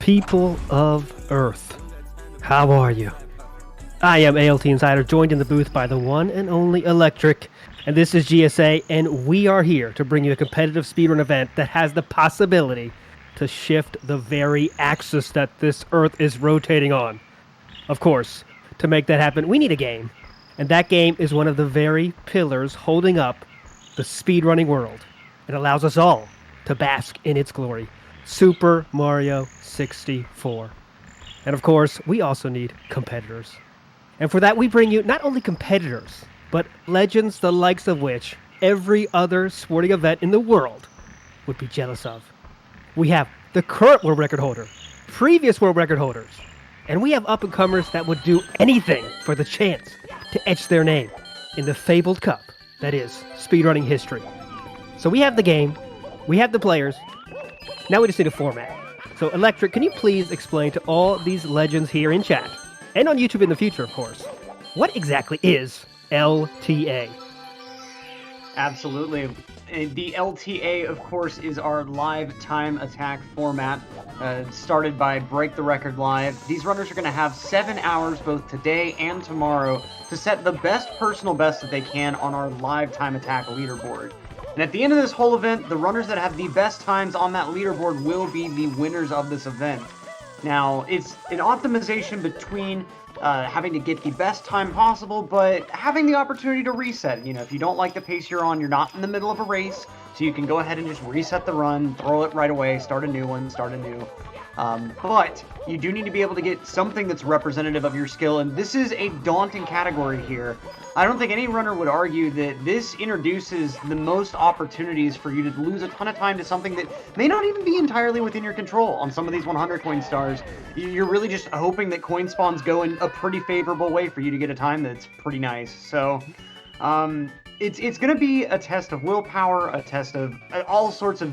People of Earth, how are you? I am ALT Insider, joined in the booth by the one and only Electric, and this is GSA, and we are here to bring you a competitive speedrun event that has the possibility to shift the very axis that this Earth is rotating on. Of course, to make that happen, we need a game, and that game is one of the very pillars holding up the speedrunning world. It allows us all to bask in its glory. Super Mario 64. And of course, we also need competitors. And for that, we bring you not only competitors, but legends the likes of which every other sporting event in the world would be jealous of. We have the current world record holder, previous world record holders, and we have up-and-comers that would do anything for the chance to etch their name in the fabled cup that is speedrunning history. So we have the game, we have the players, now we just need a format. So Electric, can you please explain to all these legends here in chat, and on YouTube in the future, of course, what exactly is LTA? Absolutely. The LTA, of course, is our live time attack format, started by Break the Record Live. These runners are going to have 7 hours both today and tomorrow to set the best personal best that they can on our live time attack leaderboard. And at the end of this whole event, the runners that have the best times on that leaderboard will be the winners of this event. Now, it's an optimization between having to get the best time possible, but having the opportunity to reset. You know, if you don't like the pace you're on, you're not in the middle of a race, so you can go ahead and just reset the run, throw it right away, start a new one, start anew. But you do need to be able to get something that's representative of your skill, and this is a daunting category here. I don't think any runner would argue that this introduces the most opportunities for you to lose a ton of time to something that may not even be entirely within your control. On some of these 100 coin stars, you're really just hoping that coin spawns go in a pretty favorable way for you to get a time that's pretty nice. So, it's going to be a test of willpower, a test of all sorts of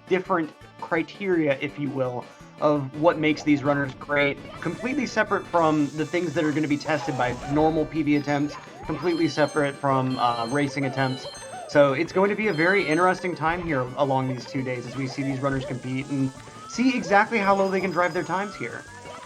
different criteria, if you will, of what makes these runners great, completely separate from the things that are going to be tested by normal PB attempts, completely separate from racing attempts. So it's going to be a very interesting time here along these 2 days as we see these runners compete and see exactly how low they can drive their times here.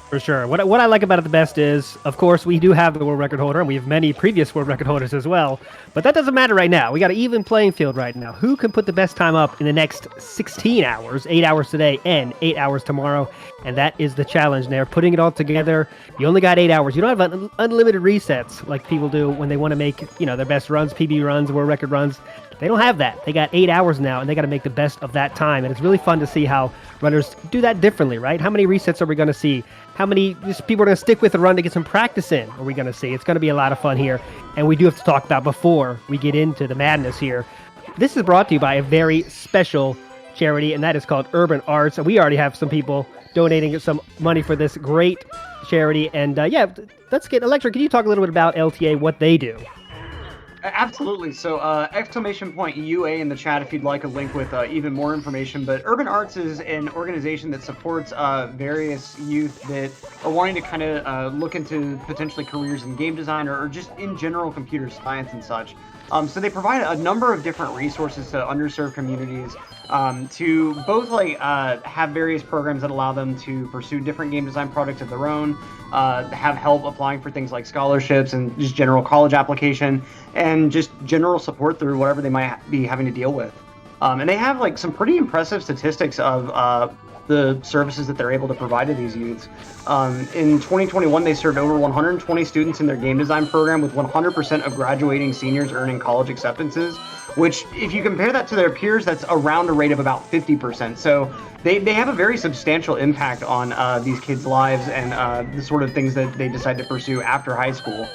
For sure. What I like about it the best is, of course, we do have the world record holder, and we have many previous world record holders as well, but that doesn't matter right now. We got an even playing field right now. Who can put the best time up in the next 16 hours, 8 hours today and 8 hours tomorrow? And that is the challenge there, putting it all together. You only got 8 hours. You don't have unlimited resets like people do when they want to make, their best runs, PB runs, world record runs. They don't have that. They got 8 hours now, and they got to make the best of that time. And it's really fun to see how runners do that differently, right? How many resets are we going to see? How many people are going to stick with the run to get some practice in are we going to see? It's going to be a lot of fun here. And we do have to talk about, before we get into the madness here, this is brought to you by a very special charity, and that is called Urban Arts. And we already have some people donating some money for this great charity. And let's get Electric. Can you talk a little bit about LTA, what they do? Absolutely. So, !UA in the chat if you'd like a link with even more information. But Urban Arts is an organization that supports various youth that are wanting to kind of look into potentially careers in game design or just in general computer science and such. So they provide a number of different resources to underserved communities to both have various programs that allow them to pursue different game design projects of their own, have help applying for things like scholarships and just general college application, and just general support through whatever they might be having to deal with. And they have some pretty impressive statistics of the services that they're able to provide to these youths. In 2021, they served over 120 students in their game design program, with 100% of graduating seniors earning college acceptances, which, if you compare that to their peers, that's around a rate of about 50%. So they have a very substantial impact on these kids' lives and the sort of things that they decide to pursue after high school.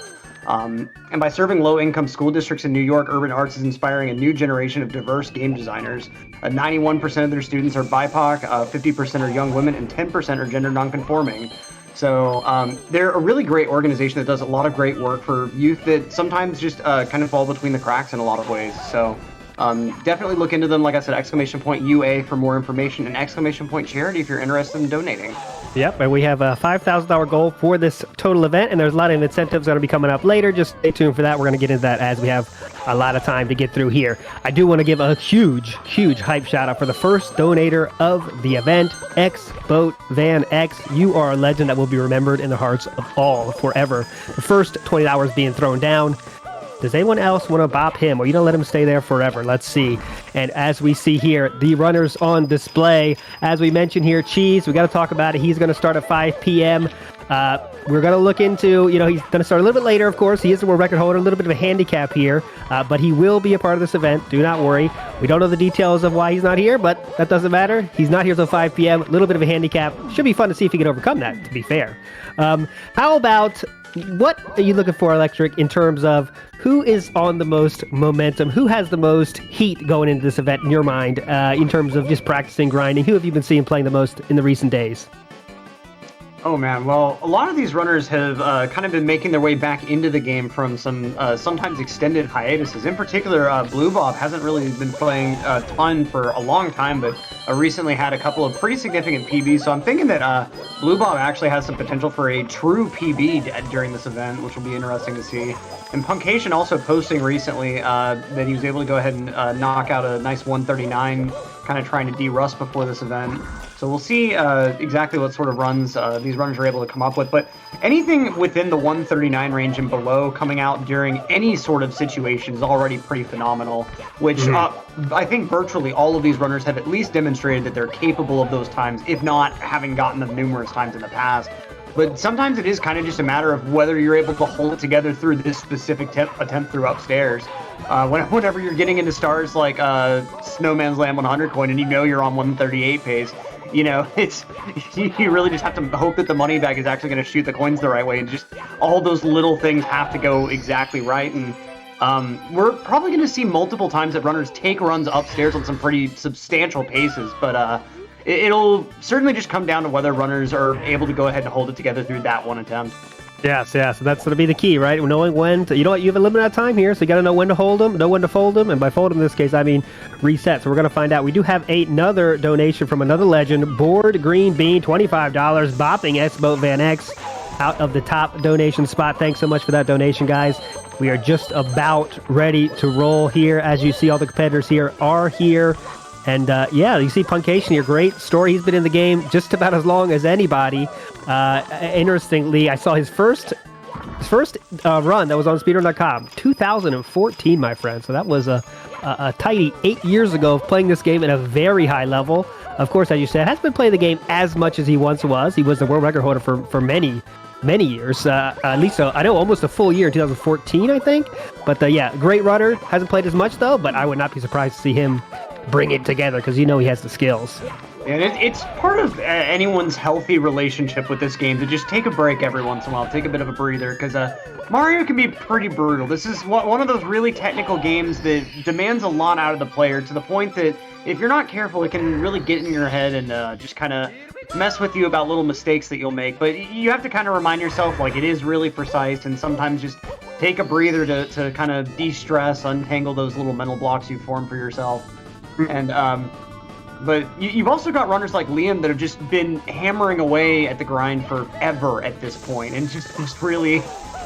And by serving low-income school districts in New York, Urban Arts is inspiring a new generation of diverse game designers. 91% of their students are BIPOC, 50% are young women, and 10% are gender nonconforming. So they're a really great organization that does a lot of great work for youth that sometimes just kind of fall between the cracks in a lot of ways. So Definitely look into them. Like I said, !UA for more information, and !charity if you're interested in donating. Yep, and we have a $5,000 goal for this total event, and there's a lot of incentives that will be coming up later. Just stay tuned for that. We're going to get into that as we have a lot of time to get through here. I do want to give a huge hype shout out for the first donator of the event, X-Boat Van X. You are a legend that will be remembered in the hearts of all forever. The first $20 being thrown down. Does anyone else want to bop him, or you don't let him stay there forever? Let's see. And as we see here, the runners on display. As we mentioned here, Cheese, we got to talk about it. He's going to start at 5 p.m. We're going to look into, he's going to start a little bit later, of course. He is the world record holder, a little bit of a handicap here, but he will be a part of this event. Do not worry. We don't know the details of why he's not here, but that doesn't matter. He's not here till 5 p.m. A little bit of a handicap. Should be fun to see if he can overcome that, to be fair. How about... what are you looking for, Electric, in terms of who is on the most momentum? Who has the most heat going into this event in your mind, in terms of just practicing, grinding? Who have you been seeing playing the most in the recent days? Oh man, well, a lot of these runners have kind of been making their way back into the game from some sometimes extended hiatuses. In particular, Blue Bob hasn't really been playing a ton for a long time, but recently had a couple of pretty significant PBs. So I'm thinking that Blue Bob actually has some potential for a true PB during this event, which will be interesting to see. And Punkation also posting recently that he was able to go ahead and knock out a nice 139, kind of trying to de-rust before this event. So we'll see exactly what sort of runs these runners are able to come up with. But anything within the 139 range and below coming out during any sort of situation is already pretty phenomenal, which I think virtually all of these runners have at least demonstrated that they're capable of those times, if not having gotten them numerous times in the past. But sometimes it is kind of just a matter of whether you're able to hold it together through this specific attempt through upstairs. Whenever you're getting into stars like Snowman's Land 100 coin and you're on 138 pace, it's you really just have to hope that the money bag is actually going to shoot the coins the right way, and just all those little things have to go exactly right. And we're probably going to see multiple times that runners take runs upstairs on some pretty substantial paces, but it'll certainly just come down to whether runners are able to go ahead and hold it together through that one attempt. Yes, so that's going to be the key, right? Knowing when to, you have a limited time here, so you got to know when to hold them, know when to fold them, and by fold them in this case, I mean reset. So we're going to find out. We do have another donation from another legend, Board Green Bean, $25, bopping X-Boat Van X out of the top donation spot. Thanks so much for that donation, guys. We are just about ready to roll here. As you see, all the competitors here are here. And you see Punkation here, great story. He's been in the game just about as long as anybody. Interestingly, I saw his first run that was on speedrun.com, 2014, my friend. So that was a tidy 8 years ago of playing this game at a very high level. Of course, as you said, hasn't been playing the game as much as he once was. He was the world record holder for many years, at least I know almost a full year in 2014, I think. But great runner. Hasn't played as much though, but I would not be surprised to see him bring it together because he has the skills. And it's part of anyone's healthy relationship with this game to just take a break every once in a while, take a bit of a breather, because Mario can be pretty brutal. This is one of those really technical games that demands a lot out of the player, to the point that if you're not careful, it can really get in your head and just kind of mess with you about little mistakes that you'll make. But you have to kind of remind yourself, like, it is really precise, and sometimes just take a breather to kind of de-stress, untangle those little mental blocks you form for yourself. And but you've also got runners like Liam that have just been hammering away at the grind forever at this point, and just really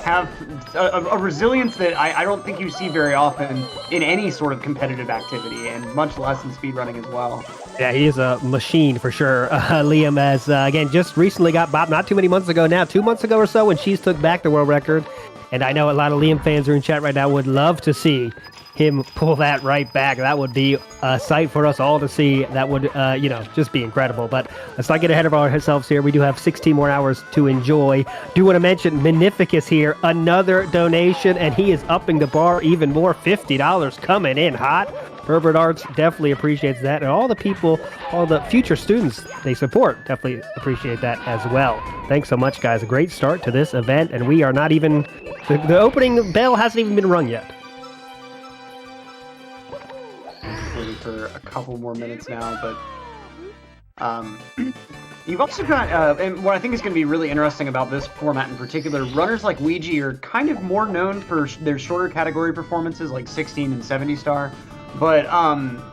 have a resilience that I don't think you see very often in any sort of competitive activity, and much less in speedrunning as well. Yeah, he is a machine for sure. Liam has, again, just recently got bopped, not too many months ago now, 2 months ago or so, when Cheese took back the world record. And I know a lot of Liam fans are in chat right now would love to see him pull that right back. That would be a sight for us all to see. That would, just be incredible. But let's not get ahead of ourselves here. We do have 16 more hours to enjoy. Do want to mention Magnificus here, another donation, and he is upping the bar even more. $50 coming in hot. Herbert Arts definitely appreciates that. And all the people, all the future students they support definitely appreciate that as well. Thanks so much, guys. A great start to this event. And we are not even, the opening bell hasn't even been rung yet. Waiting for a couple more minutes now, but you've also got, and what I think is going to be really interesting about this format in particular, runners like Ouija are kind of more known for their shorter category performances like 16 and 70 star, But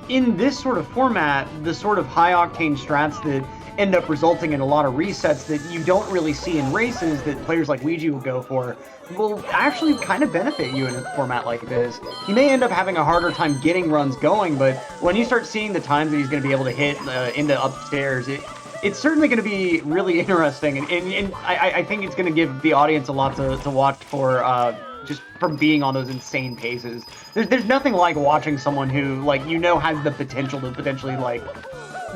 in this sort of format, the sort of high octane strats that end up resulting in a lot of resets that you don't really see in races that players like Ouija will go for will actually kind of benefit you in a format like this. He may end up having a harder time getting runs going, but when you start seeing the times that he's going to be able to hit into upstairs, it's certainly going to be really interesting, and I think it's going to give the audience a lot to watch for just from being on those insane paces. There's nothing like watching someone who, like, has the potential to potentially, like,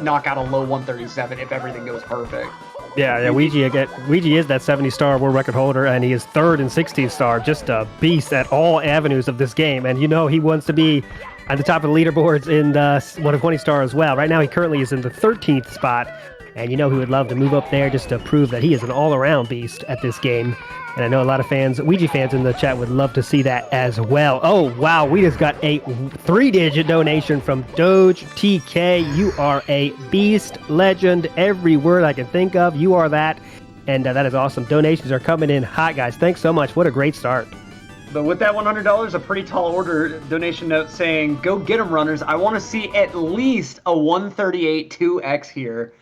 knock out a low 137 if everything goes perfect. Yeah, Ouija is that 70-star world record holder, and he is third in 16-star, just a beast at all avenues of this game. And he wants to be at the top of the leaderboards in one of 20-star as well. Right now, he currently is in the 13th spot, and he would love to move up there just to prove that he is an all-around beast at this game. And I know a lot of Ouija fans in the chat would love to see that as well. Oh, wow, we just got a 3-digit donation from Doge TK. You are a beast, legend, every word I can think of. You are that, and that is awesome. Donations are coming in hot, guys. Thanks so much. What a great start. But with that $100, a pretty tall order donation note saying, "Go get 'em, runners. I want to see at least a 138 2X here."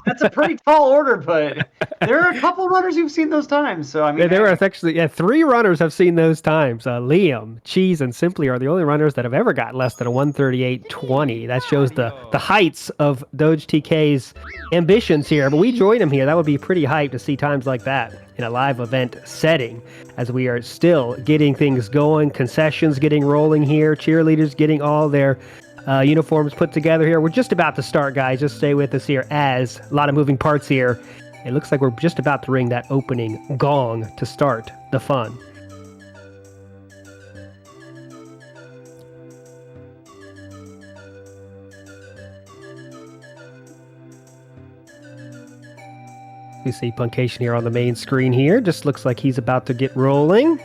That's a pretty tall order, but there are a couple runners who've seen those times. So I mean, there are actually 3 runners have seen those times. Liam, Cheese, and Simply are the only runners that have ever got less than a 138.20. That shows the heights of Doge TK's ambitions here. But we join him here. That would be pretty hype to see times like that in a live event setting, as we are still getting things going, concessions getting rolling here, cheerleaders getting all their uniforms put together here. We're just about to start, guys. Just stay with us here, as a lot of moving parts here. It looks like we're just about to ring that opening gong to start the fun. We see Puncation here on the main screen here. Just looks like he's about to get rolling.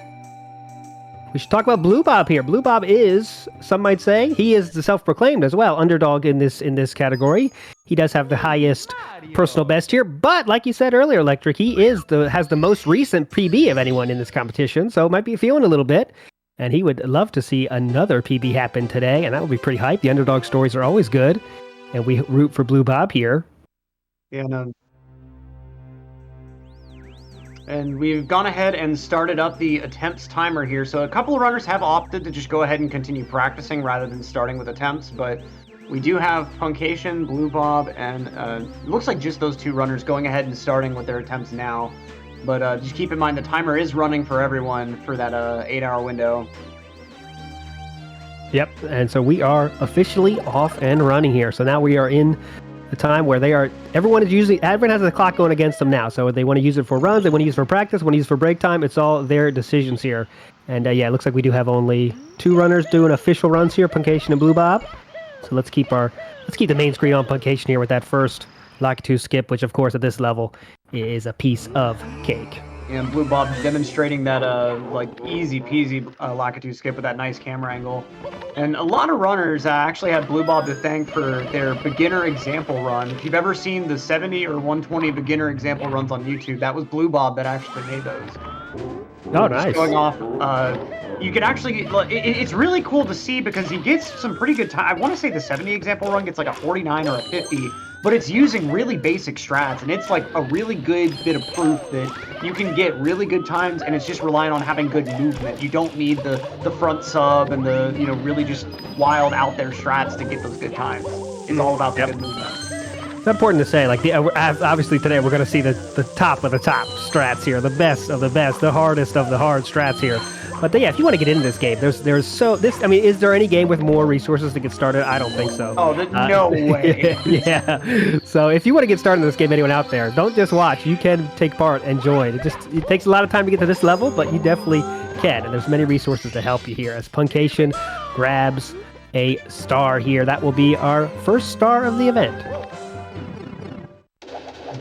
We should talk about Blue Bob here. Blue Bob is, some might say, he is the self-proclaimed as well underdog in this category. He does have the highest personal best here, but like you said earlier, Electric, he has the most recent PB of anyone in this competition, so might be feeling a little bit. And he would love to see another PB happen today, and that would be pretty hype. The underdog stories are always good, and we root for Blue Bob here. Yeah, no. And we've gone ahead and started up the attempts timer here. So a couple of runners have opted to just go ahead and continue practicing rather than starting with attempts. But we do have Puncation, Blue Bob, and it looks like just those 2 runners going ahead and starting with their attempts now. But just keep in mind the timer is running for everyone for that 8-hour window. Yep, and so we are officially off and running here. So now we are in the time where everyone has the clock going against them now. So they want to use it for runs, they want to use it for practice, want to use it for break time. It's all their decisions here. And yeah, it looks like we do have only 2 runners doing official runs here, Puncation and Blue Bob. So let's keep the main screen on Puncation here with that first Lakitu skip, which of course at this level is a piece of cake. And Blue Bob demonstrating that like easy peasy Lakitu skip with that nice camera angle. And a lot of runners actually had Blue Bob to thank for their beginner example run. If you've ever seen the 70 or 120 beginner example runs on YouTube, that was Blue Bob that actually made those. Oh, nice. Going off, you can actually, it's really cool to see because he gets some pretty good time. I want to say the 70 example run gets like a 49 or a 50, but it's using really basic strats, and it's like a really good bit of proof that you can get really good times, and it's just relying on having good movement. You don't need the front sub and the really just wild out there strats to get those good times. It's all about the good movement. It's important to say, like, obviously today we're going to see the top of the top strats here, the best of the best, the hardest of the hard strats here. But yeah, if you want to get into this game, is there any game with more resources to get started? I don't think so. Oh, no way. Yeah. So if you want to get started in this game, anyone out there, don't just watch. You can take part and join. It takes a lot of time to get to this level, but you definitely can. And there's many resources to help you here. As Puncation grabs a star here, that will be our first star of the event.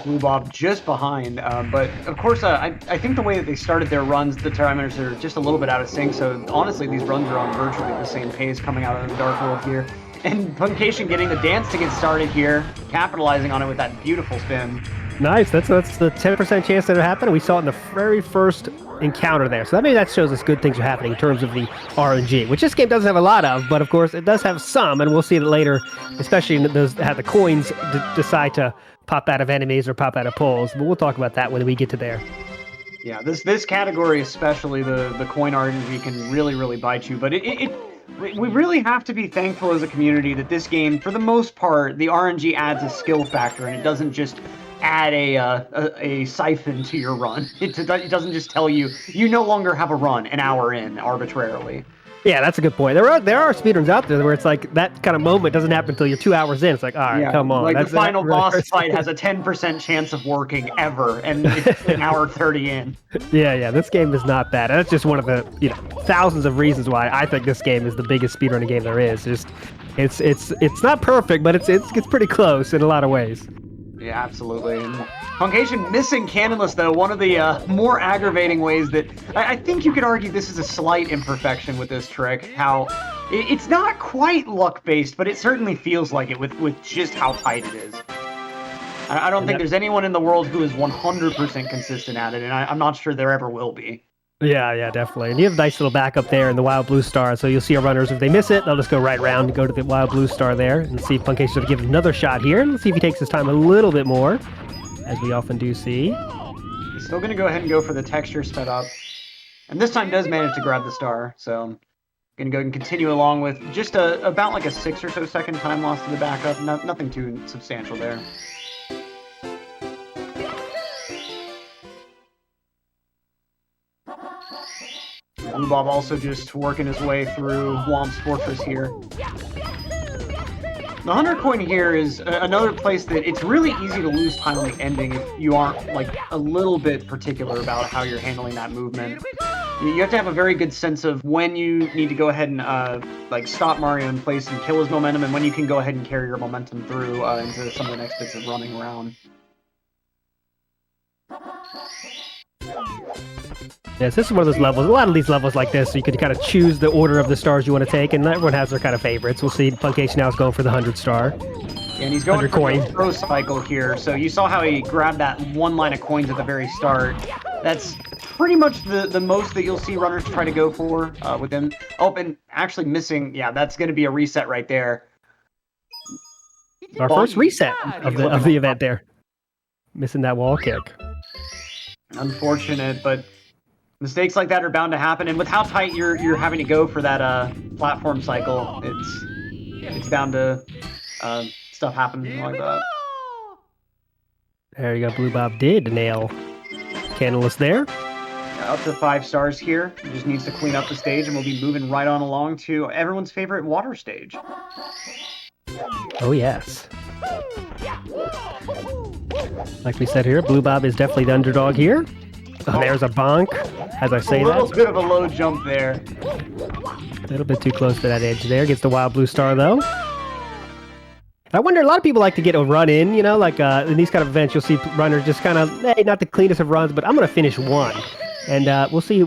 Blue Bob just behind, but of course I think the way that they started their runs, the parameters are just a little bit out of sync, so honestly these runs are on virtually the same pace coming out of the Dark World here. And Puncation getting the dance to get started here, capitalizing on it with that beautiful spin. Nice. That's the 10% chance that it happened. We saw it in the very first encounter there. So maybe that shows us good things are happening in terms of the RNG, which this game doesn't have a lot of, but of course it does have some, and we'll see it later, especially in those how the coins decide to pop out of enemies or pop out of poles. But we'll talk about that when we get to there. Yeah, this category, especially the coin RNG, can really bite you. But we really have to be thankful as a community that this game, for the most part, the RNG adds a skill factor, and it doesn't just add a siphon to your run. It doesn't just tell you no longer have a run an hour in arbitrarily. Yeah, that's a good point. There are speedruns out there where it's like that kind of moment doesn't happen until you're 2 hours in. It's like, all right, come on. Like the final boss fight has a 10% chance of working ever, and it's an hour 30 in. Yeah, this game is not bad. That's just one of the thousands of reasons why I think this game is the biggest speedrunning game there is. It's not perfect, but it's pretty close in a lot of ways. Yeah, absolutely. And Puncation missing Cannonless, though, one of the more aggravating ways that I think you could argue this is a slight imperfection with this trick. How it's not quite luck-based, but it certainly feels like it with just how tight it is. I don't think there's anyone in the world who is 100% consistent at it, and I'm not sure there ever will be. Yeah, definitely. And you have a nice little backup there in the Wild Blue Star, so you'll see our runners, if they miss it, they'll just go right around and go to the Wild Blue Star there and see if Puncation will give it another shot here. And let's see if he takes his time a little bit more, as we often do see. He's still going to go ahead and go for the texture sped up. And this time does manage to grab the star, so I'm going to go and continue along with just about like a 6 or so second time loss to the backup. Nothing too substantial there. Blue Bob also just working his way through Womp's Fortress here. The 100 coin here is another place that it's really easy to lose time on the ending if you aren't like a little bit particular about how you're handling that movement. You have to have a very good sense of when you need to go ahead and like stop Mario in place and kill his momentum, and when you can go ahead and carry your momentum through into some of the next bits of running around. Yes, this is one of those levels. A lot of these levels like this, so you can kind of choose the order of the stars you want to take, and everyone has their kind of favorites. We'll see Puncation now is going for the 100 star. And he's going for the throw cycle here. So you saw how he grabbed that one line of coins at the very start. That's pretty much the most that you'll see runners try to go for within. Oh, and actually missing. Yeah, that's going to be a reset right there. Our first reset of the event there. Missing that wall kick. Unfortunate, but mistakes like that are bound to happen, and with how tight you're having to go for that platform cycle, it's bound to stuff happen like that. There you go. Blue Bob did nail Candleless there. Yeah, up to 5 stars here. He just needs to clean up the stage, and we'll be moving right on along to everyone's favorite water stage. Oh yes. Like we said here, Blue Bob is definitely the underdog here. Oh, there's a bonk, as I say that. A little bit of a low jump there. A little bit too close to that edge there. Gets the Wild Blue Star, though. I wonder, a lot of people like to get a run in, like in these kind of events, you'll see runners just kind of, hey, not the cleanest of runs, but I'm going to finish one. And we'll see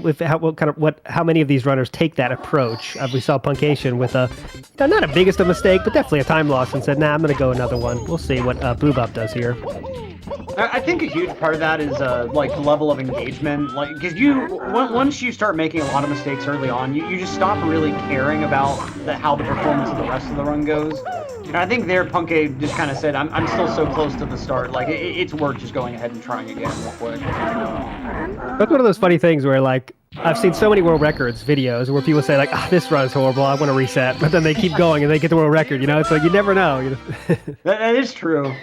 how many of these runners take that approach. We saw Puncation with not a biggest of mistake, but definitely a time loss, and said, nah, I'm going to go another one. We'll see what Blue Bob does here. I think a huge part of that is like the level of engagement, like because once you start making a lot of mistakes early on, you just stop really caring about how the performance of the rest of the run goes. And I think there, Punke just kind of said, I'm still so close to the start, like it's worth just going ahead and trying again real quick. That's one of those funny things where, like, I've seen so many world records videos where people say, like, this run is horrible, I want to reset, but then they keep going and they get the world record, It's like, you never know. That is true.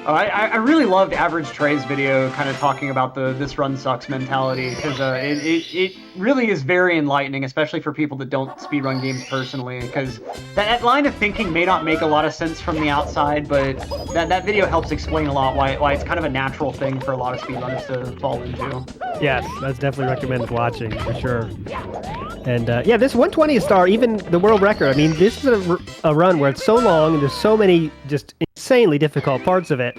I really loved Average Trey's video kind of talking about this run sucks mentality, because it really is very enlightening, especially for people that don't speedrun games personally, because that line of thinking may not make a lot of sense from the outside, but that video helps explain a lot why it's kind of a natural thing for a lot of speedrunners to fall into. Yes, that's definitely recommended watching, for sure. And yeah, this 120 star, even the world record, I mean, this is a run where it's so long and there's so many just insanely difficult parts of it.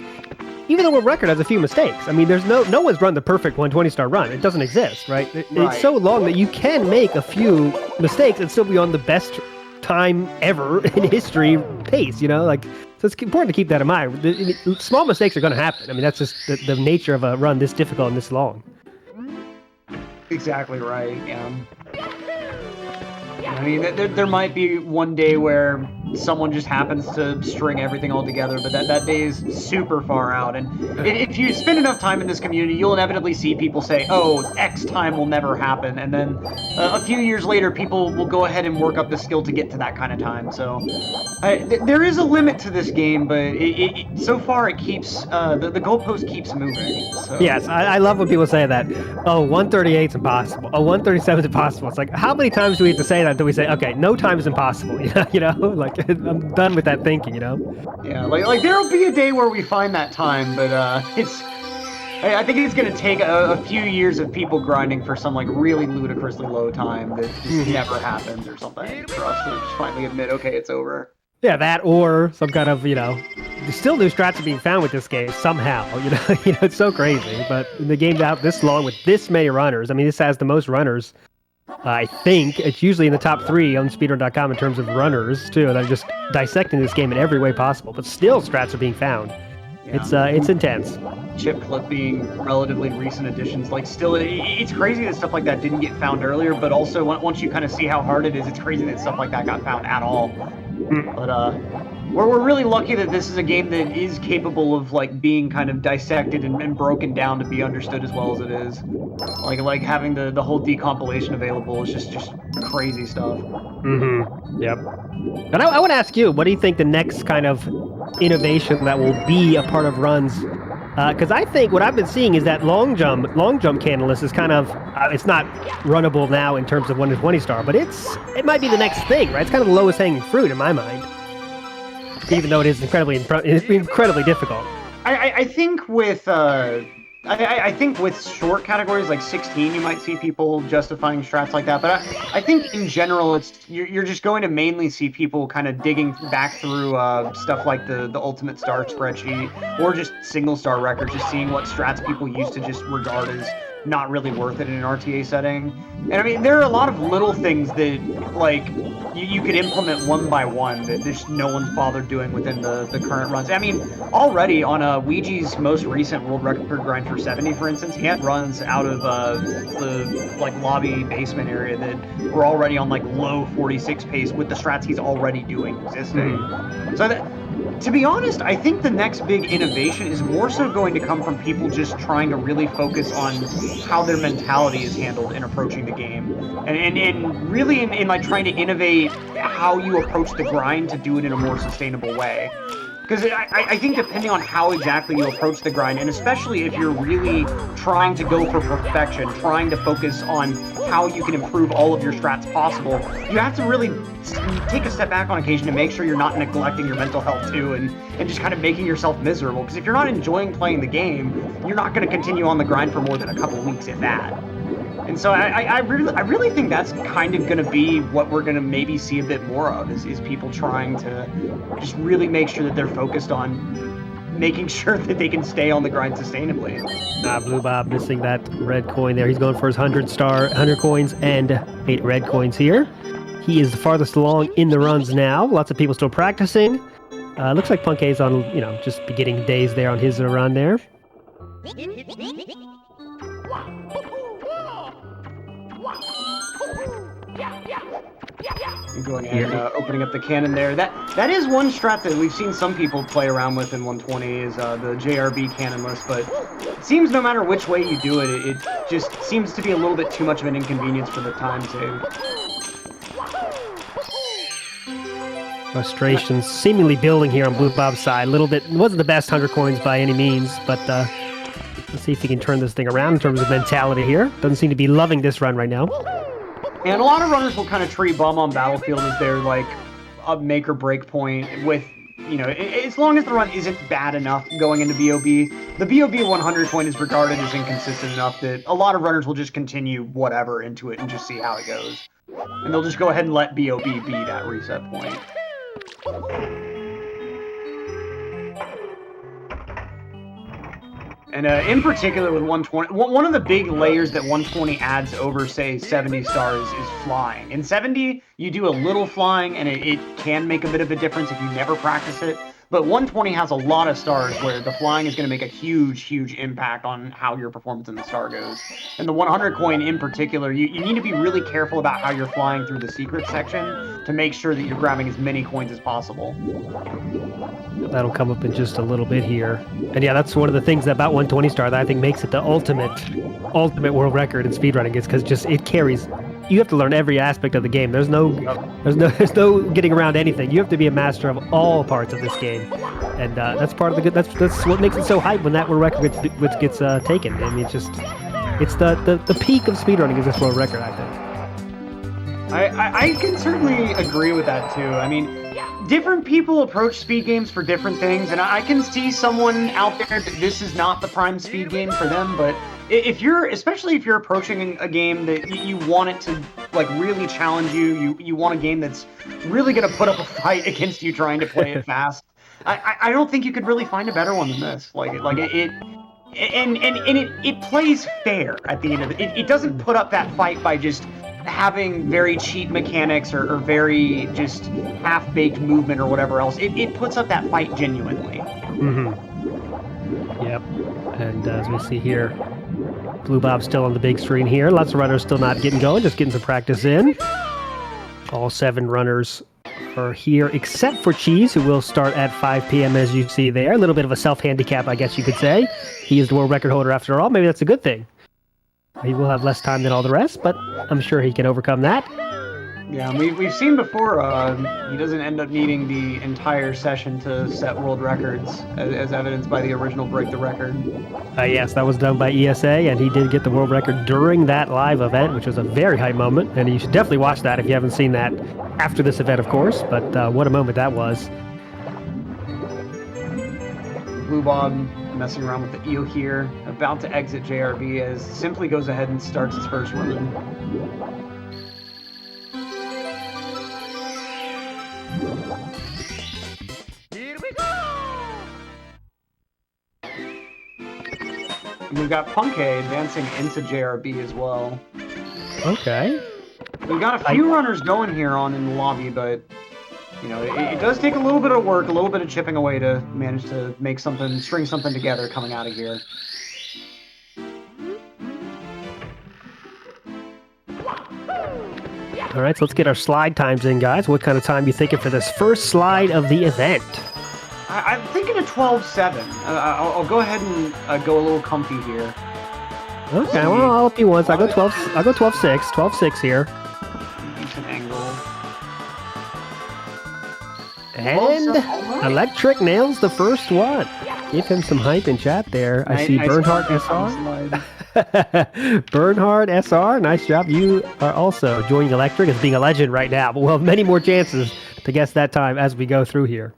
Even the world record has a few mistakes. I mean, there's no one's run the perfect 120 star run. It doesn't exist, right? It's so long that you can make a few mistakes and still be on the best time ever in history pace, you know? Like, so it's important to keep that in mind. Small mistakes are going to happen. I mean, that's just the nature of a run this difficult and this long. Exactly right. I mean, there might be one day where someone just happens to string everything all together, but that day is super far out. And if you spend enough time in this community, you'll inevitably see people say, oh, X time will never happen. And then a few years later, people will go ahead and work up the skill to get to that kind of time. So there is a limit to this game, but so far it keeps, the goalpost keeps moving. So. Yes, I love when people say that, oh, 138 is impossible. Oh, 137 is impossible. It's like, how many times do we have to say that until we say, okay, no time is impossible? You know, like, I'm done with that thinking, you know? Yeah, like there'll be a day where we find that time, but I think it's going to take a few years of people grinding for some, like, really ludicrously low time that just never happens or something for us to just finally admit, okay, it's over. Yeah, that or some kind of, you know, still new strats are being found with this game somehow, you know, it's so crazy, but the game's out this long with this many runners. I mean, this has the most runners. I think it's usually in the top 3 on speedrun.com in terms of runners too, that are just dissecting this game in every way possible, but still strats are being found. Yeah. It's intense. Chip clip being relatively recent additions, like still, it's crazy that stuff like that didn't get found earlier, but also once you kind of see how hard it is, it's crazy that stuff like that got found at all. But we're really lucky that this is a game that is capable of, like, being kind of dissected and broken down to be understood as well as it is. Like having the whole decompilation available is just crazy stuff. Yep. And I want to ask you, what do you think the next kind of innovation that will be a part of runs? Because I think what I've been seeing is that long jump canonless is kind of, it's not runnable now in terms of 1 to 20 star, but it might be the next thing, right? It's kind of the lowest hanging fruit in my mind, even though it is incredibly difficult. I think with I think with short categories like 16, you might see people justifying strats like that. But I think in general, you're just going to mainly see people kind of digging back through stuff like the ultimate star spreadsheet or just single star records, just seeing what strats people used to just regard as not really worth it in an RTA setting. And I mean, there are a lot of little things that, like, you could implement one by one that just no one's bothered doing within the current runs. I mean, already on Ouija's most recent world record grind for 70, for instance, he had runs out of the, like, lobby basement area that were already on, like, low 46 pace with the strats he's already doing existing. So to be honest, I think the next big innovation is more so going to come from people just trying to really focus on how their mentality is handled in approaching the game. And really in like trying to innovate how you approach the grind to do it in a more sustainable way. Because I think depending on how exactly you approach the grind, and especially if you're really trying to go for perfection, trying to focus on how you can improve all of your strats possible, you have to really take a step back on occasion to make sure you're not neglecting your mental health too, and just kind of making yourself miserable. Because if you're not enjoying playing the game, you're not going to continue on the grind for more than a couple weeks at that. And so I really think that's kind of going to be what we're going to maybe see a bit more of, is people trying to just really make sure that they're focused on making sure that they can stay on the grind sustainably. Blue Bob missing that red coin there. He's going for his 100 coins and 8 red coins here. He is the farthest along in the runs now. Lots of people still practicing. Looks like Punk's on, just beginning days there on his run there. Going ahead and opening up the cannon there. That is one strat that we've seen some people play around with in 120 is the JRB cannonless, but it seems no matter which way you do it, it just seems to be a little bit too much of an inconvenience for the time save. Frustrations seemingly building here on Blue Bob's side. A little bit, it wasn't the best 100 coins by any means, but let's see if he can turn this thing around in terms of mentality here. Doesn't seem to be loving this run right now. And a lot of runners will kind of treat Bomb on Battlefield as their, like, a make or break point with, as long as the run isn't bad enough going into BOB. The BOB 100 point is regarded as inconsistent enough that a lot of runners will just continue whatever into it and just see how it goes. And they'll just go ahead and let BOB be that reset point. And in particular with 120, one of the big layers that 120 adds over, say, 70 stars is flying. In 70, you do a little flying, and it can make a bit of a difference if you never practice it. But 120 has a lot of stars where the flying is going to make a huge, huge impact on how your performance in the star goes. And the 100 coin in particular, you need to be really careful about how you're flying through the secret section to make sure that you're grabbing as many coins as possible. That'll come up in just a little bit here. And yeah, that's one of the things about 120 star that I think makes it the ultimate world record in speedrunning is because just it carries. You have to learn every aspect of the game. There's no getting around anything. You have to be a master of all parts of this game, and that's part of the good. That's what makes it so hype when that world record gets taken. I mean, it's the peak of speedrunning is this world record, I think. I can certainly agree with that too. I mean, different people approach speed games for different things, and I can see someone out there that this is not the prime speed game for them, but especially if you're approaching a game that you want it to like really challenge you want a game that's really going to put up a fight against you trying to play it fast. I don't think you could really find a better one than this. It plays fair at the end of it. It doesn't put up that fight by just having very cheap mechanics or very just half-baked movement or whatever else. It puts up that fight genuinely. Mm-hmm. Yep. And as we see here, Blue Bob's still on the big screen here. Lots of runners still not getting going, just getting some practice in. All 7 runners are here, except for Cheese, who will start at 5 p.m. as you see there. A little bit of a self-handicap, I guess you could say. He is the world record holder after all. Maybe that's a good thing. He will have less time than all the rest, but I'm sure he can overcome that. Yeah, we've seen before, he doesn't end up needing the entire session to set world records, as evidenced by the original Break the Record. Yes, that was done by ESA, and he did get the world record during that live event, which was a very hype moment, and you should definitely watch that if you haven't seen that after this event, of course, but what a moment that was. Blue Bob messing around with the eel here, about to exit JRB as Simply goes ahead and starts his first run. And we've got Punkay advancing into JRB as well. Okay. We've got a few runners going here on in the lobby, but you know, it does take a little bit of work, a little bit of chipping away to manage to make something, string something together coming out of here. All right, so let's get our slide times in, guys. What kind of time are you thinking for this first slide of the event? I'm thinking a 12-7. I'll go ahead and go a little comfy here. Okay, well, I'll help you once. I'll go 12. I'll go 12-6. 12-6 here. Decent angle. And Electric nails the first one. Give him some hype in chat there. I see Bernhard SR. Bernhard SR, nice job. You are also joining Electric as being a legend right now, but we'll have many more chances to guess that time as we go through here.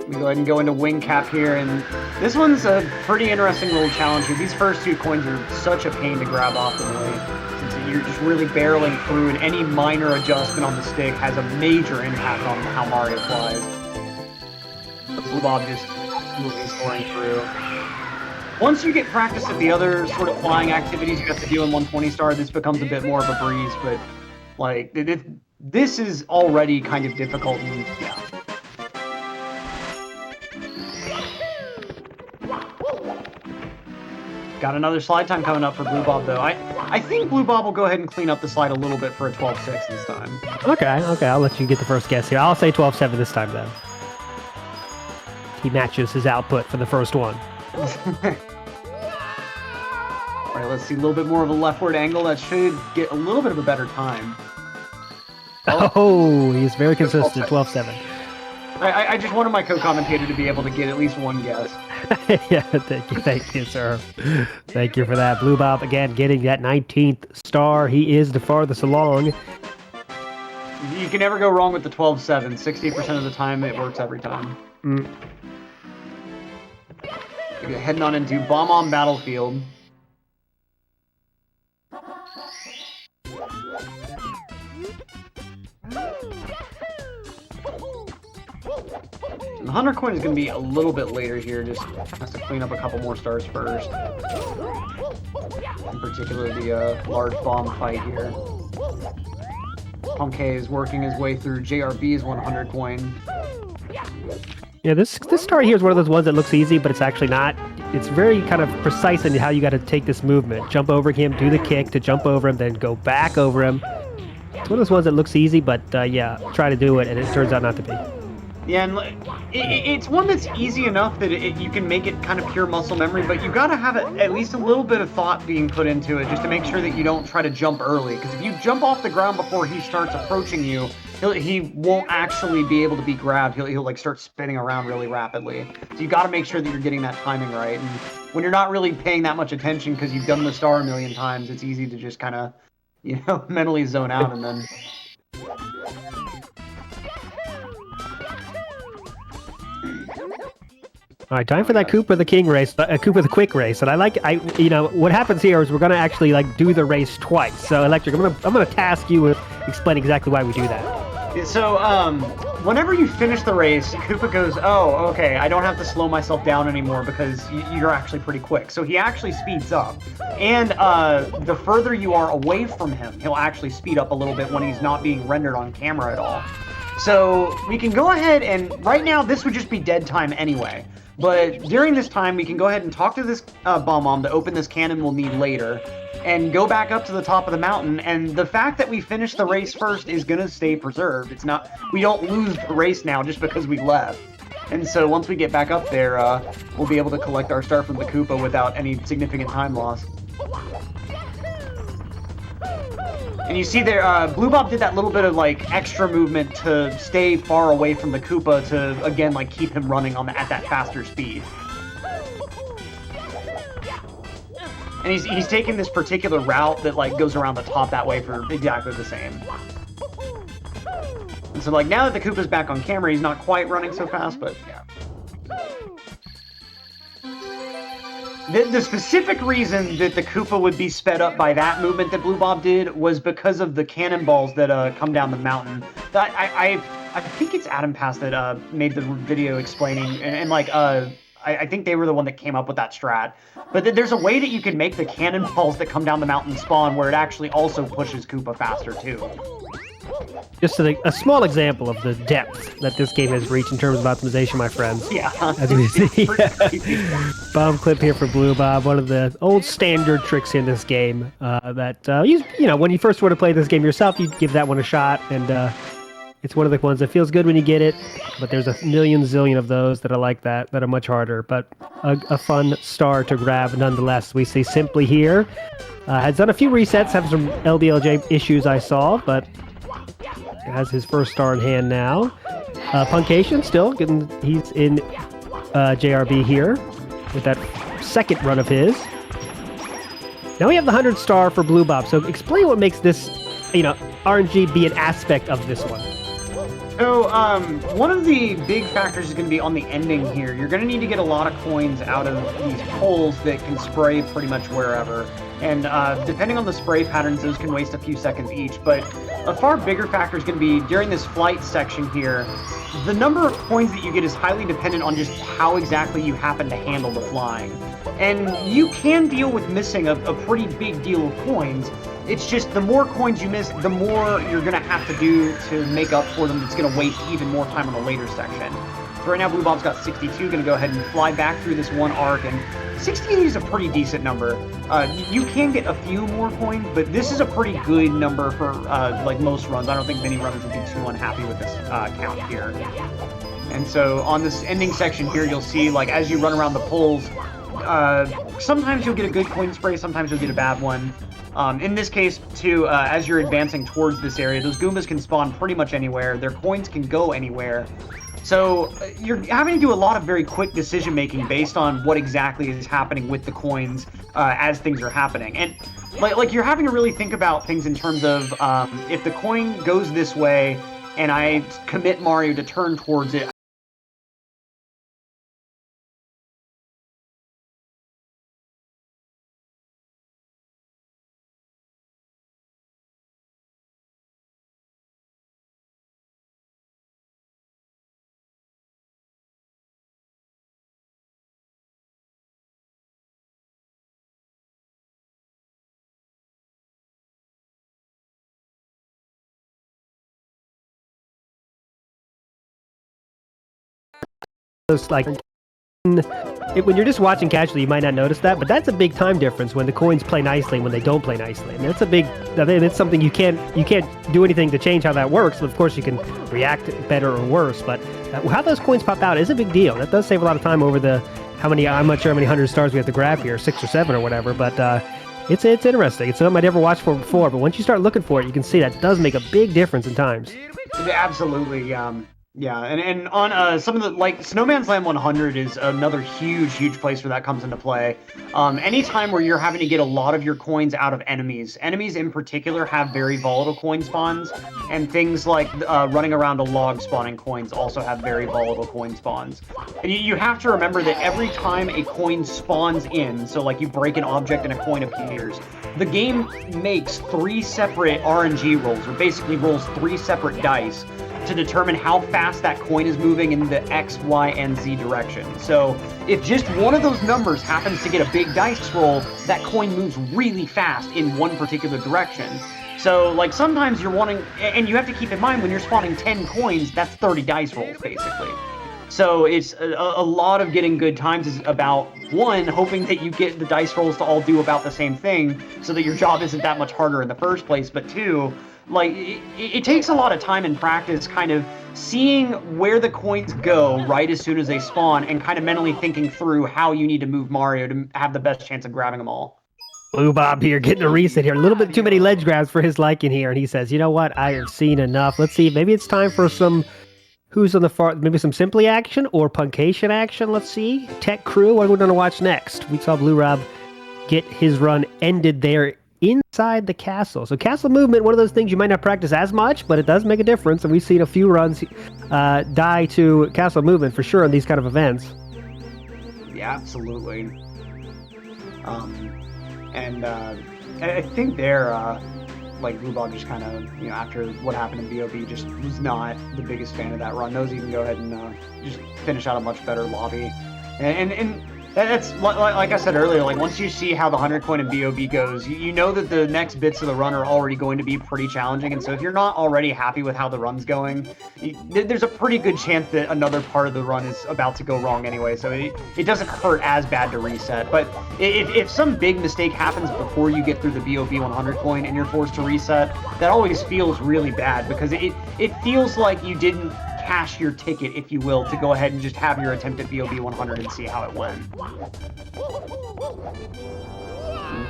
We go ahead and go into wing cap here, and this one's a pretty interesting little challenge here. These first 2 coins are such a pain to grab off the way, since you're just really barreling through, and any minor adjustment on the stick has a major impact on how Mario flies. Blue Bob just smoothly scoring through. Once you get practice at the other sort of flying activities you have to do in 120 star, this becomes a bit more of a breeze, but like this is already kind of difficult, and yeah. Got another slide time coming up for Blue Bob, though. I think Blue Bob will go ahead and clean up the slide a little bit for a 12-6 this time. Okay, I'll let you get the first guess here. I'll say 12-7 this time, then. He matches his output for the first one. All right, let's see a little bit more of a leftward angle. That should get a little bit of a better time. Oh, he's very consistent. 12-7. I just wanted my co-commentator to be able to get at least one guess. Yeah, thank you, sir. Thank you for that. Blue Bob, again, getting that 19th star. He is the farthest along. You can never go wrong with the 12-7. 60% of the time, it works every time. Heading on into Bomb on Battlefield. And the 100 coin is going to be a little bit later here, just has to clean up a couple more stars first. In particular, the large bomb fight here. Punkay is working his way through JRB's 100 coin. Yeah, this star here is one of those ones that looks easy, but it's actually not. It's very kind of precise in how you got to take this movement. Jump over him, do the kick to jump over him, then go back over him. It's one of those ones that looks easy, but yeah, try to do it, and it turns out not to be. Yeah, and it's one that's easy enough that you can make it kind of pure muscle memory, but you got to have at least a little bit of thought being put into it just to make sure that you don't try to jump early. Because if you jump off the ground before he starts approaching you, he won't actually be able to be grabbed. He'll like start spinning around really rapidly. So you got to make sure that you're getting that timing right. And when you're not really paying that much attention because you've done the star a million times, it's easy to just kind of, mentally zone out and then. All right, time for that Koopa the King race, Koopa the Quick race. And what happens here is we're gonna actually like do the race twice. So Electric, I'm gonna task you with explaining exactly why we do that. So whenever you finish the race, Koopa goes, oh, okay, I don't have to slow myself down anymore because you're actually pretty quick. So he actually speeds up. And the further you are away from him, he'll actually speed up a little bit when he's not being rendered on camera at all. So we can go ahead and, right now, this would just be dead time anyway. But during this time, we can go ahead and talk to this Bomb to open this cannon we'll need later, and go back up to the top of the mountain. And the fact that we finished the race first is going to stay preserved. It's not, we don't lose the race now just because we left. And so once we get back up there, we'll be able to collect our star from the Koopa without any significant time loss. And you see there, Blue Bob did that little bit of, like, extra movement to stay far away from the Koopa to, again, like, keep him running at that faster speed. And he's taking this particular route that, like, goes around the top that way for exactly the same. And so, like, now that the Koopa's back on camera, he's not quite running so fast, but, yeah. The specific reason that the Koopa would be sped up by that movement that Blue Bob did was because of the cannonballs that come down the mountain. I think it's Adam Pass that made the video explaining, and I think they were the one that came up with that strat. But there's a way that you can make the cannonballs that come down the mountain spawn where it actually also pushes Koopa faster too. Just a small example of the depth that this game has reached in terms of optimization, my friends. Yeah. As we see. Bomb clip here for Blue Bob, one of the old standard tricks in this game when you first want to play this game yourself, you give that one a shot, and it's one of the ones that feels good when you get it, but there's a million zillion of those that are like that are much harder, but a fun star to grab nonetheless. We see Simply here. Has done a few resets, have some LBLJ issues I saw, but has his first star in hand now. Punkation still he's in JRB here with that second run of his. Now we have the 100 star for Blue Bob. So explain what makes this, RNG be an aspect of this one. So, one of the big factors is going to be on the ending here. You're going to need to get a lot of coins out of these poles that can spray pretty much wherever. And depending on the spray patterns, those can waste a few seconds each. But a far bigger factor is going to be during this flight section here. The number of coins that you get is highly dependent on just how exactly you happen to handle the flying. And you can deal with missing a pretty big deal of coins. It's just the more coins you miss, the more you're going to have to do to make up for them. It's going to waste even more time on the later section. So right now, Blue Bob's got 62, going to go ahead and fly back through this one arc, and 68 is a pretty decent number. You can get a few more coins, but this is a pretty good number for like most runs. I don't think many runners would be too unhappy with this count here. And so on this ending section here, you'll see, like, as you run around the poles, sometimes you'll get a good coin spray, sometimes you'll get a bad one. In this case, too, as you're advancing towards this area, those Goombas can spawn pretty much anywhere. Their coins can go anywhere. So you're having to do a lot of very quick decision-making based on what exactly is happening with the coins as things are happening. And like you're having to really think about things in terms of if the coin goes this way and I commit Mario to turn towards it, those like when you're just watching casually, you might not notice that, but that's a big time difference when the coins play nicely and when they don't play nicely. I mean, that's a big. I mean, it's something you can't do anything to change how that works. Of course, you can react better or worse, but how those coins pop out is a big deal. That does save a lot of time over the I'm not sure how many 100 stars we have to grab here, 6 or 7 or whatever, but it's interesting. It's something I'd never watched for before, but once you start looking for it, you can see that does make a big difference in times. Absolutely. Yeah, and on some of the, like, Snowman's Land 100 is another huge place where that comes into play. Anytime where you're having to get a lot of your coins out of enemies in particular have very volatile coin spawns, and things like running around a log spawning coins also have very volatile coin spawns. And you have to remember that every time a coin spawns in, so like you break an object and a coin appears, the game makes 3 separate RNG rolls, or basically rolls 3 separate dice, to determine how fast that coin is moving in the X, Y, and Z direction. So if just one of those numbers happens to get a big dice roll, that coin moves really fast in one particular direction. So like sometimes you're wanting, and you have to keep in mind when you're spawning 10 coins, that's 30 dice rolls basically. So it's a lot of getting good times is about, one, hoping that you get the dice rolls to all do about the same thing so that your job isn't that much harder in the first place, but 2, like, it takes a lot of time and practice kind of seeing where the coins go right as soon as they spawn and kind of mentally thinking through how you need to move Mario to have the best chance of grabbing them all. Blue Bob here getting a reset here. A little bit too many ledge grabs for his liking here. And he says, you know what? I have seen enough. Let's see. Maybe it's time for some... Who's on the far... Maybe some Simply action or Punkation action. Let's see. Tech Crew. What are we going to watch next? We saw Blue Rob get his run ended there inside the castle. So castle movement, one of those things you might not practice as much, but it does make a difference. And we've seen a few runs die to castle movement for sure in these kind of events. Yeah, absolutely. And I think they're like Blue Ball just kind of, you know, after what happened in BOB, just was not the biggest fan of that run. Knows he can go ahead and just finish out a much better lobby. And that's like I said earlier, like once you see how the 100 coin and BOB goes, you know that the next bits of the run are already going to be pretty challenging. And so if you're not already happy with how the run's going, there's a pretty good chance that another part of the run is about to go wrong anyway. So it doesn't hurt as bad to reset. But if some big mistake happens before you get through the BOB 100 coin and you're forced to reset, that always feels really bad because it feels like you didn't cash your ticket, if you will, to go ahead and just have your attempt at BOB 100 and see how it went.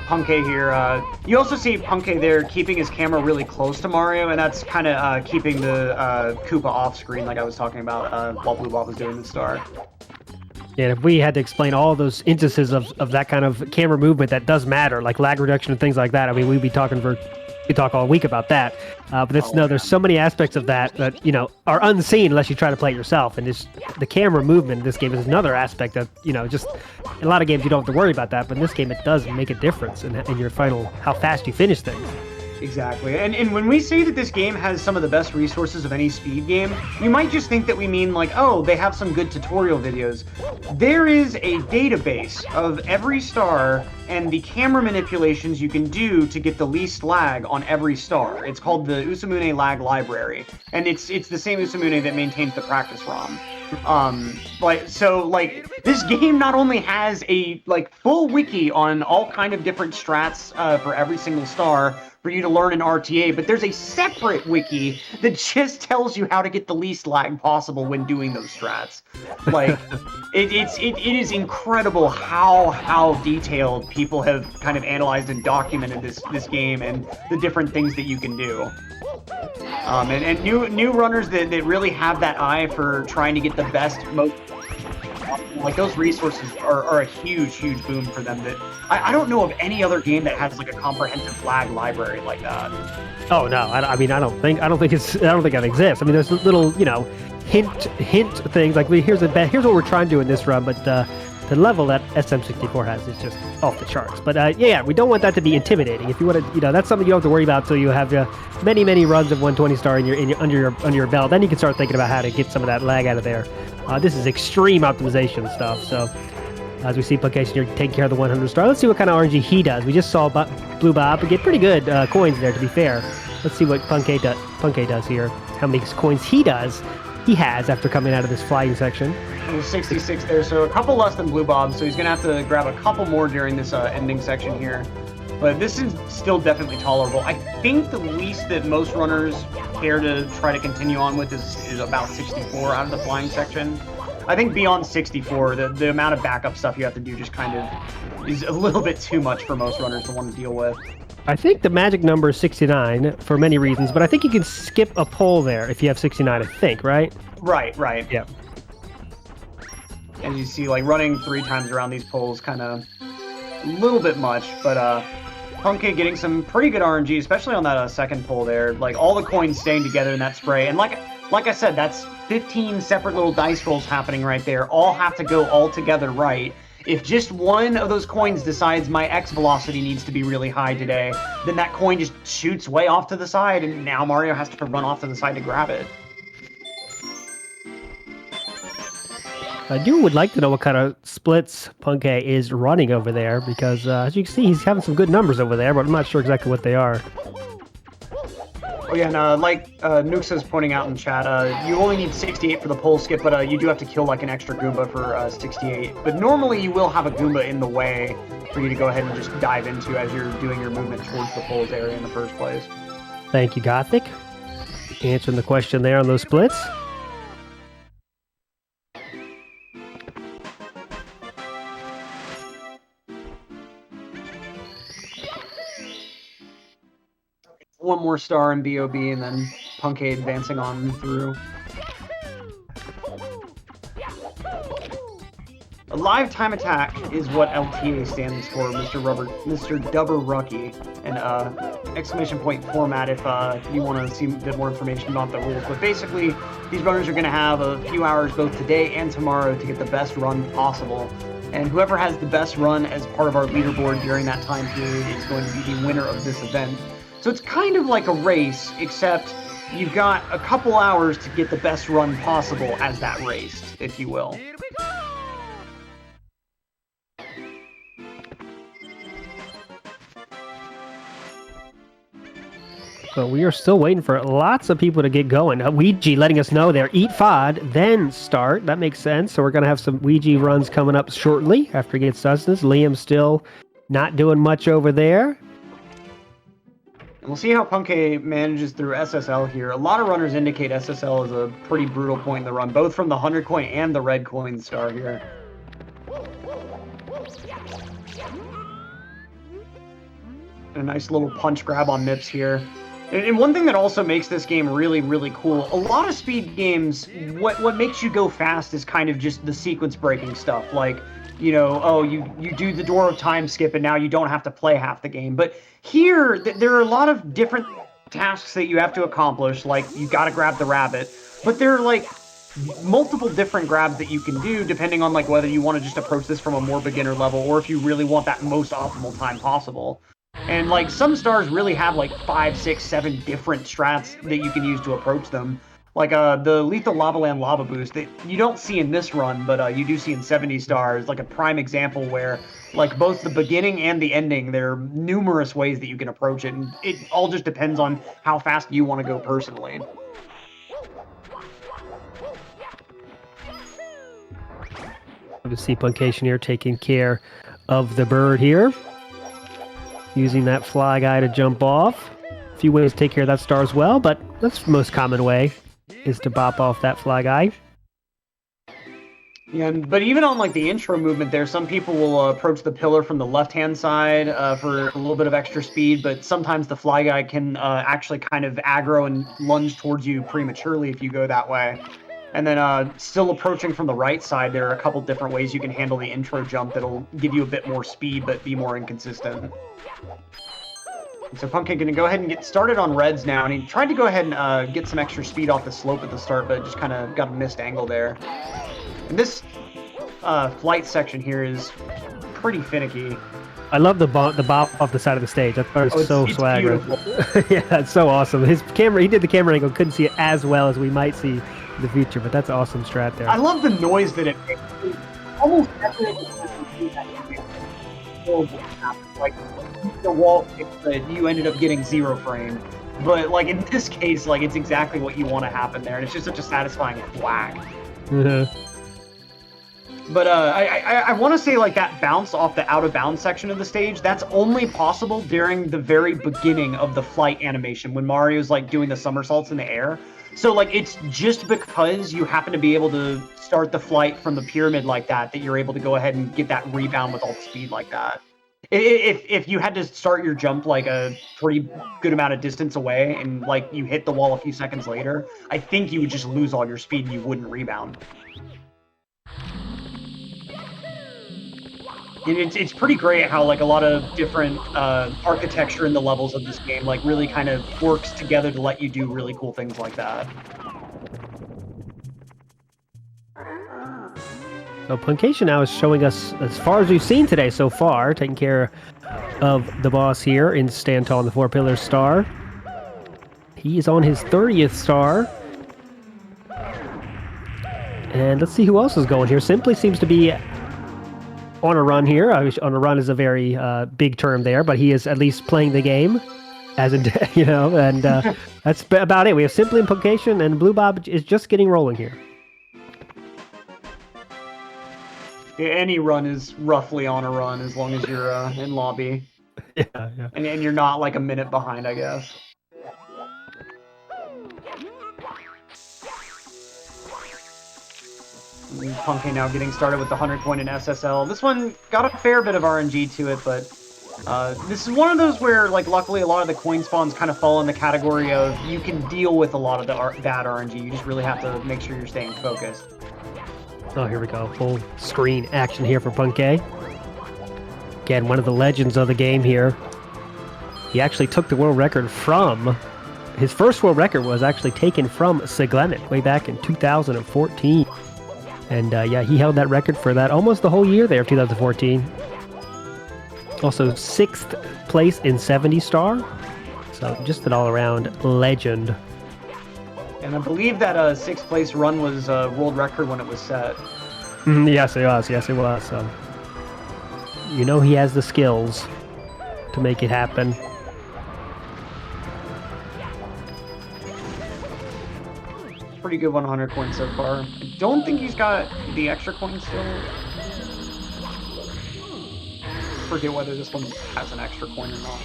Punkay here. You also see Punkay there keeping his camera really close to Mario, and that's kind of keeping the Koopa off screen, like I was talking about while Blue Ball was doing the star. Yeah, if we had to explain all those instances of that kind of camera movement that does matter, like lag reduction and things like that, I mean, we'd be talking we talk all week about that, but there's so many aspects of that you know are unseen unless you try to play it yourself. And the camera movement in this game is another aspect of, you know, just in a lot of games you don't have to worry about that, but in this game it does make a difference in your final, how fast you finish things. Exactly. And when we say that this game has some of the best resources of any speed game, you might just think that we mean like, oh, they have some good tutorial videos. There is a database of every star and the camera manipulations you can do to get the least lag on every star. It's called the Usamune Lag Library, and it's the same Usamune that maintains the practice ROM. This game not only has a full wiki on all kind of different strats for every single star for you to learn in RTA, but there's a separate wiki that just tells you how to get the least lag possible when doing those strats. Like, it is incredible how detailed people have kind of analyzed and documented this game and the different things that you can do. And new runners that really have that eye for trying to get the best, most, like, those resources are a huge boom for them. That I don't know of any other game that has like a comprehensive lag library like that. Oh no, I don't think that exists. I mean, there's little, you know, hint things like here's what we're trying to do in this run, but the level that SM64 has is just off the charts. But yeah, we don't want that to be intimidating. If you want to, you know, that's something you don't have to worry about until you have many runs of 120 star under your belt. Then you can start thinking about how to get some of that lag out of there. This is extreme optimization stuff. So as we see Puncation here taking care of the 100 star, let's see what kind of RNG he does. We just saw Blue Bob get pretty good coins there, to be fair. Let's see what Punkay does here. How many coins he does. he has after coming out of this flying section. 66 there, so a couple less than Blue Bob, so he's going to have to grab a couple more during this ending section here. But this is still definitely tolerable. I think the least that most runners care to try to continue on with is about 64 out of the flying section. I think beyond 64, the amount of backup stuff you have to do just kind of is a little bit too much for most runners to want to deal with. I think the magic number is 69 for many reasons, but I think you can skip a pole there if you have 69, I think, right? Right. Yeah. As you see, like, running 3 times around these poles kind of a little bit much, but Punkay getting some pretty good RNG, especially on that second pole there. Like, all the coins staying together in that spray. And like I said, that's 15 separate little dice rolls happening right there. All have to go all together right. If just one of those coins decides my X velocity needs to be really high today, then that coin just shoots way off to the side, and now Mario has to run off to the side to grab it. I would like to know what kind of splits Punkay is running over there, because as you can see, he's having some good numbers over there, but I'm not sure exactly what they are. Oh yeah, and like Nuxa's pointing out in chat, you only need 68 for the pole skip, but you do have to kill like an extra Goomba for 68. But normally you will have a Goomba in the way for you to go ahead and just dive into as you're doing your movement towards the poles area in the first place. Thank you, Gothic. Answering the question there on those splits. One more star in BOB, and then Punkay advancing on through. A live time attack is what LTA stands for, Mr. Dubber-Rucky, and exclamation point format if you want to see a bit more information about the rules. But basically, these runners are going to have a few hours both today and tomorrow to get the best run possible. And whoever has the best run as part of our leaderboard during that time period is going to be the winner of this event. So it's kind of like a race, except you've got a couple hours to get the best run possible as that race, if you will. So we are still waiting for lots of people to get going. Ouija letting us know there, eat FOD, then start. That makes sense. So we're going to have some Ouija runs coming up shortly after he gets sustenance. Liam's still not doing much over there. And we'll see how Punkay manages through SSL here. A lot of runners indicate SSL is a pretty brutal point in the run, both from the 100 coin and the red coin star here. And a nice little punch grab on Mips here. And one thing that also makes this game really, really cool, a lot of speed games, what makes you go fast is kind of just the sequence breaking stuff. Like, you know, oh, you do the Door of Time skip and now you don't have to play half the game. But here, there are a lot of different tasks that you have to accomplish, like you gotta grab the rabbit. But there are like multiple different grabs that you can do depending on like whether you want to just approach this from a more beginner level or if you really want that most optimal time possible. And like some stars really have like 5, 6, 7 different strats that you can use to approach them. Like the Lethal Lava Land Lava Boost that you don't see in this run, but you do see in 70 stars, like a prime example where like both the beginning and the ending, there are numerous ways that you can approach it, and it all just depends on how fast you want to go personally. We see Puncation here taking care of the bird here. Using that fly guy to jump off. A few ways to take care of that star as well, but that's the most common way, is to bop off that fly guy. Yeah, but even on like the intro movement there, some people will approach the pillar from the left-hand side for a little bit of extra speed, but sometimes the fly guy can actually kind of aggro and lunge towards you prematurely if you go that way. And then still approaching from the right side, there are a couple different ways you can handle the intro jump that'll give you a bit more speed but be more inconsistent. And so Punkay going to go ahead and get started on reds now, and he tried to go ahead and get some extra speed off the slope at the start, but just kind of got a missed angle there. And this flight section here is pretty finicky. I love the bop off the side of the stage. I thought it was so swagger. Yeah, it's so awesome. His camera, he did the camera angle, couldn't see it as well as we might see in the future, but that's awesome strat there. I love the noise that it makes. Almost definitely like the wall, you ended up getting 0 frame. But like in this case, like it's exactly what you want to happen there, and it's just such a satisfying whack. But I want to say like that bounce off the out of bounds section of the stage, that's only possible during the very beginning of the flight animation when Mario's like doing the somersaults in the air. So like it's just because you happen to be able to start the flight from the pyramid like that that you're able to go ahead and get that rebound with all the speed like that. If you had to start your jump like a pretty good amount of distance away and like you hit the wall a few seconds later, I think you would just lose all your speed and you wouldn't rebound. And it's pretty great how like a lot of different architecture in the levels of this game like really kind of works together to let you do really cool things like that. So Puncation now is showing us, as far as we've seen today so far, taking care of the boss here in Stand Tall in the Four Pillars star. He is on his 30th star. And let's see who else is going here. Simply seems to be on a run here. On a run is a very big term there, but he is at least playing the game, as in, you know, and that's about it. We have Simply and Puncation, and Blue Bob is just getting rolling here. Any run is roughly on a run as long as you're in lobby. Yeah. And you're not like a minute behind, I guess. Punky now getting started with the 100 coin in SSL. This one got a fair bit of RNG to it, but this is one of those where, like, luckily a lot of the coin spawns kind of fall in the category of you can deal with a lot of the bad RNG. You just really have to make sure you're staying focused. Oh, here we go. Full screen action here for Punkay. Again, one of the legends of the game here. He actually took the world record from... His first world record was actually taken from Siglenik way back in 2014. And yeah, he held that record for that almost the whole year there of 2014. Also 6th place in 70 star. So just an all-around legend. And I believe that 6th place run was a world record when it was set. Yes, it was. Yes, it was. So, you know he has the skills to make it happen. Pretty good 100 coins so far. I don't think he's got the extra coins still. Forget whether this one has an extra coin or not.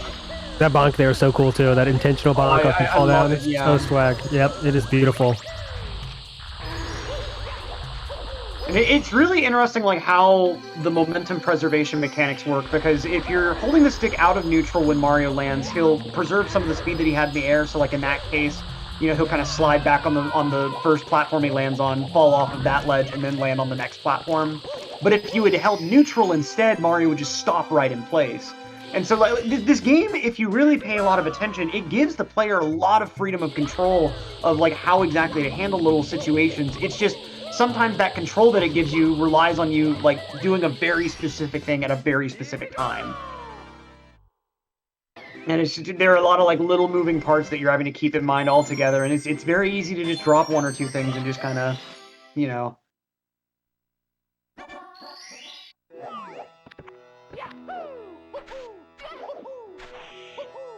That bonk there is so cool too. That intentional bonk off you fall down. It's so swag. Yep, it is beautiful. And it's really interesting, like how the momentum preservation mechanics work. Because if you're holding the stick out of neutral when Mario lands, he'll preserve some of the speed that he had in the air. So, like in that case, you know, he'll kind of slide back on the first platform he lands on, fall off of that ledge, and then land on the next platform. But if you had held neutral instead, Mario would just stop right in place. And so like, this game, if you really pay a lot of attention, it gives the player a lot of freedom of control of like how exactly to handle little situations. It's just sometimes that control that it gives you relies on you like doing a very specific thing at a very specific time. And it's just, there are a lot of like little moving parts that you're having to keep in mind altogether, and it's very easy to just drop one or two things and just kind of, you know.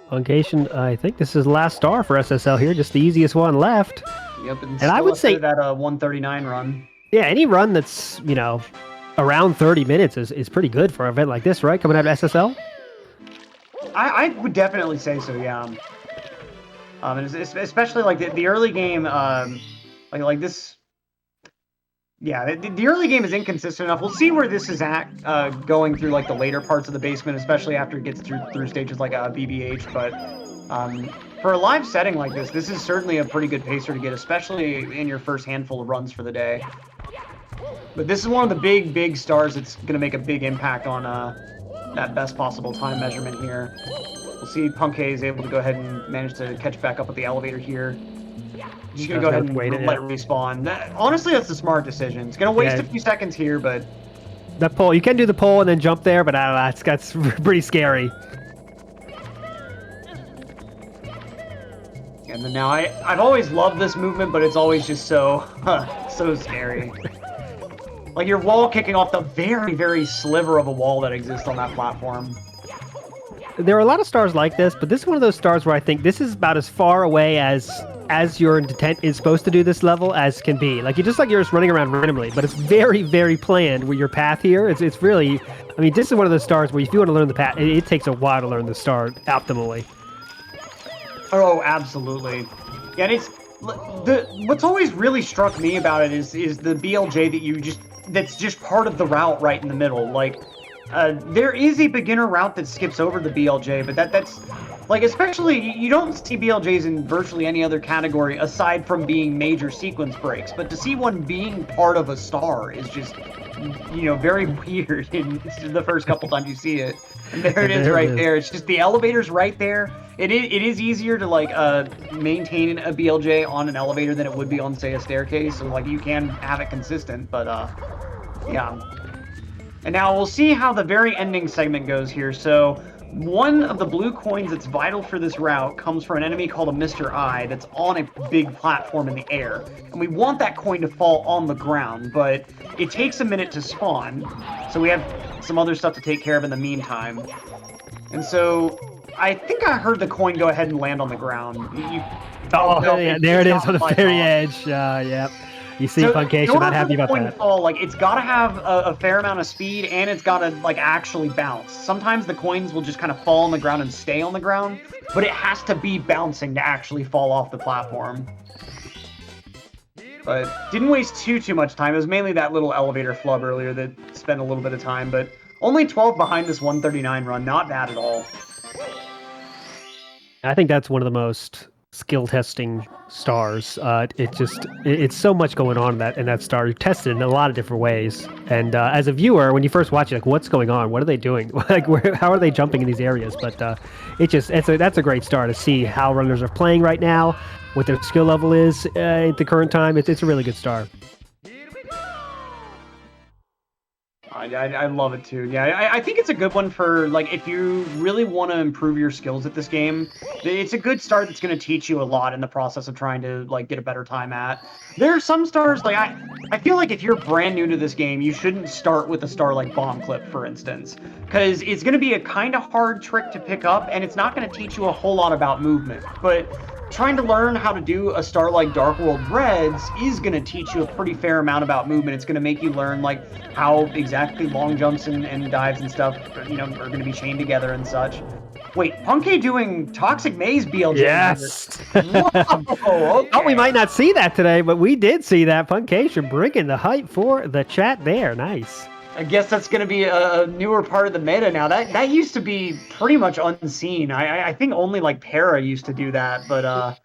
Puncation, I think this is the last star for SSL here, just the easiest one left. Yep, and I would say that 139 run. Yeah, any run that's, you know, around 30 minutes is pretty good for an event like this, right? Coming out of SSL? I would definitely say so, yeah. And especially like the early game, like this. Yeah, the early game is inconsistent enough. We'll see where this is at going through like the later parts of the basement, especially after it gets through stages like BBH. But for a live setting like this is certainly a pretty good pacer to get, especially in your first handful of runs for the day. But this is one of the big stars that's going to make a big impact on that best possible time measurement here. We'll see Punkay is able to go ahead and manage to catch back up with the elevator here. Just gonna go ahead and let it respawn. Honestly, that's a smart decision. It's gonna waste a few seconds here, but that pole, you can do the pole and then jump there, but I don't know, that's pretty scary. And then now I've always loved this movement, but it's always just so so scary. Like you're wall kicking off the very sliver of a wall that exists on that platform. there are a lot of stars like this, but this is one of those stars where I think this is about as far away as your intent is supposed to do this level as can be. Like you're just running around randomly, but it's very, very planned with your path here. It's really, I mean, this is one of those stars where if you want to learn the path, it takes a while to learn the star optimally. Oh, absolutely. Yeah, and it's what's always really struck me about it is the BLJ that's just part of the route right in the middle. Like, there is a beginner route that skips over the BLJ, but that's like, especially you don't see BLJs in virtually any other category aside from being major sequence breaks. But to see one being part of a star is just, very weird in the first couple times you see it. And there it is right there. It's just the elevator's right there. It is easier to like maintain a BLJ on an elevator than it would be on, say, a staircase. So like you can have it consistent, but yeah. And now we'll see how the very ending segment goes here. So one of the blue coins that's vital for this route comes from an enemy called a Mr. I that's on a big platform in the air. And we want that coin to fall on the ground, but it takes a minute to spawn. So we have some other stuff to take care of in the meantime. And so I think I heard the coin go ahead and land on the ground. Yeah, there it is on the very edge. Yep. You see, Funcation, not happy about that. Fall, like, it's got to have a fair amount of speed, and it's got to like actually bounce. Sometimes the coins will just kind of fall on the ground and stay on the ground, but it has to be bouncing to actually fall off the platform. But didn't waste too much time. It was mainly that little elevator flub earlier that spent a little bit of time, but only 12 behind this 139 run. Not bad at all. I think that's one of the most skill testing stars. It's so much going on in that star. You test it in a lot of different ways, and as a viewer, when you first watch it, like, what's going on? What are they doing? Like, how are they jumping in these areas? But that's a great star to see how runners are playing right now, what their skill level is at the current time. It's a really good star. I love it too. Yeah, I think it's a good one for, like, if you really want to improve your skills at this game. It's a good start that's going to teach you a lot in the process of trying to, like, get a better time at. There are some stars, like, I feel like if you're brand new to this game, you shouldn't start with a star like Bomb Clip, for instance, because it's going to be a kind of hard trick to pick up, and it's not going to teach you a whole lot about movement. But trying to learn how to do a star like Dark World Reds is going to teach you a pretty fair amount about movement. It's going to make you learn, like, how exactly long jumps and dives and stuff, are going to be chained together and such. Wait, Punky doing Toxic Maze BLJ? Yes! Whoa, okay. Oh, we might not see that today, but we did see that. Puncation bringing the hype for the chat there. Nice. I guess that's going to be a newer part of the meta now. That used to be pretty much unseen. I think only like Para used to do that, but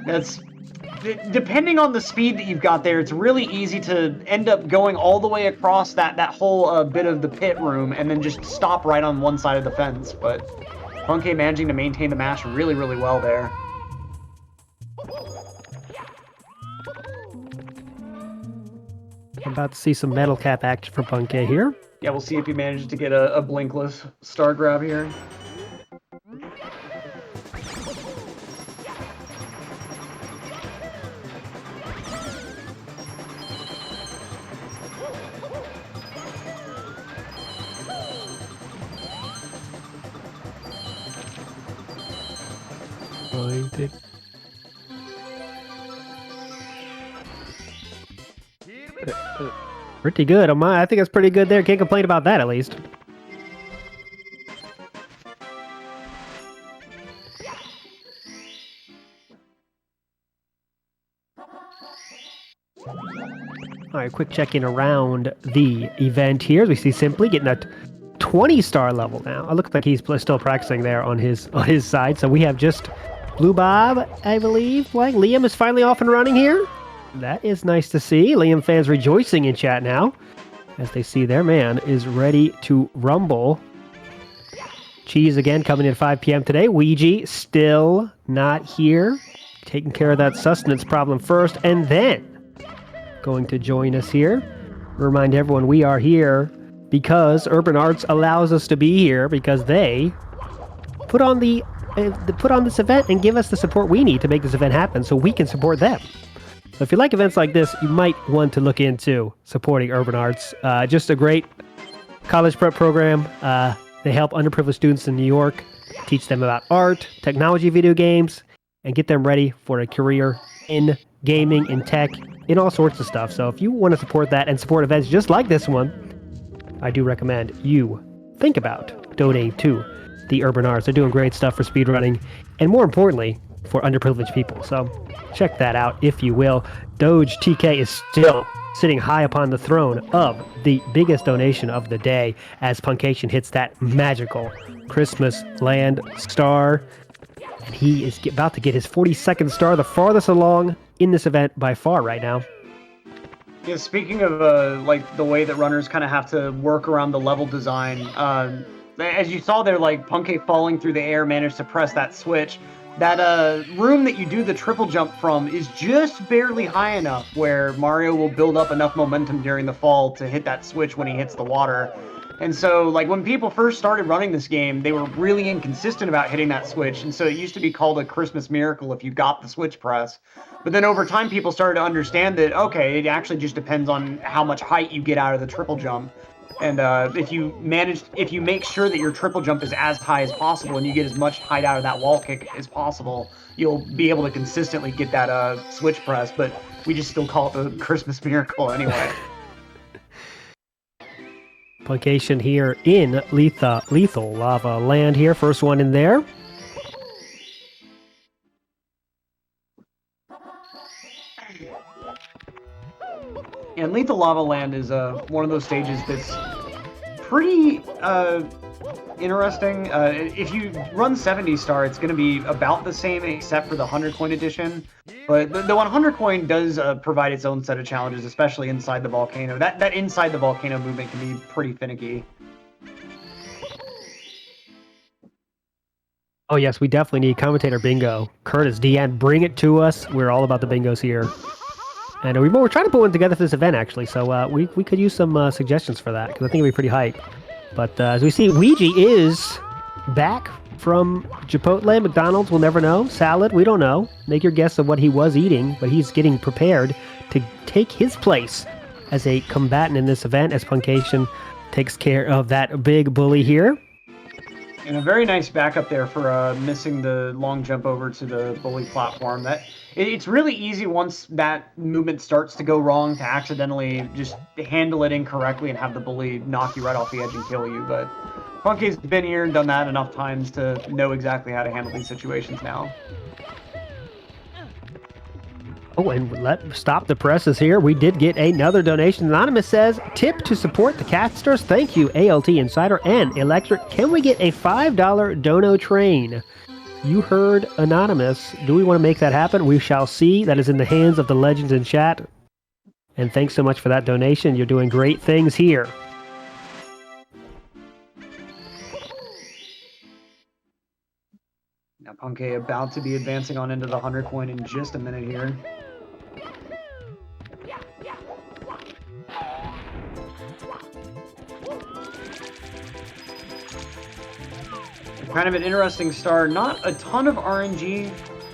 that's depending on the speed that you've got there. It's really easy to end up going all the way across that whole bit of the pit room and then just stop right on one side of the fence. But Punky managing to maintain the mash really, really well there. I'm about to see some metal cap action from Punky here. Yeah, we'll see if he manages to get a blinkless star grab here. Pointed. Pretty good. I think it's pretty good there. Can't complain about that, at least. All right, quick check-in around the event here. As we see Simply getting a 20-star level now. It looks like he's still practicing there on his side. So we have just Blue Bob, I believe, playing. Liam is finally off and running here. That is nice to see. Liam fans rejoicing in chat now as they see their man is ready to rumble. Cheese again coming in at 5 p.m. today. Ouija still not here. Taking care of that sustenance problem first and then going to join us here. Remind everyone we are here because Urban Arts allows us to be here because they put on this event and give us the support we need to make this event happen so we can support them. So if you like events like this, you might want to look into supporting Urban Arts. Just a great college prep program. They help underprivileged students in New York, teach them about art, technology, video games, and get them ready for a career in gaming, in tech, in all sorts of stuff. So if you want to support that and support events just like this one, I do recommend you think about donating to the Urban Arts. They're doing great stuff for speedrunning, and more importantly, for underprivileged people. So check that out if you will. Doge TK is still sitting high upon the throne of the biggest donation of the day as Punkation hits that magical Christmas Land star. And he is about to get his 42nd star, the farthest along in this event by far right now. Yeah, speaking of like the way that runners kind of have to work around the level design, as you saw there, like Punkay falling through the air managed to press that switch. That room that you do the triple jump from is just barely high enough where Mario will build up enough momentum during the fall to hit that switch when he hits the water. And so, like, when people first started running this game, they were really inconsistent about hitting that switch, and so it used to be called a Christmas miracle if you got the switch press. But then over time, people started to understand that, okay, it actually just depends on how much height you get out of the triple jump. And if you make sure that your triple jump is as high as possible and you get as much height out of that wall kick as possible, you'll be able to consistently get that switch press. But we just still call it the Christmas miracle anyway. Punkation here in Lethal Lava Land here. First one in there. And Lethal Lava Land is one of those stages that's pretty interesting. If you run 70 star, it's going to be about the same except for the 100 coin edition. But the 100 coin does provide its own set of challenges, especially inside the volcano. That inside the volcano movement can be pretty finicky. Oh yes, we definitely need commentator bingo. Curtis, Deanne, bring it to us. We're all about the bingos here. And we're trying to put one together for this event, actually, so we could use some suggestions for that, because I think it'd be pretty hype. But as we see, Ouija is back from Chipotle, McDonald's, we'll never know. Salad, we don't know. Make your guess of what he was eating, but he's getting prepared to take his place as a combatant in this event, as Punkation takes care of that big bully here. And a very nice backup there for missing the long jump over to the bully platform. It's really easy once that movement starts to go wrong to accidentally just handle it incorrectly and have the bully knock you right off the edge and kill you. But Punkay's been here and done that enough times to know exactly how to handle these situations now. Oh, and stop the presses here. We did get another donation. Anonymous says, tip to support the casters. Thank you, ALT Insider and Electric. Can we get a $5 dono train? You heard Anonymous. Do we want to make that happen? We shall see. That is in the hands of the legends in chat. And thanks so much for that donation. You're doing great things here. Now Punkay about to be advancing on into the 100 coin in just a minute here. Kind of an interesting star. Not a ton of RNG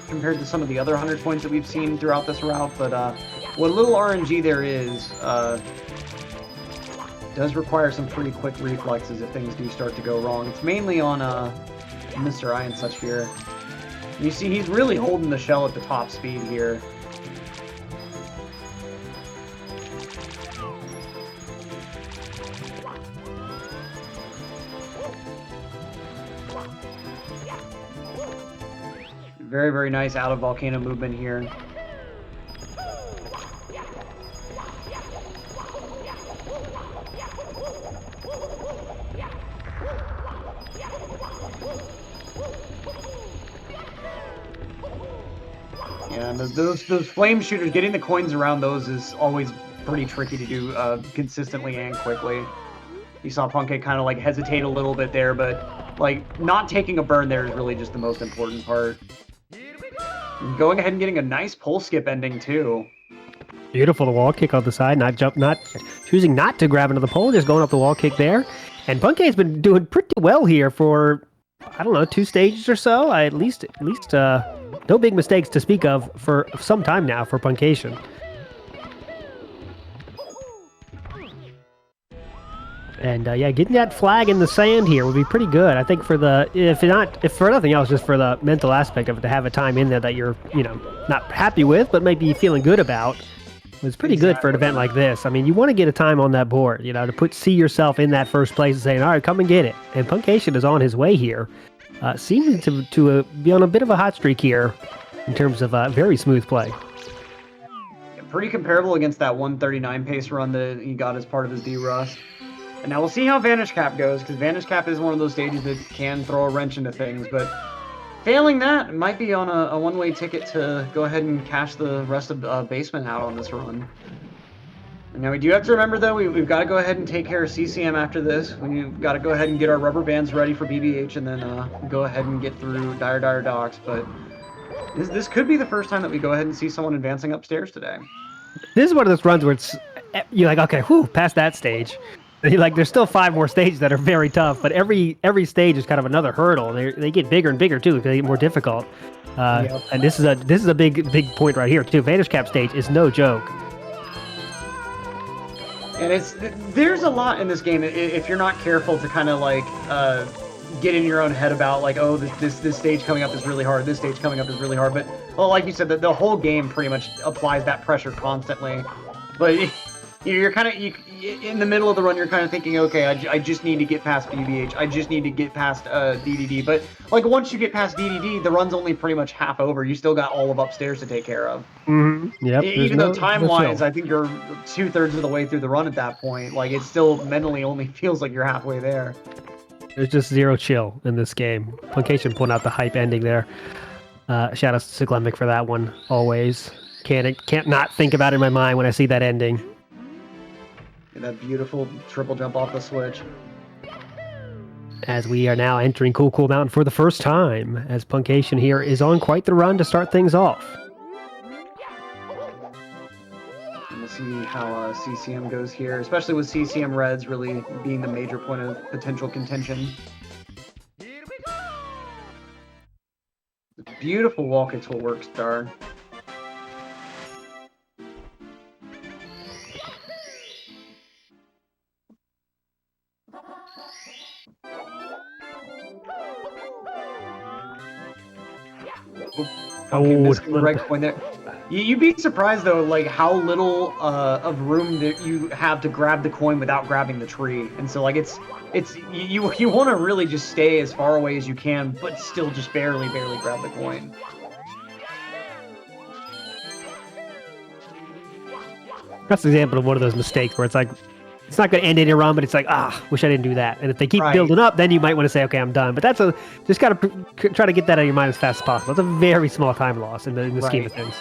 compared to some of the other 100 coins that we've seen throughout this route, but what little RNG there is does require some pretty quick reflexes if things do start to go wrong. It's mainly on Mr. I and such here. You see he's really holding the shell at the top speed here. Very, very nice out of volcano movement here. Yeah, and those flame shooters, getting the coins around those is always pretty tricky to do consistently and quickly. You saw Punkay kind of like hesitate a little bit there, but like not taking a burn there is really just the most important part. Going ahead and getting a nice pole skip ending too. Beautiful, the wall kick on the side, choosing not to grab into the pole, just going up the wall kick there. And Punkay's been doing pretty well here for, I don't know, 2 stages or so. At least no big mistakes to speak of for some time now for Punkation. And yeah, getting that flag in the sand here would be pretty good. I think for the, if for nothing else, just for the mental aspect of it, to have a time in there that you're, not happy with, but maybe feeling good about. It's pretty good for an event like this. I mean, you want to get a time on that board, to see yourself in that first place and saying, all right, come and get it. And Punkation is on his way here. Seeming to be on a bit of a hot streak here in terms of very smooth play. Pretty comparable against that 139 pace run that he got as part of his D-Rust. And now we'll see how Vanish Cap goes, because Vanish Cap is one of those stages that can throw a wrench into things, but failing that, it might be on a one-way ticket to go ahead and cash the rest of Basement out on this run. And now we do have to remember, though, we've got to go ahead and take care of CCM after this. We've got to go ahead and get our rubber bands ready for BBH, and then go ahead and get through Dire Docks. But this could be the first time that we go ahead and see someone advancing upstairs today. This is one of those runs where you're like, okay, whew, past that stage. Like, there's still 5 more stages that are very tough, but every stage is kind of another hurdle. They get bigger and bigger too, because they get more difficult. Yep. And this is a big point right here too. Vanish Cap stage is no joke. And there's a lot in this game if you're not careful to kind of like get in your own head about like, oh, this stage coming up is really hard. This stage coming up is really hard. But well, like you said, the whole game pretty much applies that pressure constantly. But you're kind of in the middle of the run. You're kind of thinking, okay, I just need to get past BBH. I just need to get past DDD. But like once you get past DDD, the run's only pretty much half over. You still got all of upstairs to take care of. Mm-hmm. Yep. Even though time-wise, I think you're 2/3 of the way through the run at that point. Like it still mentally only feels like you're halfway there. There's just zero chill in this game. Punkation pulling out the hype ending there. Shout out to Siglemic for that one. Always can't not think about it in my mind when I see that ending. And that beautiful triple jump off the switch. As we are now entering Cool Mountain for the first time, as Punkation here is on quite the run to start things off. And we'll see how CCM goes here, especially with CCM Reds really being the major point of potential contention. Beautiful walk into a work star. Missing the right coin there. You'd be surprised though, like how little of room that you have to grab the coin without grabbing the tree, and so like you want to really just stay as far away as you can, but still just barely grab the coin. That's an example of one of those mistakes where it's like, it's not going to end in a run, but it's like, wish I didn't do that. And if they keep building up, then you might want to say, okay, I'm done. But that's just got to try to get that out of your mind as fast as possible. It's a very small time loss in the scheme of things.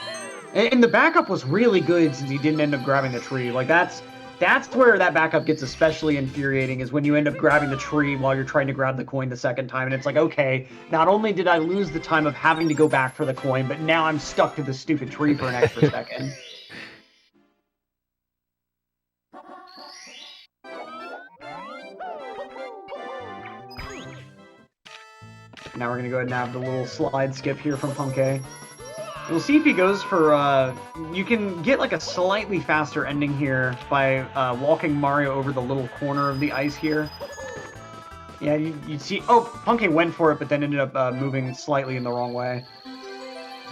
And the backup was really good since he didn't end up grabbing the tree. Like that's where that backup gets especially infuriating, is when you end up grabbing the tree while you're trying to grab the coin the second time. And it's like, okay, not only did I lose the time of having to go back for the coin, but now I'm stuck to the stupid tree for an extra second. Now we're going to go ahead and have the little slide skip here from Punkay. We'll see if he goes for, you can get like a slightly faster ending here by walking Mario over the little corner of the ice here. Yeah, you see, Punkay went for it, but then ended up moving slightly in the wrong way.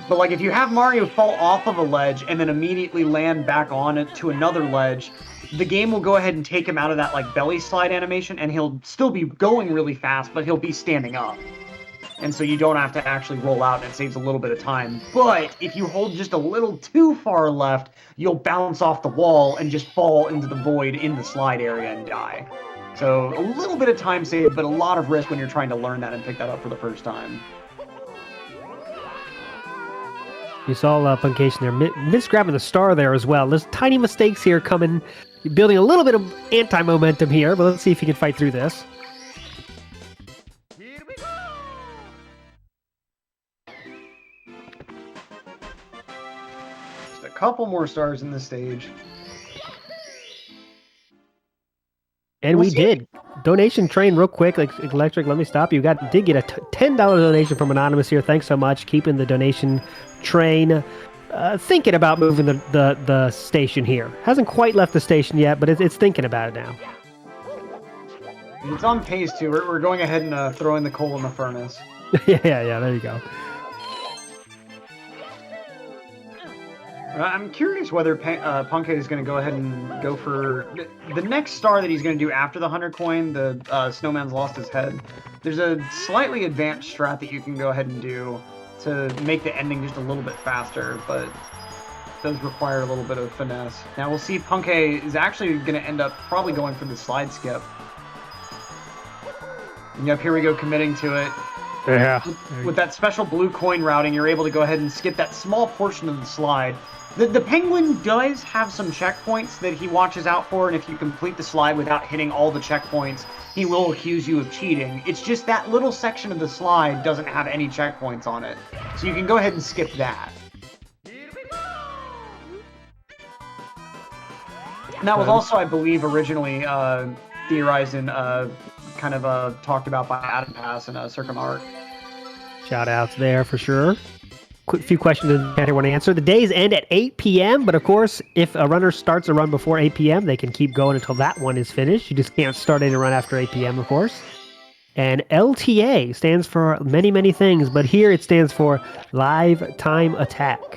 But like if you have Mario fall off of a ledge and then immediately land back on it to another ledge, the game will go ahead and take him out of that like belly slide animation, and he'll still be going really fast, but he'll be standing up. And so you don't have to actually roll out, and it saves a little bit of time. But if you hold just a little too far left, you'll bounce off the wall and just fall into the void in the slide area and die. So a little bit of time saved, but a lot of risk when you're trying to learn that and pick that up for the first time. You saw Punkation there, misgrabbing the star there as well. There's tiny mistakes here coming, building a little bit of anti-momentum here, but let's see if he can fight through this. Couple more stars in this stage. And we did. Donation train real quick, like Electric, let me stop you. Did get a $10 donation from Anonymous here. Thanks so much. Keeping the donation train. Thinking about moving the station here. Hasn't quite left the station yet, but it's thinking about it now. It's on pace too. We're going ahead and throwing the coal in the furnace. Yeah, there you go. I'm curious whether Punkhead is going to go ahead and go for the next star that he's going to do after the 100 coin, the Snowman's Lost His Head. There's a slightly advanced strat that you can go ahead and do to make the ending just a little bit faster, but it does require a little bit of finesse. Now we'll see Punkhead is actually going to end up probably going for the slide skip. And yep, here we go, committing to it. Yeah. With that special blue coin routing, you're able to go ahead and skip that small portion of the slide. The penguin does have some checkpoints that he watches out for, and if you complete the slide without hitting all the checkpoints, he will accuse you of cheating. It's just that little section of the slide doesn't have any checkpoints on it. So you can go ahead and skip that. And that was also, I believe, originally theorized and kind of talked about by Adam Pass and Circum Arc. Shout outs there for sure. Quick few questions that everyone answer. The days end at 8 p.m., but of course, if a runner starts a run before 8 p.m., they can keep going until that one is finished. You just can't start any run after 8 p.m., of course. And LTA stands for many, many things, but here it stands for Live Time Attack,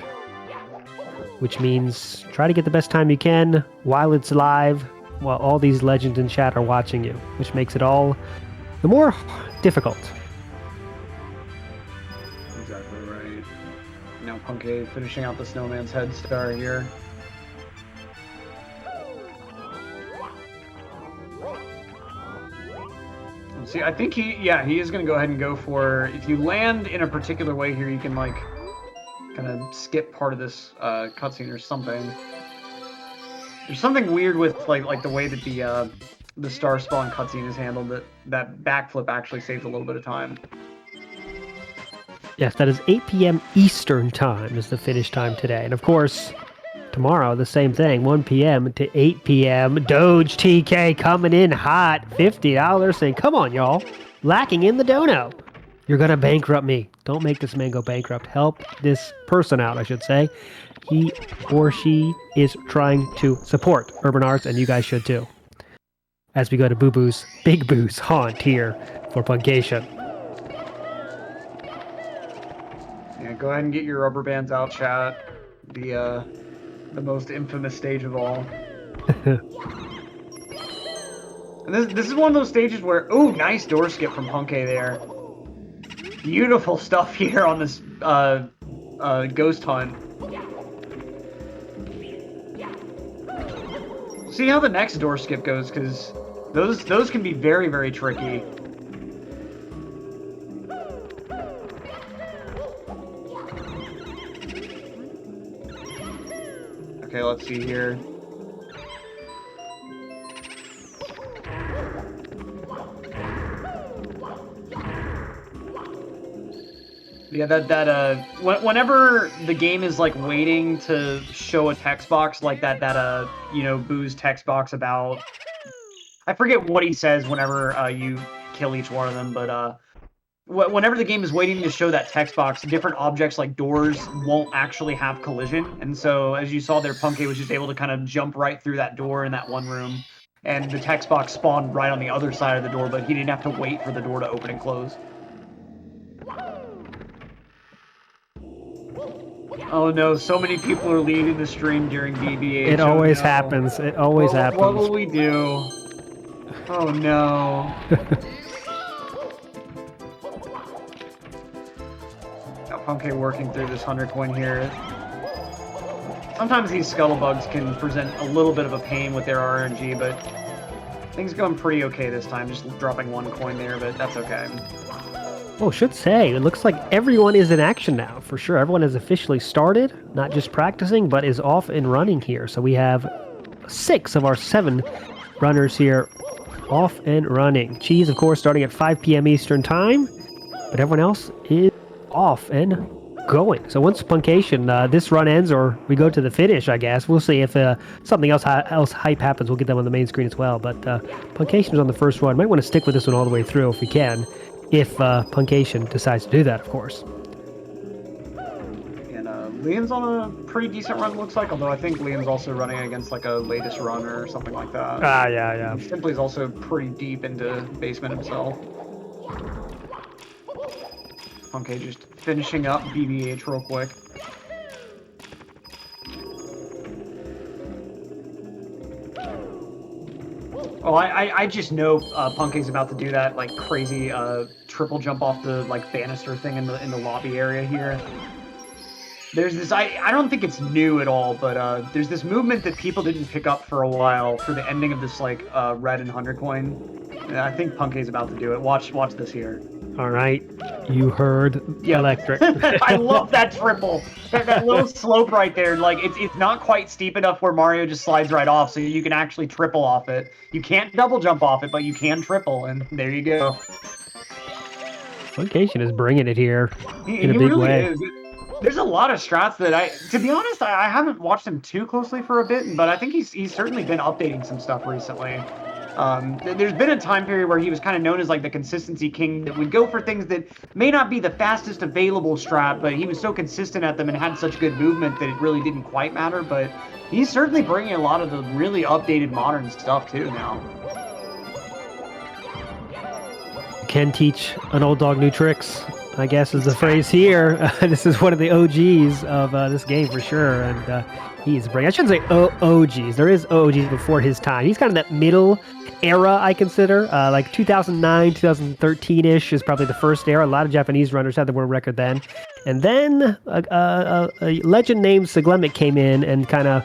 which means try to get the best time you can while it's live, while all these legends in chat are watching you, which makes it all the more difficult. Exactly right. Now Punkhead finishing out the Snowman's Head star here. See, I think he is going to go ahead and go for, if you land in a particular way here, you can like kind of skip part of this cutscene or something. There's something weird with like the way that the star spawn cutscene is handled, that backflip actually saves a little bit of time. Yes, that is 8 p.m. Eastern time is the finish time today. And of course, tomorrow, the same thing, 1 p.m. to 8 p.m. Doge TK coming in hot, $50, saying, come on, y'all, lacking in the dono. You're going to bankrupt me. Don't make this man go bankrupt. Help this person out, I should say. He or she is trying to support Urban Arts, and you guys should too. As we go to Boo Boo's Big Boo's haunt here for Punkation. Yeah, go ahead and get your rubber bands out, chat. The most infamous stage of all. And this is one of those stages where, oh, nice door skip from Punkhead there. Beautiful stuff here on this ghost hunt. See how the next door skip goes, because those can be very, very tricky. Okay, let's see here. Yeah, whenever the game is like waiting to show a text box like that Boo's text box about, I forget what he says whenever you kill each one of them, but whenever the game is waiting to show that text box, different objects like doors won't actually have collision. And so, as you saw there, Punkhead was just able to kind of jump right through that door in that one room, and the text box spawned right on the other side of the door, but he didn't have to wait for the door to open and close. Oh no, so many people are leaving the stream during BBH. It always happens. It always happens. What will we do? Oh no. Now Punkhead working through this 100 coin here. Sometimes these scuttlebugs can present a little bit of a pain with their RNG, but things going pretty okay this time. Just dropping one coin there, but that's okay. Oh, should say, it looks like everyone is in action now, for sure. Everyone has officially started, not just practicing, but is off and running here. So we have 6 of our 7 runners here off and running. Cheese, of course, starting at 5 p.m. Eastern time, but everyone else is off and going. So once Punkation, this run ends, or we go to the finish, I guess. We'll see if something else hype happens. We'll get them on the main screen as well. But Punkation is on the first run. Might want to stick with this one all the way through if we can. If Punkation decides to do that, of course. And Leon's on a pretty decent run, looks like, although I think Leon's also running against like a latest runner or something like that. Ah, yeah. And Simply's also pretty deep into basement himself. Okay, just finishing up BBH real quick. Oh, I just know Punking's about to do that like crazy triple jump off the like banister thing in the lobby area here. There's this I don't think it's new at all, but there's this movement that people didn't pick up for a while for the ending of this like red and 100 coin. And I think Punking's about to do it. Watch this here. All right, you heard electric. I love that triple. That little slope right there. Like it's not quite steep enough where Mario just slides right off, so you can actually triple off it. You can't double jump off it, but you can triple, and there you go. Location is bringing it here in a big really way. Is. There's a lot of strats that to be honest, I haven't watched him too closely for a bit, but I think he's certainly been updating some stuff recently. There's been a time period where he was kind of known as like the consistency king that would go for things that may not be the fastest available strat, but he was so consistent at them and had such good movement that it really didn't quite matter. But he's certainly bringing a lot of the really updated modern stuff too now. Can teach an old dog new tricks, I guess is the phrase here. This is one of the OGs of this game for sure, and he's bringing. I shouldn't say OGs. There is OGs before his time. He's kind of that middle era, I consider. Like 2009, 2013-ish is probably the first era. A lot of Japanese runners had the world record then. And then a legend named Siglemic came in and kind of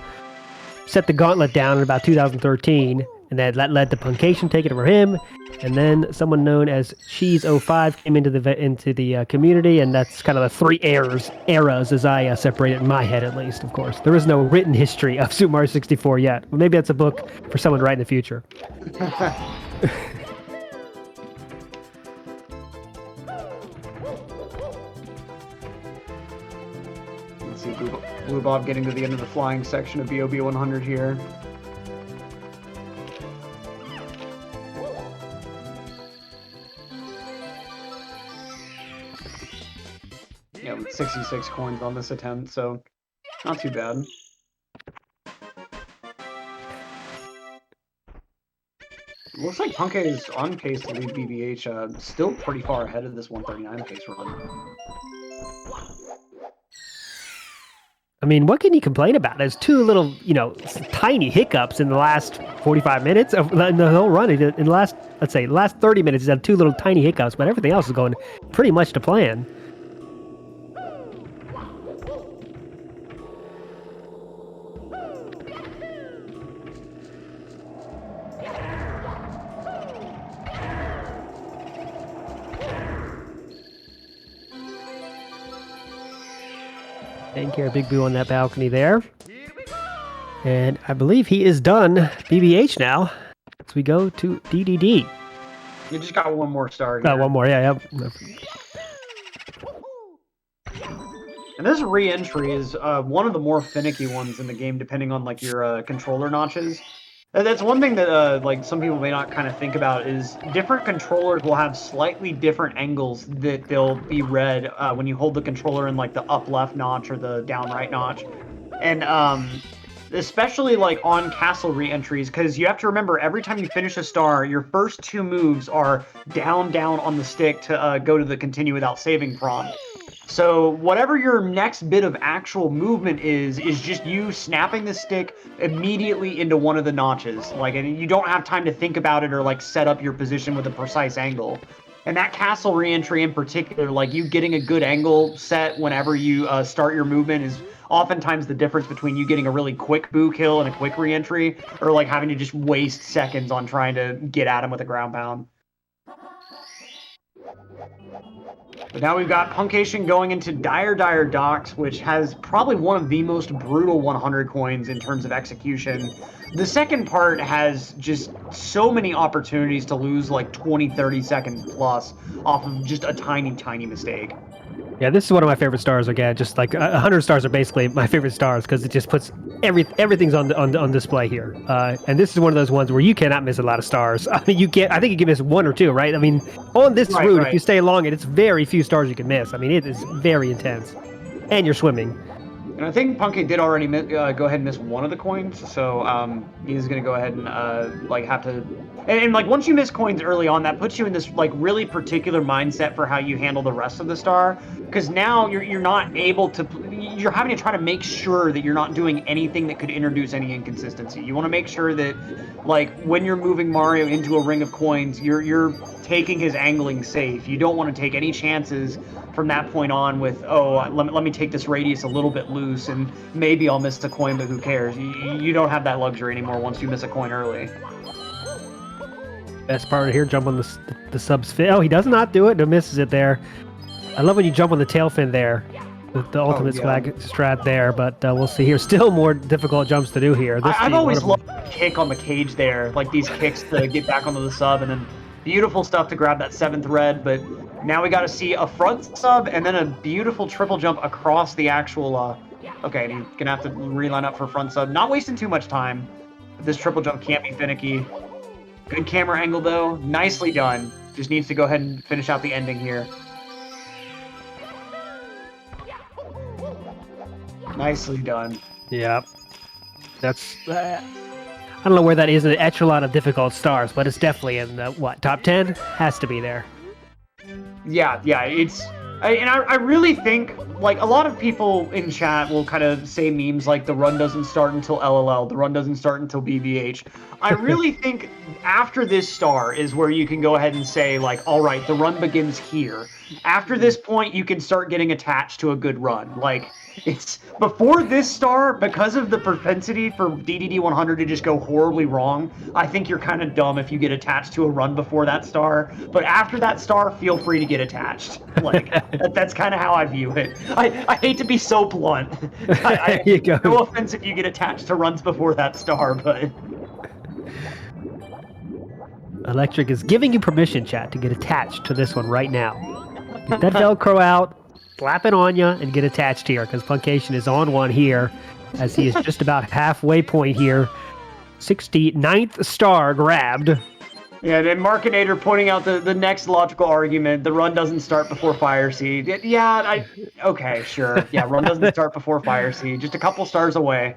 set the gauntlet down in about 2013. And that led to Puncation taking over him. And then someone known as Cheese05 came into the community, and that's kind of the three eras as I separate it in my head, at least, of course. There is no written history of Super Mario 64 yet. But maybe that's a book for someone to write in the future. Let's see, Blue Bob getting to the end of the flying section of BOB 100 here. Yeah, with 66 coins on this attempt, so not too bad. Looks like Punke is on pace to lead BBH, still pretty far ahead of this 139 pace run. I mean, what can you complain about? There's two little, tiny hiccups in the last 45 minutes of the whole run. In the last, let's say, last 30 minutes, he's had two little tiny hiccups, but everything else is going pretty much to plan. Taking care of Big Boo on that balcony there. And I believe he is done BBH now. So we go to DDD. You just got one more star here. One more, yeah. And this re-entry is one of the more finicky ones in the game, depending on like your controller notches. That's one thing that like some people may not kind of think about is different controllers will have slightly different angles that they'll be read when you hold the controller in like the up left notch or the down right notch. And especially like on castle re-entries, because you have to remember every time you finish a star, your first two moves are down on the stick to go to the continue without saving prompt. So whatever your next bit of actual movement is just you snapping the stick immediately into one of the notches. Like, and you don't have time to think about it or like set up your position with a precise angle. And that castle re-entry in particular, like you getting a good angle set whenever you start your movement is oftentimes the difference between you getting a really quick boo kill and a quick re-entry or like having to just waste seconds on trying to get at him with a ground pound. But now we've got Puncation going into Dire Docks, which has probably one of the most brutal 100 coins in terms of execution. The second part has just so many opportunities to lose like 20, 30 seconds plus off of just a tiny mistake. Yeah, this is one of my favorite stars again. Just like 100 stars are basically my favorite stars because it just puts everything's on display here. And this is one of those ones where you cannot miss a lot of stars. I mean, I think you can miss one or two, right? I mean, on this route, if you stay along it, it's very few stars you can miss. I mean, it is very intense, and you're swimming. And I think Punky did already go ahead and miss one of the coins, so he's gonna go ahead and like have to. And like once you miss coins early on, that puts you in this like really particular mindset for how you handle the rest of the star. Because now you're not able to. You're having to try to make sure that you're not doing anything that could introduce any inconsistency. You want to make sure that, like, when you're moving Mario into a ring of coins, you're taking his angling safe. You don't want to take any chances from that point on with, oh, let me take this radius a little bit loose and maybe I'll miss a coin, but who cares? You don't have that luxury anymore once you miss a coin early. Best part right here, jump on the subs fin. Oh, he does not do it. No, misses it there. I love when you jump on the tail fin there. The ultimate swag strat there, but we'll see here. Still more difficult jumps to do here. I've always loved the kick on the cage there, like these kicks to get back onto the sub, and then beautiful stuff to grab that 7th red, but now we got to see a front sub and then a beautiful triple jump across the actual, okay, and he's gonna have to reline up for front sub. Not wasting too much time. This triple jump can't be finicky. Good camera angle though, nicely done. Just needs to go ahead and finish out the ending here. Nicely done. Yep. That's, I don't know where that is in the echelon of difficult stars, but it's definitely in the, what, top 10? Has to be there. Yeah, it's... And I really think, like, a lot of people in chat will kind of say memes like, the run doesn't start until LLL, the run doesn't start until BBH. I really think after this star is where you can go ahead and say, like, all right, the run begins here. After this point, you can start getting attached to a good run. Like, it's before this star, because of the propensity for DDD 100 to just go horribly wrong, I think you're kind of dumb if you get attached to a run before that star. But after that star, feel free to get attached. Like, that's kind of how I view it. I hate to be so blunt. There you go. No offense if you get attached to runs before that star, but... Electric is giving you permission, chat, to get attached to this one right now. Get that Velcro out, slap it on you, and get attached here, because Puncation is on one here, as he is just about halfway point here. 69th star grabbed. Yeah, and Markinator pointing out the next logical argument, the run doesn't start before Fire Seed. Yeah, okay, sure. Yeah, run doesn't start before Fire Seed. Just a couple stars away.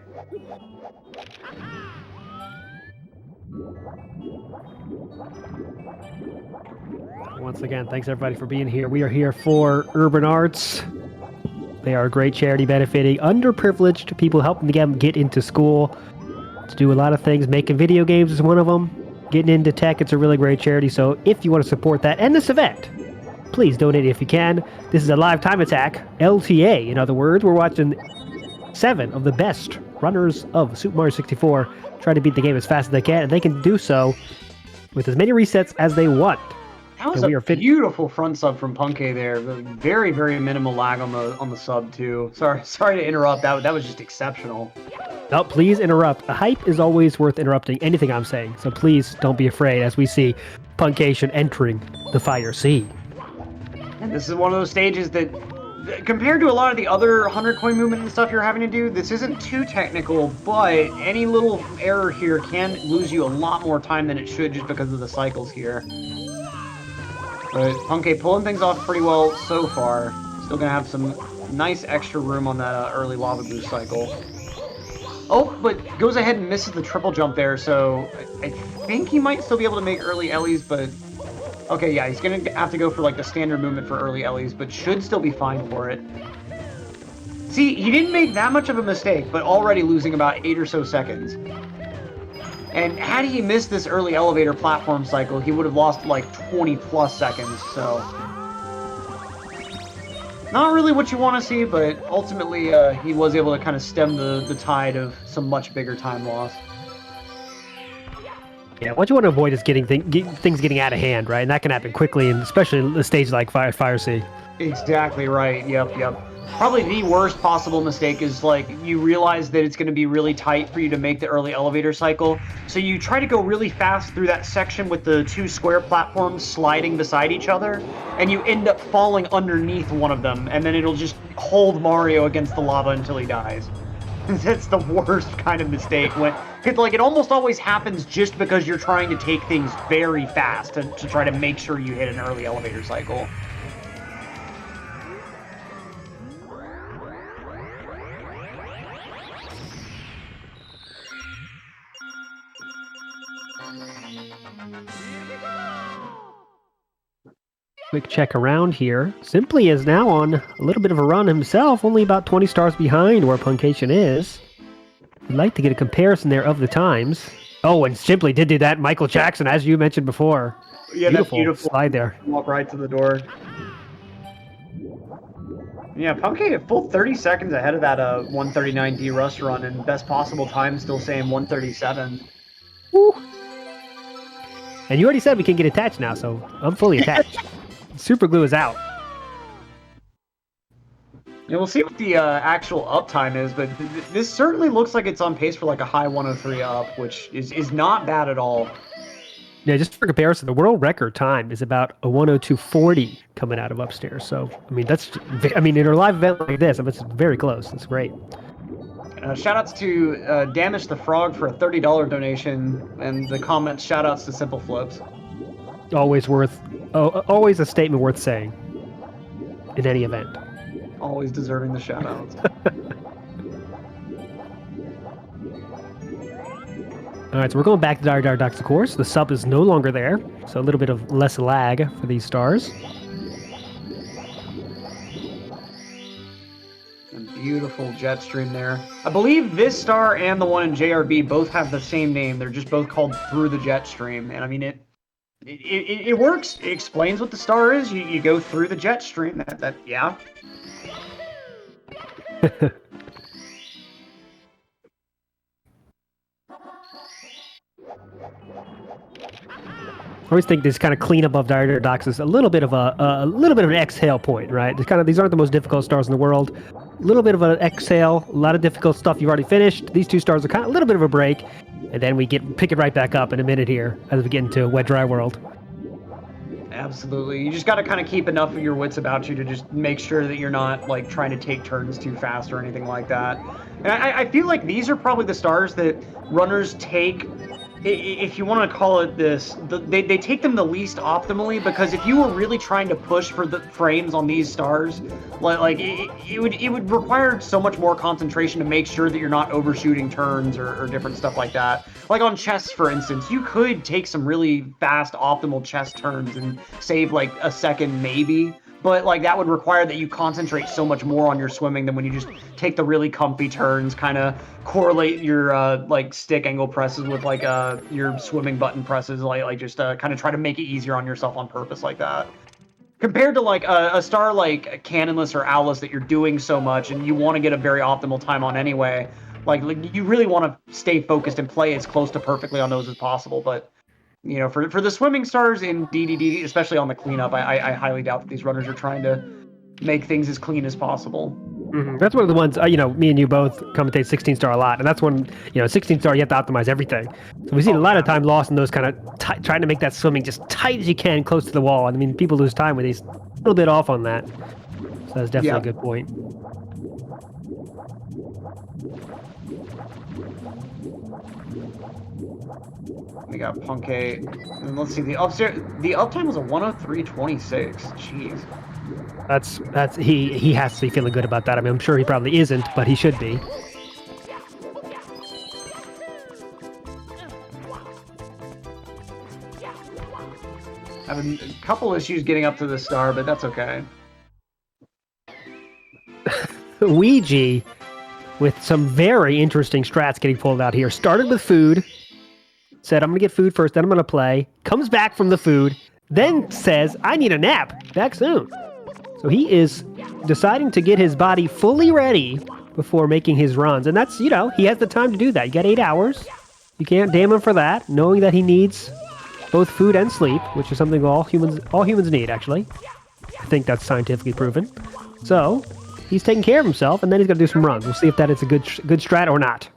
Once again, thanks everybody for being here. We are here for Urban Arts. They are a great charity benefiting underprivileged people, helping them get into school, to do a lot of things. Making video games is one of them. Getting into tech, it's a really great charity. So if you want to support that and this event, please donate if you can. This is a live time attack, LTA. In other words, we're watching 7 of the best runners of Super Mario 64 try to beat the game as fast as they can, and they can do so with as many resets as they want. That was a beautiful front sub from Punky there. Very, very minimal lag on the sub too. Sorry to interrupt. That was just exceptional. No, please interrupt. A hype is always worth interrupting anything I'm saying. So please don't be afraid as we see Puncation entering the Fire Sea. And this is one of those stages that, compared to a lot of the other 100 coin movement and stuff you're having to do, this isn't too technical, but any little error here can lose you a lot more time than it should just because of the cycles here. But Punky pulling things off pretty well so far. Still gonna have some nice extra room on that early lava boost cycle. Oh, but goes ahead and misses the triple jump there, so I think he might still be able to make early Ellies, but... Okay, yeah, he's gonna have to go for like the standard movement for early Ellies, but should still be fine for it. See, he didn't make that much of a mistake, but already losing about 8 or so seconds. And had he missed this early elevator platform cycle, he would have lost like 20 plus seconds, so... Not really what you want to see, but ultimately he was able to kind of stem the tide of some much bigger time loss. Yeah, what you want to avoid is things getting out of hand, right? And that can happen quickly, and especially in a stage like Fire Sea. Exactly right, yep. Probably the worst possible mistake is, like, you realize that it's going to be really tight for you to make the early elevator cycle, so you try to go really fast through that section with the 2 square platforms sliding beside each other, and you end up falling underneath one of them, and then it'll just hold Mario against the lava until he dies. That's the worst kind of mistake. Like, it almost always happens just because you're trying to take things very fast to try to make sure you hit an early elevator cycle. Quick check around here. Simply is now on a little bit of a run himself, only about 20 stars behind where Puncation is. We'd like to get a comparison there of the times. Oh, and Simply did do that. Michael Jackson, as you mentioned before. Yeah, Beautiful slide there. Walk right to the door. Yeah, Punky a full 30 seconds ahead of that 139D Rust run, and best possible time still saying 137. Woo. And you already said we can get attached now, so I'm fully attached. Super glue is out. Yeah, we'll see what the actual uptime is, but this certainly looks like it's on pace for like a high 103 up, which is not bad at all. Yeah, just for comparison, the world record time is about a 102.40 coming out of upstairs. So, I mean, in a live event like this, it's very close. That's great. Shoutouts to Damage the Frog for a $30 donation, and the comments shoutouts to Simple Flips. Always a statement worth saying in any event. Always deserving the shoutouts. All right, so we're going back to Dire Ducks, of course. The sub is no longer there, so a little bit of less lag for these stars. And beautiful jet stream there. I believe this star and the one in JRB both have the same name. They're just both called Through the Jet Stream. And I mean, it works. It explains what the star is. You go through the jet stream. Yeah. I always think this kind of clean above Dire Docks is a little bit of an exhale point, right? These aren't the most difficult stars in the world. A little bit of an exhale, a lot of difficult stuff you've already finished. These two stars are kind of a little bit of a break, and then we pick it right back up in a minute here as we get into Wet Dry World. Absolutely. You just got to kind of keep enough of your wits about you to just make sure that you're not like trying to take turns too fast or anything like that. And I feel like these are probably the stars that runners take, if you want to call it this, they take them the least optimally, because if you were really trying to push for the frames on these stars, like it would require so much more concentration to make sure that you're not overshooting turns or different stuff like that. Like on chess, for instance, you could take some really fast optimal chess turns and save like a second maybe, but like that would require that you concentrate so much more on your swimming than when you just take the really comfy turns, kind of correlate your like stick angle presses with like your swimming button presses, like just kind of try to make it easier on yourself on purpose like that. Compared to like a star like Cannonless or Owless that you're doing so much and you want to get a very optimal time on anyway, like you really want to stay focused and play as close to perfectly on those as possible. But you know, for the swimming stars in DDD, especially on the cleanup, I highly doubt that these runners are trying to make things as clean as possible. Mm-hmm. That's one of the ones, me and you both commentate 16 star a lot, and that's when, 16 star, you have to optimize everything. So we see a lot of time lost in those kind of trying to make that swimming just tight as you can, close to the wall. I mean, people lose time with these, a little bit off on that. So that's definitely a good point. We got Punkay, and let's see, the uptime was a 103.26. Jeez. That's he has to be feeling good about that. I mean, I'm sure he probably isn't, but he should be. Having a couple issues getting up to the star, but that's okay. Ouija, with some very interesting strats getting pulled out here. Started with food. Said, I'm going to get food first, then I'm going to play. Comes back from the food, then says, I need a nap. Back soon. So he is deciding to get his body fully ready before making his runs. And that's, he has the time to do that. You got 8 hours. You can't damn him for that, knowing that he needs both food and sleep, which is something all humans need, actually. I think that's scientifically proven. So he's taking care of himself, and then he's going to do some runs. We'll see if that is a good strat or not.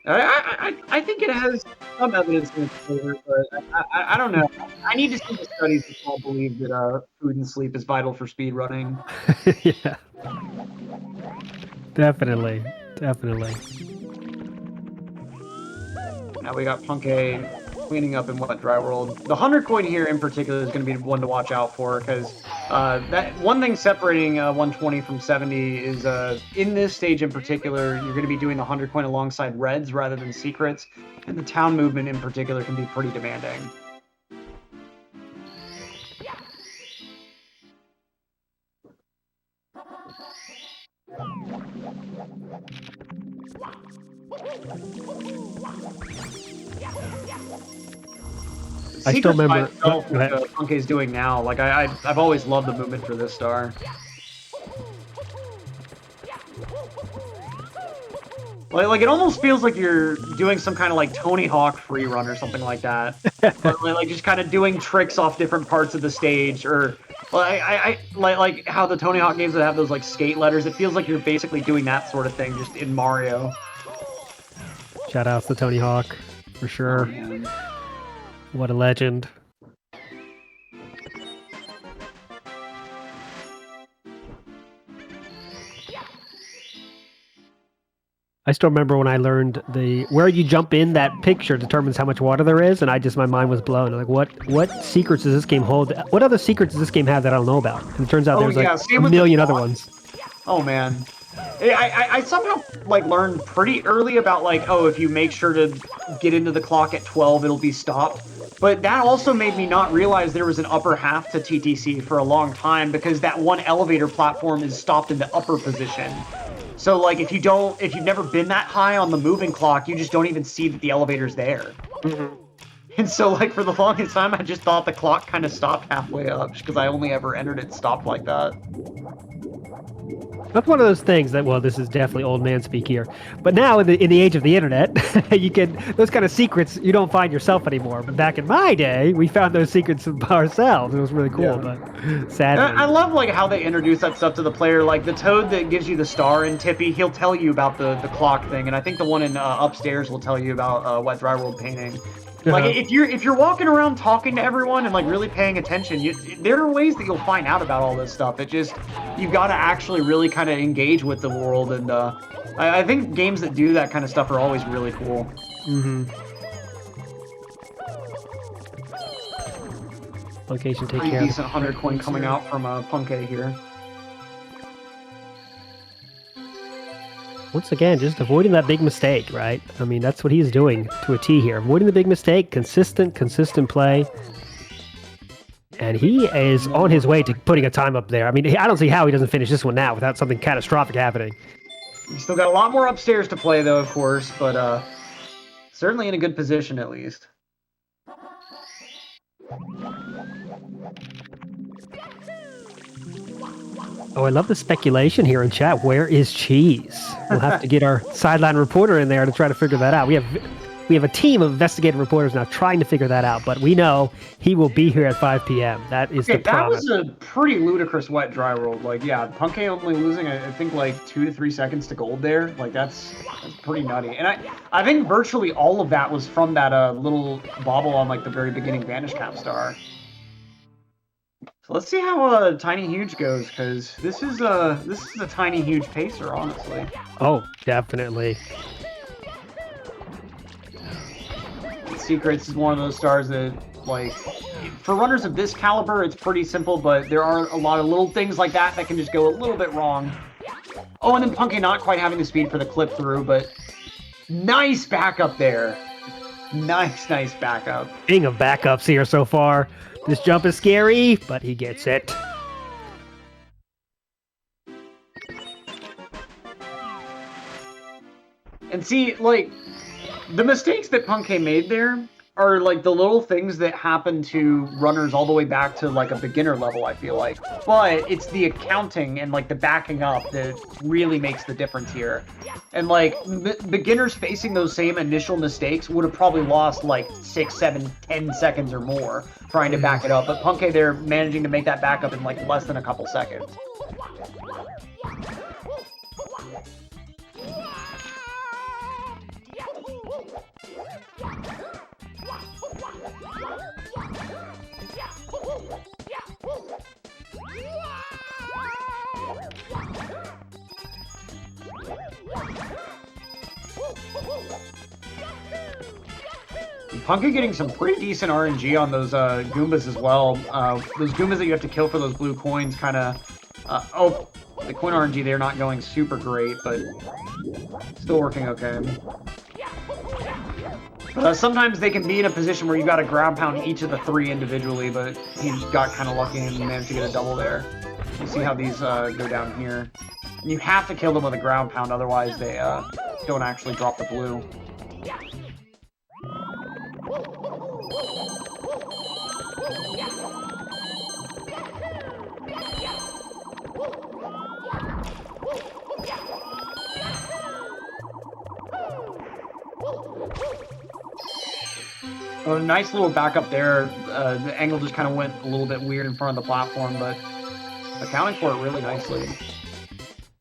I think it has some evidence in its favor, but I don't know. I need to see the studies that all believe that food and sleep is vital for speed running. Yeah. Definitely. Now we got Punkay cleaning up in Wet Dry World. The 100 coin here in particular is going to be one to watch out for, because that one thing separating 120 from 70 is in this stage in particular, you're going to be doing the 100 coin alongside reds rather than secrets, and the town movement in particular can be pretty demanding. I still remember. What Punkei's doing now. Like I've always loved the movement for this star. Like it almost feels like you're doing some kind of like Tony Hawk free run or something like that. But like just kind of doing tricks off different parts of the stage, or I like how the Tony Hawk games would have those like skate letters. It feels like you're basically doing that sort of thing just in Mario. Shout outs to Tony Hawk, for sure. Oh, what a legend. I still remember when I learned where you jump in, that picture determines how much water there is, and my mind was blown. Like, what secrets does this game hold? What other secrets does this game have that I don't know about? And it turns out there's like a million other ones. Oh man. I somehow like learned pretty early about like, oh, if you make sure to get into the clock at 12, it'll be stopped. But that also made me not realize there was an upper half to TTC for a long time, because that one elevator platform is stopped in the upper position. So like if you've never been that high on the moving clock, you just don't even see that the elevator's there. Mm-hmm. And so like for the longest time, I just thought the clock kind of stopped halfway up, just because I only ever entered it stopped like that. That's one of those things that, well, this is definitely old man speak here. But now in the age of the internet, you can, those kind of secrets you don't find yourself anymore. But back in my day, we found those secrets ourselves. It was really cool, but sadly. I love like how they introduce that stuff to the player. Like the toad that gives you the star in Tippy, he'll tell you about the clock thing, and I think the one in upstairs will tell you about Wet Dry World painting. Like if you're walking around talking to everyone and like really paying attention, there are ways that you'll find out about all this stuff. It just, you've got to actually really kind of engage with the world, and I think games that do that kind of stuff are always really cool. Mm-hmm. Location take care. Decent 100 coin coming out from Punkei here. Once again, just avoiding that big mistake, right? I mean, that's what he's doing to a T here. Avoiding the big mistake, consistent play. And he is on his way to putting a time up there. I mean, I don't see how he doesn't finish this one now without something catastrophic happening. He's still got a lot more upstairs to play, though, of course, but certainly in a good position, at least. Oh, I love the speculation here in chat. Where is Cheese? We'll have to get our sideline reporter in there to try to figure that out. We have a team of investigative reporters now trying to figure that out, but we know he will be here at 5 p.m. That is the promise. That was a pretty ludicrous Wet Dry World. Like, yeah, Punkei only losing, I think, like 2 to 3 seconds to gold there. Like, that's pretty nutty. And I think virtually all of that was from that little bobble on, like, the very beginning Vanish Cap star. So let's see how Tiny Huge goes, because this is a Tiny Huge pacer, honestly. Oh, definitely. Secrets is one of those stars that, like, for runners of this caliber, it's pretty simple, but there are a lot of little things like that can just go a little bit wrong. Oh, and then Punkei not quite having the speed for the clip through, but nice backup there. Nice backup. King of backups here so far. This jump is scary, but he gets it. And see, like, the mistakes that Punkei made there are, like, the little things that happen to runners all the way back to, like, a beginner level, I feel like. But it's the accounting and, like, the backing up that really makes the difference here. And, like, beginners facing those same initial mistakes would have probably lost, like, 6, 7, 10 seconds or more trying to back it up. But Punkei, they're managing to make that back up in, like, less than a couple seconds. Punkei getting some pretty decent RNG on those Goombas as well. Those Goombas that you have to kill for those blue coins kind of... oh, the coin RNG, they're not going super great, but still working okay. Sometimes they can be in a position where you got to ground pound each of the 3 individually, but he just got kind of lucky and managed to get a double there. You see how these go down here. And you have to kill them with a ground pound, otherwise they don't actually drop the blue. Oh, nice little backup there. The angle just kind of went a little bit weird in front of the platform, but accounting for it really nicely.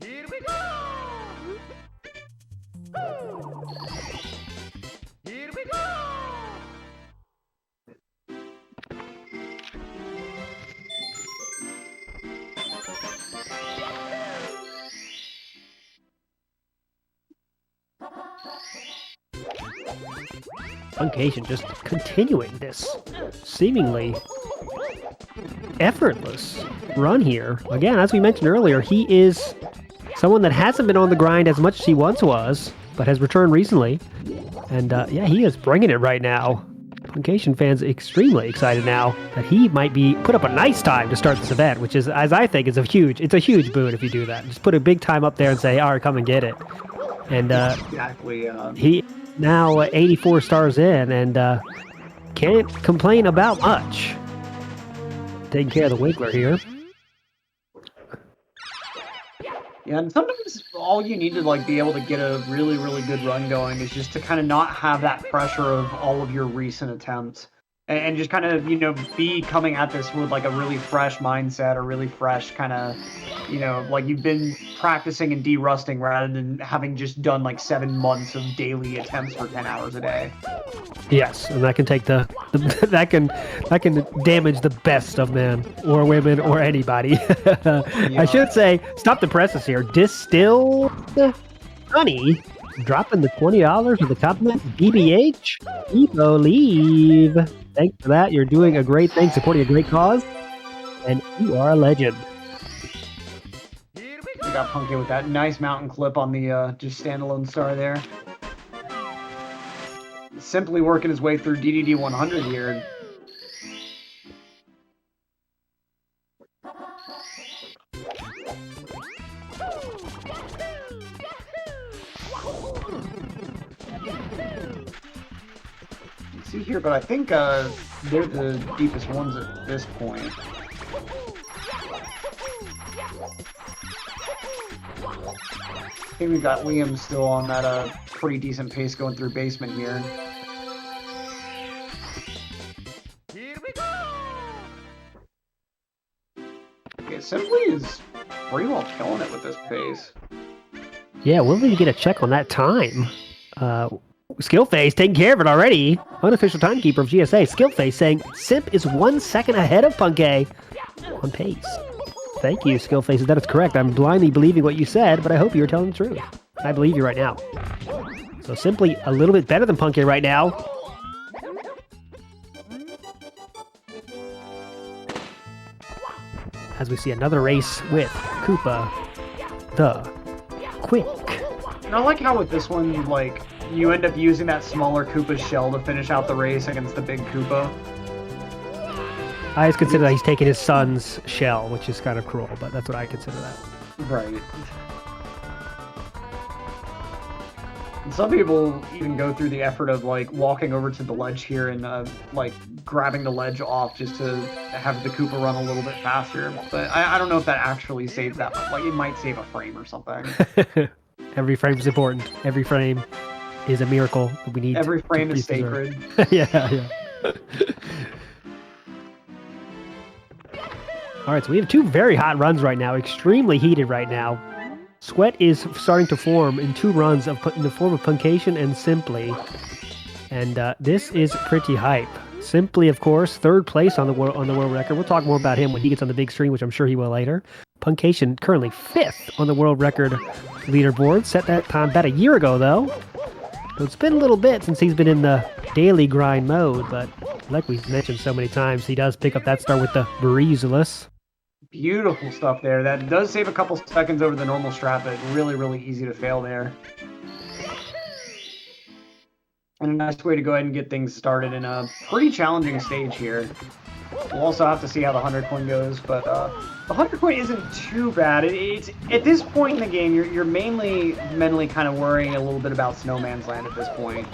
Here we go! Here we go! Puncation just continuing this seemingly effortless run here. Again, as we mentioned earlier, he is someone that hasn't been on the grind as much as he once was, but has returned recently. And yeah, he is bringing it right now. Puncation fans extremely excited now that he might be put up a nice time to start this event, which is, as I think, it's a huge boon if you do that. Just put a big time up there and say, all right, come and get it. And Exactly. he now 84 stars in and can't complain about much. Taking care of the Wiggler here. Yeah, and sometimes all you need to like be able to get a really, really good run going is just to kind of not have that pressure of all of your recent attempts. And just kind of, be coming at this with like a really fresh mindset, or really fresh kind of, like you've been practicing and de-rusting rather than having just done like 7 months of daily attempts for 10 hours a day. Yes, and that can take that can damage the best of men or women or anybody. I should say, stop the presses here. Distilled honey, dropping the $20 with the compliment. BBH, Evo leave. Thanks for that. You're doing a great thing, supporting a great cause, and you are a legend. We got Punky with that nice mountain clip on the just standalone star there. Simply working his way through DDD 100 here. See here, but I think they're the deepest ones at this point. I think we got Liam still on that pretty decent pace going through basement here. Here we go! Okay, Simply is pretty well killing it with this pace. Yeah, we'll need to get a check on that time. Skillface taking care of it already. Unofficial timekeeper of GSA. Skillface saying Simp is 1 second ahead of Punkay on pace. Thank you, Skillface. That is correct. I'm blindly believing what you said, but I hope you're telling the truth. I believe you right now. So Simply a little bit better than Punkay right now. As we see another race with Koopa the Quick. And I like how with this one, like, you end up using that smaller Koopa's shell to finish out the race against the big Koopa. I just consider that he's taking his son's shell, which is kind of cruel, but that's what I consider that. Right. And some people even go through the effort of, like, walking over to the ledge here and, like, grabbing the ledge off just to have the Koopa run a little bit faster. But I don't know if that actually saves that much. Like, it might save a frame or something. Every frame is important. Every frame is a miracle that we need. Every frame is sacred. Yeah. All right, so we have two very hot runs right now, extremely heated right now. Sweat is starting to form in two runs in the form of Puncation and Simply, and this is pretty hype. Simply, of course, third place on the world record. We'll talk more about him when he gets on the big screen, which I'm sure he will later. Puncation currently 5th on the world record leaderboard. Set that time about a year ago, though. So it's been a little bit since he's been in the daily grind mode, but like we've mentioned so many times, he does pick up that star with the Breezeless. Beautiful stuff there. That does save a couple seconds over the normal strat, but really, really easy to fail there. And a nice way to go ahead and get things started in a pretty challenging stage here. We'll also have to see how the 100 coin goes, but the 100 coin isn't too bad. It's at this point in the game, you're mainly mentally kind of worrying a little bit about Snowman's Land at this point.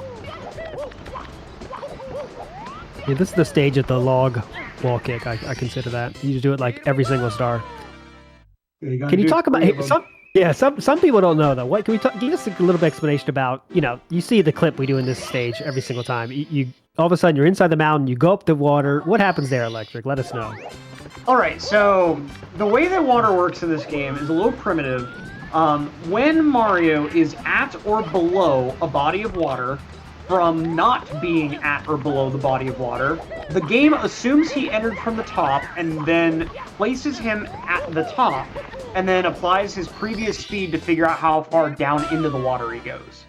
Yeah, this is the stage at the log wall kick. I consider that. You just do it like every single star. Yeah, Can you talk about some people don't know though. What can we talk? Give us a little bit of explanation about, you see the clip we do in this stage every single time. You all of a sudden you're inside the mountain, you go up the water. What happens there, Electric? Let us know. All right, so the way that water works in this game is a little primitive. When Mario is at or below a body of water, from not being at or below the body of water, the game assumes he entered from the top and then places him at the top and then applies his previous speed to figure out how far down into the water he goes.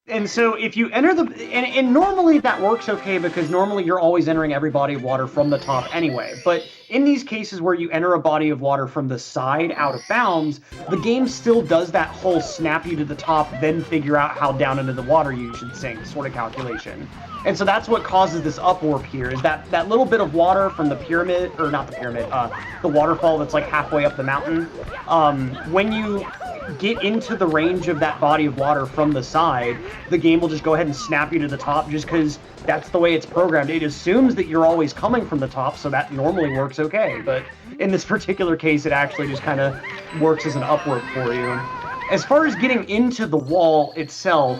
And so if you enter and normally that works okay because normally you're always entering every body of water from the top anyway. But in these cases where you enter a body of water from the side out of bounds, the game still does that whole snap you to the top, then figure out how down into the water you should sink sort of calculation. And so that's what causes this upwarp here, is that little bit of water from the pyramid, or not the pyramid, the waterfall that's like halfway up the mountain. When you get into the range of that body of water from the side, the game will just go ahead and snap you to the top just because that's the way it's programmed. It assumes that you're always coming from the top, so that normally works okay. But in this particular case, it actually just kind of works as an upward for you. As far as getting into the wall itself,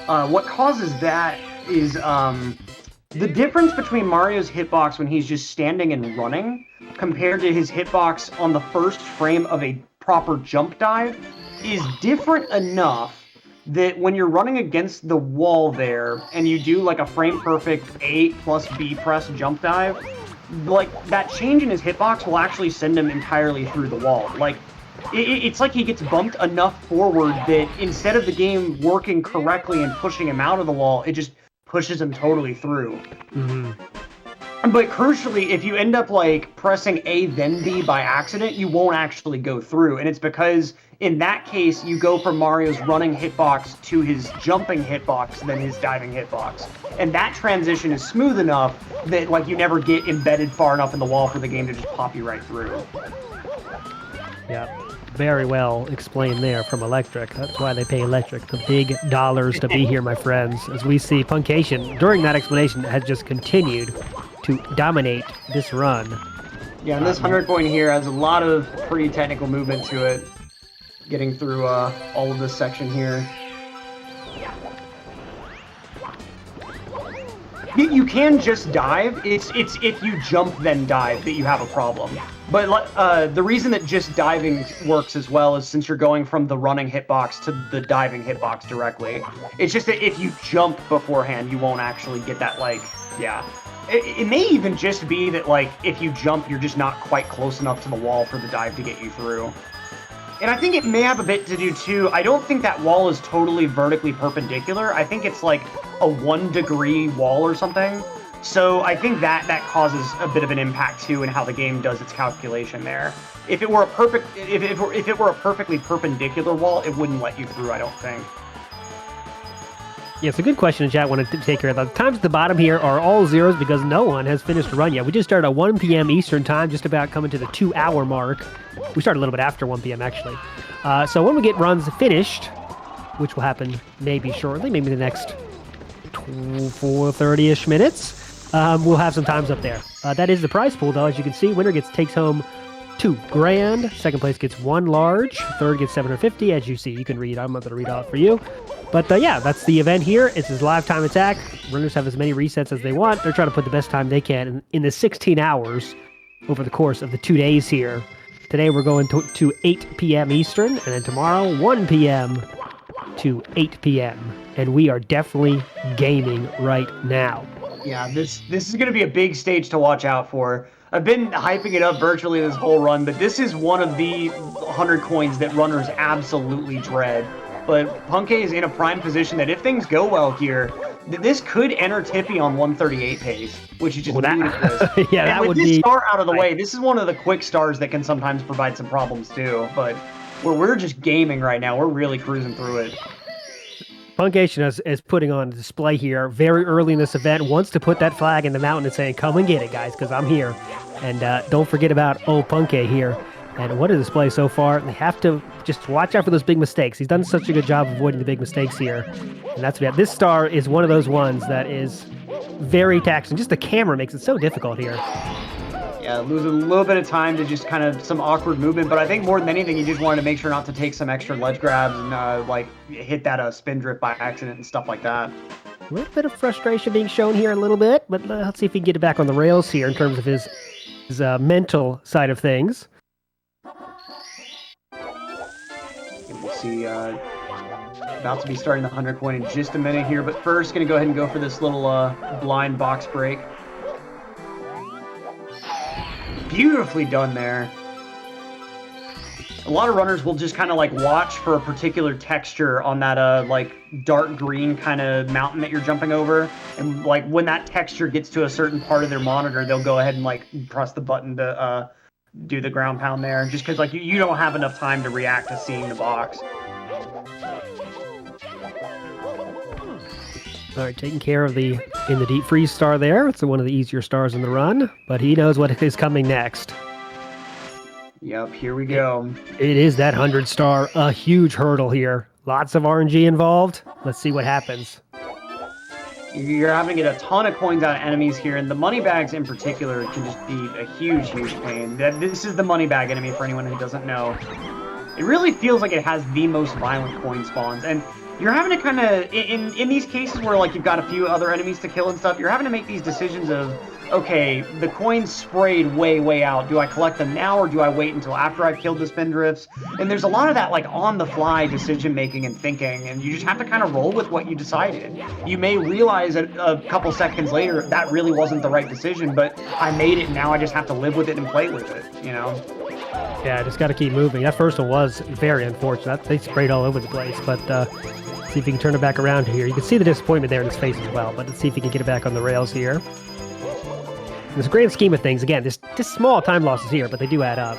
what causes that is the difference between Mario's hitbox when he's just standing and running compared to his hitbox on the first frame of a proper jump dive is different enough that when you're running against the wall there and you do like a frame perfect A plus B press jump dive, like that change in his hitbox will actually send him entirely through the wall. Like it's like he gets bumped enough forward that instead of the game working correctly and pushing him out of the wall, it just pushes him totally through. Mm-hmm. But crucially, if you end up like pressing A then B by accident, you won't actually go through. And it's because in that case, you go from Mario's running hitbox to his jumping hitbox, then his diving hitbox. And that transition is smooth enough that like you never get embedded far enough in the wall for the game to just pop you right through. Yeah, very well explained there from Electric. That's why they pay Electric the big dollars to be here, my friends. As we see, Puncation, during that explanation, has just continued to dominate this run. Yeah, and this 100 coin here has a lot of pretty technical movement to it, getting through all of this section here. You can just dive. It's if you jump then dive that you have a problem. But the reason that just diving works as well is since you're going from the running hitbox to the diving hitbox directly. It's just that if you jump beforehand, you won't actually get that, like, yeah. It may even just be that, like, if you jump, you're just not quite close enough to the wall for the dive to get you through. And I think it may have a bit to do, too. I don't think that wall is totally vertically perpendicular. I think it's, like, a 1 degree wall or something. So I think that causes a bit of an impact, too, in how the game does its calculation there. If it were a perfectly perpendicular wall, it wouldn't let you through, I don't think. Yeah, it's a good question in chat. I wanted to take care of that. The times at the bottom here are all zeros because no one has finished a run yet. We just started at 1 p.m. Eastern time, just about coming to the 2-hour mark. We started a little bit after 1 p.m. actually. So when we get runs finished, which will happen maybe shortly, maybe the next 4:30-ish minutes, we'll have some times up there. That is the prize pool, though. As you can see, winner takes home $2 grand. Second place gets 1 large. Third gets 750. As you see, you can read. I'm not going to read out for you. But yeah, that's the event here. It's his live time attack. Runners have as many resets as they want. They're trying to put the best time they can in the 16 hours over the course of the 2 days here. Today we're going to 8 p.m. Eastern, and then tomorrow 1 p.m. to 8 p.m. And we are definitely gaming right now. Yeah, this is going to be a big stage to watch out for. I've been hyping it up virtually this whole run, but this is one of the 100 coins that runners absolutely dread. But Punke is in a prime position that if things go well here, this could enter Tippy on 138 pace, which is just ludicrous. Yeah, that would be... With this star out of the way, this is one of the quick stars that can sometimes provide some problems too, but we're just gaming right now. We're really cruising through it. Punkation is putting on display here very early in this event, wants to put that flag in the mountain and saying, come and get it, guys, because I'm here. And don't forget about old Punke here. And what a display so far. They have to just watch out for those big mistakes. He's done such a good job avoiding the big mistakes here. And that's what this star is one of those ones that is very taxing. Just the camera makes it so difficult here. Yeah, losing a little bit of time to just kind of some awkward movement, but I think more than anything, you just wanted to make sure not to take some extra ledge grabs and like hit that spin drift by accident and stuff like that. A little bit of frustration being shown here a little bit, but let's see if he can get it back on the rails here in terms of his mental side of things. And we'll see, about to be starting the 100 coin in just a minute here, but first going to go ahead and go for this little blind box break. Beautifully done there. A lot of runners will just kind of like watch for a particular texture on that like dark green kind of mountain that you're jumping over, and like when that texture gets to a certain part of their monitor, they'll go ahead and like press the button to do the ground pound there, just because like you don't have enough time to react to seeing the box. All right, taking care of in the deep freeze star there. It's one of the easier stars in the run, but he knows what is coming next. Yep, here we go. It is that 100 star, a huge hurdle here. Lots of RNG involved. Let's see what happens. You're having to get a ton of coins out of enemies here, and the money bags in particular can just be a huge, huge pain. This is the money bag enemy for anyone who doesn't know. It really feels like it has the most violent coin spawns, and you're having to kind of, in these cases where like you've got a few other enemies to kill and stuff, you're having to make these decisions of, okay, the coins sprayed way out. Do I collect them now, or do I wait until after I've killed the spin drifts? And there's a lot of that like on-the-fly decision-making and thinking, and you just have to kind of roll with what you decided. You may realize a couple seconds later that really wasn't the right decision, but I made it, and now I just have to live with it and play with it, you know? Yeah, just got to keep moving. That first one was very unfortunate. They sprayed all over the place, but see if he can turn it back around here. You can see the disappointment there in his face as well, but let's see if he can get it back on the rails here. In this grand scheme of things, again, there's just small time losses here, but they do add up.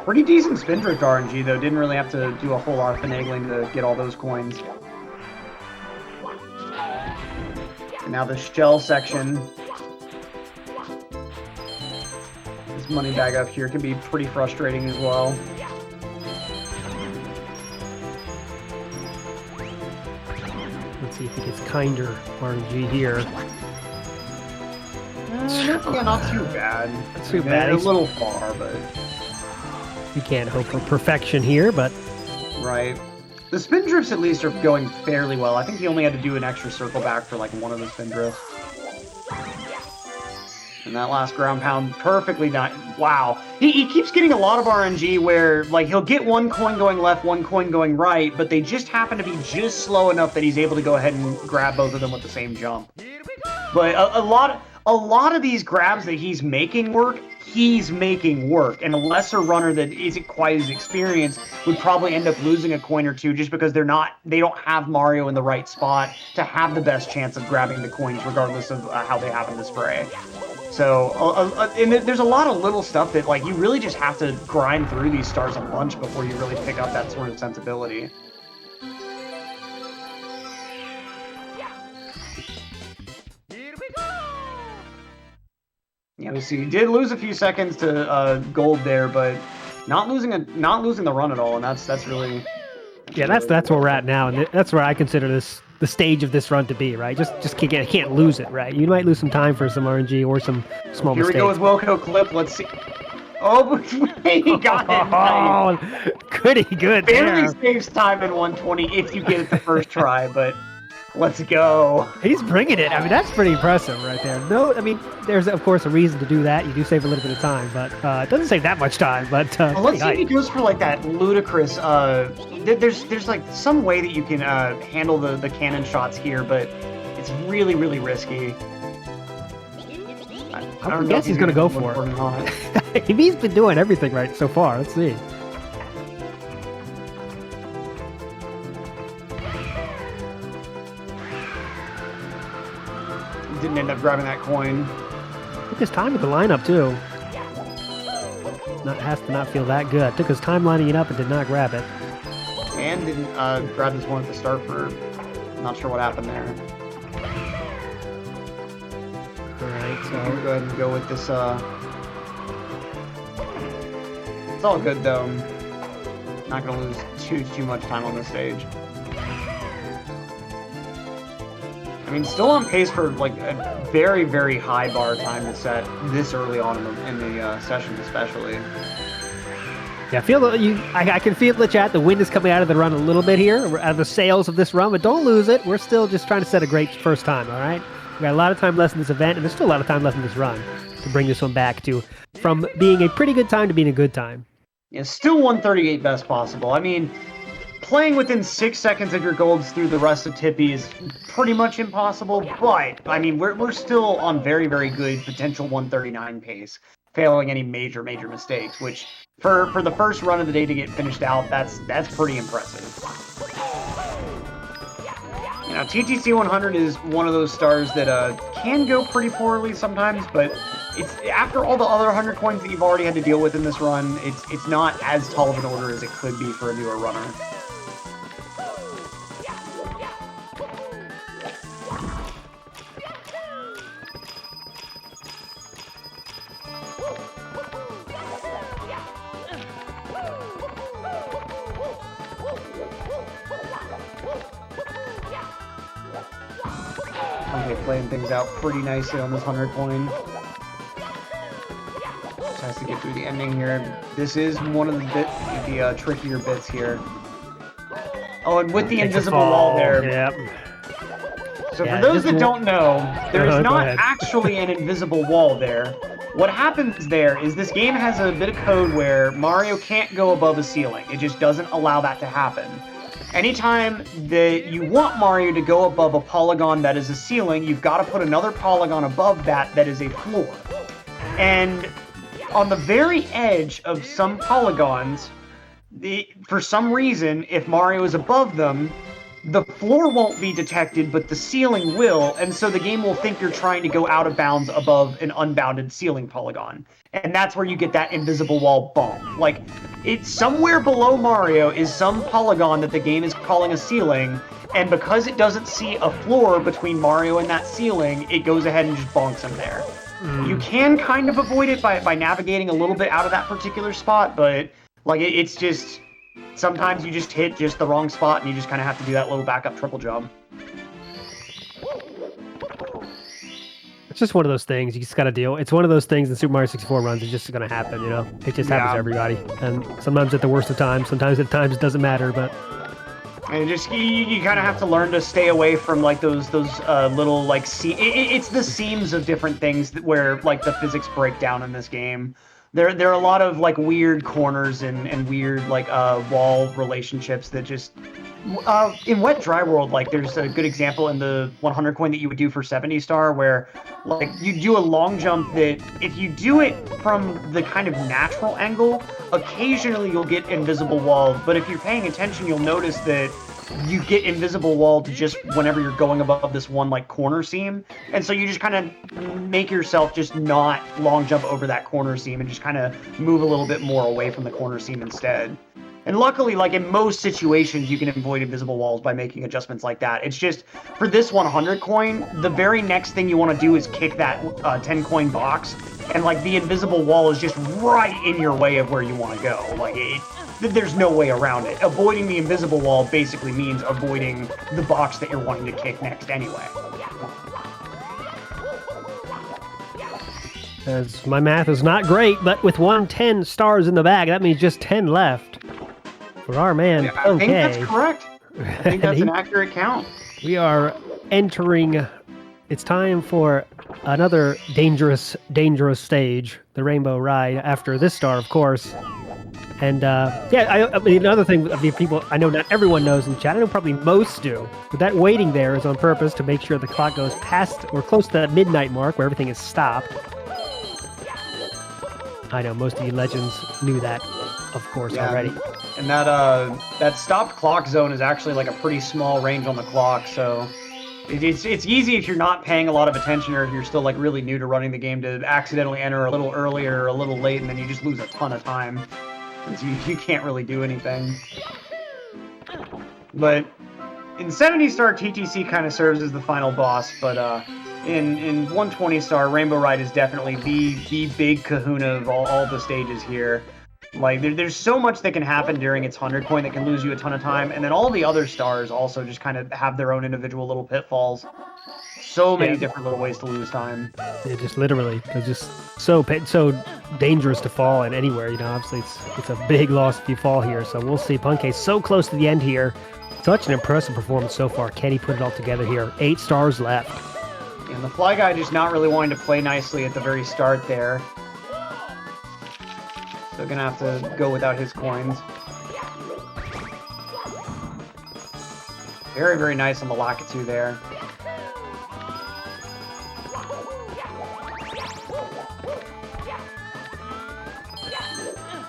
Pretty decent spin drift RNG, though. Didn't really have to do a whole lot of finagling to get all those coins. And now the shell section. This money bag up here can be pretty frustrating as well. Let's see if he gets kinder RNG here. Yeah, not too bad. Not too bad. A little far, but... You can't hope for perfection here, but... Right. The spin drifts at least are going fairly well. I think he only had to do an extra circle back for like one of the spin drifts. And that last ground pound perfectly done. Wow. He keeps getting a lot of RNG where like he'll get one coin going left, one coin going right, but they just happen to be just slow enough that he's able to go ahead and grab both of them with the same jump. But a lot of these grabs that he's making work, and a lesser runner that isn't quite as experienced would probably end up losing a coin or two just because they don't have Mario in the right spot to have the best chance of grabbing the coins regardless of how they happen to spray. So, and there's a lot of little stuff that like you really just have to grind through these stars a bunch before you really pick up that sort of sensibility. Yeah, we see he did lose a few seconds to gold there, but not losing the run at all, and that's really that's where we're at now, and that's where I consider the stage of this run to be, right? Just can't lose it, right? You might lose some time for some RNG or some small mistakes. Here we go with Wilco Clip. Let's see. Oh, he got it. Nice. Oh, goody good Barely there. saves time in 120 if you get it the first try, but let's go. He's bringing it. I mean, that's pretty impressive right there. No, I mean, there's of course a reason to do that. You do save a little bit of time, but it doesn't save that much time. But well, let's see if he goes for like that ludicrous. There's like some way that you can handle the cannon shots here, but it's really risky. I don't guess he's gonna go for it. He's been doing everything right so far. Let's see. Didn't end up grabbing that coin. Took his time with the lineup too. has to not feel that good. Took his time lining it up and did not grab it. And didn't grab this one at the start for... Not sure what happened there. Alright, So so... we'll go ahead and go with this, It's all good, though. Not gonna lose too much time on this stage. I mean, still on pace for, like, a very, very high bar time to set this early on in the session, especially. Yeah, I can feel the chat. The wind is coming out of the run a little bit here, out of the sails of this run, but don't lose it. We're still just trying to set a great first time, all right? We got a lot of time left in this event, and there's still a lot of time left in this run to bring this one back to from being a pretty good time to being a good time. Yeah, still 138 best possible. I mean, playing within 6 seconds of your golds through the rest of Tippy is pretty much impossible, but, I mean, we're still on very, very good potential 139 pace, failing any major mistakes, which, for the first run of the day to get finished out, that's pretty impressive. Now, TTC 100 is one of those stars that can go pretty poorly sometimes, but it's after all the other 100 coins that you've already had to deal with in this run, it's not as tall of an order as it could be for a newer runner. Okay, playing things out pretty nicely on this 100 coin. Just has to get through the ending here. This is one of the trickier bits here. Oh, and with the invisible wall there. Yep. So for those that don't know, there's not ahead. actually an invisible wall there. What happens there is this game has a bit of code where Mario can't go above a ceiling. It just doesn't allow that to happen. Anytime that you want Mario to go above a polygon that is a ceiling, you've got to put another polygon above that is a floor. And on the very edge of some polygons, for some reason, if Mario is above them, the floor won't be detected, but the ceiling will, and so the game will think you're trying to go out of bounds above an unbounded ceiling polygon. And that's where you get that invisible wall bump. Like, it's somewhere below Mario is some polygon that the game is calling a ceiling, and because it doesn't see a floor between Mario and that ceiling, it goes ahead and just bonks him there. You can kind of avoid it by navigating a little bit out of that particular spot, but like it's just... Sometimes you just hit just the wrong spot and you just kind of have to do that little backup triple jump. It's just one of those things you just got to deal. It's one of those things in Super Mario 64 runs. It's just going to happen, you know? It just happens to everybody. And sometimes at the worst of times, sometimes at times it doesn't matter, but... And just, you kind of have to learn to stay away from, like, those little, like, it's the seams of different things where, like, the physics break down in this game. There are a lot of, like, weird corners and weird, like, wall relationships that just... in Wet Dry World, like, there's a good example in the 100 coin that you would do for 70 star where, like, you do a long jump that, if you do it from the kind of natural angle, occasionally you'll get invisible wall, but if you're paying attention, you'll notice that you get invisible wall to just whenever you're going above this one, like, corner seam. And so you just kind of make yourself just not long jump over that corner seam and just kind of move a little bit more away from the corner seam instead. And luckily, like, in most situations, you can avoid invisible walls by making adjustments like that. It's just, for this 100 coin, the very next thing you want to do is kick that 10 coin box, and, like, the invisible wall is just right in your way of where you want to go. Like, there's no way around it. Avoiding the invisible wall basically means avoiding the box that you're wanting to kick next anyway. As my math is not great, but with 110 stars in the bag, that means just 10 left. For our man, Yeah, I think that's correct. I think that's an accurate count. We are entering... It's time for another dangerous stage, the Rainbow Ride, after this star, of course. And, yeah, I mean, another thing of the people, I know not everyone knows in chat, I know probably most do, but that waiting there is on purpose to make sure the clock goes past or close to that midnight mark where everything is stopped. I know most of you legends knew that, of course, already. And that stopped clock zone is actually like a pretty small range on the clock, so It's easy if you're not paying a lot of attention or if you're still like really new to running the game to accidentally enter a little earlier or a little late and then you just lose a ton of time. Since you can't really do anything. But in 70 star, TTC kind of serves as the final boss, but in 120 star, Rainbow Ride is definitely the big kahuna of all the stages here. Like, there's so much that can happen during its 100 coin that can lose you a ton of time, and then all the other stars also just kind of have their own individual little pitfalls. So many different little ways to lose time. Yeah, just literally, it's just so dangerous to fall in anywhere. You know, obviously it's a big loss if you fall here. So we'll see. Punk's so close to the end here. Such an impressive performance so far. Can he put it all together here? 8 stars left. And the Fly Guy just not really wanting to play nicely at the very start there. So gonna have to go without his coins. Very, very nice on the Lakitu there.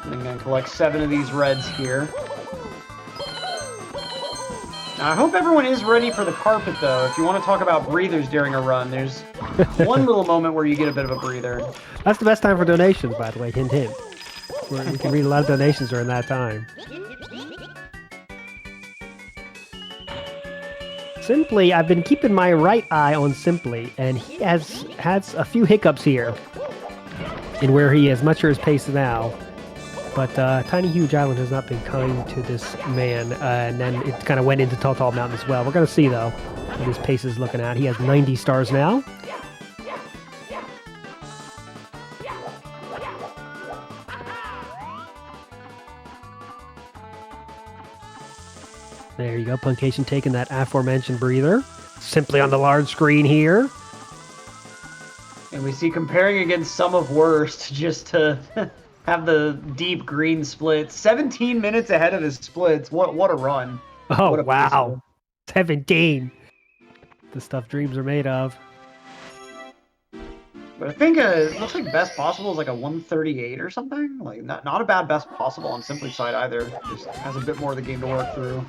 I'm gonna collect 7 of these reds here. Now, I hope everyone is ready for the carpet, though. If you want to talk about breathers during a run, there's one little moment where you get a bit of a breather. That's the best time for donations, by the way. Hint, hint. We can read a lot of donations during that time. Simply, I've been keeping my right eye on Simply, and he has had a few hiccups here in where he is. Much sure his pace now. But Tiny Huge Island has not been kind to this man, and then it kind of went into Tall Mountain as well. We're going to see, though, what his pace is looking at. He has 90 stars now. There you go, Punkation taking that aforementioned breather. Simply on the large screen here. And we see comparing against Sum of Worst just to have the deep green splits. 17 minutes ahead of his splits. What a run. Oh, what a wow. 17. The stuff dreams are made of. But I think it looks like best possible is like a 138 or something. Like not a bad best possible on Simply's side either. Just has a bit more of the game to work through.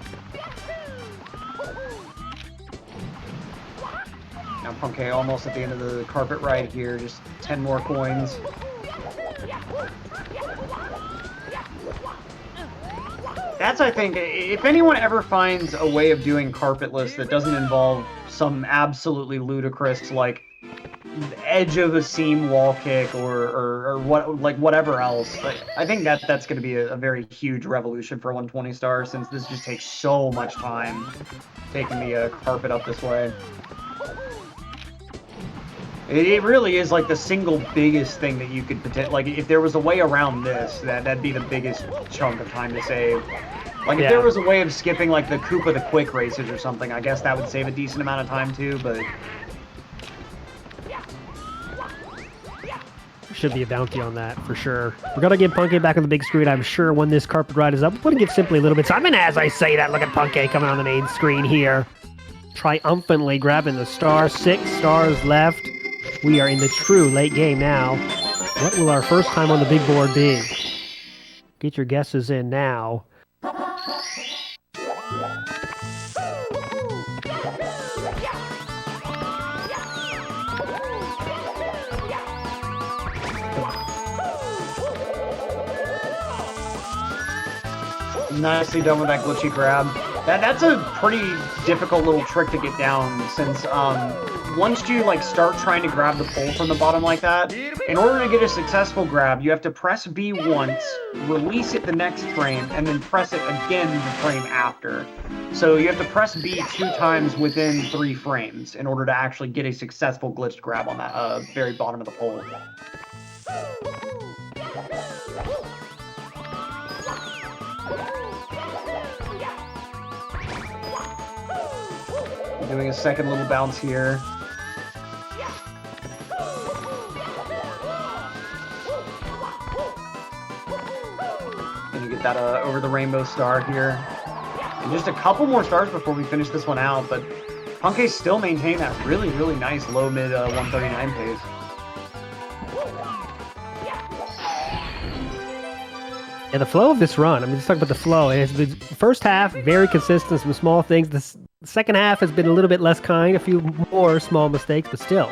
Now Punkay almost at the end of the carpet ride here. Just 10 more coins. That's, I think, if anyone ever finds a way of doing carpetless that doesn't involve some absolutely ludicrous, like, edge of a seam wall kick or what, like, whatever else, I think that's going to be a very huge revolution for 120 stars, since this just takes so much time taking the carpet up this way. It really is like the single biggest thing that you could potentially, like, if there was a way around this, that'd be the biggest chunk of time to save. Like, if there was a way of skipping, like, the Koopa the Quick races or something, I guess that would save a decent amount of time too, but... Should be a bounty on that, for sure. We're going to get Punkay back on the big screen, I'm sure, when this carpet ride is up. We're going to get Simply a little bit time, and as I say that, look at Punkay coming on the main screen here. Triumphantly grabbing the star. 6 stars left. We are in the true late game now. What will our first time on the big board be? Get your guesses in now. Nicely done with that glitchy grab. That's a pretty difficult little trick to get down, since once you like start trying to grab the pole from the bottom like that, in order to get a successful grab, you have to press B once, release it the next frame, and then press it again the frame after. So you have to press B 2 times within 3 frames in order to actually get a successful glitched grab on that very bottom of the pole. Doing a second little bounce here. Gonna get that over the rainbow star here. And just a couple more stars before we finish this one out, but Punkay still maintain that really, really nice low-mid 139 pace. Yeah, the flow of this run, I mean, let's talk about the flow. It's the first half, very consistent, some small things. The second half has been a little bit less kind, a few more small mistakes, but still.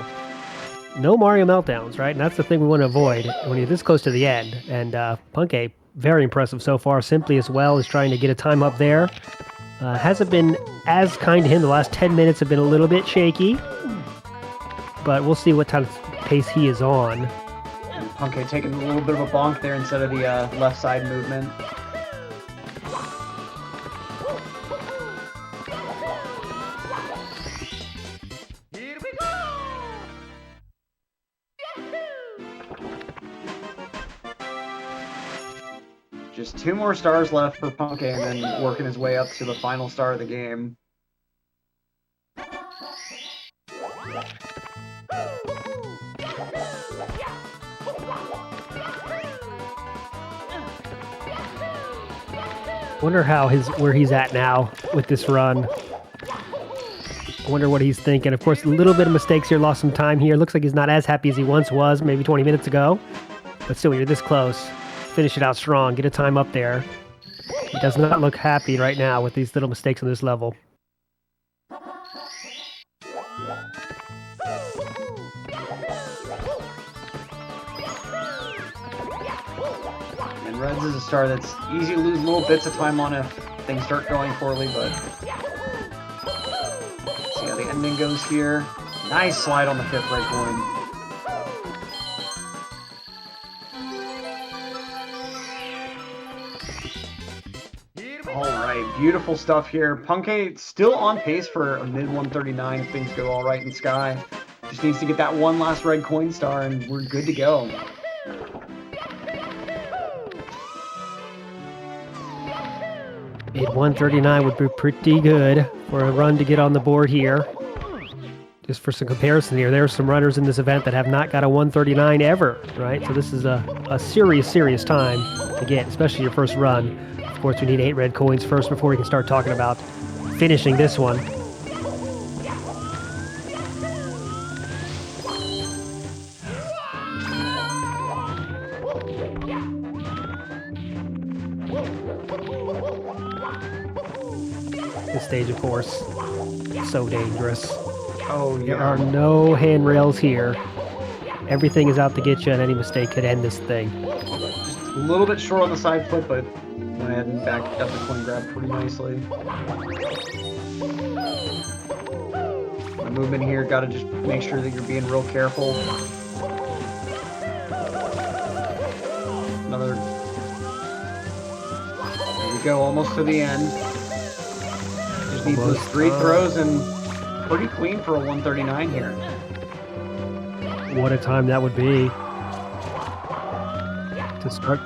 No Mario meltdowns, right? And that's the thing we want to avoid when you're this close to the end. And Punke, very impressive so far. Simply as well is trying to get a time up there. Hasn't been as kind to him. The last 10 minutes have been a little bit shaky. But we'll see what kind of pace he is on. Punke taking a little bit of a bonk there instead of the left side movement. Here we go! Just 2 more stars left for Punke and then working his way up to the final star of the game. Wonder how where he's at now with this run. Wonder what he's thinking. Of course, a little bit of mistakes here, lost some time here. Looks like he's not as happy as he once was, maybe 20 minutes ago. But still, when you're this close, finish it out strong, get a time up there. He does not look happy right now with these little mistakes on this level. And Reds is a star that's easy to lose little bits of time on if things start going poorly, but let's see how the ending goes here. Nice slide on the 5th red coin. Alright, beautiful stuff here. Punke still on pace for a mid 139 if things go alright in Sky. Just needs to get that one last red coin star and we're good to go. Mid 139 would be pretty good for a run to get on the board here. Just for some comparison here, there are some runners in this event that have not got a 139 ever, right? So this is a serious time to get, especially your first run. Of course, we need 8 red coins first before we can start talking about finishing this one. This stage, of course, so dangerous. Oh, There are no handrails here. Everything is out to get you, and any mistake could end this thing. Just a little bit short on the side flip, but went ahead and backed up the coin grab pretty nicely. The movement here, gotta just make sure that you're being real careful. Another. There we go, almost to the end. Just need those 3 throws and pretty clean for a 139 here. What a time that would be to start.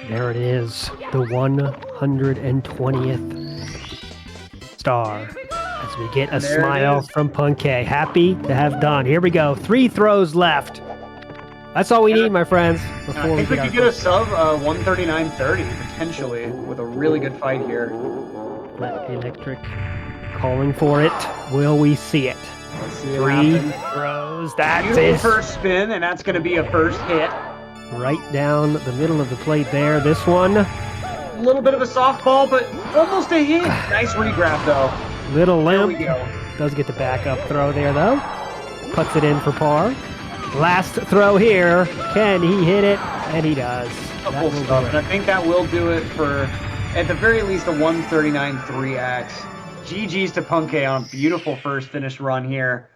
There it is, the 120th star. As we get a There it smile is. from Punke. Happy to have done. Here we go. 3 throws left. That's all we need, my friends. I Before think we our could get a sub 139.30 potentially with a really good fight here. Electric calling for it. Will we see it? Let's see it 3 happen. throws. That's Beautiful it. first spin, and that's going to be a first hit. Right down the middle of the plate there. This one, A little bit of a softball, but almost a hit. Nice regrab, though. little There we limp. go. Does get the backup throw there, though. Puts it in for par. Last throw here. Can he hit it? And he does. That Full will do stuff, it. and I think that will do it for, at the very least, a 139 3x. GG's to Punke on a beautiful first finish run here.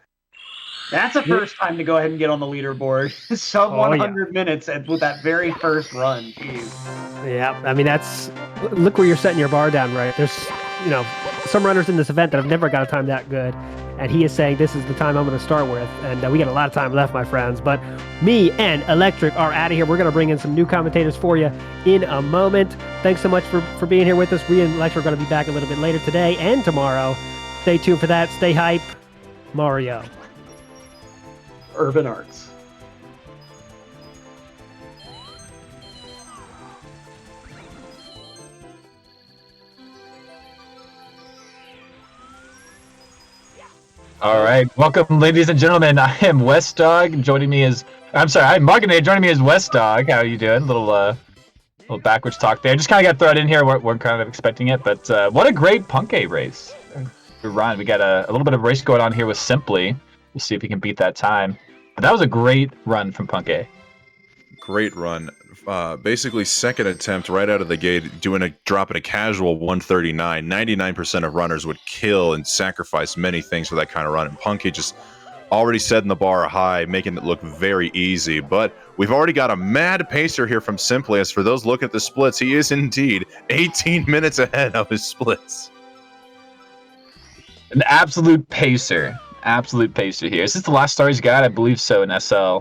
That's a first time to go ahead and get on the leaderboard. Sub Oh, yeah. 100 minutes with that very first run. Jeez. Yeah, I mean, that's... Look where you're setting your bar down, right? There's, some runners in this event that have never got a time that good. And he is saying, this is the time I'm going to start with. And we got a lot of time left, my friends. But me and Electric are out of here. We're going to bring in some new commentators for you in a moment. Thanks so much for being here with us. We and Electric are going to be back a little bit later today and tomorrow. Stay tuned for that. Stay hype. Mario. Urban Arts. All right, welcome, ladies and gentlemen. I am West Dog. I'm Marginator. Joining me is West Dog. How are you doing? little backwards talk there. Just kind of got thrown in here. We're kind of expecting it, but what a great Punkay race. Good run. We got a little bit of race going on here with Simply. We'll see if he can beat that time. But that was a great run from Punkay. Great run. Basically, second attempt right out of the gate, dropping a casual 139. 99% of runners would kill and sacrifice many things for that kind of run. And Punkay just already setting the bar high, making it look very easy. But we've already got a mad pacer here from Simply. As for those looking at the splits, he is indeed 18 minutes ahead of his splits. An absolute pacer. Absolute pacer here. Is this the last star he's got? I believe so in SL.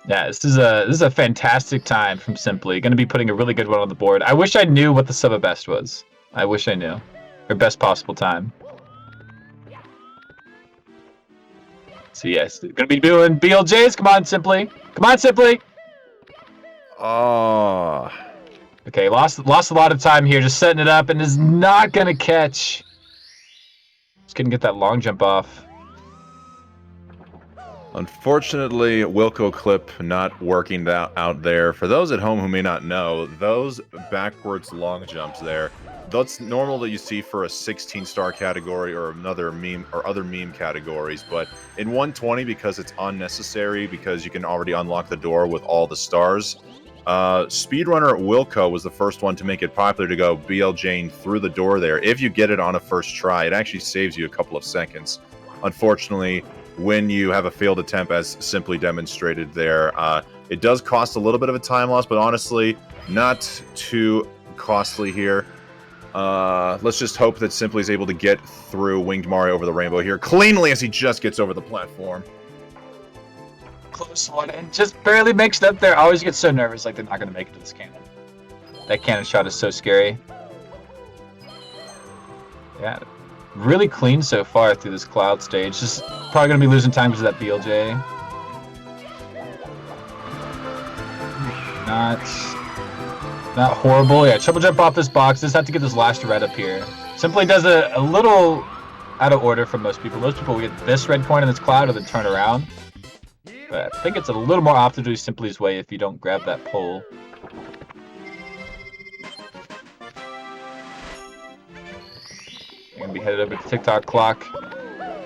Yeah, this is a fantastic time from Simply. Going to be putting a really good one on the board. I wish I knew what the sub of best was. I wish I knew. Or best possible time. So yes, going to be doing BLJs. Come on, Simply. Come on, Simply. Oh. Okay, lost a lot of time here, just setting it up, and is not going to catch. Just going to get that long jump off. Unfortunately, Wilco clip not working out there. For those at home who may not know, those backwards long jumps there, that's normal that you see for a 16-star category or another meme or other meme categories. But in 120, because it's unnecessary, because you can already unlock the door with all the stars, speedrunner Wilco was the first one to make it popular to go BLJing through the door there. If you get it on a first try, it actually saves you a couple of seconds. Unfortunately, when you have a failed attempt, as Simply demonstrated there, it does cost a little bit of a time loss, but honestly, not too costly here. Let's just hope that Simply is able to get through Winged Mario over the rainbow here cleanly as he just gets over the platform. Close one, and just barely makes it up there. I always get so nervous, like they're not going to make it to this cannon. That cannon shot is so scary. Yeah. Really clean so far through this cloud stage. Just probably going to be losing time because of that BLJ. Not horrible. Yeah, triple jump off this box. Just have to get this last red up here. Simply does a little out of order from most people. Most people will get this red coin in this cloud or then turn around. But I think it's a little more often to do Simply's way if you don't grab that pole. Gonna be headed over to TikTok clock.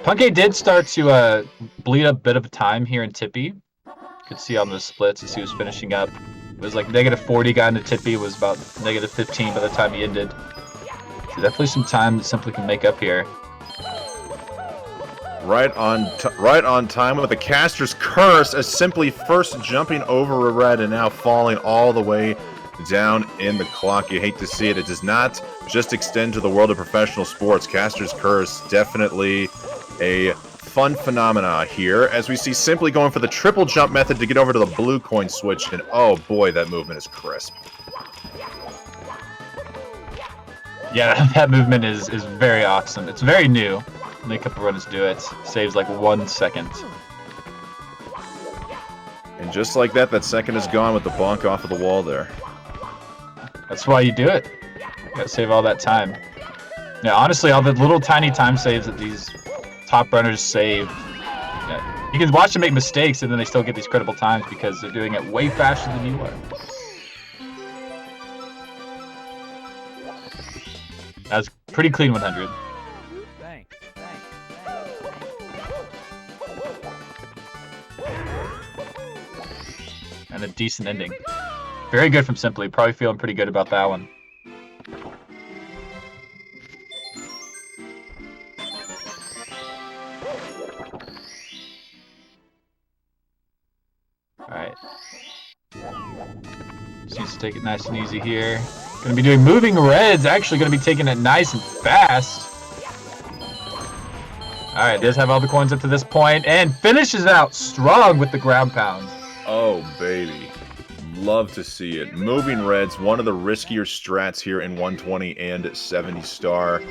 Punkay did start to bleed a bit of time here in Tippy. You could see on the splits as he was finishing up. It was like -40 got into Tippy. It was about -15 by the time he ended. So definitely some time that Simply can make up here. Right on time with the caster's curse, as Simply first jumping over a red and now falling all the way down in the clock. You hate to see it. It does not just extend to the world of professional sports. Caster's curse, definitely a fun phenomena here, as we see Simply going for the triple jump method to get over to the blue coin switch, and oh boy, that movement is crisp. Yeah, that movement is very awesome. It's very new. Only a couple runners do it. Saves like 1 second. And just like that, that second is gone with the bonk off of the wall there. That's why you do it. You gotta save all that time. Yeah, honestly, all the little tiny time saves that these top runners save, yeah, you can watch them make mistakes and then they still get these credible times because they're doing it way faster than you are. That was pretty clean 100. Thanks. And a decent ending. Very good from Simply. Probably feeling pretty good about that one. Alright. Seems to take it nice and easy here. Gonna be doing moving reds. Actually gonna be taking it nice and fast. Alright, does have all the coins up to this point and finishes out strong with the ground pound. Oh, baby. Love to see it. Moving reds, one of the riskier strats here in 120 and 70 star.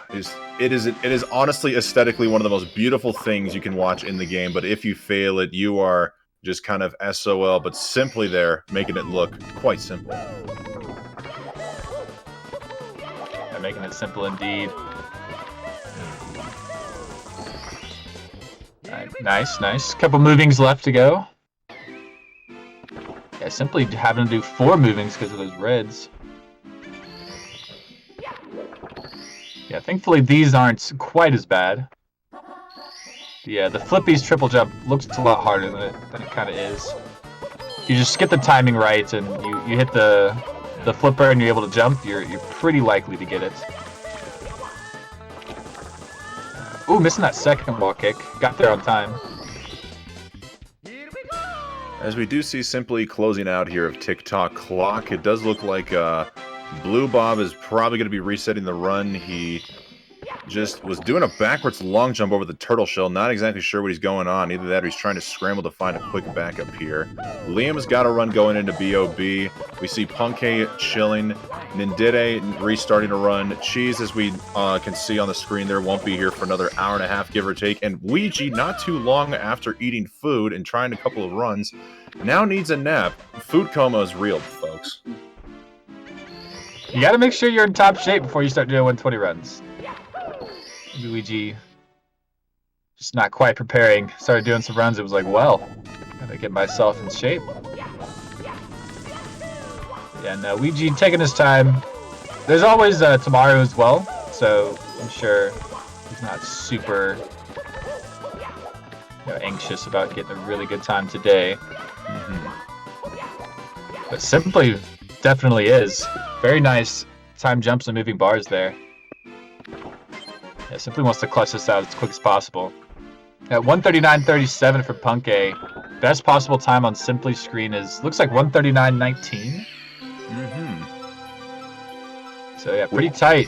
It is honestly aesthetically one of the most beautiful things you can watch in the game, but if you fail it, you are just kind of SOL, but Simply there, making it look quite simple. Yeah, making it simple indeed. Nice. Couple movings left to go. Yeah, simply having to do 4 movings because of those reds. Yeah, thankfully these aren't quite as bad. Yeah, the Flippy's triple jump looks a lot harder than it kind of is. You just get the timing right and you hit the flipper and you're able to jump, you're pretty likely to get it. Ooh, missing that second wall kick. Got there on time. As we do see Simply closing out here of TikTok clock, it does look like Blue Bob is probably going to be resetting the run. He just was doing a backwards long jump over the turtle shell. Not exactly sure what he's going on. Either that or he's trying to scramble to find a quick backup here. Liam's got a run going into BOB. We see Punke chilling. Nindide restarting a run. Cheese, as we can see on the screen there, won't be here for another hour and a half, give or take. And Ouija, not too long after eating food and trying a couple of runs, now needs a nap. Food coma is real, folks. You gotta make sure you're in top shape before you start doing 120 runs. Luigi just not quite preparing. Started doing some runs. It was like, well, gotta get myself in shape. Yeah, no, Luigi taking his time. There's always tomorrow as well, so I'm sure he's not super anxious about getting a really good time today. But Simply definitely is. Very nice time jumps and moving bars there. Yeah, Simply wants to clutch this out as quick as possible. At 139.37 for Punke, best possible time on Simply's screen looks like 139.19. So yeah, pretty tight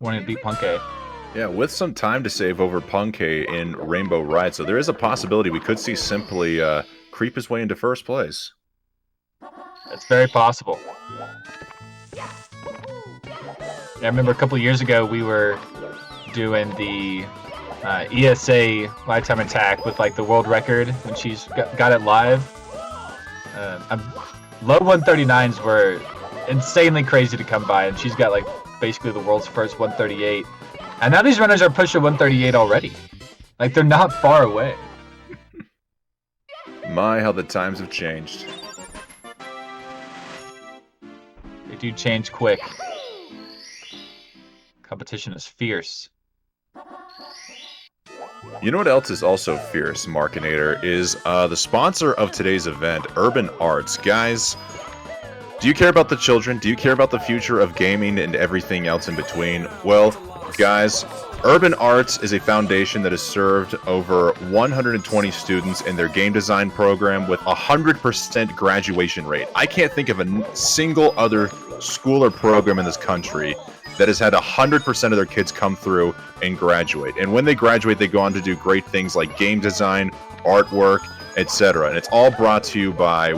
wanting to beat Punke. Yeah, with some time to save over Punke in Rainbow Ride, so there is a possibility we could see Simply creep his way into first place. It's very possible. Yeah, I remember a couple of years ago we were doing the ESA lifetime attack with like the world record when she's got it live. Low 139s were insanely crazy to come by, and she's got like basically the world's first 138. And now these runners are pushing 138 already. Like they're not far away. My, how the times have changed. They do change quick. Competition is fierce. You know what else is also fierce, Markinator, is the sponsor of today's event, Urban Arts. Guys, do you care about the children? Do you care about the future of gaming and everything else in between? Well, guys, Urban Arts is a foundation that has served over 120 students in their game design program with 100% graduation rate. I can't think of a single other school or program in this country that has had 100% of their kids come through and graduate. And when they graduate, they go on to do great things like game design, artwork, etc. And it's all brought to you by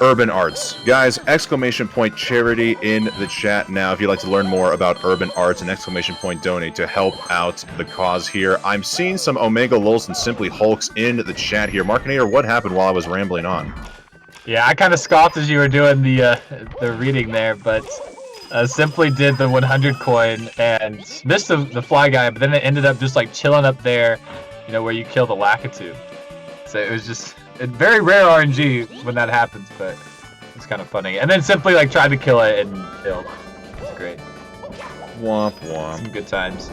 Urban Arts. Guys, exclamation point charity in the chat now if you'd like to learn more about Urban Arts, and exclamation point donate to help out the cause here. I'm seeing some Omega Lulz and Simply Hulks in the chat here. Markinator, what happened while I was rambling on? Yeah, I kind of scoffed as you were doing the reading there, but Simply did the 100 coin and missed the fly guy, but then it ended up just like chilling up there, you know, where you kill the Lakitu. So it was just very rare RNG when that happens, but it's kind of funny. And then Simply like tried to kill it and failed. It's great. Womp womp. Some good times.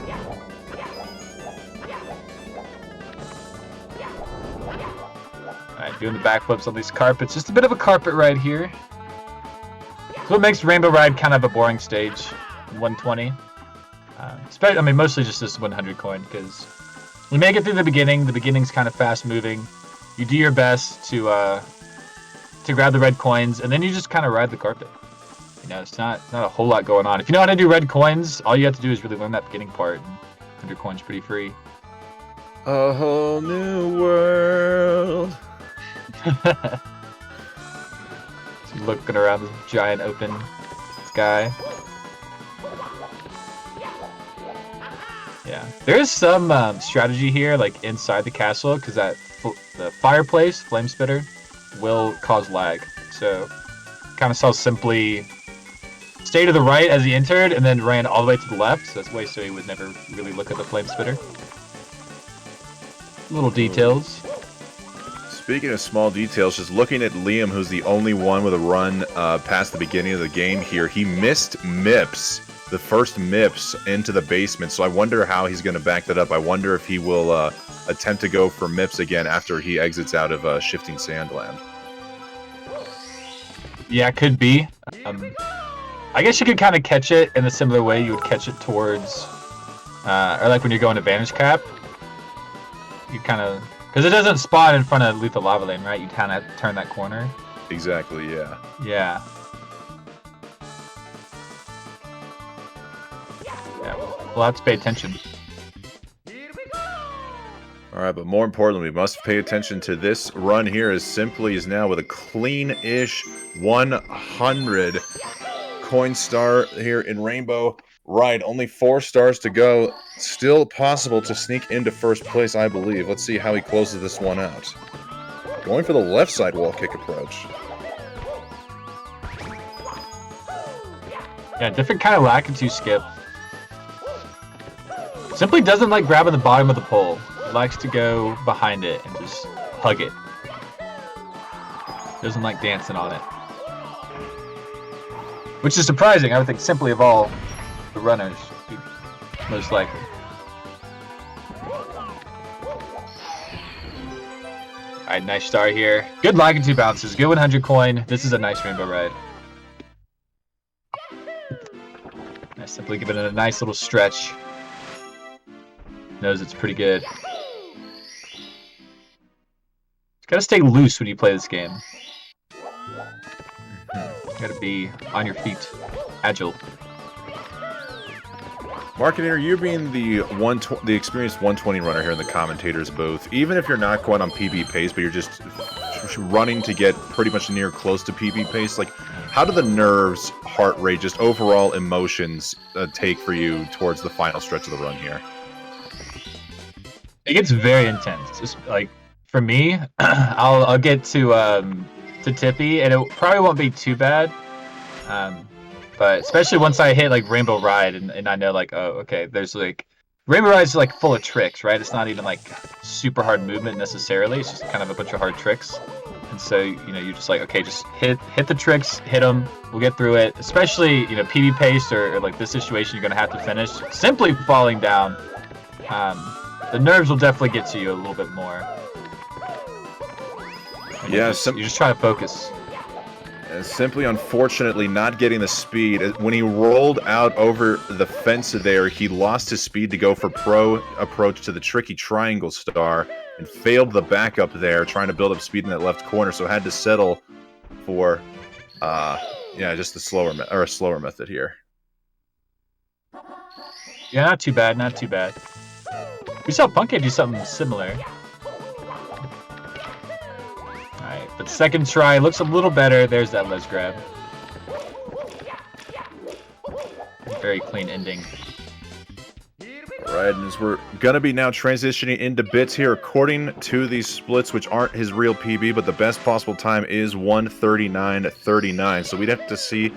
Alright, doing the backflips on these carpets. Just a bit of a carpet ride here. It's what makes Rainbow Ride kind of a boring stage. 120. I mean, mostly just this 100 coin, because you make it through the beginning. The beginning's kind of fast moving. You do your best to grab the red coins, and then you just kind of ride the carpet. You know, it's not a whole lot going on. If you know how to do red coins, all you have to do is really learn that beginning part. And 100 coins pretty free. A whole new world. Just looking around this giant open sky. Yeah, there is some strategy here, like inside the castle, because the fireplace, flame spitter, will cause lag. So, kind of saw Simply stay to the right as he entered, and then ran all the way to the left. So that's way so he would never really look at the flame spitter. Little details. Speaking of small details, just looking at Liam, who's the only one with a run past the beginning of the game here, he missed MIPS, the first MIPS into the basement, so I wonder how he's going to back that up. I wonder if he will attempt to go for MIPS again after he exits out of Shifting Sandland. Yeah, it could be. I guess you could kind of catch it in a similar way you would catch it towards, or like when you're going to Vanish Cap. You kind of, because it doesn't spawn in front of Lethal Lava Lane, right? You kind of turn that corner. Exactly, yeah. Yeah. Yeah, we'll have to pay attention. All right, but more importantly, we must pay attention to this run here as Simply is now with a clean-ish 100 coin star here in Rainbow Ride. Only 4 stars to go. Still possible to sneak into first place, I believe. Let's see how he closes this one out. Going for the left side wall kick approach. Yeah, different kind of Lakitu skip. Simply doesn't like grabbing the bottom of the pole. Likes to go behind it and just hug it. Doesn't like dancing on it. Which is surprising. I would think Simply of all the runners, most likely. Alright, nice star here. Good Lakitu bounces. Good 100 coin. This is a nice Rainbow Ride. Nice, Simply giving it a nice little stretch. Knows it's pretty good. Gotta stay loose when you play this game. Gotta be on your feet, agile. Marketeer, you being the experienced 120 runner here in the commentator's booth, even if you're not going on PB pace, but you're just running to get pretty much near close to PB pace, like, how do the nerves, heart rate, just overall emotions take for you towards the final stretch of the run here? It gets very intense. Just like for me, I'll get to Tippy, and it probably won't be too bad. But especially once I hit like Rainbow Ride, and I know like, oh, okay, there's like Rainbow Ride's like full of tricks, right? It's not even like super hard movement necessarily. It's just kind of a bunch of hard tricks. And so, you know, you're just like, okay, just hit the tricks, hit them, we'll get through it. Especially, you know, PB pace or like this situation, you're gonna have to finish. Simply falling down. The nerves will definitely get to you a little bit more. Yeah, you're just trying to focus. Simply, unfortunately, not getting the speed. When he rolled out over the fence there, he lost his speed to go for pro approach to the tricky triangle star and failed the backup there, trying to build up speed in that left corner, so had to settle for, yeah, just a slower method here. Yeah, not too bad, not too bad. We saw Punkhead do something similar. Alright, but second try looks a little better. There's that les grab. Very clean ending. Alright, and as we're going to be now transitioning into bits here, according to these splits, which aren't his real PB, but the best possible time is 1:39.39. So we'd have to see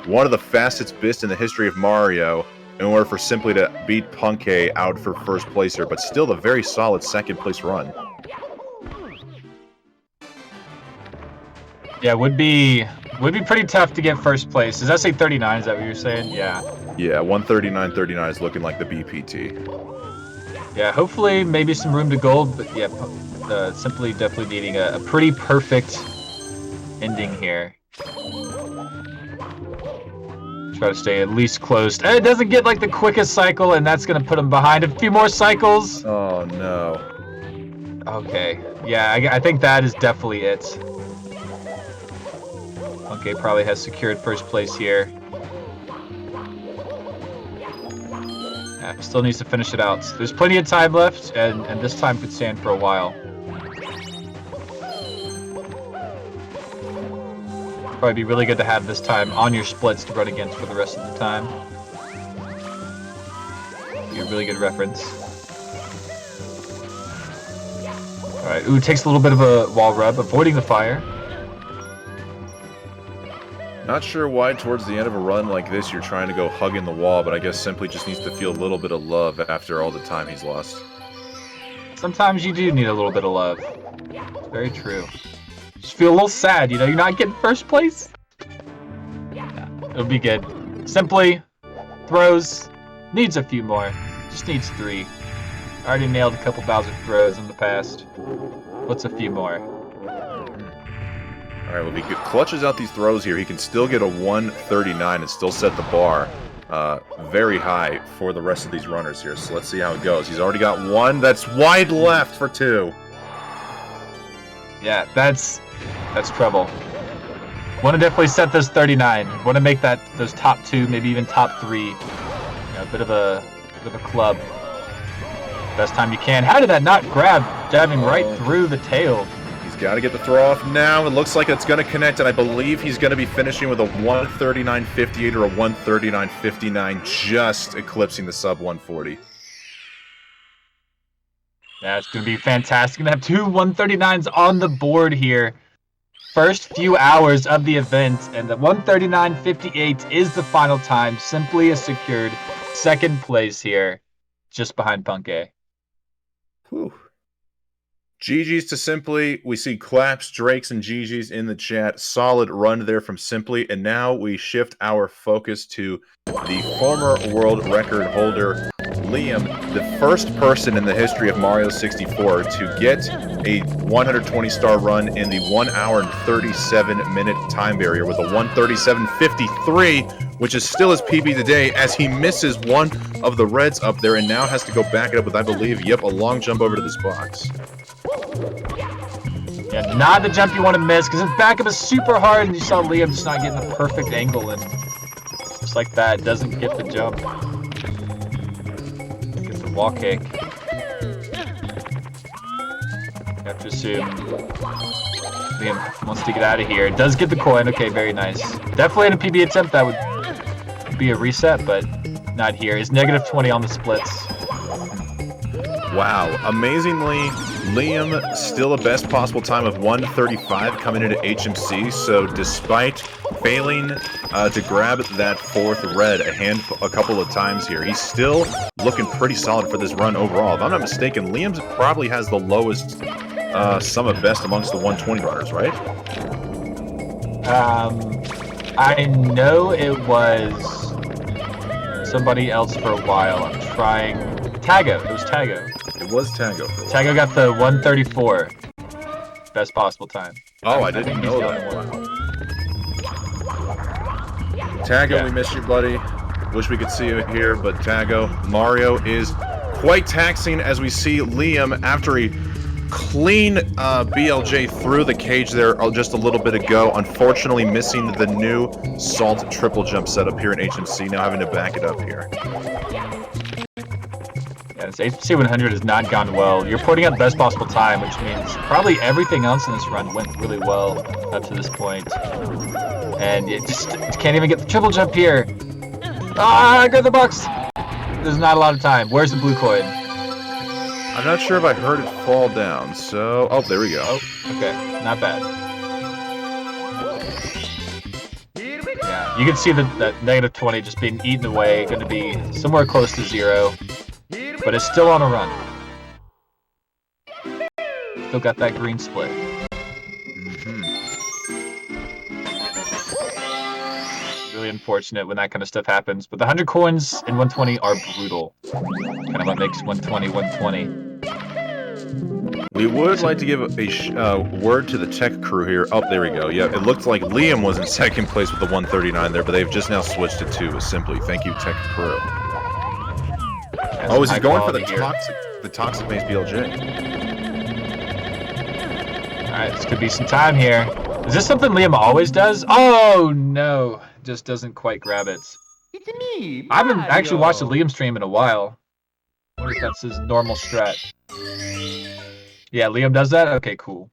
one of the fastest bits in the history of Mario in order for Simply to beat Punkay out for first place here, but still a very solid second place run. Yeah, would be pretty tough to get first place. Does that say 39? Is that what you're saying? Yeah. Yeah, 1:39.39 is looking like the BPT. Yeah, hopefully maybe some room to gold, but yeah, Simply definitely needing a pretty perfect ending here. Try to stay at least close. And it doesn't get like the quickest cycle, and that's gonna put him behind a few more cycles. Oh no. Okay. Yeah, I think that is definitely it. Okay, probably has secured first place here. Yeah, still needs to finish it out. There's plenty of time left, and this time could stand for a while. Probably be really good to have this time on your splits to run against for the rest of the time. Be a really good reference. Alright, ooh, takes a little bit of a wall rub, avoiding the fire. Not sure why towards the end of a run like this you're trying to go hugging the wall, but I guess Simply just needs to feel a little bit of love after all the time he's lost. Sometimes you do need a little bit of love. It's very true. Just feel a little sad, you know, you're not getting first place. Yeah, it'll be good. Simply throws, needs a few more. Just needs 3. I already nailed a couple Bowser throws in the past. What's a few more? Alright, well, if he clutches out these throws here, he can still get a 139 and still set the bar very high for the rest of these runners here. So let's see how it goes. He's already got 1 that's wide left for 2. Yeah, that's trouble. Want to definitely set this 39. Want to make that those top 2, maybe even top 3. You know, a bit of a club. Best time you can. How did that not grab? Jabbing right through the tail. He's got to get the throw off now. It looks like it's going to connect, and I believe he's going to be finishing with a 139.58 or a 139.59, just eclipsing the sub 140. Yeah, it's going to be fantastic. Going to have 2 139s on the board here. First few hours of the event, and the 139.58 is the final time. Simply a secured second place here, just behind Punke. Whew. GG's to Simply. We see claps, Drakes, and GG's in the chat. Solid run there from Simply. And now we shift our focus to the former world record holder, Liam, the first person in the history of Mario 64 to get a 120-star run in the 1 hour and 37-minute time barrier with a 137.53, which is still his PB today, as he misses one of the reds up there and now has to go back it up with, I believe, yep, a long jump over to this box. Yeah, not the jump you want to miss, because his backup is super hard, and you saw Liam just not getting the perfect angle, and just like that, doesn't get the jump. Get the wall kick. You have to assume Liam wants to get out of here. It does get the coin. Okay, very nice. Definitely in a PB attempt, that would be a reset, but not here. It's negative 20 on the splits. Wow, amazingly, Liam still a best possible time of 1:35 coming into HMC, so despite failing to grab that 4th red a couple of times here, he's still looking pretty solid for this run overall. If I'm not mistaken, Liam probably has the lowest sum of best amongst the 120 runners, right? I know it was somebody else for a while. I'm trying... Tago. It was Tago. It was Tago for a while. Tago got the 134. Best possible time. Oh, I didn't know that. Tago, Yeah. we miss you, buddy. Wish we could see you here, but Tago, Mario is quite taxing as we see Liam after a clean BLJ through the cage there just a little bit ago. Unfortunately, missing the new Salt triple jump setup here in HMC. Now having to back it up here. Yeah, this HMC 100 has not gone well. You're putting out the best possible time, which means probably everything else in this run went really well up to this point. And it just can't even get the triple jump here. Ah, I got the box. There's not a lot of time. Where's the blue coin? I'm not sure if I heard it fall down, so... Oh, there we go. Oh, okay. Not bad. Yeah, you can see that negative 20 just being eaten away, going to be somewhere close to 0. But it's still on a run. Still got that green split. Really unfortunate when that kind of stuff happens. But the 100 coins in 120 are brutal. Kind of what makes 120 120. We would like to give a word to the tech crew here. Oh, there we go. Yeah, it looked like Liam was in second place with the 139 there, but they've just now switched it to Simply. Thank you, tech crew. Oh, is he going for the toxic base BLJ? Alright, this could be some time here. Is this something Liam always does? Oh no, just doesn't quite grab it. It's me, I haven't actually watched a Mario. Liam stream in a while. I wonder if that's his normal strat. Yeah, Liam does that? Okay, cool.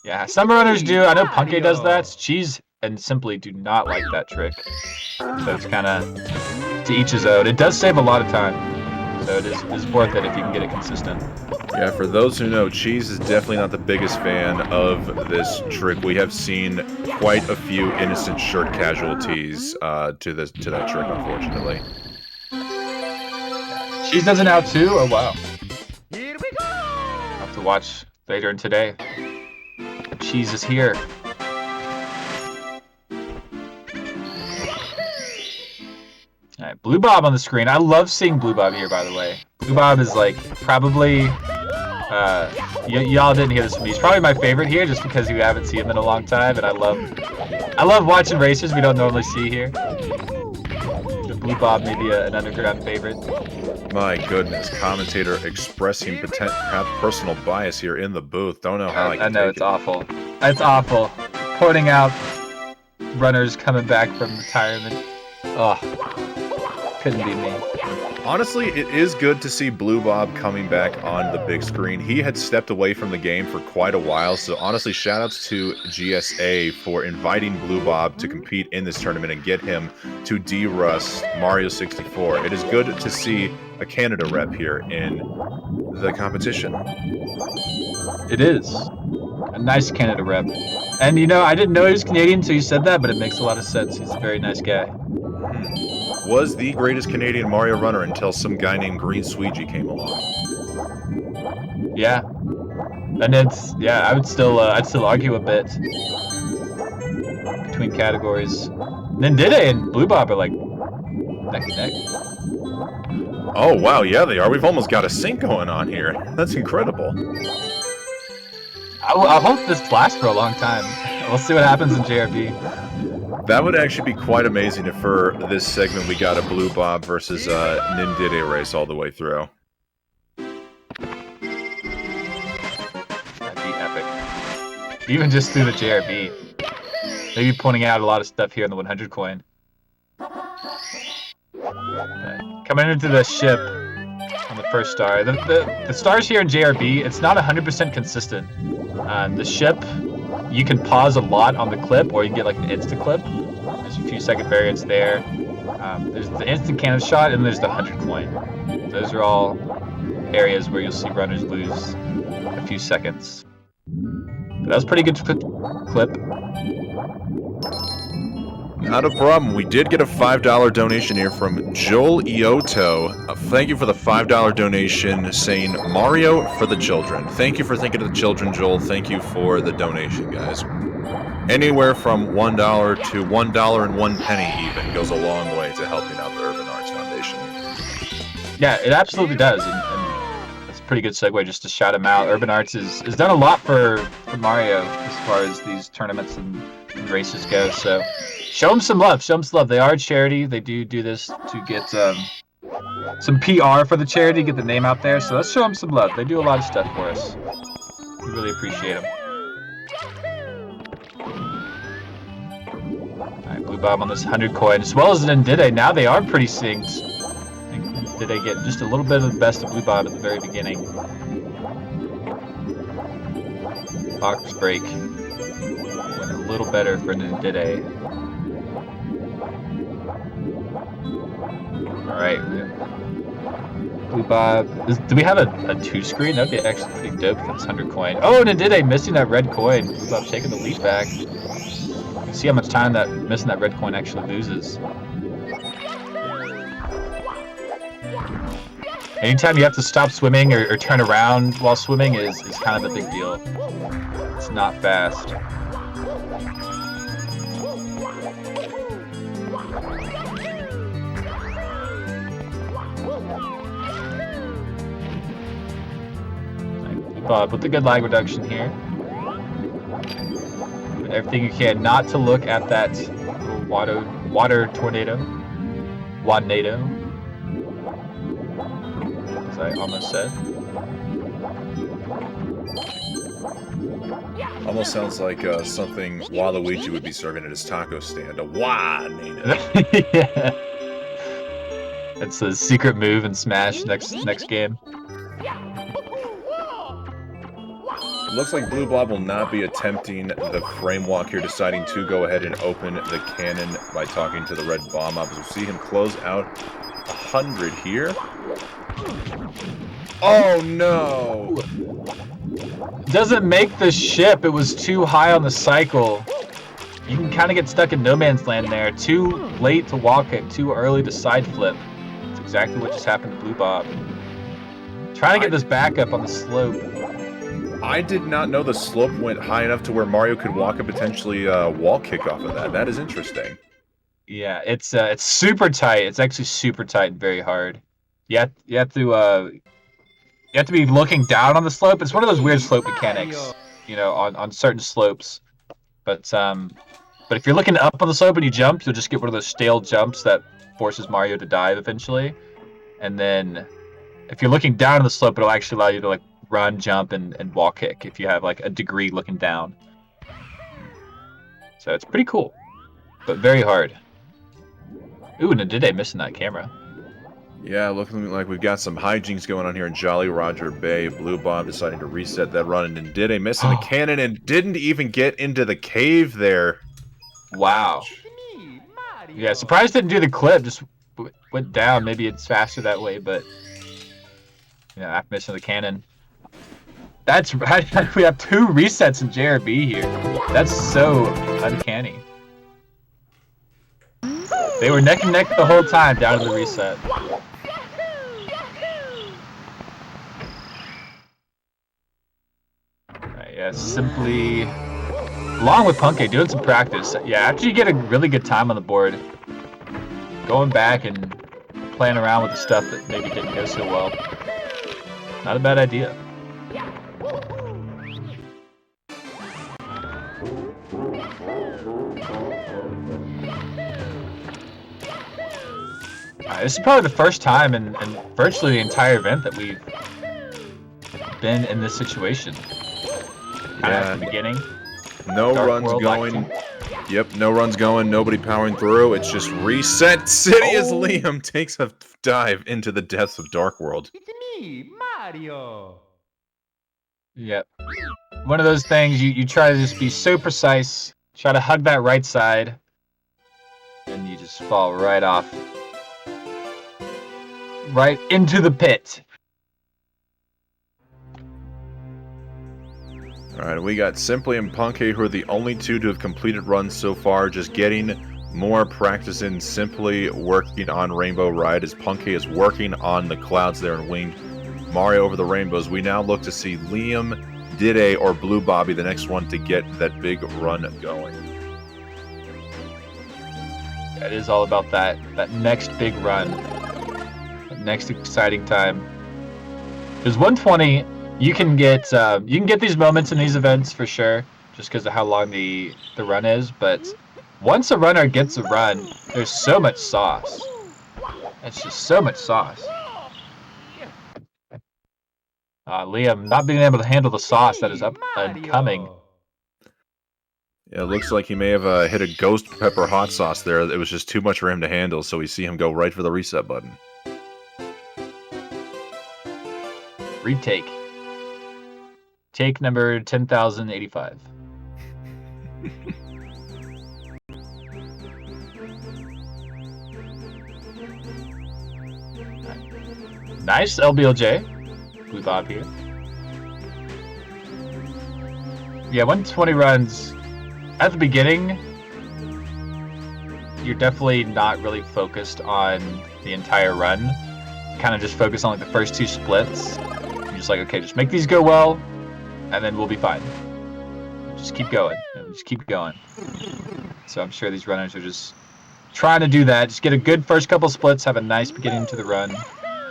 Yeah, some runners do. I know Punke does that. Cheese and Simply do not like that trick. So it's kind of to each his own. It does save a lot of time. So it is worth it if you can get it consistent. Yeah, for those who know, Cheese is definitely not the biggest fan of this trick. We have seen quite a few innocent shirt casualties to that trick, unfortunately. Cheese does it now too? Oh wow. watch later in today. Cheese is here. Alright, Blue Bob on the screen. I love seeing Blue Bob here, by the way. Blue Bob is like probably y'all didn't hear this from me. He's probably my favorite here just because you haven't seen him in a long time, and I love watching races we don't normally see here. The Blue Bob may be an underground favorite. My goodness, commentator expressing personal bias here in the booth. Don't know how I can know, take it's awful. It's awful. Pointing out runners coming back from retirement. Ugh. Couldn't be me. Honestly, it is good to see Blue Bob coming back on the big screen. He had stepped away from the game for quite a while, so honestly, shoutouts to GSA for inviting Blue Bob to compete in this tournament and get him to de-rust Mario 64. It is good to see a Canada rep here in the competition. It is. A nice Canada rep. And you know, I didn't know he was Canadian until you said that, but it makes a lot of sense. He's a very nice guy. Was the greatest Canadian Mario runner until some guy named Green Sweegie came along. Yeah. And I would still argue a bit between categories. Nindide and Blue Bob are like neck and neck. Oh wow, yeah they are. We've almost got a sync going on here. That's incredible. I hope this lasts for a long time. We'll see what happens in JRB. That would actually be quite amazing if for this segment we got a Blue Bob versus Nindide race all the way through. That'd be epic. Even just through the JRB. Maybe pointing out a lot of stuff here in the 100 coin. Coming into the ship on the first star. The stars here in JRB, it's not 100% consistent. The ship, you can pause a lot on the clip, or you can get like an instant clip. There's a few second variants there. There's the instant cannon shot, and there's the 100 coin. Those are all areas where you'll see runners lose a few seconds. But that was a pretty good clip. Not a problem. We did get a $5 donation here from Joel Ioto. Thank you for the $5 donation saying Mario for the children. Thank you for thinking of the children, Joel. Thank you for the donation, guys. Anywhere from $1 to $1.01 even goes a long way to helping out the Urban Arts Foundation. Yeah, it absolutely does. And it's a pretty good segue just to shout him out. Urban Arts has done a lot for Mario as far as these tournaments and races go. So show them some love. Show them some love. They are a charity. They do this to get some PR for the charity, get the name out there. So let's show them some love. They do a lot of stuff for us. We really appreciate them. Alright, Blue Bob on this 100 coin, as well as Nindide. Now they are pretty synced. I think Nindide get just a little bit of the best of Blue Bob at the very beginning. Box break. Went a little better for Nindide. Alright, Blue Bob. Do we have a 2-screen? That would be actually pretty dope for this 100 coin. Oh, Nindide missing that red coin. Blue Bob taking the lead back. You can see how much time that missing that red coin actually loses. Anytime you have to stop swimming or turn around while swimming is kind of a big deal. It's not fast. Bob with a good lag reduction here. Doing everything you can not to look at that little water tornado. Wadnado. As I almost said. Almost sounds like something Waluigi would be serving at his taco stand. A Wadnado. Yeah. It's a secret move in Smash next game. Looks like Blue Bob will not be attempting the frame walk here, deciding to go ahead and open the cannon by talking to the red bomb up. As we see him close out 100 here. Oh no! Doesn't make the ship. It was too high on the cycle. You can kind of get stuck in no man's land there. Too late to walk it, too early to side flip. That's exactly what just happened to Blue Bob. Trying to get this back up on the slope. I did not know the slope went high enough to where Mario could walk and potentially wall kick off of that. That is interesting. Yeah, it's super tight. It's actually super tight and very hard. You have to be looking down on the slope. It's one of those weird slope mechanics, you know, on certain slopes. But if you're looking up on the slope and you jump, you'll just get one of those stale jumps that forces Mario to dive eventually. And then if you're looking down on the slope, it'll actually allow you to like run, jump, and wall kick if you have like a degree looking down. So it's pretty cool, but very hard. Ooh, and did I missing that camera? Yeah, looking like we've got some hijinks going on here in Jolly Roger Bay. Blue Bob deciding to reset that run, and did a missing a cannon and didn't even get into the cave there. Wow. Yeah, surprised didn't do the clip. Just went down. Maybe it's faster that way, but yeah, after missing the cannon. That's right. We have 2 resets in JRB here. That's so uncanny. They were neck and neck the whole time down to the reset. Yeah, simply, along with Punke, doing some practice. Yeah, after you get a really good time on the board, going back and playing around with the stuff that maybe didn't go so well, not a bad idea. This is probably the first time in virtually the entire event that we've been in this situation. At the beginning. No runs going. Yep, no runs going. Nobody powering through. It's just reset city as Liam takes a dive into the depths of Dark World. It's me, Mario. Yep. One of those things you try to just be so precise, try to hug that right side, and you just fall right off. Right into the pit. Alright, we got Simply and Punke, who are the only 2 to have completed runs so far, just getting more practice in. Simply working on Rainbow Ride as Punke is working on the clouds there and winged Mario over the rainbows. We now look to see Liam, Dide, or Blue Bobby, the next one to get that big run going. It is all about that next big run, that next exciting time. Because 120, you can get these moments in these events for sure, just because of how long the run is. But once a runner gets a run, there's so much sauce. It's just so much sauce. Liam not being able to handle the sauce that is up and coming. Yeah, it looks like he may have hit a ghost pepper hot sauce there. It was just too much for him to handle, so we see him go right for the reset button. Retake. Take number 10,085. Nice LBLJ. Blue Bob here. Yeah, 120 runs. At the beginning, you're definitely not really focused on the entire run. Kind of just focus on like the first 2 splits. You're just like, okay, just make these go well, and then we'll be fine. Just keep going. Just keep going. So I'm sure these runners are just trying to do that. Just get a good first couple splits, have a nice beginning to the run.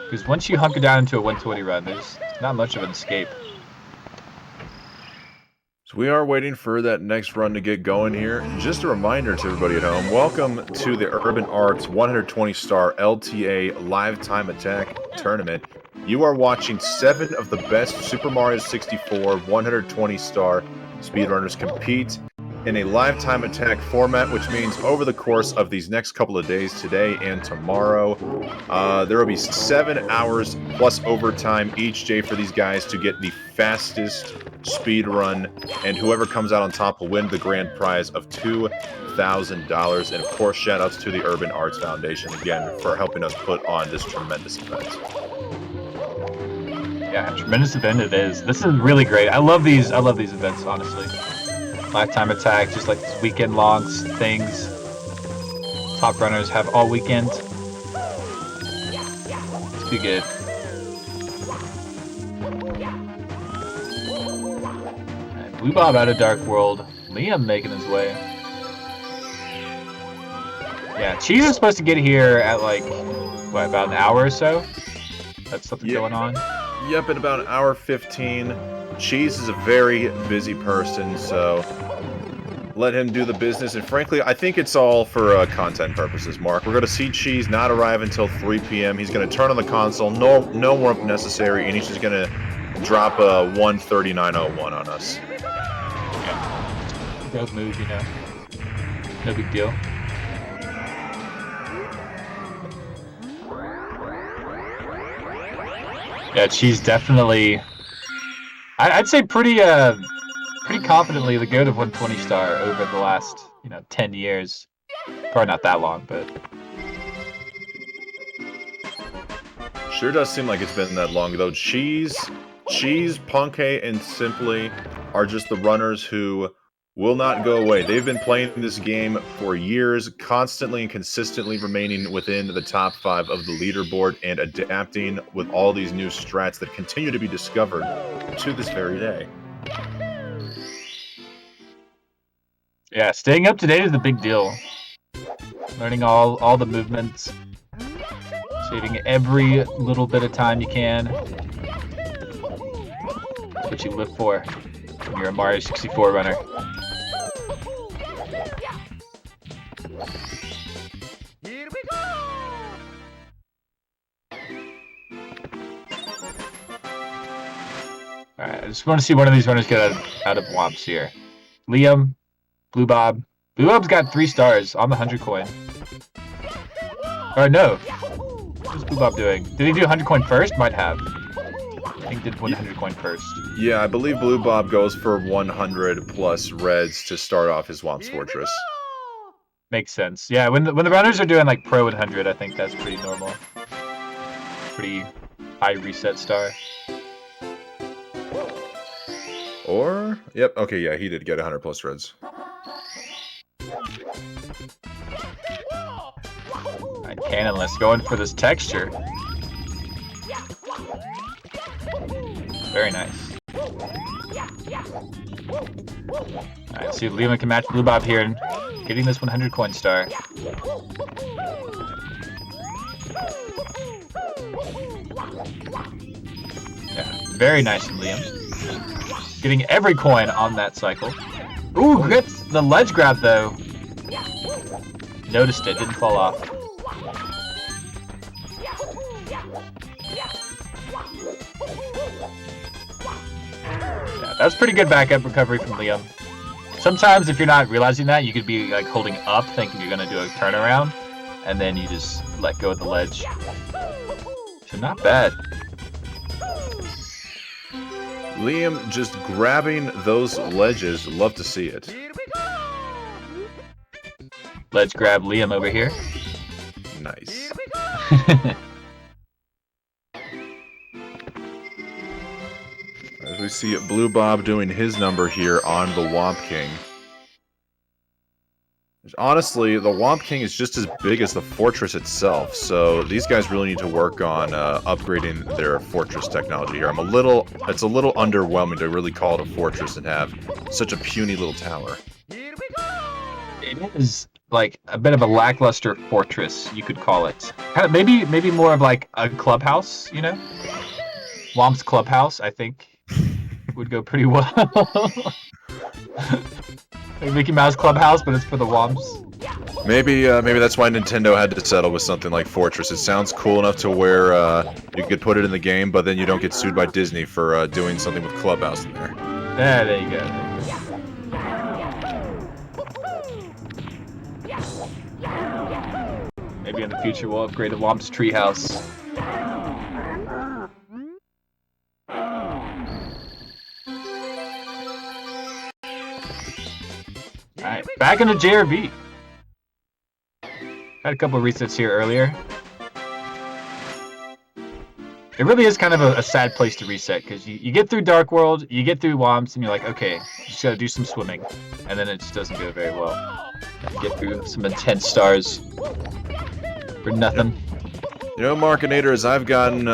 Because once you hunker down into a 120 run, there's not much of an escape. So we are waiting for that next run to get going here. Just a reminder to everybody at home, welcome to the Urban Arts 120-star LTA Live Time Attack Tournament. You are watching 7 of the best Super Mario 64 120-star speedrunners compete in a live time attack format, which means over the course of these next couple of days, today and tomorrow, there will be 7 hours plus overtime each day for these guys to get the fastest speed run, and whoever comes out on top will win the grand prize of $2,000. And of course, shout outs to the Urban Arts Foundation again for helping us put on this tremendous event. Yeah, tremendous event it is. This is really great. I love these events, honestly. Lifetime attack, just like these weekend long things. Top runners have all weekend. It's be good. Blue Bob out of Dark World. Liam making his way. Yeah, Cheese is supposed to get here at like, what, about an hour or so? That's something going on. Yep, in about an hour 15. Cheese is a very busy person, so let him do the business. And frankly, I think it's all for content purposes, Mark. We're going to see Cheese not arrive until 3 p.m. He's going to turn on the console, no warmth necessary, and he's just going to drop a 139.01 on us. Yeah. Rogue move, you know. No big deal. Yeah, Cheese definitely, I'd say pretty confidently the GOAT of 120 star over the last, 10 years. Probably not that long, but Sure does seem like it's been that long, though. Cheese, Punkay, and Simply are just the runners who will not go away. They've been playing this game for years, constantly and consistently remaining within the top 5 of the leaderboard and adapting with all these new strats that continue to be discovered to this very day. yeah, staying up to date is the big deal. Learning all the movements, saving every little bit of time you can. That's what you live for when you're a Mario 64 runner. Here we go! Alright, I just want to see one of these runners get out of Womps here. Liam, Blue Bob. Blue Bob's got 3 stars on the 100 coin. Or no. What's Blue Bob doing? Did he do 100 coin first? Might have. I think he did 100 coin first. Yeah, I believe Blue Bob goes for 100 plus reds to start off his Womps Fortress. Makes sense. Yeah, when the runners are doing like pro 100, I think that's pretty normal. Pretty high reset star. Or, yep, okay, yeah, he did get 100 plus reds. Alright, Cannonless going for this texture. Very nice. Alright, see if Liam can match Blue Bob here and getting this 100 coin star. Yeah, very nice from Liam. Getting every coin on that cycle. Ooh, gets the ledge grab though. Noticed it, didn't fall off. Yeah, that's pretty good backup recovery from Liam. Sometimes if you're not realizing that, you could be like holding up thinking you're gonna do a turnaround, and then you just let go of the ledge. So not bad. Liam just grabbing those ledges. Love to see it. Let's grab Liam over here. Nice. As we see Blue Bob doing his number here on the Womp King. Honestly, the Womp King is just as big as the fortress itself, so these guys really need to work on upgrading their fortress technology here. It's a little underwhelming to really call it a fortress and have such a puny little tower. It is like a bit of a lackluster fortress, you could call it. Kind of maybe more of like a clubhouse, you know? Womp's clubhouse, I think, would go pretty well. Like Mickey Mouse Clubhouse, but it's for the Womps. Maybe that's why Nintendo had to settle with something like Fortress. It sounds cool enough to where you could put it in the game, but then you don't get sued by Disney for doing something with Clubhouse in there. Yeah, there you go. Maybe in the future we'll upgrade the Womp's treehouse. Alright, back into JRB. Had a couple of resets here earlier. It really is kind of a sad place to reset, because you get through Dark World, you get through Womps, and you're like, okay, just gotta do some swimming. And then it just doesn't go very well. Get through some intense stars for nothing. You know, Markinator, as I've gotten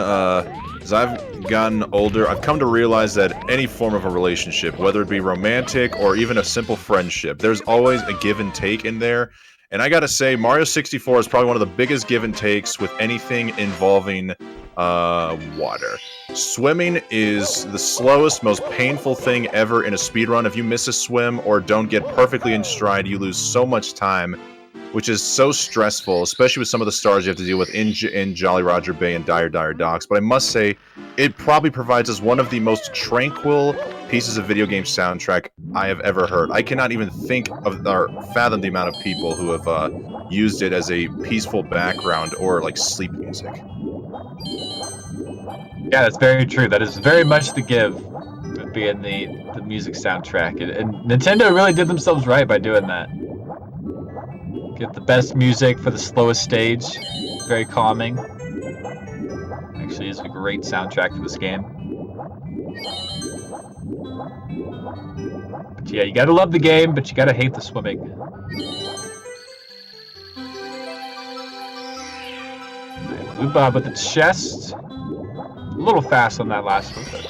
As I've gotten older, I've come to realize that any form of a relationship, whether it be romantic or even a simple friendship, there's always a give and take in there. And I gotta say, Mario 64 is probably one of the biggest give and takes with anything involving water. Swimming is the slowest, most painful thing ever in a speedrun. If you miss a swim or don't get perfectly in stride, you lose so much time, which is so stressful, especially with some of the stars you have to deal with in Jolly Roger Bay and Dire Docks. But I must say, it probably provides us one of the most tranquil pieces of video game soundtrack I have ever heard. I cannot even think of or fathom the amount of people who have used it as a peaceful background or like sleep music. Yeah, that's very true. That is very much the give with being the music soundtrack. And Nintendo really did themselves right by doing that. Get the best music for the slowest stage. Very calming. Actually is a great soundtrack for this game. But yeah, you gotta love the game, but you gotta hate the swimming. Right, Blue Bob with the chest. A little fast on that last one, but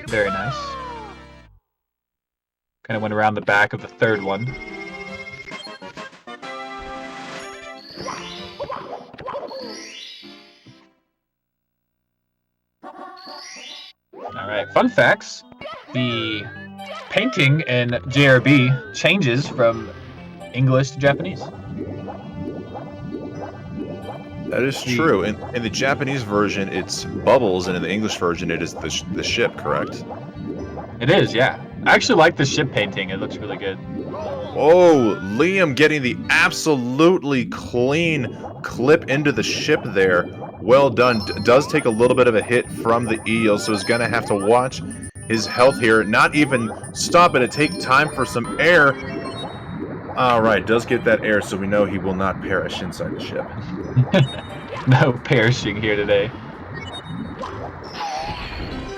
very nice. Kind of went around the back of the third one. Alright, fun facts. The painting in JRB changes from English to Japanese. That is true. In the Japanese version, it's bubbles, and in the English version, it is the ship, correct? It is, yeah. I actually like the ship painting. It looks really good. Oh, Liam getting the absolutely clean clip into the ship there. Well done. Does take a little bit of a hit from the eel, so he's going to have to watch his health here. Not even stop it. Take time for some air. All right, does get that air, so we know he will not perish inside the ship. No perishing here today.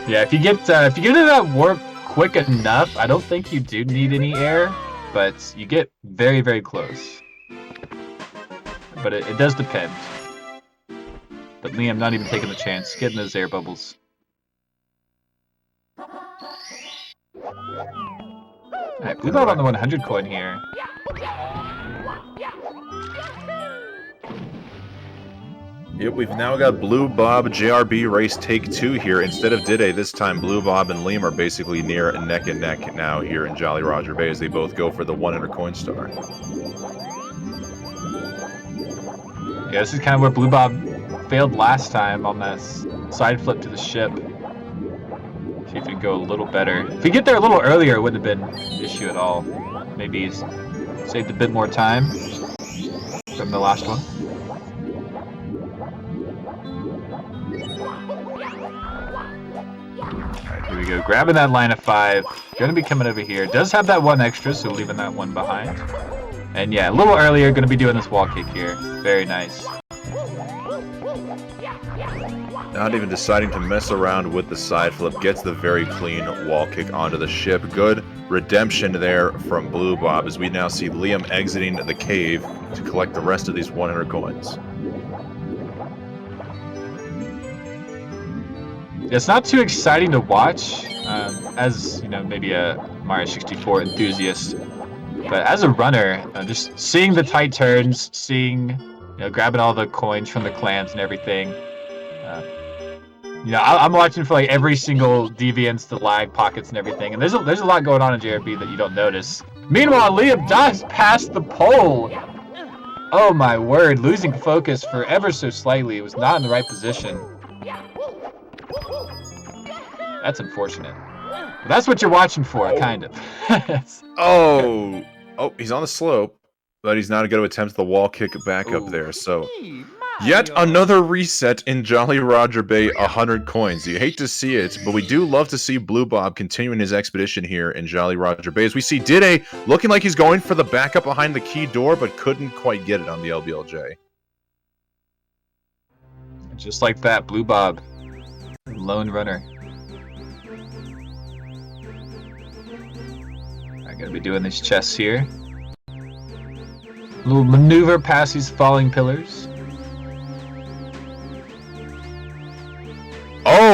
Yeah, if you get into that warp quick enough, I don't think you do need any air, but you get very, very close. But it does depend. But Liam not even taking the chance, getting those air bubbles. Alright, Blue Bob on the 100 coin here. Yep, we've now got Blue Bob JRB race take 2 here. Instead of Dide, this time Blue Bob and Liam are basically near neck and neck now here in Jolly Roger Bay as they both go for the 100 coin star. Yeah, this is kind of where Blue Bob failed last time on that side flip to the ship. See if we can go a little better. If we get there a little earlier, it wouldn't have been an issue at all. Maybe he's saved a bit more time from the last one. Alright, here we go. Grabbing that line of 5. Gonna be coming over here. Does have that one extra, so leaving that one behind. And yeah, a little earlier, gonna be doing this wall kick here. Very nice. Not even deciding to mess around with the side flip. Gets the very clean wall kick onto the ship. Good redemption there from Blue Bob as we now see Liam exiting the cave to collect the rest of these 100 coins. It's not too exciting to watch, as you know, maybe a Mario 64 enthusiast. But as a runner, just seeing the tight turns, seeing, you know, grabbing all the coins from the clans and everything. You know, I'm watching for like every single deviance, the lag pockets and everything, and there's a lot going on in JRB that you don't notice. Meanwhile, Liam does pass the pole. Oh my word, losing focus for ever so slightly. It was not in the right position. That's unfortunate. But that's what you're watching for, kind of. Oh, he's on the slope, but he's not going to attempt the wall kick back up there. So, yet another reset in Jolly Roger Bay, 100 coins. You hate to see it, but we do love to see Blue Bob continuing his expedition here in Jolly Roger Bay. As we see Dide looking like he's going for the backup behind the key door, but couldn't quite get it on the LBLJ. Just like that, Blue Bob, lone runner. I'm gonna be doing these chests here. Little maneuver past these falling pillars.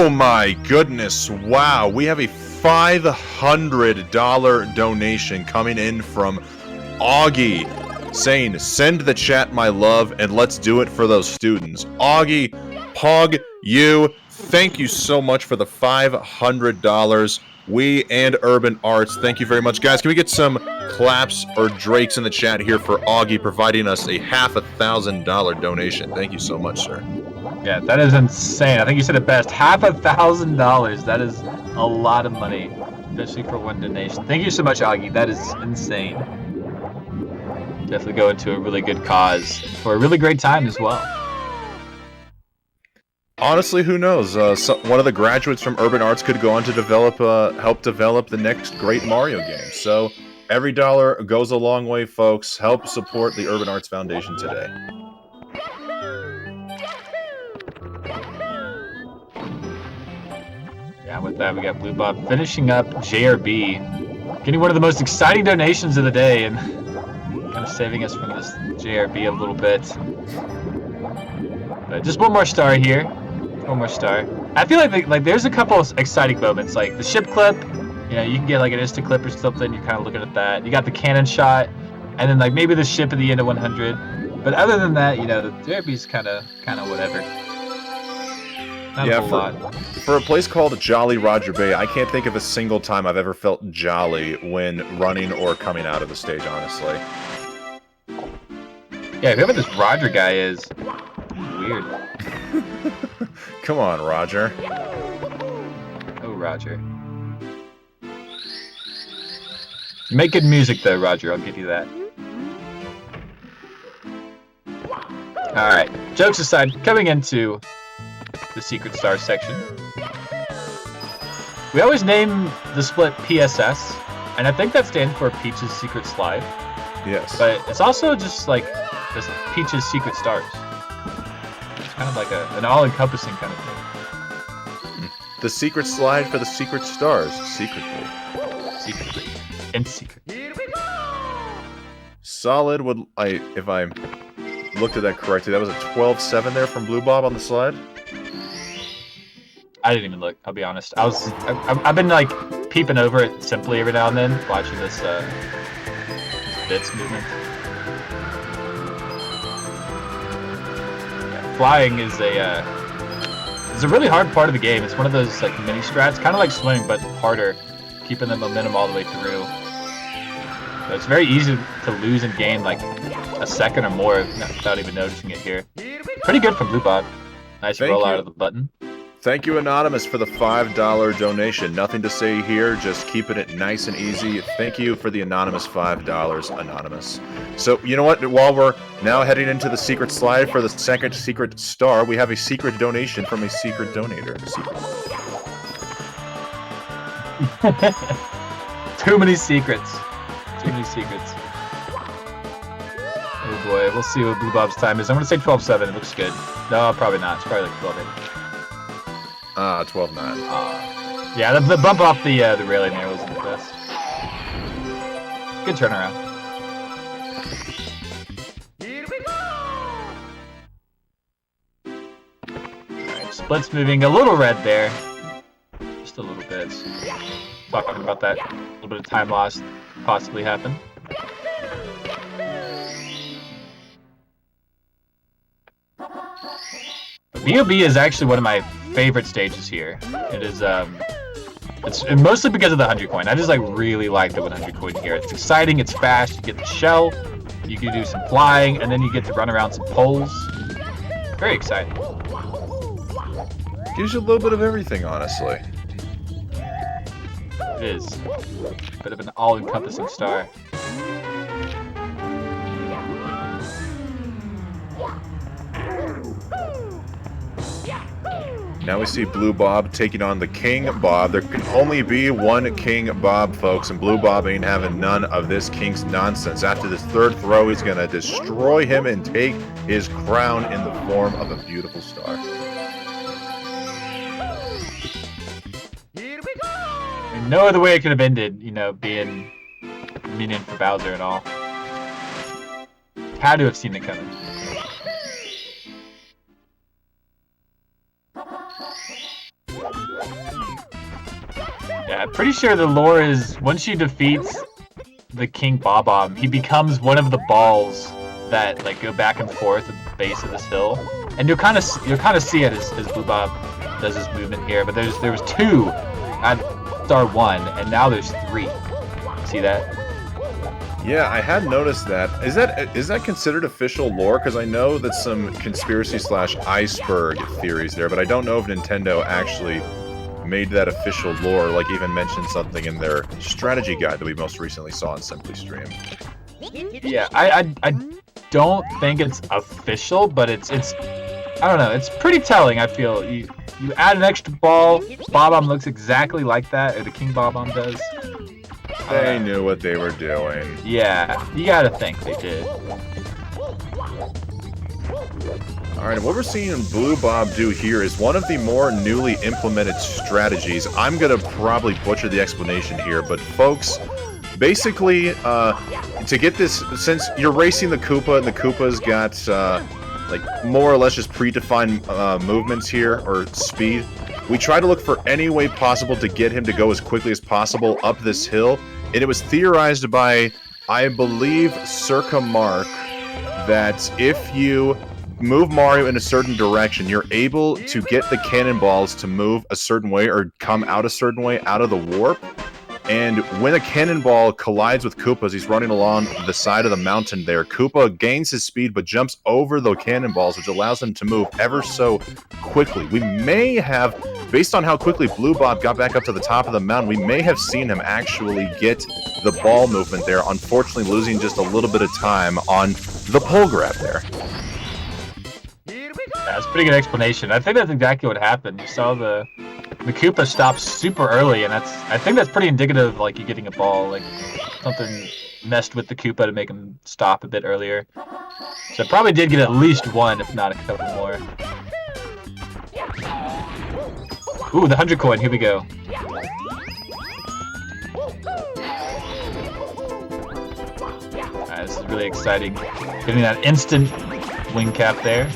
Oh my goodness, wow. We have a $500 donation coming in from Augie, saying, send the chat my love and let's do it for those students. Augie, Pog, thank you so much for the $500. We and Urban Arts, thank you very much. Guys, can we get some claps or drakes in the chat here for Augie providing us a $5,000 donation? Thank you so much, sir. Yeah, that is insane. I think you said it best. $5,000. That is a lot of money, especially for one donation. Thank you so much, Augie. That is insane. Definitely go into a really good cause for a really great time as well. Honestly, who knows? One of the graduates from Urban Arts could go on to help develop the next great Mario game. So every dollar goes a long way, folks. Help support the Urban Arts Foundation today. Yeah, with that, we got Blue Bob finishing up JRB, getting one of the most exciting donations of the day, and kind of saving us from this JRB a little bit. But just one more star here. One more star. I feel like there's a couple of exciting moments, like the ship clip. You know, you can get like an insta clip or something. You're kind of looking at that. You got the cannon shot, and then like maybe the ship at the end of 100. But other than that, you know, the JRB's kind of whatever. Not a whole lot. For a place called Jolly Roger Bay, I can't think of a single time I've ever felt jolly when running or coming out of the stage, honestly. Yeah, whoever this Roger guy is, weird. Come on, Roger. Oh, Roger. You make good music, though, Roger. I'll give you that. Alright, jokes aside, coming into the Secret Stars section. We always name the split PSS, and I think that stands for Peach's Secret Slide. Yes. But it's also just like this Peach's Secret Stars. It's kind of like an all-encompassing kind of thing. The secret slide for the secret stars, secretly. Secretly. In secret. Solid would if I looked at that correctly, that was a 12-7 there from Blue Bob on the slide. I didn't even look, I'll be honest. I've been like peeping over it simply every now and then, watching this bits movement. Yeah, flying is a really hard part of the game. It's one of those like mini strats, kind of like swimming, but harder, keeping the momentum all the way through. So it's very easy to lose in game like a second or more without even noticing it here. Pretty good from Blue Bob. Nice roll out of the button. Thank you, Anonymous, for the $5 donation. Nothing to say here, just keeping it nice and easy. Thank you for the Anonymous $5, Anonymous. So, you know what? While we're now heading into the secret slide for the second secret star, we have a secret donation from a secret donator. Too many secrets. Too many secrets. Oh boy, we'll see what Blue Bob's time is. I'm going to say 12-7. It looks good. No, probably not. It's probably like 12-8. 12-9. Yeah, the bump off the railing there wasn't the best. Good turnaround. Alright, split's moving a little red there. Just a little bit. Talking about that. A little bit of time loss possibly happened. B.O.B. is actually one of my favorite stages here. It is, it's mostly because of the 100 coin. I just like really like the 100 coin here. It's exciting, it's fast, you get the shell, you can do some flying, and then you get to run around some poles. Very exciting. Gives you a little bit of everything, honestly. It is. Bit of an all-encompassing star. Now we see Blue Bob taking on the King Bob. There can only be one King Bob, folks, and Blue Bob ain't having none of this King's nonsense. After this third throw, he's going to destroy him and take his crown in the form of a beautiful star. And no other way it could have ended, you know, being minion for Bowser and all. Had to have seen it coming. Yeah, I'm pretty sure the lore is once she defeats the King Bob-omb, he becomes one of the balls that like go back and forth at the base of this hill, and you'll kind of see it as Blue Bob does his movement here. But there was 2 at star 1, and now there's 3. See that? Yeah, I had noticed that. Is that considered official lore? Because I know that some conspiracy/iceberg theories there, but I don't know if Nintendo actually made that official lore, like even mentioned something in their strategy guide that we most recently saw on Simply Stream. Yeah, I don't think it's official, but it's I don't know, it's pretty telling. I feel you add an extra ball, Bob-omb looks exactly like that, or the King Bob-omb does. They knew what they were doing. Yeah, you gotta think they did. Alright, what we're seeing Blue Bob do here is one of the more newly implemented strategies. I'm gonna probably butcher the explanation here, but folks, basically, to get this, since you're racing the Koopa, and the Koopa's got, like, more or less just predefined movements here, or speed, we try to look for any way possible to get him to go as quickly as possible up this hill, and it was theorized by, I believe, Circa Mark, that if you move Mario in a certain direction, you're able to get the cannonballs to move a certain way or come out a certain way out of the warp. And when a cannonball collides with Koopa's, he's running along the side of the mountain there. Koopa gains his speed but jumps over the cannonballs, which allows him to move ever so quickly. We may have, based on how quickly Blue Bob got back up to the top of the mountain, we may have seen him actually get the ball movement there, unfortunately losing just a little bit of time on the pole grab there. Yeah, that's a pretty good explanation. I think that's exactly what happened. You saw the Koopa stop super early, and I think that's pretty indicative of like you getting a ball, like something messed with the Koopa to make him stop a bit earlier. So probably did get at least 1, if not a couple more. Ooh, the 100 coin. Here we go. This is really exciting. Getting that instant wing cap there.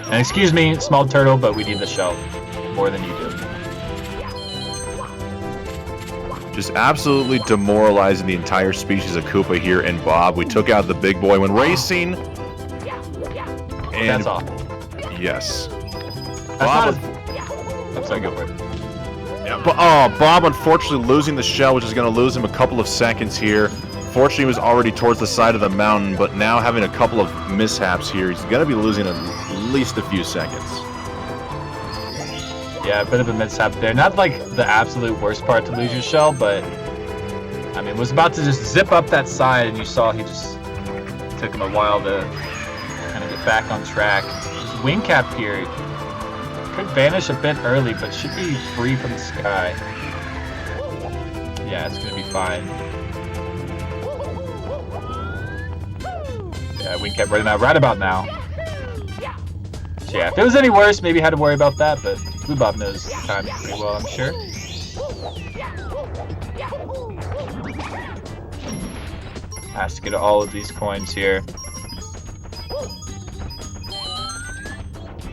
And excuse me, small turtle, but we need the shell more than you do. Just absolutely demoralizing the entire species of Koopa here in Bob. We took out the big boy when racing. And that's all. Yes. Bob, I'm sorry, go for it. Yeah, but Bob unfortunately losing the shell, which is going to lose him a couple of seconds here. Fortunately, he was already towards the side of the mountain, but now having a couple of mishaps here, he's going to be losing at least a few seconds. Yeah, a bit of a mishap there. Not like the absolute worst part to lose your shell, but I mean, was about to just zip up that side, and you saw he just took him a while to kind of get back on track. His wing cap here could vanish a bit early, but should be free from the sky. Yeah, it's gonna be fine. Yeah, wing cap running out right about now. So yeah, if it was any worse, maybe had to worry about that, but Blue Bob knows the timing pretty well, I'm sure. Has to get all of these coins here.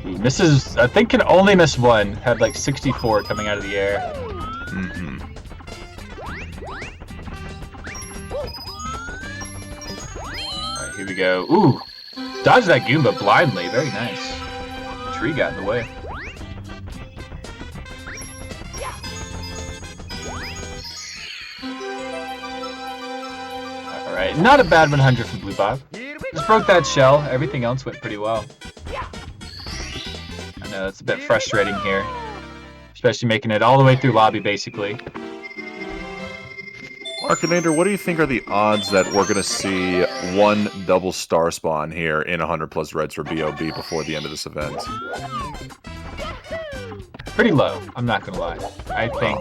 Ooh, misses, I think can only miss 1. Had like 64 coming out of the air. Mm-hmm. Alright, here we go. Ooh! Dodged that Goomba blindly. Very nice. Tree got in the way. Alright, not a bad 100 from Blue Bob. Just broke that shell. Everything else went pretty well. I know, it's a bit frustrating here. Especially making it all the way through lobby, basically. Arkanator, what do you think are the odds that we're going to see 1 double star spawn here in 100 plus reds for BOB before the end of this event? Pretty low, I'm not gonna lie. I think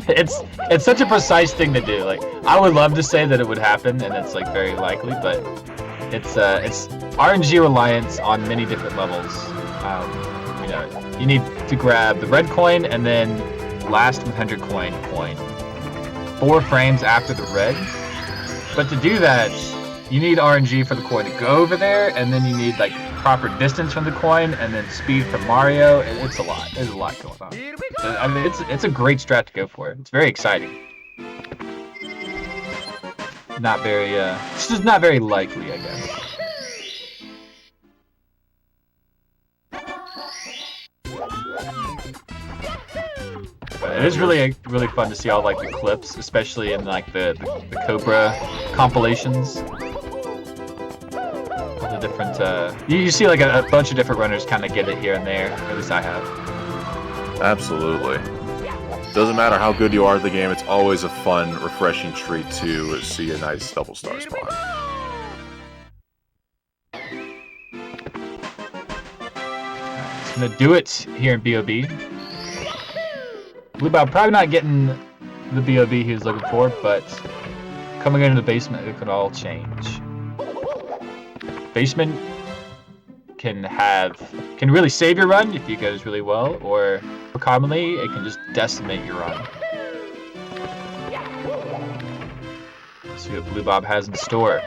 it's such a precise thing to do. Like, I would love to say that it would happen, and it's like very likely, but it's RNG reliance on many different levels. You know, you need to grab the red coin and then last 100 coin 4 frames after the red. But to do that, you need RNG for the coin to go over there, and then you need like proper distance from the coin, and then speed from Mario. It's a lot. There's a lot going on. Here we go. I mean, it's a great strat to go for. It's very exciting. Not very. It's just not very likely, I guess. But it is really fun to see all like the clips, especially in like the Cobra compilations. All the different you see like a bunch of different runners kind of get it here and there. At least I have. Absolutely. Doesn't matter how good you are at the game, it's always a fun, refreshing treat to see a nice double star spot. It's gonna do it here in BOB. Blue Bob probably not getting the BOB he was looking for, but coming into the basement, it could all change. Basement can really save your run if it goes really well, or more commonly, it can just decimate your run. Let's see what Blue Bob has in store.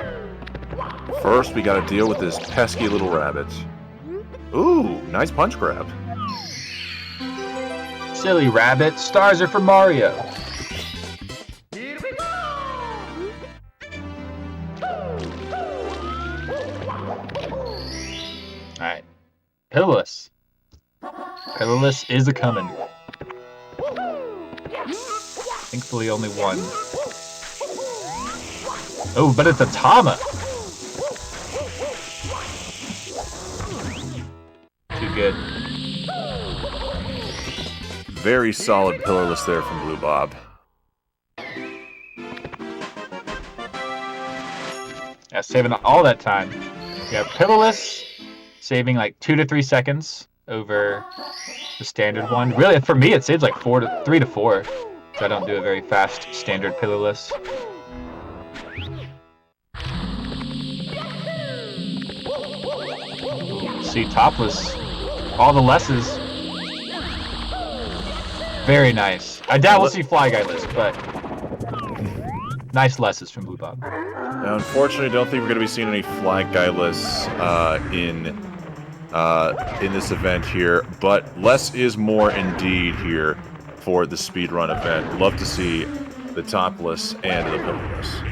First, we gotta deal with this pesky little rabbit. Ooh, nice punch grab. Silly rabbit, stars are for Mario. Here we go. Alright. Pillarless. Pillarless is a coming. Thankfully only one. Oh, but it's a Tama! Too good. Very solid pillarless there from Blue Bob. Yeah, saving all that time. Yeah, pillarless, saving like 2 to 3 seconds over the standard one. Really, for me, it saves like 3 to 4. So I don't do a very fast standard pillarless. See, topless. All the lesses. Very nice. I doubt we'll see Fly Guy list, but nice lesses from Blue Bob. Now, unfortunately, I don't think we're going to be seeing any flag guy-less in this event here, but less is more indeed here for the speedrun event. Love to see the topless and the pillarless.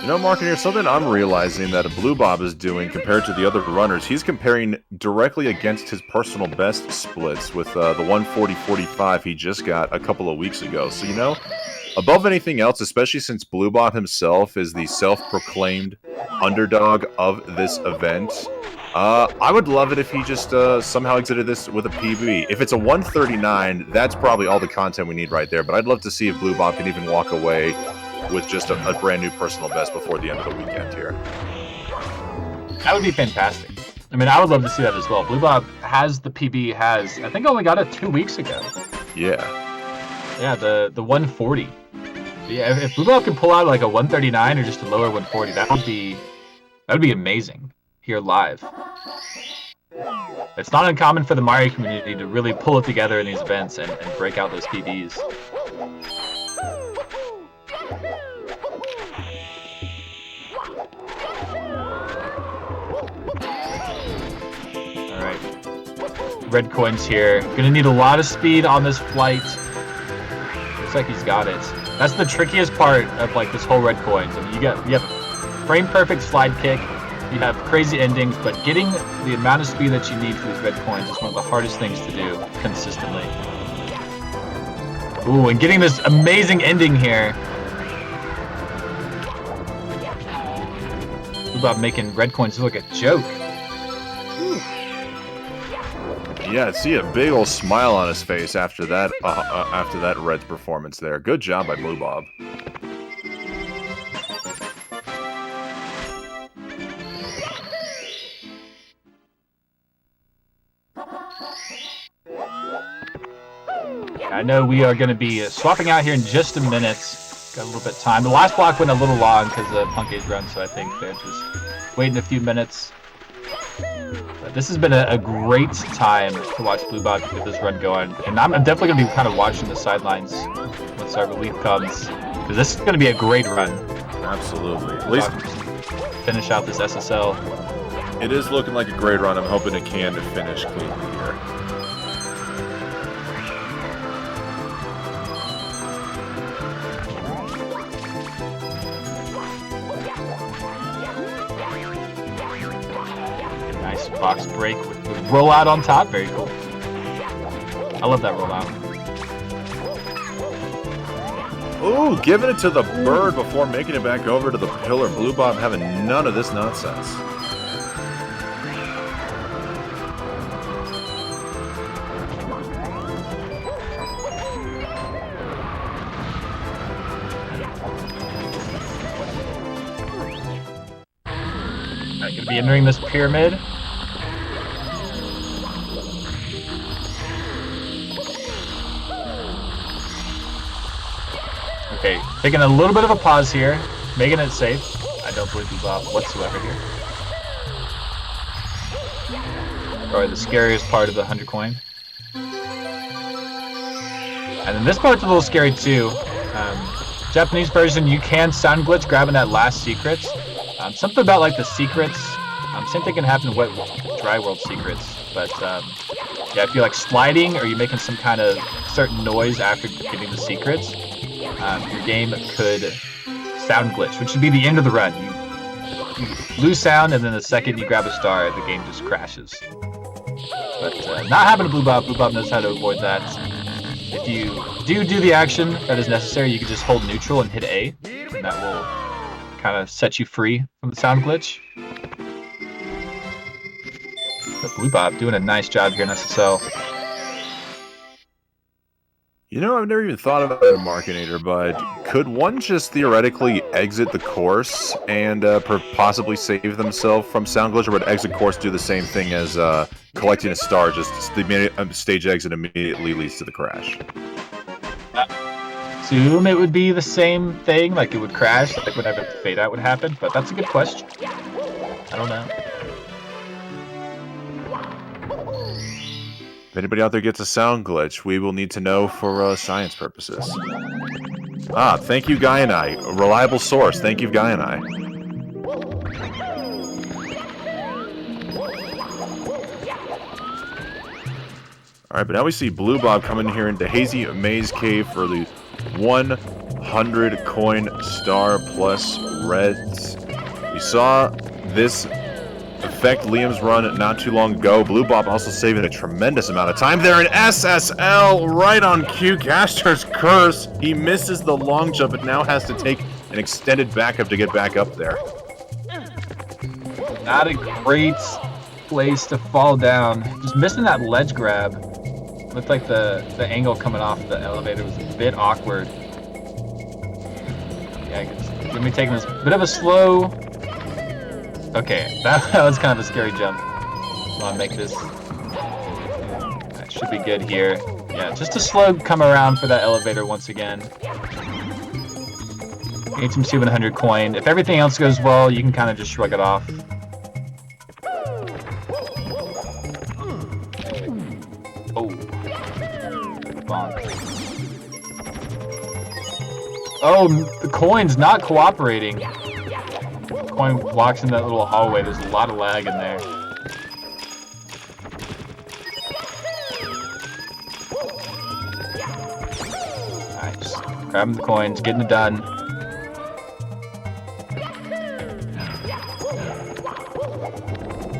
You know, Marketeer, something I'm realizing that Blue Bob is doing compared to the other runners, he's comparing directly against his personal best splits with the 140.45 he just got a couple of weeks ago. So, you know, above anything else, especially since Blue Bob himself is the self-proclaimed underdog of this event, I would love it if he just somehow exited this with a PB. If it's a 139, that's probably all the content we need right there, but I'd love to see if Blue Bob can even walk away with just a brand new personal best before the end of the weekend here. That would be fantastic. I mean, I would love to see that as well. Blue Bob has the PB, I think only got it 2 weeks ago. Yeah. Yeah, the 140. Yeah, if Blue Bob could pull out like a 139 or just a lower 140, that would be amazing here live. It's not uncommon for the Mario community to really pull it together in these events and break out those PBs. Alright. Red coins here. Gonna need a lot of speed on this flight. Looks like he's got it. That's the trickiest part of like this whole red coins. I mean, you have a frame perfect slide kick, you have crazy endings, but getting the amount of speed that you need for these red coins is one of the hardest things to do consistently. Ooh, and getting this amazing ending here. About making red coins look like a joke. Yeah, see a big old smile on his face after that Red's performance there. Good job by Blue Bob. I know we are going to be swapping out here in just a minute. Got a little bit of time. The last block went a little long because of Punk's run, so I think they're just waiting a few minutes. But this has been a great time to watch Blue Bob get this run going, and I'm definitely going to be kind of watching the sidelines once our relief comes, because this is going to be a great run. Absolutely. At least finish out this SSL. it is looking like a great run. I'm hoping it can finish cleanly here. Nice box break with the rollout on top. Very cool. I love that rollout. Ooh, giving it to the bird before making it back over to the pillar. Blue Bob having none of this nonsense. Going to be entering this pyramid. Okay, taking a little bit of a pause here, making it safe. I don't believe he's off whatsoever here. Probably the scariest part of the 100 coin. And then this part's a little scary too. Japanese version, you can sound glitch grabbing that last secrets. Something about like the secrets. Same thing can happen with Dry World secrets. But yeah, if you're like sliding or you're making some kind of certain noise after getting the secrets, your game could sound glitch, which would be the end of the run. You lose sound, and then the second you grab a star, the game just crashes. But not happening to Blue Bob. Blue Bob knows how to avoid that. If you do the action that is necessary, you can just hold neutral and hit A, and that will kind of set you free from the sound glitch. But Blue Bob doing a nice job here in SSL. You know, I've never even thought about it, Markinator, but could one just theoretically exit the course and possibly save themselves from sound glitch, or would exit course do the same thing as collecting a star, just the stage exit immediately leads to the crash? Assume it would be the same thing, like it would crash, like whenever the fade out would happen, but that's a good question. I don't know. If anybody out there gets a sound glitch, we will need to know for science purposes. Ah, thank you, Guy and I. A reliable source. Thank you, Guy and I. Alright, but now we see Blue Bob coming here into Hazy Maze Cave for the 100 coin star plus reds. We saw this affect Liam's run not too long ago. Blue Bob also saving a tremendous amount of time there in SSL right on cue. Gaster's curse. He misses the long jump but now has to take an extended backup to get back up there. Not a great place to fall down. Just missing that ledge grab. Looked like the angle coming off the elevator was a bit awkward. Yeah, it's gonna be taking this bit of a slow. Okay, that was kind of a scary jump. So I'll make this. That should be good here. Yeah, just a slow come around for that elevator once again. Need some 700 coin. If everything else goes well, you can kind of just shrug it off. Oh. Bonk. Oh, the coin's not cooperating. Coin walks in that little hallway. There's a lot of lag in there. Nice. Grabbing the coins, getting it done.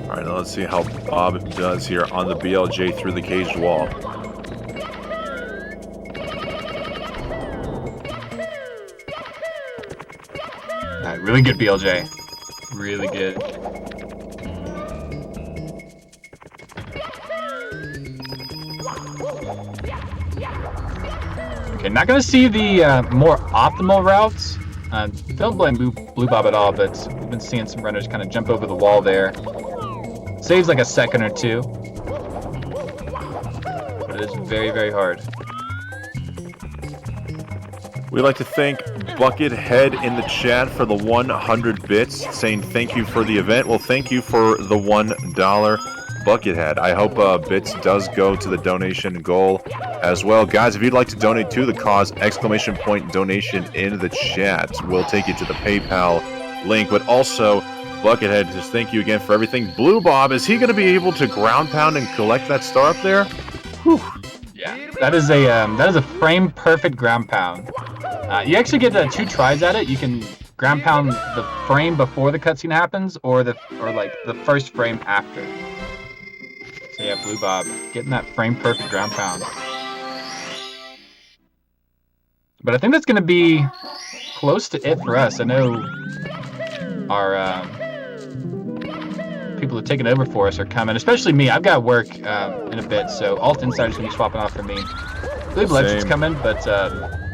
Alright, now let's see how Bob does here on the BLJ through the caged wall. Alright, really good BLJ. Really good. Okay, not gonna see the more optimal routes. Don't blame Blue Bob at all, but we've been seeing some runners kind of jump over the wall there. Saves like a second or two. But it is very, very hard. We'd like to thank Buckethead in the chat for the 100 bits, saying thank you for the event. Well, thank you for the $1 Buckethead. I hope bits does go to the donation goal as well. Guys, if you'd like to donate to the cause, ! Donation in the chat. We'll take you to the PayPal link. But also, Buckethead, just thank you again for everything. Blue Bob, is he going to be able to ground pound and collect that star up there? Whew. Yeah, that is a frame perfect ground pound. You actually get 2 tries at it. You can ground pound the frame before the cutscene happens, or like the first frame after. So yeah, Blue Bob getting that frame perfect ground pound. But I think that's gonna be close to it for us. I know our people who are taking over for us are coming, especially me. I've got work in a bit, so Alt Insider's gonna be swapping off for me. I believe Legends coming, but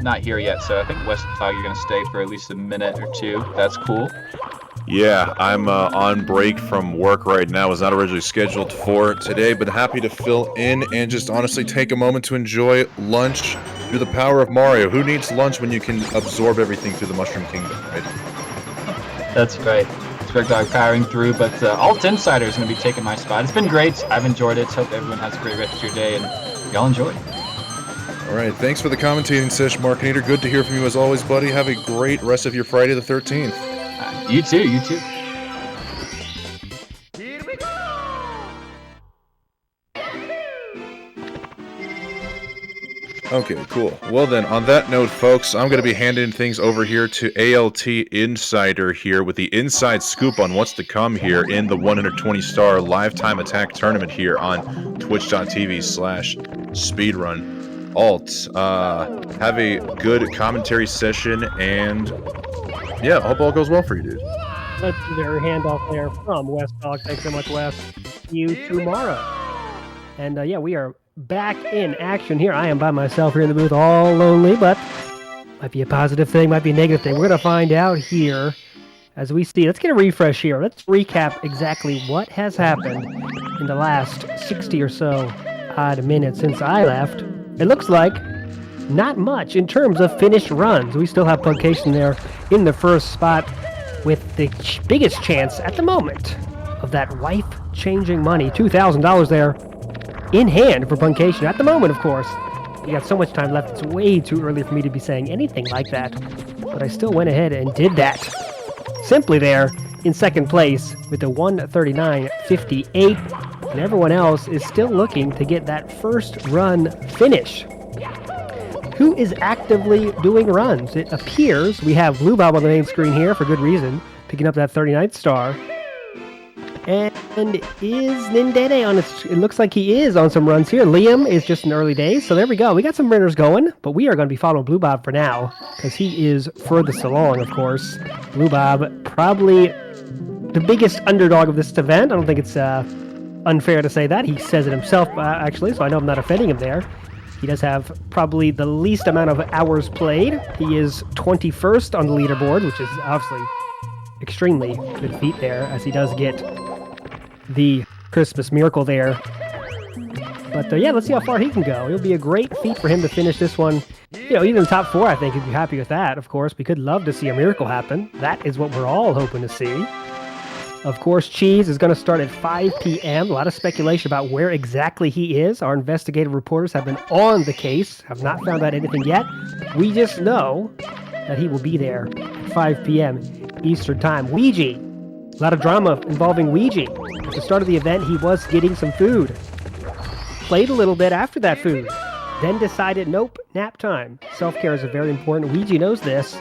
not here yet. So I think West Tog, you're gonna stay for at least a minute or two. That's cool. Yeah, I'm on break from work right now. Was not originally scheduled for today, but happy to fill in and just honestly take a moment to enjoy lunch through the power of Mario. Who needs lunch when you can absorb everything through the Mushroom Kingdom, right? That's right. Spec Dog powering through, but Alt Insider is going to be taking my spot. It's been great. I've enjoyed it. Hope everyone has a great rest of your day, and y'all enjoy. All right, thanks for the commentating session, Markinator. Good to hear from you as always, buddy. Have a great rest of your Friday the 13th. You too, you too. Here we go! Okay, cool. Well then, on that note, folks, I'm going to be handing things over here to ALT Insider here with the inside scoop on what's to come here in the 120-star Lifetime Attack Tournament here on twitch.tv/speedrun. Alt, have a good commentary session, and yeah, hope all goes well for you, dude. Let's do their handoff there from West Dog. Thanks so much, Wes. See you tomorrow. And yeah, we are back in action here. I am by myself here in the booth, all lonely, but might be a positive thing, might be a negative thing. We're going to find out here as we see. Let's get a refresh here. Let's recap exactly what has happened in the last 60 or so odd minutes since I left. It looks like not much in terms of finished runs. We still have Puncation there in the first spot with the biggest chance at the moment of that life-changing money. $2,000 there in hand for Puncation. At the moment, of course. We got so much time left. It's way too early for me to be saying anything like that. But I still went ahead and did that. Simply there in second place with the 139.58. And everyone else is still looking to get that first run finish. Who is actively doing runs? It appears we have Blue Bob on the main screen here for good reason, picking up that 39th star. And is Nindene on its... It looks like he is on some runs here. Liam is just in early days, so there we go. We got some runners going, but we are going to be following Blue Bob for now, because he is furthest along, of course. Blue Bob, probably the biggest underdog of this event. I don't think it's unfair to say that. He says it himself, actually, so I know I'm not offending him there. He does have probably the least amount of hours played. He is 21st on the leaderboard, which is obviously extremely good feat there, as he does get the Christmas miracle there. But yeah, let's see how far he can go. It'll be a great feat for him to finish this one. You know, even in the top 4, I think he'd be happy with that, of course. We could love to see a miracle happen. That is what we're all hoping to see. Of course, Cheese is going to start at 5 p.m. A lot of speculation about where exactly he is. Our investigative reporters have been on the case, have not found out anything yet. We just know that he will be there at 5 p.m. Eastern Time. Ouija. A lot of drama involving Ouija. At the start of the event, he was getting some food. Played a little bit after that food. Then decided, nope, nap time. Self-care is very important. Ouija knows this.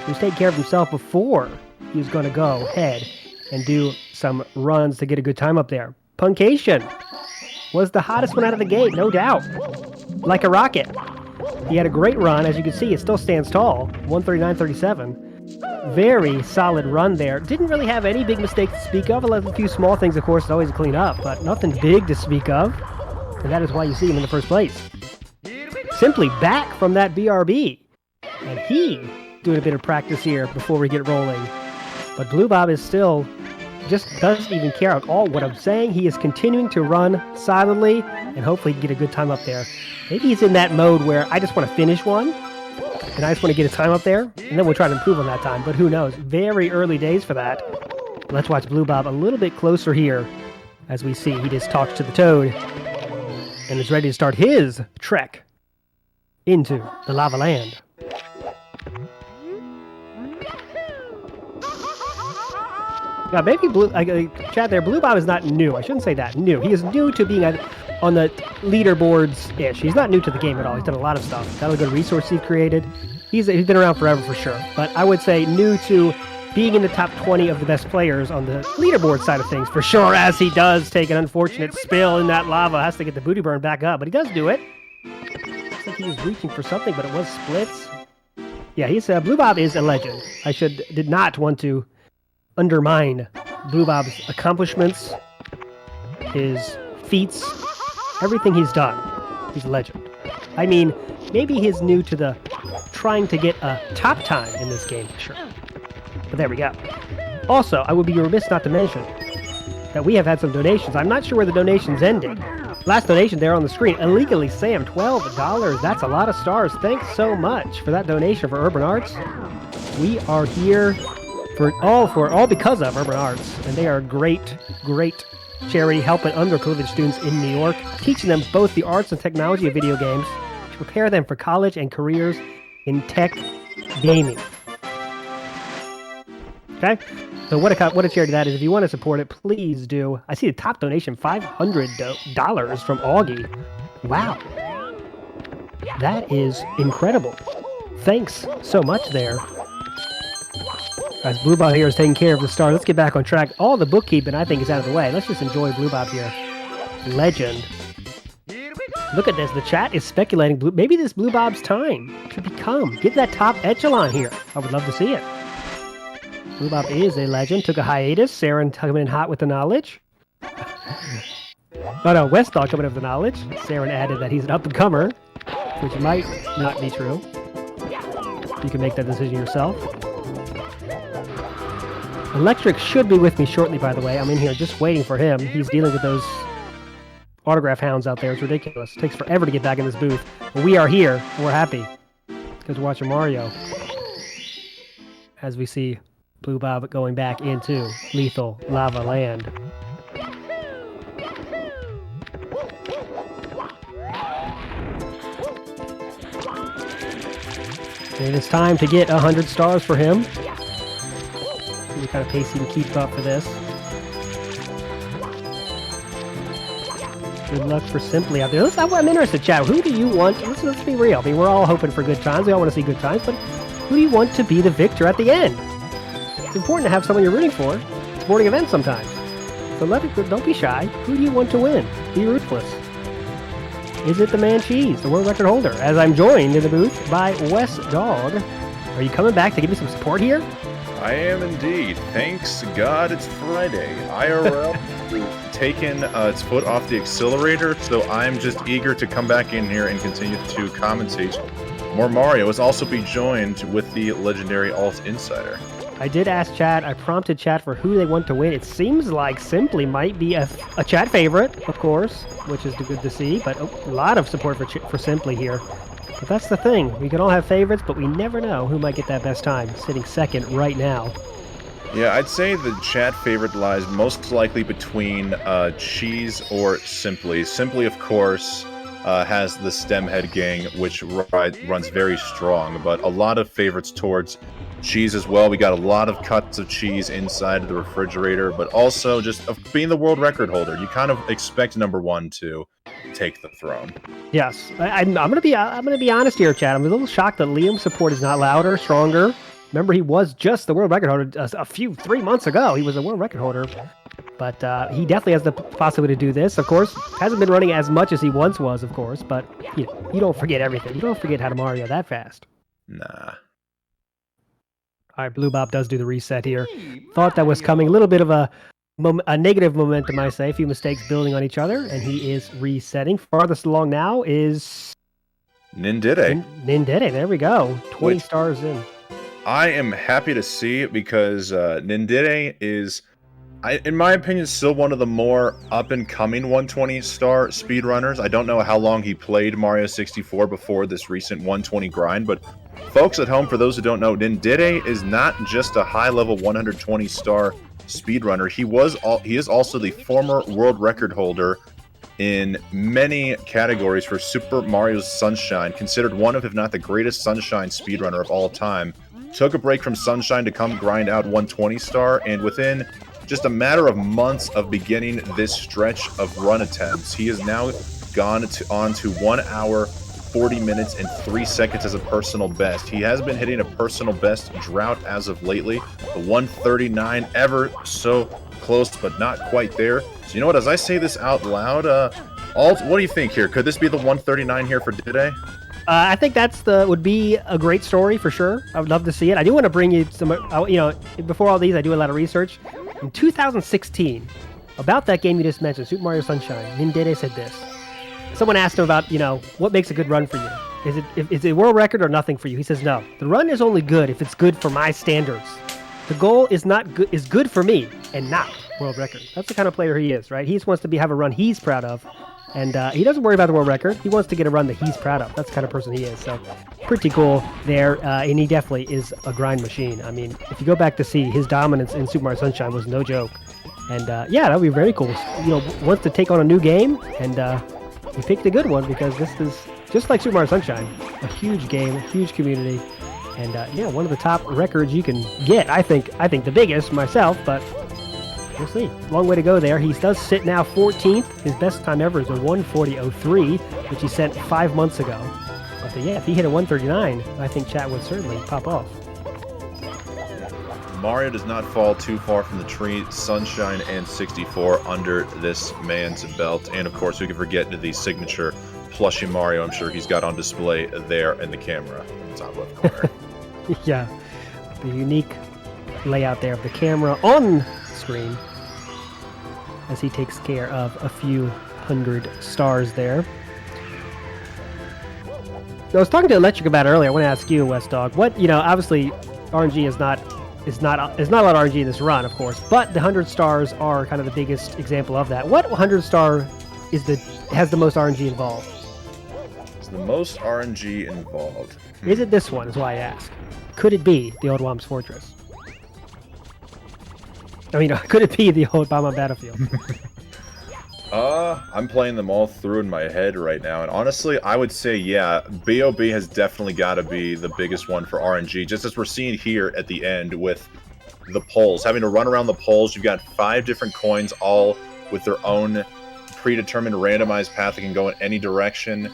He was taking care of himself before he was going to go ahead and do some runs to get a good time up there. Puncation was the hottest one out of the gate, no doubt. Like a rocket. He had a great run. As you can see, it still stands tall. 139.37. Very solid run there. Didn't really have any big mistakes to speak of. A few small things, of course, always clean up, but nothing big to speak of. And that is why you see him in the first place. Simply back from that BRB. And he doing a bit of practice here before we get rolling. But Blue Bob is still, just doesn't even care at all what I'm saying. He is continuing to run solidly and hopefully get a good time up there. Maybe he's in that mode where I just want to finish one. And I just want to get a time up there, and then we'll try to improve on that time. But who knows? Very early days for that. Let's watch Blue Bob a little bit closer here. As we see, he just talks to the Toad and is ready to start his trek into the lava land. Now, maybe Chad there, Blue Bob is not new. I shouldn't say that, new. He is new to being on the leaderboards-ish. He's not new to the game at all. He's done a lot of stuff. Got a good resource he created. He's been around forever for sure. But I would say new to being in the top 20 of the best players on the leaderboard side of things, for sure, as he does take an unfortunate spill in that lava. Has to get the booty burn back up, but he does do it. Looks like he was reaching for something, but it was splits. Yeah, Blue Bob is a legend. I did not want to undermine Blue Bob's accomplishments, his feats, everything he's done. He's a legend. I mean, maybe he's new to the trying to get a top time in this game, for sure. But there we go. Also, I would be remiss not to mention that we have had some donations. I'm not sure where the donations ended. Last donation there on the screen, Illegally Sam, $12. That's a lot of stars. Thanks so much for that donation for Urban Arts. We are here for all because of Urban Arts, and they are a great charity helping underprivileged students in New York, teaching them both the arts and technology of video games to prepare them for college and careers in tech gaming. Okay, so what a charity that is. If you want to support it, please do. I see the top donation, $500 from Augie. Wow, that is incredible. Thanks so much there. As Blue Bob here is taking care of the star, let's get back on track. All the bookkeeping, I think, is out of the way. Let's just enjoy Blue Bob here. Legend. Look at this. The chat is speculating maybe this Blue Bob's time to become. Get that top echelon here. I would love to see it. Blue Bob is a legend. Took a hiatus. Saren coming in hot with the knowledge. Oh no, Westdog coming in with the knowledge. Saren added that he's an up-and-comer, which might not be true. You can make that decision yourself. Electric should be with me shortly, by the way. I'm in here just waiting for him. He's dealing with those autograph hounds out there. It's ridiculous. It takes forever to get back in this booth. But we are here, and we're happy. Because we're watching Mario. As we see Blue Bob going back into Lethal Lava Land. And it's time to get 100 stars for him. See what kind of pace he can keep up for this. Good luck for Simply out there. I'm interested, chat. Who do you want? Let's be real. I mean, we're all hoping for good times. We all want to see good times, but who do you want to be the victor at the end? It's important to have someone you're rooting for. Sporting events sometimes. So don't be shy. Who do you want to win? Be ruthless. Is it the Man Cheese, the world record holder? As I'm joined in the booth by Wes Dog. Are you coming back to give me some support here? I am indeed. Thanks God it's Friday. IRL taken its foot off the accelerator, so I'm just eager to come back in here and continue to commentate more Mario. Let's also be joined with the legendary Alt Insider. I did ask chat, I prompted chat for who they want to win. It seems like Simply might be a chat favorite, of course, which is good to see, but a lot of support for Simply here. But that's the thing, we can all have favorites, but we never know who might get that best time, sitting second right now. Yeah, I'd say the chat favorite lies most likely between Cheese or Simply. Simply, of course, has the Stemhead gang, which runs very strong, but a lot of favorites towards Cheese as well. We got a lot of cuts of cheese inside of the refrigerator, but also just of being the world record holder, you kind of expect number one to take the throne. Yes, I'm gonna be honest here, Chad. I'm a little shocked that Liam's support is not louder, stronger. Remember, he was just the world record holder 3 months ago. He was a world record holder, but he definitely has the possibility to do this. Of course, hasn't been running as much as he once was, of course, but you don't forget everything. You don't forget how to Mario that fast. Nah. All right, Blue Bob does do the reset here. Thought that was coming. A little bit of a negative momentum, I say. A few mistakes building on each other, and he is resetting. Farthest along now is Nindide. Nindide, there we go. 20 stars in. I am happy to see because Nindide is, in my opinion, still one of the more up-and-coming 120-star speedrunners. I don't know how long he played Mario 64 before this recent 120 grind, but Folks at home, for those who don't know, Nindide is not just a high-level 120-star speedrunner. He is also the former world record holder in many categories for Super Mario Sunshine, considered one of, if not the greatest Sunshine speedrunner of all time. Took a break from Sunshine to come grind out 120-star, and within just a matter of months of beginning this stretch of run attempts, he has now gone on to 1 hour, 40 minutes, and 3 seconds as a personal best. He has been hitting a personal best drought as of lately. The 139, ever so close, but not quite there. So you know what, as I say this out loud, what do you think here? Could this be the 139 here for Dide? I think would be a great story for sure. I would love to see it. I do want to bring you some, before all these, I do a lot of research. In 2016, about that game you just mentioned, Super Mario Sunshine, Nindide said this. Someone asked him about, what makes a good run for you? Is it world record or nothing for you? He says, no. The run is only good if it's good for my standards. The goal is good for me and not world record. That's the kind of player he is, right? He just wants to have a run he's proud of. And he doesn't worry about the world record. He wants to get a run that he's proud of. That's the kind of person he is. So pretty cool there. And he definitely is a grind machine. I mean, if you go back to see, his dominance in Super Mario Sunshine was no joke. And yeah, that would be very cool. Wants to take on a new game. And he picked a good one because this is, just like Super Mario Sunshine, a huge game, a huge community. And yeah, one of the top records you can get. I think the biggest myself, but we'll see. Long way to go there. He does sit now 14th. His best time ever is a 140.03, which he set 5 months ago. But yeah, if he hit a 139, I think chat would certainly pop off. Mario does not fall too far from the tree. Sunshine and 64 under this man's belt. And of course, we can forget the signature plushie Mario I'm sure he's got on display there in the camera in the top left corner. Yeah, the unique layout there of the camera on screen as he takes care of a few hundred stars there. I was talking to Electric about it earlier. I want to ask you, West Dog, what, obviously RNG is not a lot of RNG in this run, of course, but the 100 stars are kind of the biggest example of that. What 100 star has the most RNG involved? It's the most RNG involved. Is it this one, is why I ask. Could it be the old Wom's Fortress? I mean, could it be the old Bomb on Battlefield? I'm playing them all through in my head right now, and honestly, I would say, yeah, BOB has definitely got to be the biggest one for RNG, just as we're seeing here at the end with the poles. Having to run around the poles, you've got 5 different coins, all with their own predetermined randomized path that can go in any direction.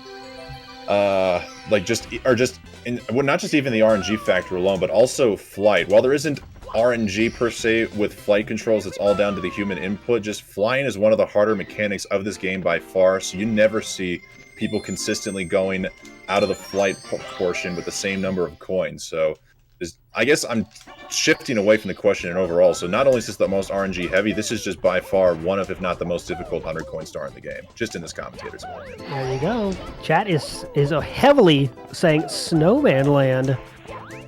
Not just even the RNG factor alone, but also flight. While there isn't RNG per se with flight controls, it's all down to the human input. Just flying is one of the harder mechanics of this game by far, so you never see people consistently going out of the flight portion with the same number of coins. So I guess I'm shifting away from the question and overall. So not only is this the most RNG heavy, this is just by far one of, if not the most difficult 100 coin star in the game, just in this commentator's opinion. There you go. Chat is heavily saying Snowman Land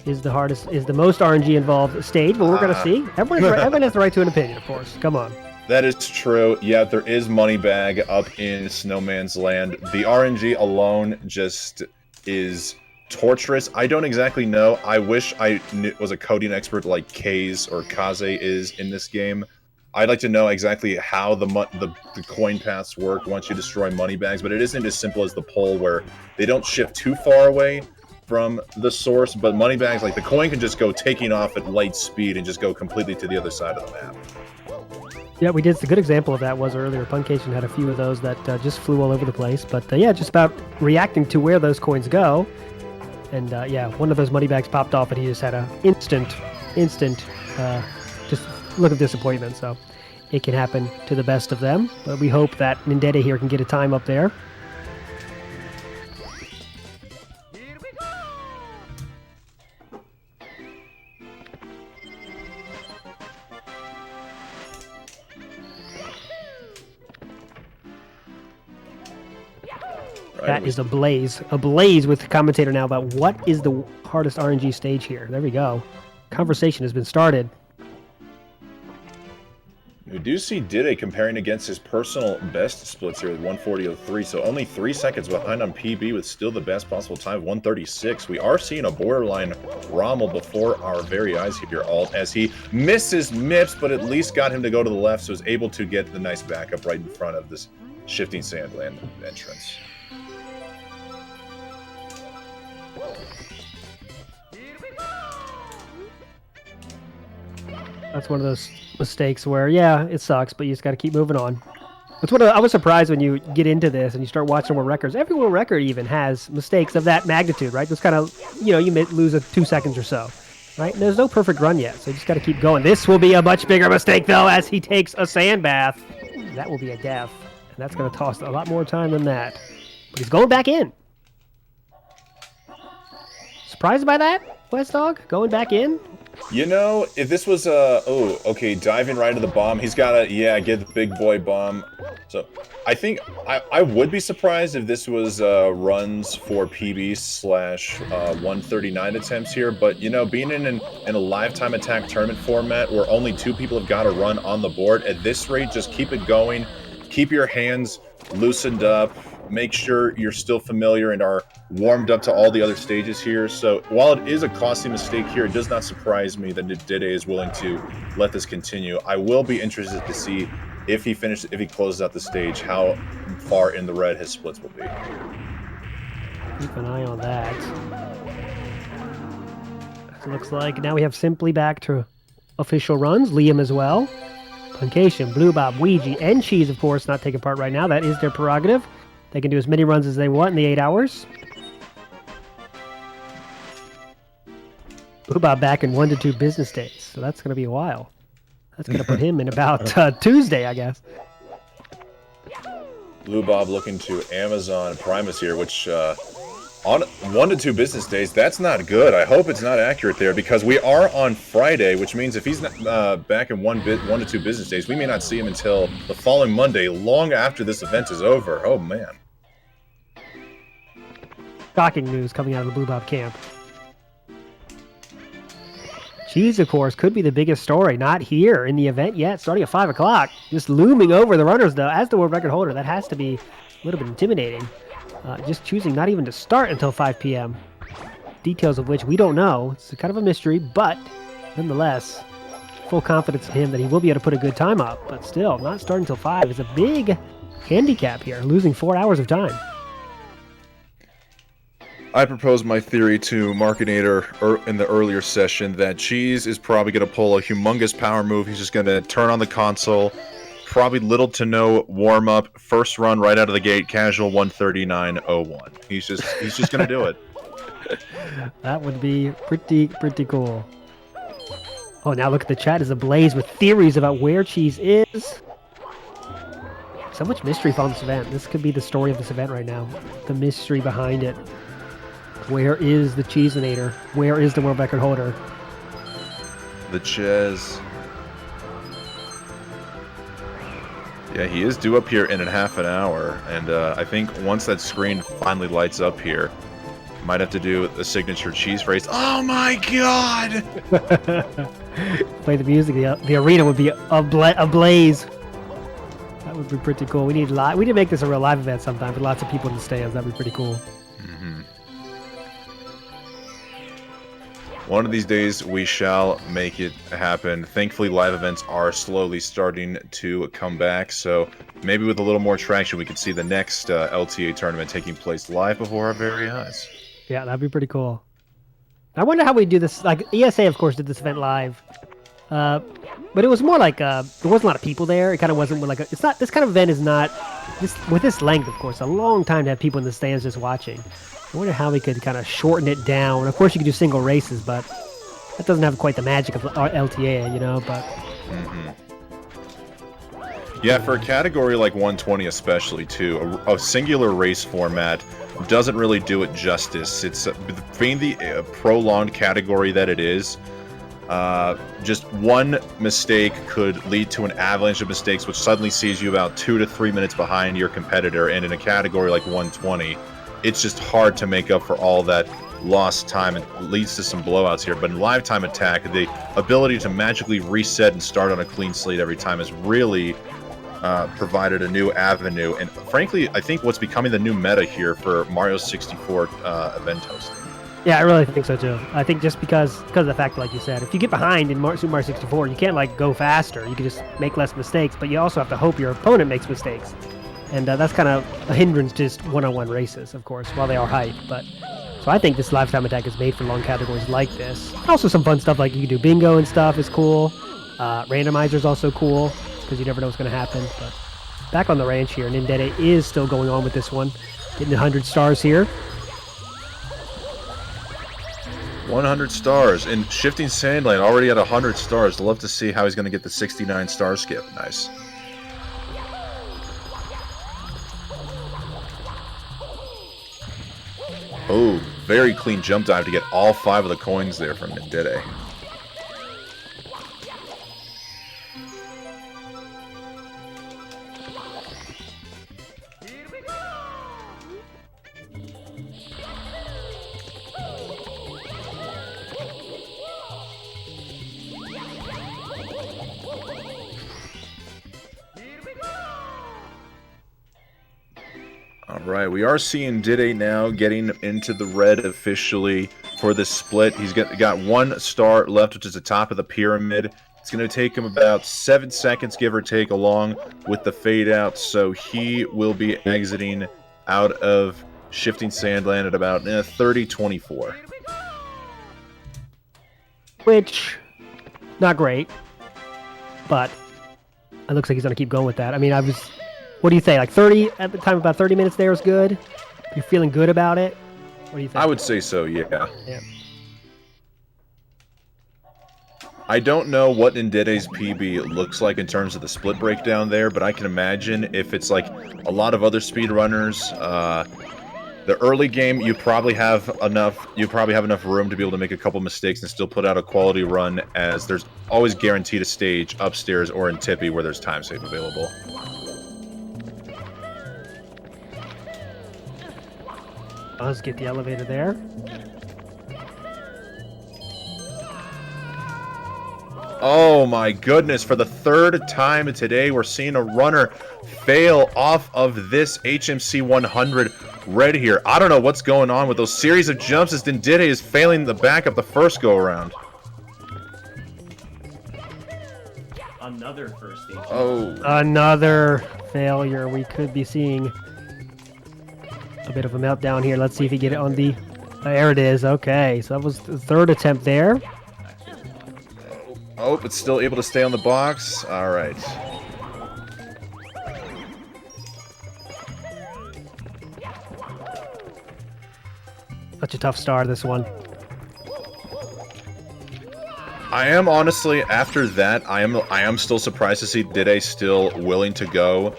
is the hardest, is the most RNG involved stage, but we're going to see. Everyone has the right to an opinion, of course. Come on. That is true. Yeah, there is Moneybag up in Snowman's Land. The RNG alone just is torturous. I don't exactly know. I wish I was a coding expert like Kaze or Kaze is in this game. I'd like to know exactly how the coin paths work once you destroy Moneybags, but it isn't as simple as the pole where they don't shift too far away from the source, but Moneybags, like the coin can just go taking off at light speed and just go completely to the other side of the map. Yeah, we did. A good example of that was earlier. Puncation had a few of those that just flew all over the place, but yeah, just about reacting to where those coins go. And yeah, one of those Moneybags popped off and he just had a instant just look of disappointment. So it can happen to the best of them, but we hope that Nindede here can get a time up there. That is ablaze with the commentator now about what is the hardest RNG stage here. There we go. Conversation has been started. We do see Diddy comparing against his personal best splits here with 140.03, so only 3 seconds behind on PB with still the best possible time, 136. We are seeing a borderline Rommel before our very eyes here, Alt, as he misses Mips, but at least got him to go to the left, so is able to get the nice backup right in front of this shifting sandland entrance. That's one of those mistakes where, yeah, it sucks, but you just got to keep moving on. That's what I was surprised when you get into this and you start watching world records. Every world record even has mistakes of that magnitude, right? Those kind of, you know, you may lose 2 seconds or so, right? And there's no perfect run yet, so you just got to keep going. This will be a much bigger mistake, though, as he takes a sand bath. That will be a death, and that's going to cost a lot more time than that. But he's going back in. Surprised by that, West Dog? Going back in? You know, if this was diving right into the bomb, he's gotta, get the big boy bomb. So, I think, I would be surprised if this was runs for PB / 139 attempts here, but, you know, being in a lifetime attack tournament format where only 2 people have got to run on the board, at this rate, just keep it going, keep your hands loosened up, make sure you're still familiar and are warmed up to all the other stages here. So while it is a costly mistake here, it does not surprise me that Dede is willing to let this continue. I will be interested to see if he closes out the stage, how far in the red his splits will be. Keep an eye on that. It looks like now we have Simply back to official runs. Liam as well. Puncation, Blue Bob, Ouija, and Cheese, of course, not taking part right now. That is their prerogative. They can do as many runs as they want in the 8 hours. Blue Bob back in 1 to 2 business days, so that's going to be a while. That's going to put him in about Tuesday, I guess. Blue Bob looking to Amazon Primus here, which on 1 to 2 business days, that's not good. I hope it's not accurate there, because we are on Friday, which means if he's not back in 1 to 2 business days, we may not see him until the following Monday, long after this event is over. Oh, man. Shocking news coming out of the Blue Bob camp. Cheese, of course, could be the biggest story. Not here in the event yet, starting at 5 o'clock. Just looming over the runners, though, as the world record holder. That has to be a little bit intimidating. Just choosing not even to start until 5 p.m. Details of which we don't know. It's kind of a mystery, but nonetheless, full confidence in him that he will be able to put a good time up. But still, not starting until 5 is a big handicap here, losing 4 hours of time. I proposed my theory to Markinator in the earlier session that Cheese is probably going to pull a humongous power move. He's just going to turn on the console. Probably little to no warm up. First run right out of the gate, casual 139.01. He's just going to do it. That would be pretty cool. Oh, now look at the chat is ablaze with theories about where Cheese is. So much mystery from this event. This could be the story of this event right now. The mystery behind it. Where is the Cheeseinator? Where is the world record holder? The Ches. Yeah, he is due up here in half an hour, and I think once that screen finally lights up here, might have to do the signature cheese phrase. Oh my god! Play the music, the arena would be ablaze. That would be pretty cool. We need to make this a real live event sometime with lots of people in the stands. That'd be pretty cool. Mm-hmm. One of these days, we shall make it happen. Thankfully, live events are slowly starting to come back, so maybe with a little more traction, we could see the next LTA tournament taking place live before our very eyes. Yeah, that'd be pretty cool. I wonder how we do this. Like, ESA, of course, did this event live, but it was more like there wasn't a lot of people there. It kind of wasn't like it's not. This kind of event is not with this length, of course, a long time to have people in the stands just watching. I wonder how we could kind of shorten it down. Of course, you could do single races, but that doesn't have quite the magic of LTA, you know. But yeah, for a category like 120 especially, too, a singular race format doesn't really do it justice. It's being the prolonged category that it is. Just one mistake could lead to an avalanche of mistakes, which suddenly sees you about 2 to 3 minutes behind your competitor. And in a category like 120, it's just hard to make up for all that lost time and leads to some blowouts here. But in live time attack, the ability to magically reset and start on a clean slate every time has really provided a new avenue. And frankly, I think what's becoming the new meta here for Mario 64 event hosting. Yeah, I really think so too. I think just because of the fact, like you said, if you get behind in Super Mario 64, you can't like go faster. You can just make less mistakes, but you also have to hope your opponent makes mistakes, and that's kind of a hindrance to just one-on-one races, of course, while they are hype. But so I think this lifetime attack is made for long categories like this. Also, some fun stuff like you can do bingo and stuff is cool. Randomizer is also cool because you never know what's going to happen. But back on the ranch here, Nindede is still going on with this one, getting 100 stars here. 100 stars, and Shifting Sandland already at 100 stars. Love to see how he's going to get the 69 star skip. Nice. Oh, very clean jump dive to get all 5 of the coins there from Nindede. Alright, we are seeing Dide now getting into the red officially for this split. He's got 1 star left, which is the top of the pyramid. It's going to take him about 7 seconds, give or take, along with the fade out. So he will be exiting out of Shifting Sandland at about 30-24. Which, not great, but it looks like he's going to keep going with that. I mean, what do you think? Like 30 at the time, about 30 minutes there is good? You're feeling good about it? What do you think? I would say so, yeah. Yeah. I don't know what Nindede's PB looks like in terms of the split breakdown there, but I can imagine if it's like a lot of other speedrunners, the early game you probably have enough room to be able to make a couple mistakes and still put out a quality run, as there's always guaranteed a stage upstairs or in Tippy where there's time save available. Let's get the elevator there. Oh my goodness, for the 3rd time today, we're seeing a runner fail off of this HMC 100 red here. I don't know what's going on with those series of jumps as Nindede is failing the back up the first go-around. Another first stage. Oh. Another failure. We could be seeing a bit of a meltdown here. Let's see if he get it on the... There it is. Okay, so that was the 3rd attempt there. Oh, but still able to stay on the box. All right. Such a tough star, this one. I am honestly, after that, I am still surprised to see Dide still willing to go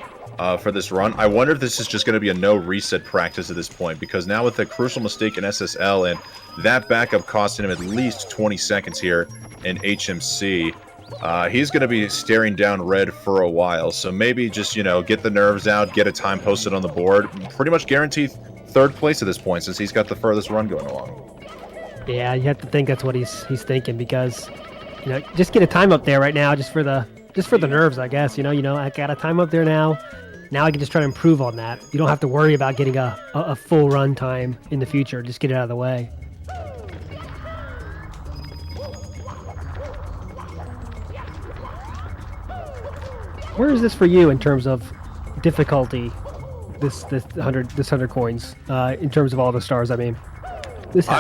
for this run. I wonder if this is just going to be a no reset practice at this point, because now with a crucial mistake in SSL and that backup costing him at least 20 seconds here in HMC, he's going to be staring down red for a while. So maybe just, get the nerves out, get a time posted on the board. Pretty much guaranteed 3rd place at this point, since he's got the furthest run going along. Yeah, you have to think that's what he's thinking, because just get a time up there right now, just for the nerves, I guess. I got a time up there now. Now I can just try to improve on that. You don't have to worry about getting a full run time in the future. Just get it out of the way. Where is this for you in terms of difficulty? This 100 coins in terms of all the stars. I mean, this has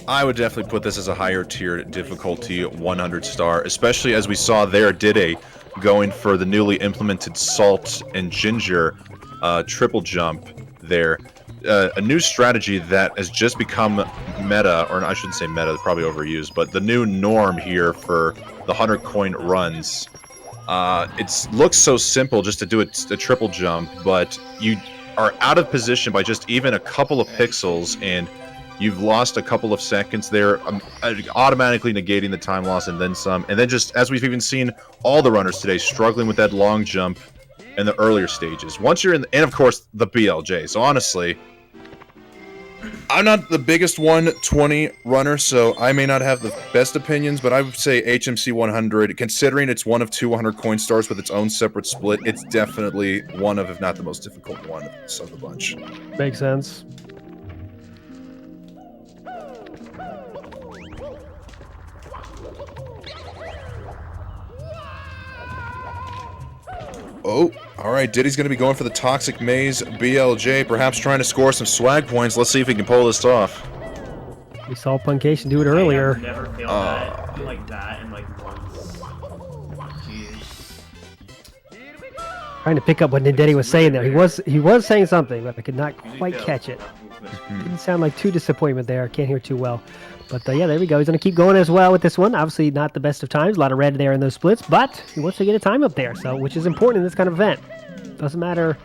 I would definitely put this as a higher tier difficulty 100 star, especially as we saw there Dide going for the newly implemented salt and ginger triple jump there. A new strategy that has just become meta, or I shouldn't say meta, probably overused, but the new norm here for the 100 coin runs. It looks so simple just to do a triple jump, but you are out of position by just even a couple of pixels, and you've lost a couple of seconds there, automatically negating the time loss and then some. And then just, as we've even seen all the runners today, struggling with that long jump in the earlier stages. Once you're in, and of course, the BLJ. So honestly, I'm not the biggest 120 runner, so I may not have the best opinions, but I would say HMC 100, considering it's one of 200 coin stars with its own separate split, it's definitely one of, if not the most difficult one of the bunch. Makes sense. Oh, alright, Diddy's going to be going for the Toxic Maze BLJ, perhaps trying to score some swag points. Let's see if he can pull this off. We saw Puncation do it earlier. I have never failed that like that in like months. Jeez. Trying to pick up what Nindedi was saying there. He was saying something, but I could not quite catch it. Didn't sound like too disappointment there. Can't hear too well. But yeah, there we go. He's going to keep going as well with this one. Obviously not the best of times. A lot of red there in those splits, but he wants to get a time up there, so which is important in this kind of event. Doesn't matter,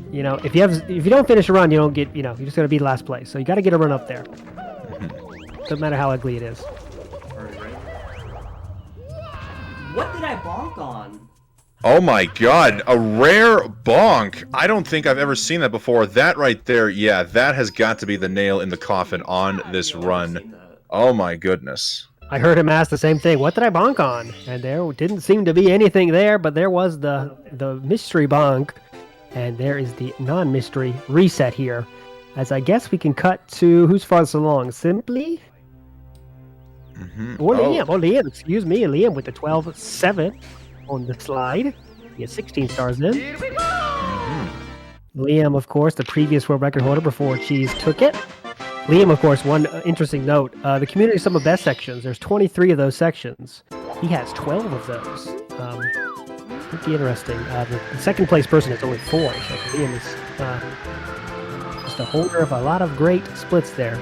you know, if you don't finish a run, you don't get, you know, you're just going to be last place. So you got to get a run up there. Doesn't matter how ugly it is. What did I bonk on? Oh my god, a rare bonk. I don't think I've ever seen that before. That right there, yeah, that has got to be the nail in the coffin on this run. Oh my goodness. I heard him ask the same thing. What did I bonk on? And there didn't seem to be anything there, but there was the mystery bonk. And there is the non-mystery reset here. As I guess we can cut to who's farthest along. Simply? Or Liam. Oh, Liam, excuse me. Liam with the 12-7 on the slide. He has 16 stars in. Liam, of course, the previous world record holder before Cheese took it. Liam, of course, one interesting note. The community sum of best sections, there's 23 of those sections. He has 12 of those. Pretty interesting. The second place person is only 4. So Liam is just a holder of a lot of great splits there.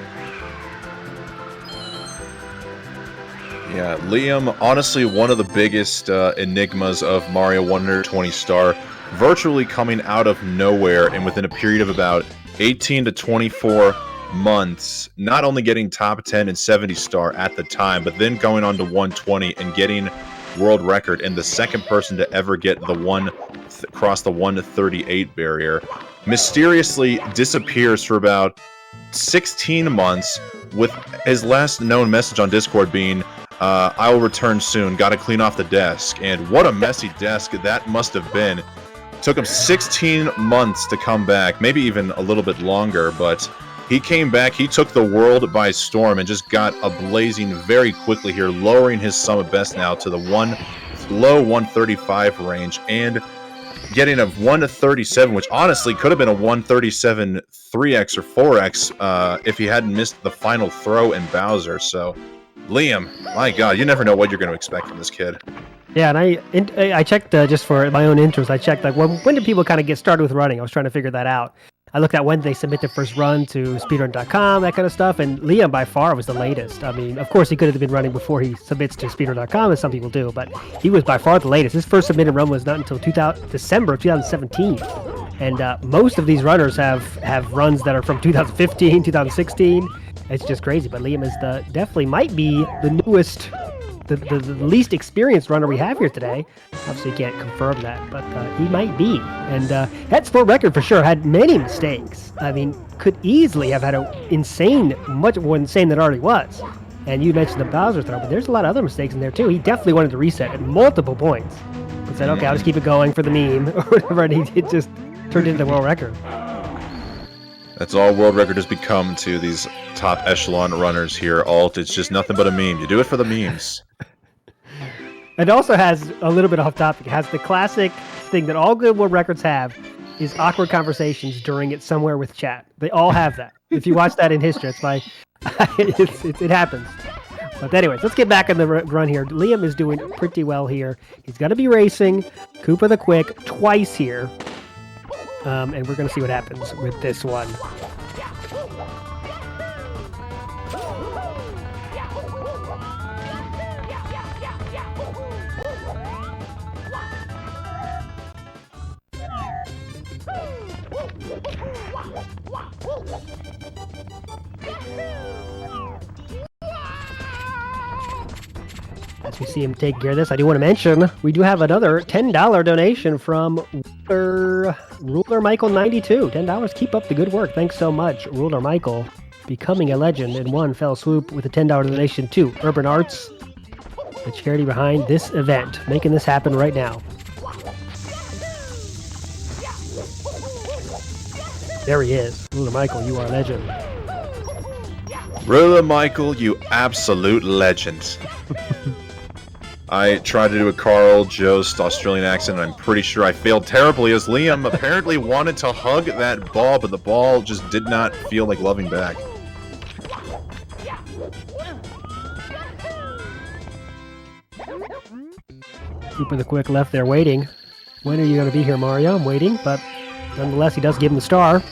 Yeah, Liam, honestly, one of the biggest enigmas of Mario 120 Star, virtually coming out of nowhere and within a period of about 18 to 24 months, not only getting top 10 and 70 star at the time, but then going on to 120 and getting world record and the second person to ever get the cross the 138 barrier, mysteriously disappears for about 16 months with his last known message on Discord being, I will return soon, gotta clean off the desk. And what a messy desk that must have been. Took him 16 months to come back, maybe even a little bit longer, but he came back, he took the world by storm and just got ablazing very quickly here, lowering his sum of best now to the low 135 range and getting a 1-37, which honestly could have been a 137 3x or 4x if he hadn't missed the final throw in Bowser. So, Liam, my God, you never know what you're going to expect from this kid. Yeah, and I checked just for my own interest. I checked like when did people kind of get started with running? I was trying to figure that out. I looked at when they submit their first run to speedrun.com, that kind of stuff, and Liam by far was the latest. I mean, of course he could have been running before he submits to speedrun.com, as some people do, but he was by far the latest. His first submitted run was not until December of 2017, and most of these runners have runs that are from 2015, 2016. It's just crazy, but Liam is definitely might be the newest, the least experienced runner we have here today. Obviously, can't confirm that, but he might be. And that's for record for sure. Had many mistakes. I mean, could easily have had an insane, much more insane than it already was. And you mentioned the Bowser throw, but there's a lot of other mistakes in there too. He definitely wanted to reset at multiple points. He said, "Okay, I'll just keep it going for the meme or whatever," and it just turned into the world record. That's all world record has become to these top echelon runners here, Alt. It's just nothing but a meme. You do it for the memes. It also has a little bit off topic. It has the classic thing that all good world records have is awkward conversations during it somewhere with chat. They all have that. If you watch that in history, it's like it happens. But anyways, let's get back in the run here. Liam is doing pretty well here. He's going to be racing Koopa the Quick twice here. And we're going to see what happens with this one. As we see him take care of this, I do want to mention we do have another $10 donation from Ruler Michael 92. $10. Keep up the good work. Thanks so much, Ruler Michael. becoming a legend in one fell swoop with a $10 donation to Urban Arts, the charity behind this event, making this happen right now. There he is. Ruler Michael, you are a legend. Ruler Michael, you absolute legend. I tried to do a Carl Jost Australian accent, and I'm pretty sure I failed terribly, as Liam apparently wanted to hug that ball, but the ball just did not feel like loving back. Super the Quick left there waiting. When are you going to be here, Mario? I'm waiting, but nonetheless, he does give him the star.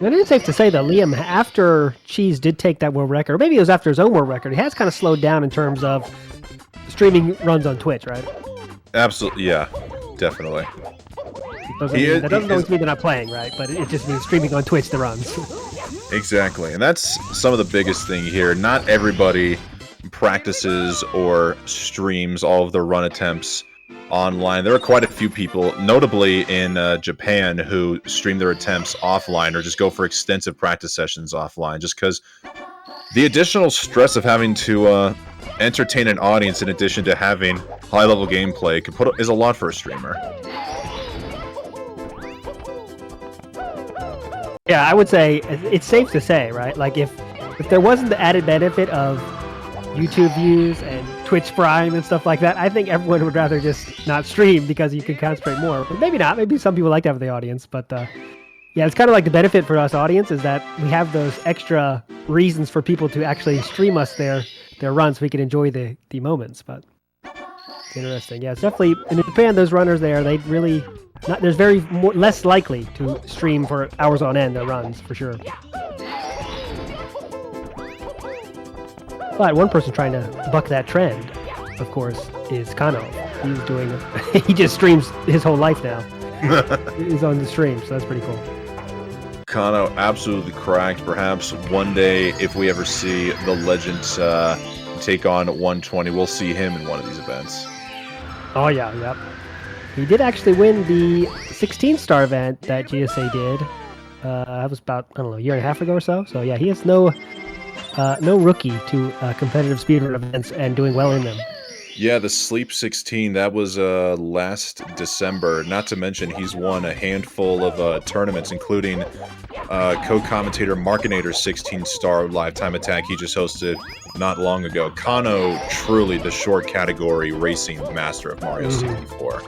It is safe to say that Liam, after Cheese did take that world record, or maybe it was after his own world record, he has kind of slowed down in terms of streaming runs on Twitch, right? Absolutely, yeah, definitely. That doesn't always mean they're not playing, right? But it just means streaming on Twitch the runs. Exactly, and that's some of the biggest thing here. Not everybody practices or streams all of their run attempts online. There are quite a few people, notably in Japan, who stream their attempts offline or just go for extensive practice sessions offline, just because the additional stress of having to entertain an audience in addition to having high-level gameplay is a lot for a streamer. Yeah, I would say it's safe to say, right? Like if there wasn't the added benefit of YouTube views and Twitch Prime and stuff like that, I think everyone would rather just not stream because you can concentrate more. But maybe not. Maybe some people like to have the audience. But yeah, it's kind of like the benefit for us audience is that we have those extra reasons for people to actually stream us their runs so we can enjoy the moments. But it's interesting. Yeah, it's definitely in Japan. Those runners there, they really there's less likely to stream for hours on end their runs for sure. But one person trying to buck that trend, of course, is Kano. He's doing he just streams his whole life now. He's on the stream, so that's pretty cool. Kano absolutely cracked. Perhaps one day, if we ever see the legend take on 120, we'll see him in one of these events. Oh yeah, yep. He did actually win the 16-star event that GSA did. That was about, I don't know, a year and a half ago or so. So yeah, he is no rookie to competitive speedrun events and doing well in them. Yeah, the Sleep 16, that was last December. Not to mention, he's won a handful of tournaments, including co-commentator Markinator's 16-star Lifetime Attack he just hosted not long ago. Kano, truly the short category racing master of Mario 64.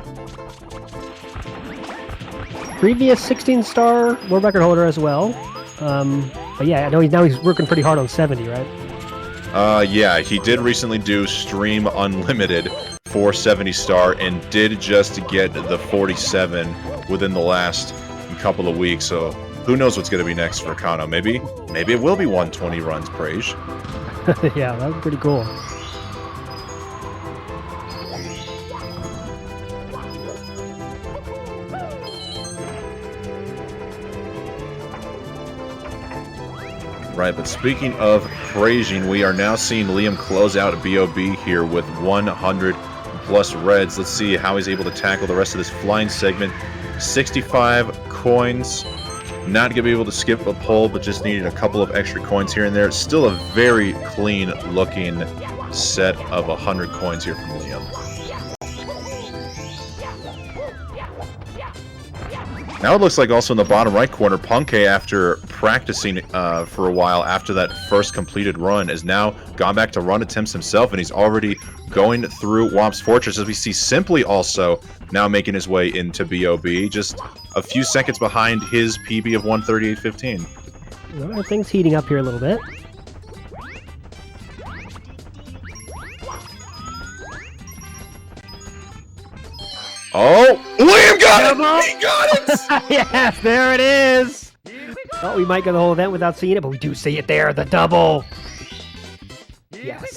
Previous 16-star world record holder as well. But yeah, I know he's working pretty hard on 70, right? Yeah, he did recently do Stream Unlimited for 70-star and did just get the 47 within the last couple of weeks. So who knows what's going to be next for Kano? Maybe it will be 120 runs, Praise. Yeah, that was pretty cool. Right, but speaking of praising, we are now seeing Liam close out BOB here with 100 plus reds. Let's see how he's able to tackle the rest of this flying segment. 65 coins. Not going to be able to skip a pull, but just needed a couple of extra coins here and there. Still a very clean looking set of 100 coins here from Liam. Now it looks like also in the bottom right corner, Punkei, after practicing for a while after that first completed run, has now gone back to run attempts himself, and he's already going through Womp's Fortress, as we see Simply also now making his way into BOB, just a few seconds behind his PB of 138.15. Well, things heating up here a little bit. Oh, Liam got it! He got it! Yes, there it is! Thought we might go the whole event without seeing it, but we do see it there, the double! Yes.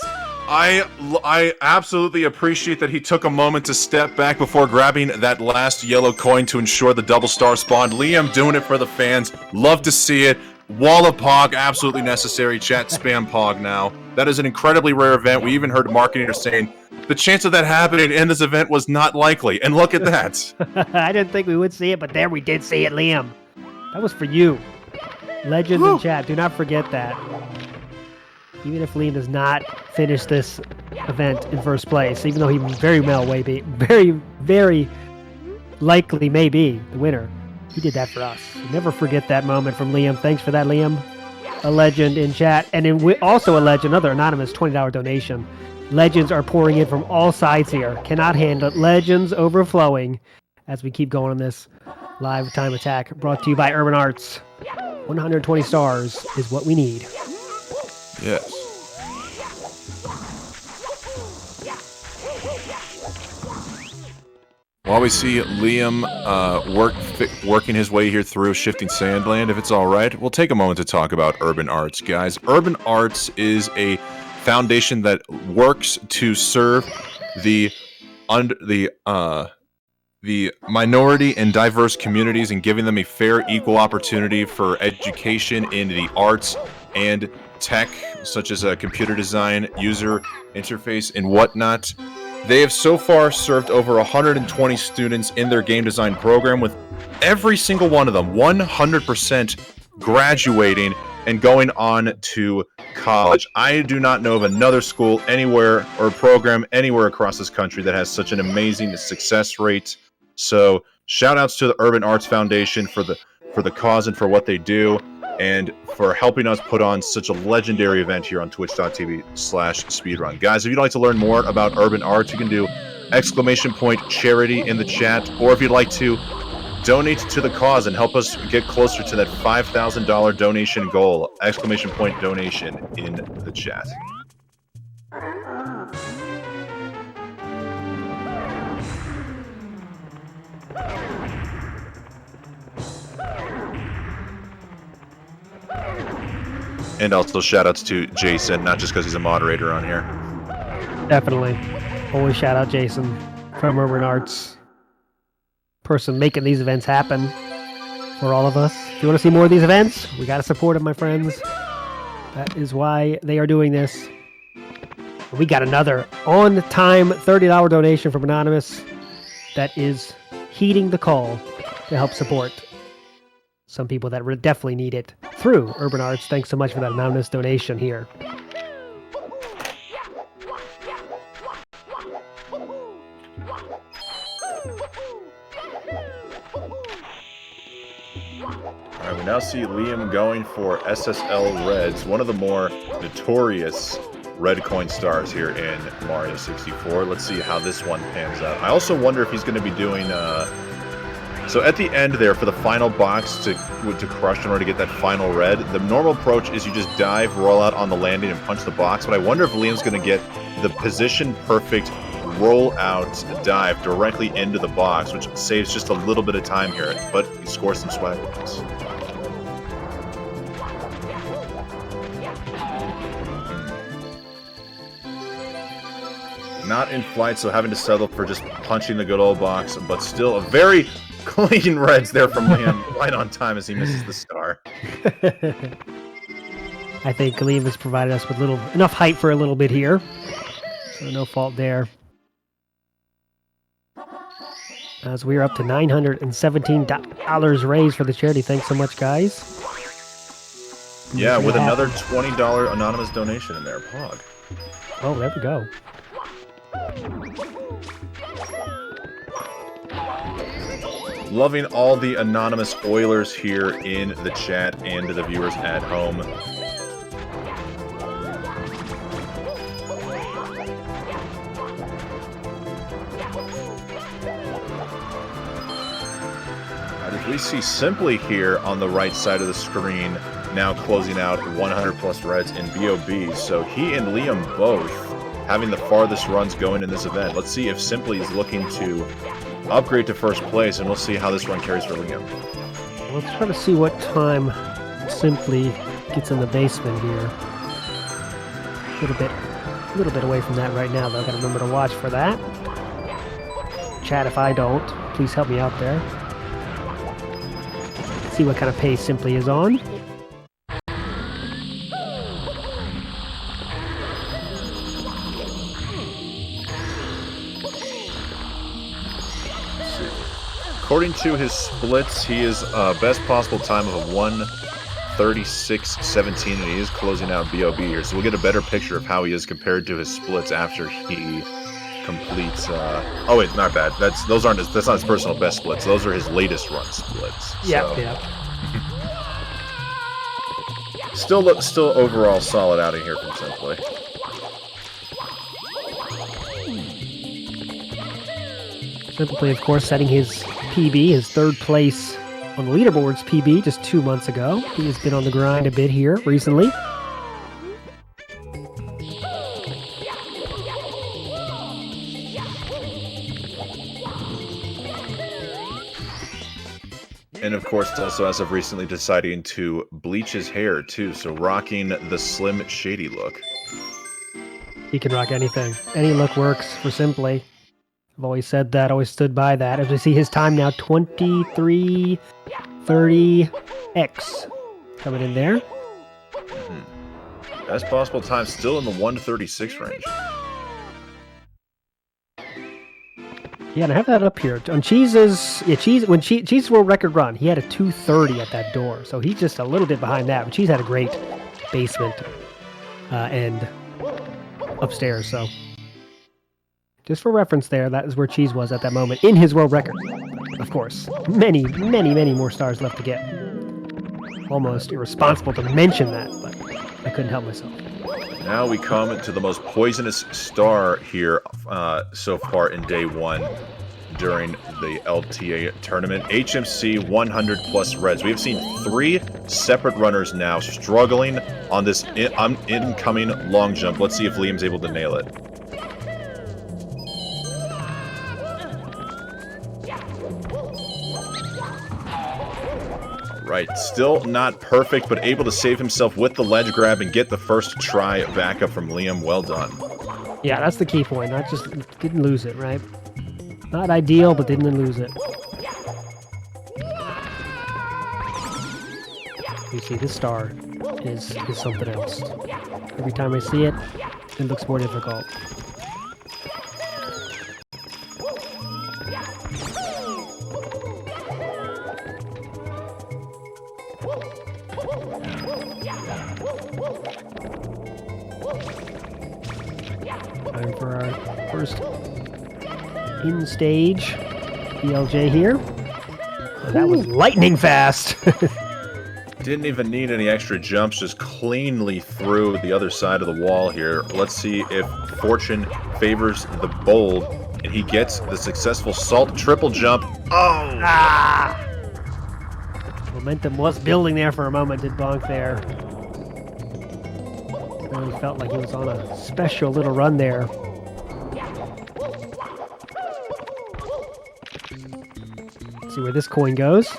I absolutely appreciate that he took a moment to step back before grabbing that last yellow coin to ensure the double star spawned. Liam doing it for the fans. Love to see it. Wall of Pog, absolutely necessary. Chat, spam Pog now. That is an incredibly rare event. We even heard marketing saying the chance of that happening in this event was not likely. And look at that. I didn't think we would see it, but there we did see it, Liam. That was for you. Legends in chat, do not forget that. Even if Liam does not finish this event in first place, even though he very likely may be the winner, he did that for us. Never forget that moment from Liam. Thanks for that, Liam. A legend in chat. And also a legend, another anonymous $20 donation. Legends are pouring in from all sides here. Cannot handle it. Legends overflowing as we keep going on this live time attack. Brought to you by Urban Arts. 120 stars is what we need. Yes. While we see Liam working his way here through Shifting Sandland, if it's all right, we'll take a moment to talk about Urban Arts, guys. Urban Arts is a foundation that works to serve the minority and diverse communities and giving them a fair, equal opportunity for education in the arts and tech, such as computer design, user interface, and whatnot. They have so far served over 120 students in their game design program, with every single one of them 100% graduating and going on to college. I do not know of another school anywhere or program anywhere across this country that has such an amazing success rate. So shout outs to the Urban Arts Foundation for the cause and for what they do, and for helping us put on such a legendary event here on twitch.tv/speedrun. Guys, if you'd like to learn more about Urban Arts, you can do !charity in the chat, or if you'd like to donate to the cause and help us get closer to that $5,000 donation goal, !donation in the chat. And also shout-outs to Jason, not just because he's a moderator on here. Definitely. Always shout out Jason from Urban Arts. Person making these events happen for all of us. If you want to see more of these events, we got to support them, my friends. That is why they are doing this. We got another on-time $30 donation from Anonymous that is heeding the call to help support some people that definitely need it through Urban Arts. Thanks so much for that anonymous donation here. Alright, we now see Liam going for SSL Reds, one of the more notorious red coin stars here in Mario 64. Let's see how this one pans out. I also wonder if he's going to be doing so at the end there, for the final box to crush in order to get that final red, the normal approach is you just dive, roll out on the landing, and punch the box. But I wonder if Liam's going to get the position-perfect roll-out dive directly into the box, which saves just a little bit of time here, but he scores some swag points. Not in flight, so having to settle for just punching the good old box, but still a very clean reds there from Liam, right on time as he misses the star. I think Liam has provided us with enough height for a little bit here, so no fault there. As we are up to $917 raised for the charity. Thanks so much, guys. Yeah, with another $20 anonymous donation in there, Pog. Oh, there we go. Loving all the anonymous Oilers here in the chat and to the viewers at home. As we see Simply here on the right side of the screen, now closing out 100 plus reds in BOB. So he and Liam both having the farthest runs going in this event. Let's see if Simply is looking to upgrade to first place, and we'll see how this run carries for Liam. Let's try to see what time Simply gets in the basement here. A little bit away from that right now, though. Got to remember to watch for that. Chat, if I don't, please help me out there. See what kind of pace Simply is on. According to his splits, he is best possible time of a 1:36.17, and he is closing out BOB here. So we'll get a better picture of how he is compared to his splits after he completes. Oh wait, not bad. That's not his personal best splits. Those are his latest run splits. Yeah, So. yeah. Still overall solid outing here from Simply. Simply, of course, setting his PB, his third place on the leaderboard's PB just 2 months ago. He has been on the grind a bit here recently. And of course, also as of recently deciding to bleach his hair too, so rocking the Slim Shady look. He can rock anything. Any look works for Simply. I've always said that, always stood by that. As we see his time now, 23:30X coming in there. Best possible time still in the 1:36 range. Yeah, and I have that up here. On Cheese's, when Cheese's world record run, he had a 2:30 at that door. So he's just a little bit behind that. But Cheese had a great basement and upstairs. So just for reference there, that is where Cheese was at that moment in his world record. Of course, many, many, many more stars left to get. Almost irresponsible to mention that, but I couldn't help myself. Now we come to the most poisonous star here so far in day one during the LTA tournament. HMC 100 plus Reds. We have seen 3 separate runners now struggling on this incoming long jump. Let's see if Liam's able to nail it. Right, still not perfect, but able to save himself with the ledge grab and get the first try back up from Liam. Well done. Yeah, that's the key point. Not just didn't lose it, right? Not ideal, but didn't lose it. You see, this star is something else. Every time I see it, it looks more difficult. Time for our first in-stage BLJ here. Oh, that was lightning fast! Didn't even need any extra jumps, just cleanly through the other side of the wall here. Let's see if fortune favors the bold, and he gets the successful salt triple jump. Oh! Ah! Momentum was building there for a moment, did Bonk there. Really felt like he was on a special little run there. Let's see where this coin goes.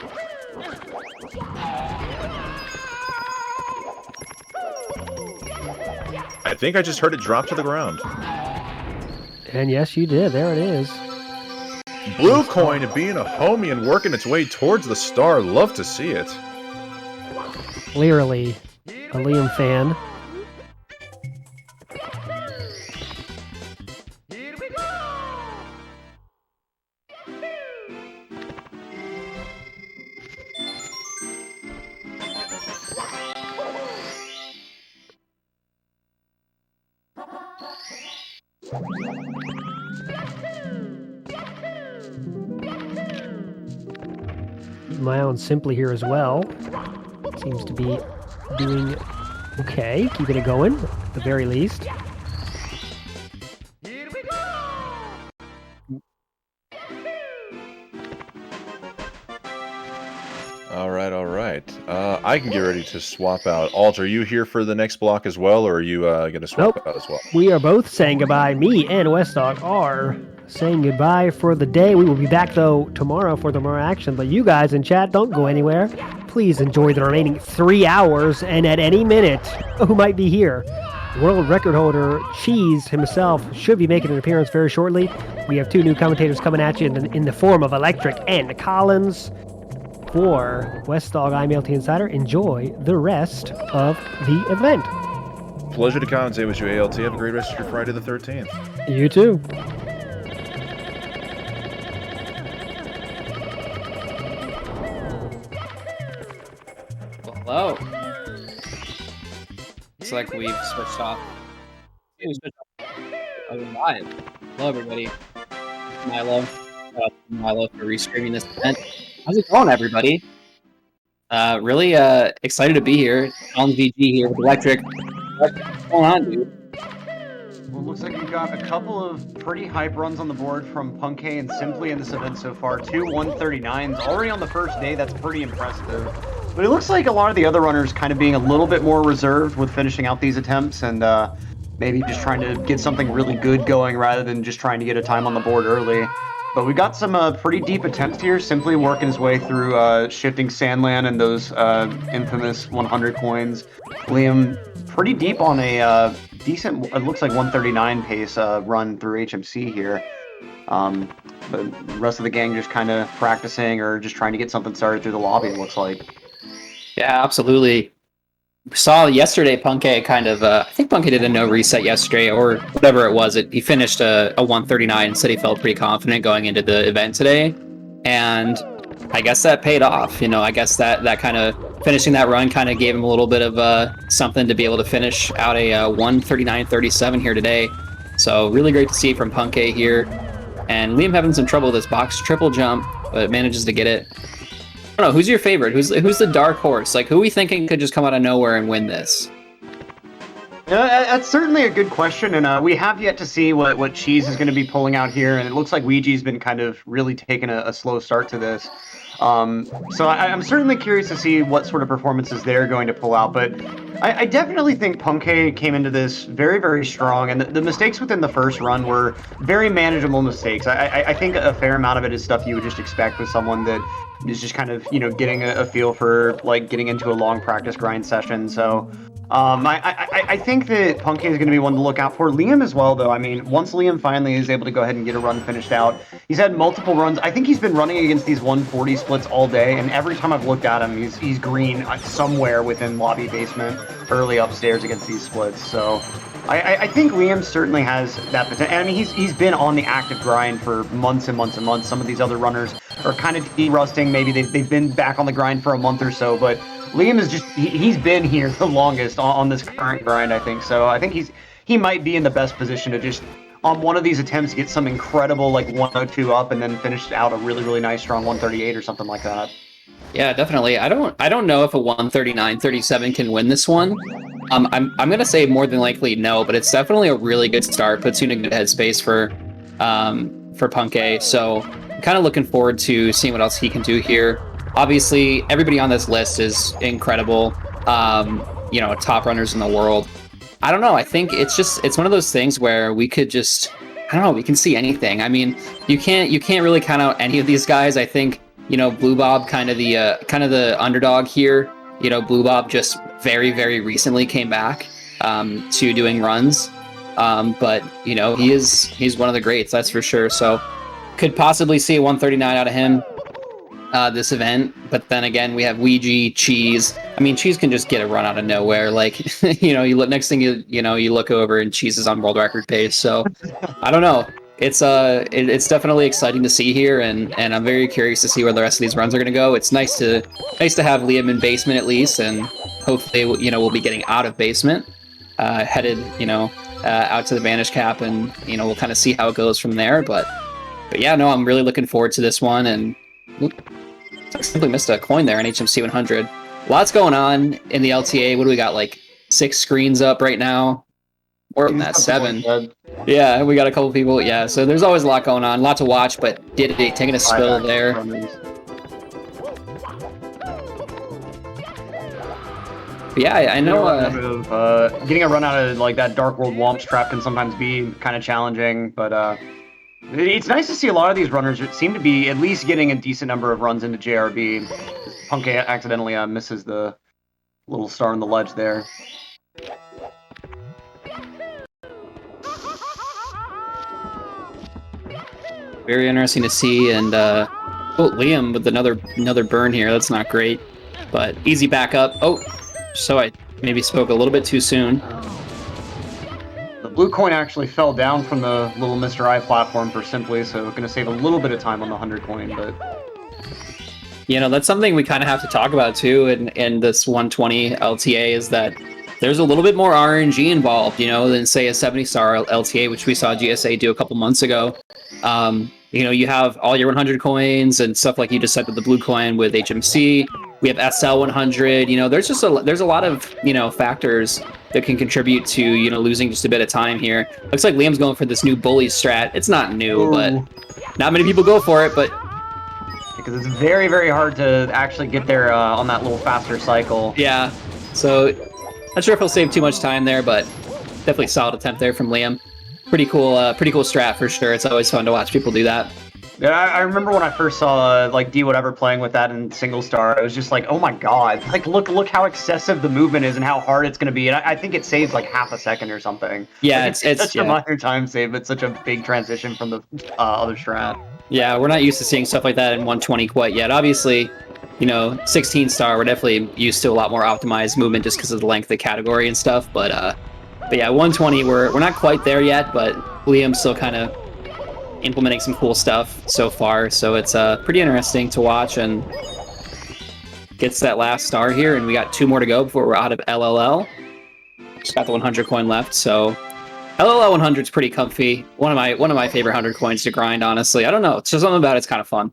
I think I just heard it drop to the ground. And yes, you did. There it is. Blue coin being a homie and working its way towards the star. Love to see it. Clearly a Liam fan. My own Simply here as well. Seems to be doing okay, keeping it going at the very least. All right. I can get ready to swap out. Alt, are you here for the next block as well, or are you going to swap out as well? We are both saying goodbye. Me and Westdog are saying goodbye for the day. We will be back, though, tomorrow for the more action. But you guys in chat, don't go anywhere. Please enjoy the remaining 3 hours, and at any minute, who might be here? World record holder Cheese himself should be making an appearance very shortly. We have 2 new commentators coming at you in the form of Electric and Collins. For Westdog, I'm LT Insider. Enjoy the rest of the event. Pleasure to commentate with you, ALT. Have a great rest of your Friday the 13th. You too. Hello. Looks like we've switched off. We switched off. Oh, we're live. Hello, everybody. Milo. Milo for restreaming this event. How's it going, everybody? Really excited to be here. On VG here with Electric. What's going on, dude? Well, it looks like we've got a couple of pretty hype runs on the board from Punkay and Simply in this event so far. 2 139s already on the first day. That's pretty impressive. But it looks like a lot of the other runners kind of being a little bit more reserved with finishing out these attempts and maybe just trying to get something really good going rather than just trying to get a time on the board early. But we got some pretty deep attempts here, Simply working his way through shifting Sandland and those infamous 100 coins. Liam pretty deep on a decent, it looks like 139 pace run through HMC here. But the rest of the gang just kind of practicing or just trying to get something started through the lobby, it looks like. Yeah, absolutely. We saw yesterday Punkay kind of, I think Punkay did a no reset yesterday or whatever it was. He finished a 139 and said he felt pretty confident going into the event today. And I guess that paid off. You know, I guess that kind of finishing that run kind of gave him a little bit of something to be able to finish out a 139.37 here today. So really great to see from Punkay here. And Liam having some trouble with this box triple jump, but manages to get it. I don't know, who's your favorite? Who's the dark horse? Like, who are we thinking could just come out of nowhere and win this? That's certainly a good question, and we have yet to see what Cheese is going to be pulling out here, and it looks like Ouija's been kind of really taking a slow start to this. So I'm certainly curious to see what sort of performances they're going to pull out, but I definitely think Punkay came into this very, very strong, and the mistakes within the first run were very manageable mistakes. I think a fair amount of it is stuff you would just expect with someone that is just kind of, you know, getting a feel for, like, getting into a long practice grind session. So I think that Punkay is going to be one to look out for. Liam as well, though. I mean, once Liam finally is able to go ahead and get a run finished out, he's had multiple runs. I think he's been running against these 140 splits all day, and every time I've looked at him, he's green somewhere within lobby basement, early upstairs against these splits. So I think Liam certainly has that potential. I mean, he's been on the active grind for months and months and months. Some of these other runners are kind of de-rusting. Maybe they've been back on the grind for a month or so, but Liam is just, he's been here the longest on this current grind, I think. So I think he might be in the best position to just, on one of these attempts, get some incredible, like, 102 up and then finish out a really, really nice, strong 138 or something like that. Yeah, definitely. I don't know if a 139.37 can win this one. I'm gonna say more than likely no, but it's definitely a really good start. Puts you in a good headspace for Punkay. So I'm kind of looking forward to seeing what else he can do here. Obviously, everybody on this list is incredible. You know, top runners in the world. I don't know. I think it's one of those things where we could just, I don't know, we can see anything. I mean, you can't really count out any of these guys. I think, you know, Blue Bob kind of the underdog here. You know, Blue Bob just very, very recently came back to doing runs. But, you know, he's one of the greats, that's for sure. So could possibly see a 139 out of him this event. But then again, we have Ouija, Cheese. I mean, Cheese can just get a run out of nowhere. Like, you know, you look, next thing you look over and Cheese is on world record pace. So I don't know. It's definitely exciting to see here, and I'm very curious to see where the rest of these runs are going to go. It's nice to have Liam in basement at least, and hopefully, you know, we'll be getting out of basement, headed, you know, out to the Banish Cap, and, you know, we'll kind of see how it goes from there. But yeah, no, I'm really looking forward to this one, and I simply missed a coin there in HMC 100. Lots going on in the LTA. What do we got? Like 6 screens up right now. More than that, 7. Yeah, we got a couple people. Yeah, so there's always a lot going on, a lot to watch. But Diddy taking a spill there. But yeah, I know. Getting a run out of, like, that Dark World Womps trap can sometimes be kind of challenging, but it's nice to see a lot of these runners seem to be at least getting a decent number of runs into JRB. Punkay accidentally misses the little star on the ledge there. Very interesting to see, and oh, Liam with another burn here. That's not great, but easy backup. Oh, so I maybe spoke a little bit too soon. The blue coin actually fell down from the little Mr. I platform for Simply, so we're going to save a little bit of time on the 100 coin, but You know, that's something we kind of have to talk about too in this 120 LTA is that there's a little bit more RNG involved, you know, than say a 70-star LTA, which we saw GSA do a couple months ago. You know, you have all your 100 coins and stuff like you just said with the blue coin with HMC. We have SL 100. You know, there's a lot of, you know, factors that can contribute to, you know, losing just a bit of time here. Looks like Liam's going for this new bully strat. It's not new, but not many people go for it, but because it's very, very hard to actually get there on that little faster cycle. yeah. So not sure if he'll save too much time there, but definitely solid attempt there from Liam. Pretty cool strat for sure. It's always fun to watch people do that. Yeah, I remember when I first saw like D whatever playing with that in single star. I was just like, oh my god! Like look how excessive the movement is and how hard it's going to be. And I think it saves like half a second or something. Yeah, like, it's such a minor time save, but such a big transition from the other strat. Yeah, we're not used to seeing stuff like that in 120 quite yet. Obviously, you know, 16 star, we're definitely used to a lot more optimized movement just because of the length of the category and stuff. But yeah, 120, we're not quite there yet, but Liam's still kind of implementing some cool stuff so far. So it's pretty interesting to watch, and gets that last star here, and we got 2 more to go before we're out of LLL. Just got the 100 coin left, so LLL 100 is pretty comfy. One of my favorite 100 coins to grind, honestly. I don't know, it's just something about it's kind of fun.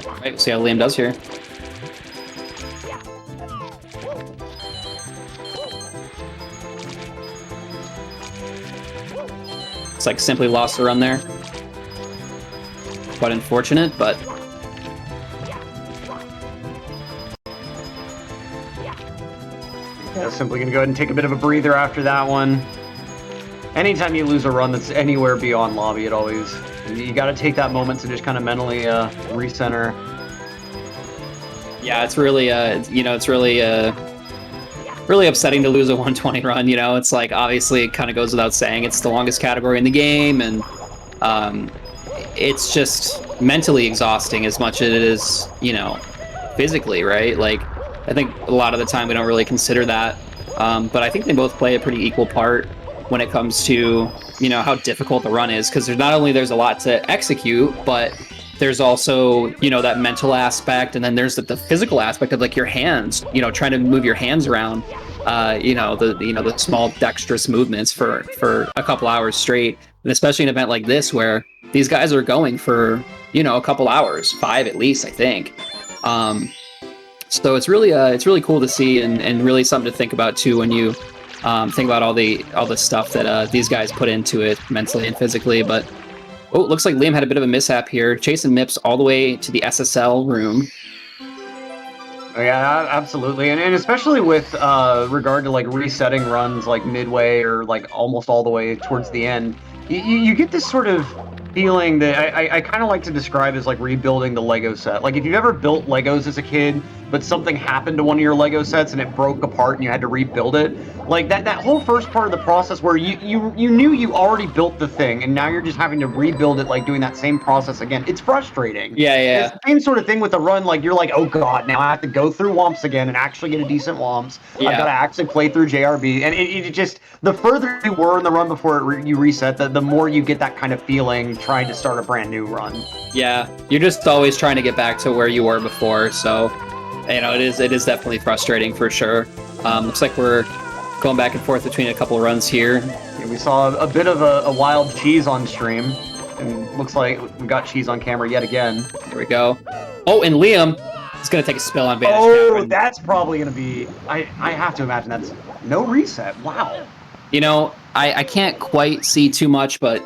All right, we'll see how Liam does here. It's like simply lost the run there. Quite unfortunate, but Yeah, simply gonna go ahead and take a bit of a breather after that one. Anytime you lose a run that's anywhere beyond lobby, it always you got to take that moment to just kind of mentally recenter. yeah, it's really you know, it's really really upsetting to lose a 120 run. You know, it's like obviously it kind of goes without saying it's the longest category in the game, and it's just mentally exhausting as much as it is, you know, physically, right? Like I think a lot of the time we don't really consider that, but I think they both play a pretty equal part when it comes to, you know, how difficult the run is, because there's not only there's a lot to execute, but there's also, you know, that mental aspect, and then there's the physical aspect of like your hands, you know, trying to move your hands around, you know, the small dexterous movements for a couple hours straight, and especially an event like this where these guys are going for, you know, a couple hours, 5 at least, I think. So it's really cool to see, and really something to think about too when you think about all the stuff that these guys put into it mentally and physically. But oh, it looks like Liam had a bit of a mishap here, chasing Mips all the way to the SSL room. Yeah, absolutely, and especially with regard to like resetting runs like midway or like almost all the way towards the end, you get this sort of feeling that I kind of like to describe as like rebuilding the Lego set. Like if you've ever built Legos as a kid, but something happened to one of your Lego sets and it broke apart and you had to rebuild it, like that whole first part of the process where you knew you already built the thing and now you're just having to rebuild it, like doing that same process again. It's frustrating. Yeah. It's the same sort of thing with a run. Like you're like, oh god, now I have to go through Womps again and actually get a decent Womps. Yeah. I've got to actually play through JRB, and it just, the further you were in the run before you reset, the more you get that kind of feeling trying to start a brand new run. Yeah, you're just always trying to get back to where you were before, so you know, it is definitely frustrating for sure. Looks like we're going back and forth between a couple runs here. Yeah, we saw a bit of a wild cheese on stream, and looks like we got cheese on camera yet again. Here we go. Oh, and Liam is going to take a spill on Vanish Oh, Cavern. that's probably going to be, I have to imagine that's no reset. Wow. You know, I can't quite see too much, but,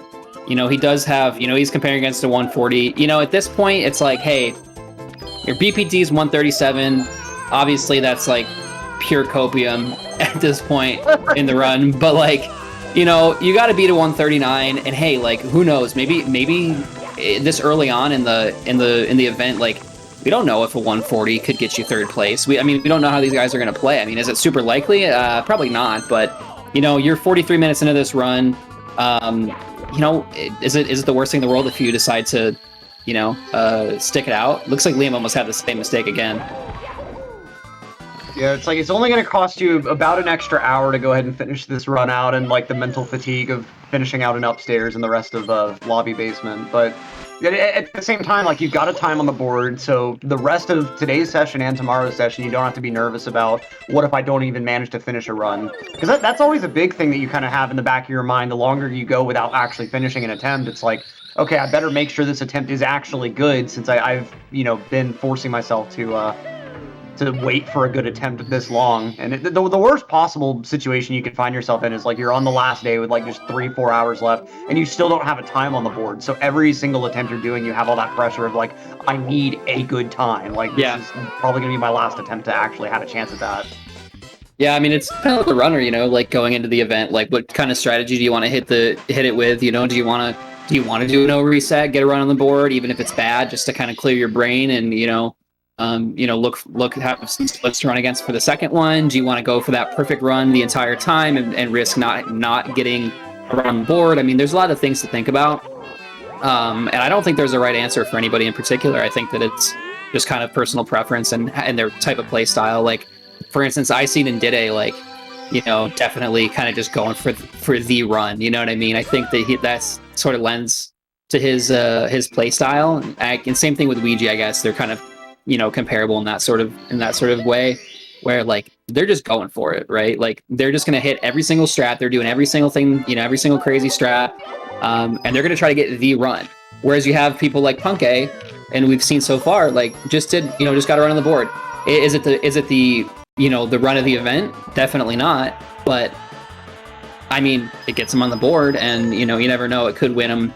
you know, he does have, you know, he's comparing against a 140. You know, at this point, it's like, hey, your BPD is 137. Obviously, that's like pure copium at this point in the run. But like, you know, you got to beat a 139. And hey, like, who knows? Maybe this early on in the event, like, we don't know if a 140 could get you third place. I mean, we don't know how these guys are going to play. I mean, is it super likely? Probably not. But you know, you're 43 minutes into this run. You know, is it the worst thing in the world if you decide to, you know, stick it out? Looks like Liam almost had the same mistake again. Yeah, it's like it's only going to cost you about an extra hour to go ahead and finish this run out, and like the mental fatigue of finishing out an upstairs and the rest of lobby basement. But at the same time, like you've got a time on the board, so the rest of today's session and tomorrow's session, you don't have to be nervous about what if I don't even manage to finish a run, because that's always a big thing that you kind of have in the back of your mind. The longer you go without actually finishing an attempt, it's like, okay, I better make sure this attempt is actually good, since I've been forcing myself to wait for a good attempt this long. And the worst possible situation you can find yourself in is like you're on the last day with like just 3-4 hours left and you still don't have a time on the board. So every single attempt you're doing, you have all that pressure of like, I need a good time. Like this is probably gonna be my last attempt to actually have a chance at that. Yeah, I mean, it's kind of like a runner, like going into the event, like what kind of strategy do you want to hit it with? Do you want to do a no reset, get a run on the board, even if it's bad, just to kind of clear your brain and have some splits to run against for the second one? Do you want to go for that perfect run the entire time and risk not getting a run on the board? I mean, there's a lot of things to think about, and I don't think there's a right answer for anybody in particular. I think that it's just kind of personal preference and their type of play style. Like, for instance, I seen in Dide, like, definitely kind of just going for the run. You know what I mean? I think that that's sort of lends to his play style, and same thing with Ouija. I guess they're kind of comparable in that sort of way, where like they're just going for it, right? Like they're just gonna hit every single strat, they're doing every single thing, every single crazy strat, and they're gonna try to get the run. Whereas you have people like Punke, and we've seen so far, like just got a run on the board. Is it the the run of the event? Definitely not. But I mean, it gets him on the board, and you never know, it could win him,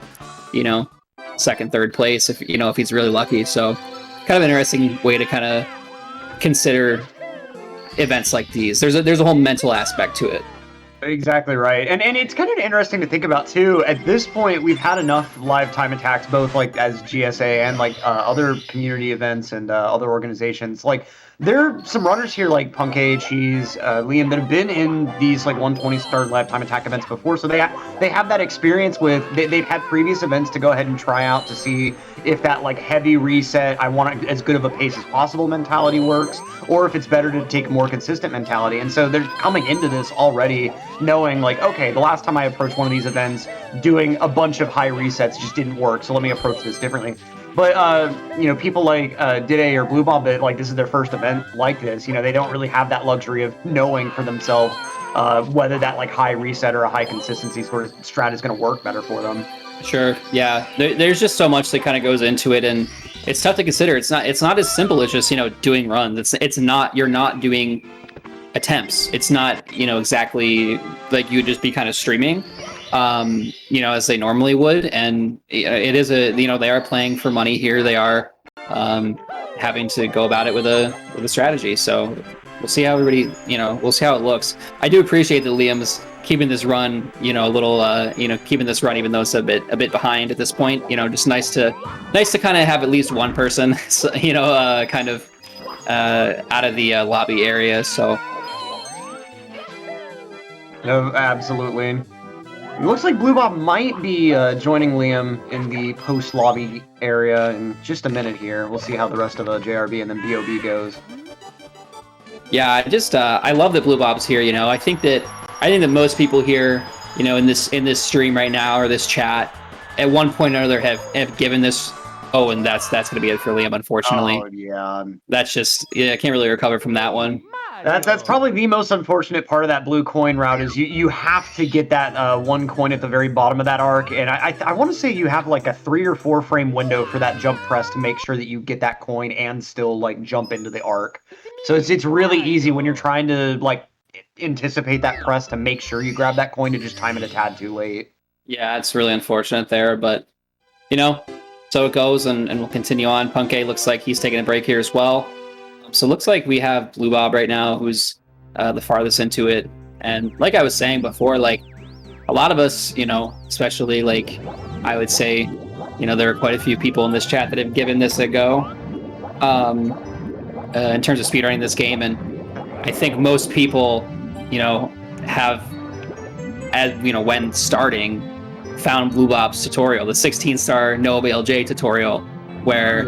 second, third place if if he's really lucky. So kind of an interesting way to kind of consider events like these. There's a whole mental aspect to it. Exactly right. And it's kind of interesting to think about too. At this point, we've had enough live time attacks, both like as GSA and like other community events and other organizations. Like there are some runners here like Punke, Cheese, Liam that have been in these like 120 star live time attack events before. So they have that experience with, they've had previous events to go ahead and try out to see if that like heavy reset, I want as good of a pace as possible mentality works, or if it's better to take a more consistent mentality. And so they're coming into this already knowing like, okay, the last time I approached one of these events, doing a bunch of high resets just didn't work, so let me approach this differently. But people like Dide or Blue Bob, that like this is their first event like this, they don't really have that luxury of knowing for themselves whether that like high reset or a high consistency sort of strat is going to work better for them. Sure. Yeah. There's just so much that kind of goes into it, and it's tough to consider. It's not as simple as just doing runs. It's not, you're not doing attempts. It's not exactly like you would just be kind of streaming as they normally would. And it is they are playing for money here. They are having to go about it with a strategy. So we'll see how everybody we'll see how it looks. I do appreciate that Liam's keeping this run a little keeping this run even though it's a bit behind at this point. Just nice to kind of have at least one person kind of out of the lobby area. So no, absolutely. It looks like Blue Bob might be joining Liam in the post-lobby area in just a minute here. We'll see how the rest of JRB and then BOB goes. Yeah, I love that Blue Bob's here. I think that most people here, in this stream right now or this chat, at one point or another have given this. Oh, and that's gonna be it for Liam, unfortunately. Oh yeah. That's just I can't really recover from that one. That's probably the most unfortunate part of that blue coin route is you have to get that one coin at the very bottom of that arc, and I want to say you have like a 3 or 4 frame window for that jump press to make sure that you get that coin and still like jump into the arc. So it's really easy when you're trying to like anticipate that press to make sure you grab that coin to just time it a tad too late. Yeah, it's really unfortunate there, but so it goes, and we'll continue on. Punke looks like he's taking a break here as well. So it looks like we have Blue Bob right now, who's the farthest into it. And like I was saying before, like a lot of us, especially like I would say, there are quite a few people in this chat that have given this a go in terms of speedrunning this game. And I think most people, have, as when starting, found Blue Bob's tutorial, the 16-star no LJ tutorial, where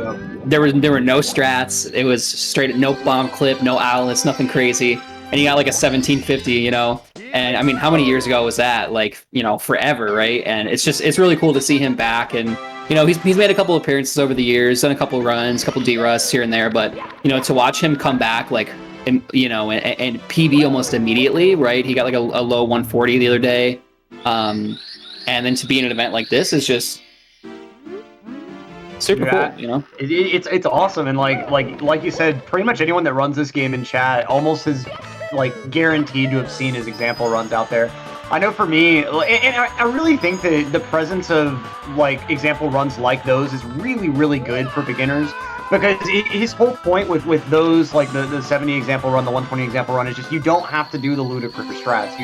there were no strats. It was straight no bomb clip, no Alice, nothing crazy. And he got like a 1750, you know. And I mean, how many years ago was that? Like, you know, forever, right? And it's really cool to see him back. And you know, he's made a couple appearances over the years, done a couple runs, a couple D-rusts here and there. But you know, to watch him come back like, you know, and PB almost immediately, right? He got like a low 140 the other day. And then to be in an event like this is just super cool, you know. It's awesome, and like you said, pretty much anyone that runs this game in chat almost is like guaranteed to have seen his example runs out there. I know for me, and I really think that the presence of like example runs like those is really, really good for beginners. Because his whole point with those, like the 70 example run, the 120 example run, is just you don't have to do the ludicrous strats.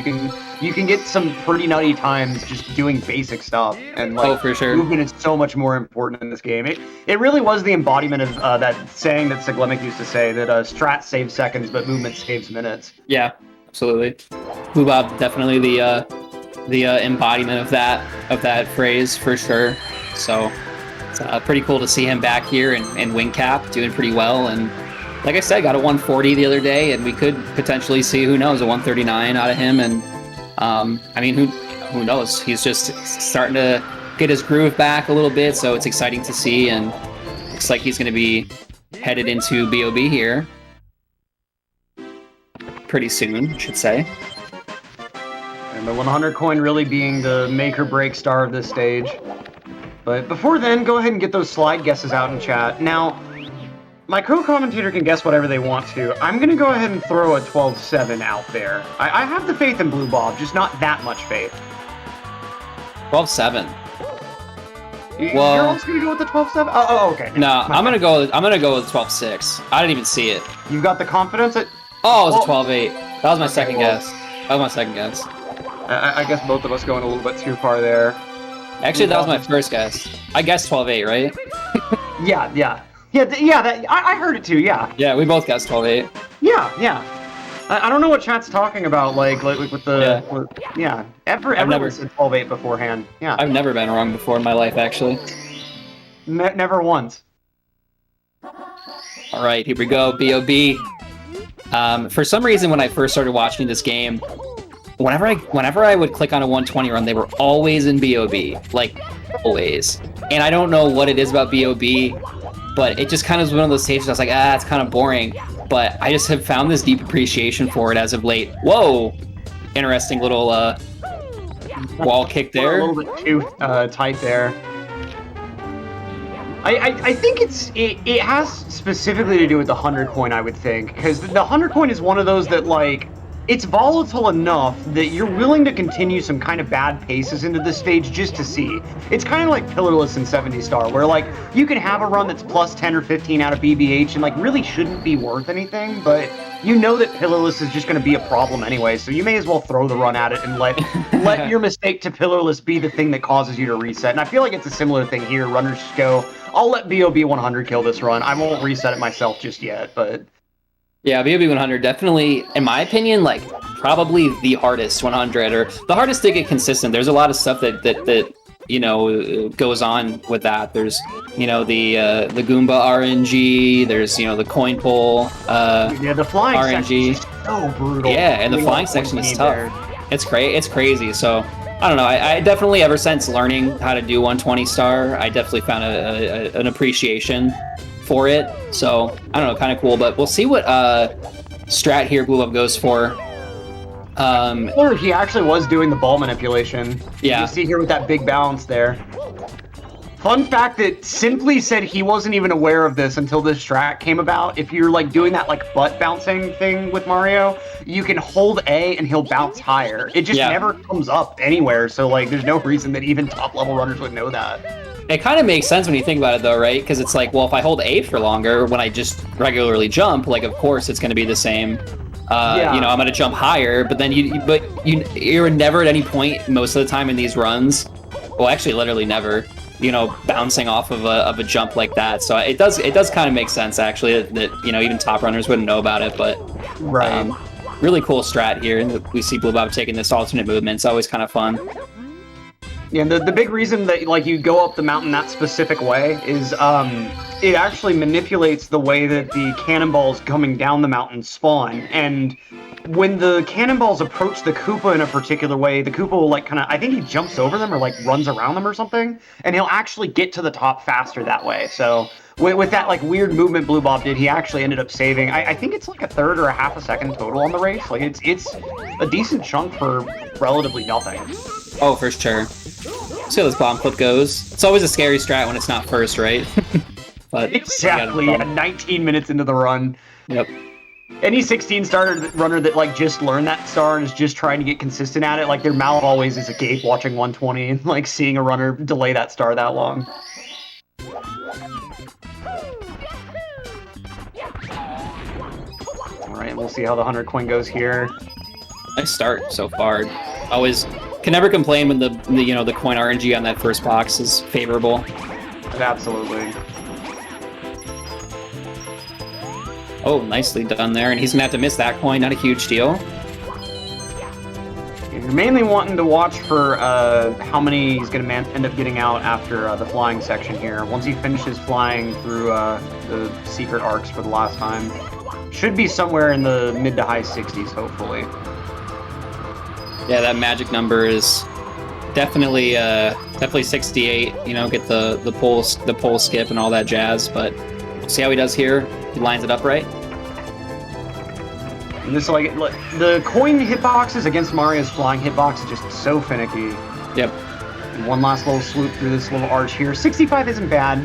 You can get some pretty nutty times just doing basic stuff, and like for sure, movement is so much more important in this game. It really was the embodiment of that saying that Siglemic used to say that strats save seconds, but movement saves minutes. Yeah, absolutely. Bluebob definitely the embodiment of that phrase for sure. So. It's pretty cool to see him back here in wing cap doing pretty well, and like I said, got a 140 the other day, and we could potentially see, who knows, a 139 out of him. And I mean, who knows? He's just starting to get his groove back a little bit, so it's exciting to see, and looks like he's going to be headed into BOB here pretty soon, I should say. And the 100 coin really being the make or break star of this stage. But before then, go ahead and get those slide guesses out in chat. Now, my co-commentator can guess whatever they want to. I'm going to go ahead and throw a 12-7 out there. I have the faith in Blue Bob, just not that much faith. 12-7. You're also going to go with the 12-7? Oh, okay. No, I'm going to go with 12-6. I didn't even see it. You've got the confidence at... Oh, it was a 12-8. That was my second guess. That was my second guess. I guess both of us going a little bit too far there. Actually, that was my first guess. I guessed 12-8, right? Yeah. I heard it too. Yeah. Yeah, we both guessed 12-8. Yeah. I don't know what chat's talking about, like with the everyone said 12-8 beforehand. Yeah. I've never been wrong before in my life, actually. Never once. All right, here we go. BOB. For some reason, when I first started watching this game, whenever I would click on a 120 run, they were always in BOB, like always. And I don't know what it is about BOB, but it just kind of was one of those stages I was like, it's kind of boring. But I just have found this deep appreciation for it as of late. Whoa! Interesting little wall kick there. A little bit too tight there. I think it has specifically to do with the 100 coin, I would think, because the 100 coin is one of those that, like, it's volatile enough that you're willing to continue some kind of bad paces into this stage just to see. It's kind of like Pillarless in 70 Star, where like you can have a run that's plus 10 or 15 out of BBH and like really shouldn't be worth anything, but you know that Pillarless is just going to be a problem anyway, so you may as well throw the run at it and let your mistake to Pillarless be the thing that causes you to reset. And I feel like it's a similar thing here. Runners just go, I'll let BOB 100 kill this run. I won't reset it myself just yet, but... Yeah, BOB 100 definitely, in my opinion, like probably the hardest 100 or the hardest to get consistent. There's a lot of stuff that you know goes on with that. There's the Goomba RNG. There's the coin pull. The flying RNG. Section is so brutal. Yeah, and the flying section is tough. It's great. It's crazy. So I don't know. I definitely, ever since learning how to do 120 star, I definitely found an appreciation for it. So I don't know, kind of cool. But we'll see what strat here Blue Love goes for. He actually was doing the ball manipulation. Yeah. You see here with that big bounce there. Fun fact that Simply said he wasn't even aware of this until this strat came about. If you're like doing that like butt bouncing thing with Mario, you can hold A and he'll bounce higher. It just never comes up anywhere. So like there's no reason that even top level runners would know that. It kind of makes sense when you think about it though, right? Because it's like, well, if I hold A for longer when I just regularly jump, like of course it's going to be the same. I'm going to jump higher, but then you're never at any point most of the time in these runs. Well, actually, literally never. Bouncing off of a jump like that. So it does kind of make sense actually that even top runners wouldn't know about it. But really cool strat here, and we see Blue Bob taking this alternate movement. It's always kind of fun. Yeah, and the big reason that like you go up the mountain that specific way is it actually manipulates the way that the cannonballs coming down the mountain spawn. And when the cannonballs approach the Koopa in a particular way, the Koopa will like kind of, I think he jumps over them or like runs around them or something, and he'll actually get to the top faster that way. So with that like weird movement Blue Bob did, he actually ended up saving, I think it's like a third or a half a second total on the race. Like it's a decent chunk for relatively nothing. Oh, for sure. See how this bomb clip goes. It's always a scary strat when it's not first, right? But exactly, yeah, 19 minutes into the run. Yep. Any 16 star runner that like just learned that star and is just trying to get consistent at it, like their mouth always is agape watching 120 and like seeing a runner delay that star that long. Alright, we'll see how the 100 coin goes here. Nice start so far. Always can never complain when the you know the coin RNG on that first box is favorable. Absolutely. Oh, nicely done there, and he's gonna have to miss that coin. Not a huge deal. You're mainly wanting to watch for how many he's gonna end up getting out after the flying section here. Once he finishes flying through the secret arcs for the last time, should be somewhere in the mid to high 60s, hopefully. Yeah, that magic number is definitely 68. You know, get the pole skip and all that jazz. But we'll see how he does here. He lines it up right. And this like the coin hitboxes against Mario's flying hitbox is just so finicky. Yep. And one last little swoop through this little arch here. 65 isn't bad.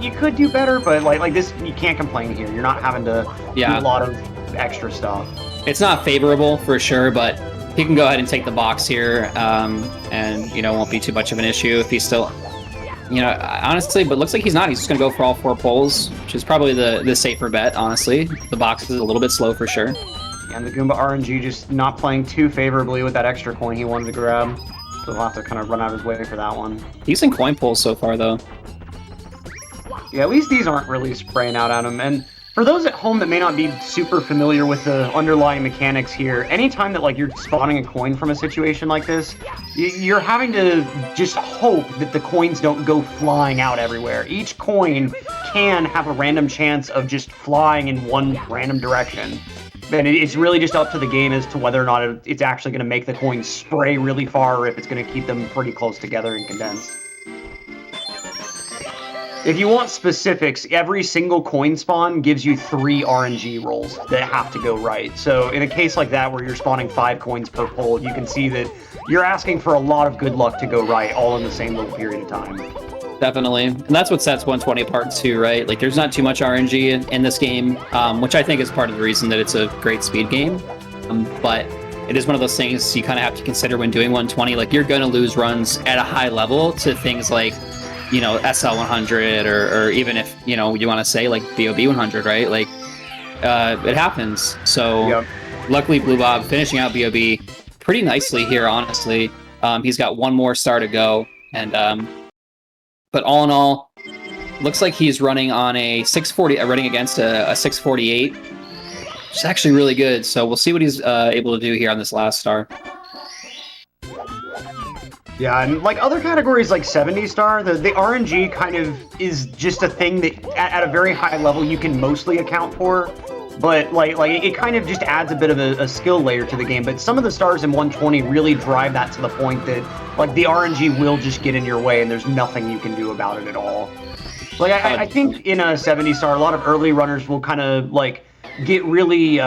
You could do better, but like this, you can't complain here. You're not having to do a lot of extra stuff. It's not favorable for sure, but he can go ahead and take the box here, and you know won't be too much of an issue if he's still, you know, honestly. But looks like he's not. He's just gonna go for all 4 poles, which is probably the safer bet. Honestly, the box is a little bit slow for sure. And the Goomba RNG just not playing too favorably with that extra coin he wanted to grab. So he'll have to kind of run out of his way for that one. Decent coin pulls so far, though. Yeah, at least these aren't really spraying out at him. And for those at home that may not be super familiar with the underlying mechanics here, anytime that like you're spawning a coin from a situation like this, you're having to just hope that the coins don't go flying out everywhere. Each coin can have a random chance of just flying in one random direction. And it's really just up to the game as to whether or not it's actually going to make the coins spray really far or if it's going to keep them pretty close together and condensed. If you want specifics, every single coin spawn gives you 3 RNG rolls that have to go right. So in a case like that where you're spawning 5 coins per pole, you can see that you're asking for a lot of good luck to go right all in the same little period of time. Definitely. And that's what sets 120 apart too, right? Like there's not too much RNG in this game, which I think is part of the reason that it's a great speed game. But it is one of those things you kind of have to consider when doing 120. Like you're going to lose runs at a high level to things like, you know, SL 100 or even if, you know, you want to say like BOB 100, right? Like it happens. So luckily Blue Bob finishing out BOB pretty nicely here, honestly. He's got one more star to go. And but all in all, looks like he's running on a 640, running against a 648, which is actually really good. So we'll see what he's able to do here on this last star. Yeah, and like other categories like 70 star, the RNG kind of is just a thing that at a very high level you can mostly account for. But like it kind of just adds a bit of a skill layer to the game. But some of the stars in 120 really drive that to the point that like the RNG will just get in your way and there's nothing you can do about it at all. Like I think in a 70 star, a lot of early runners will kind of like get really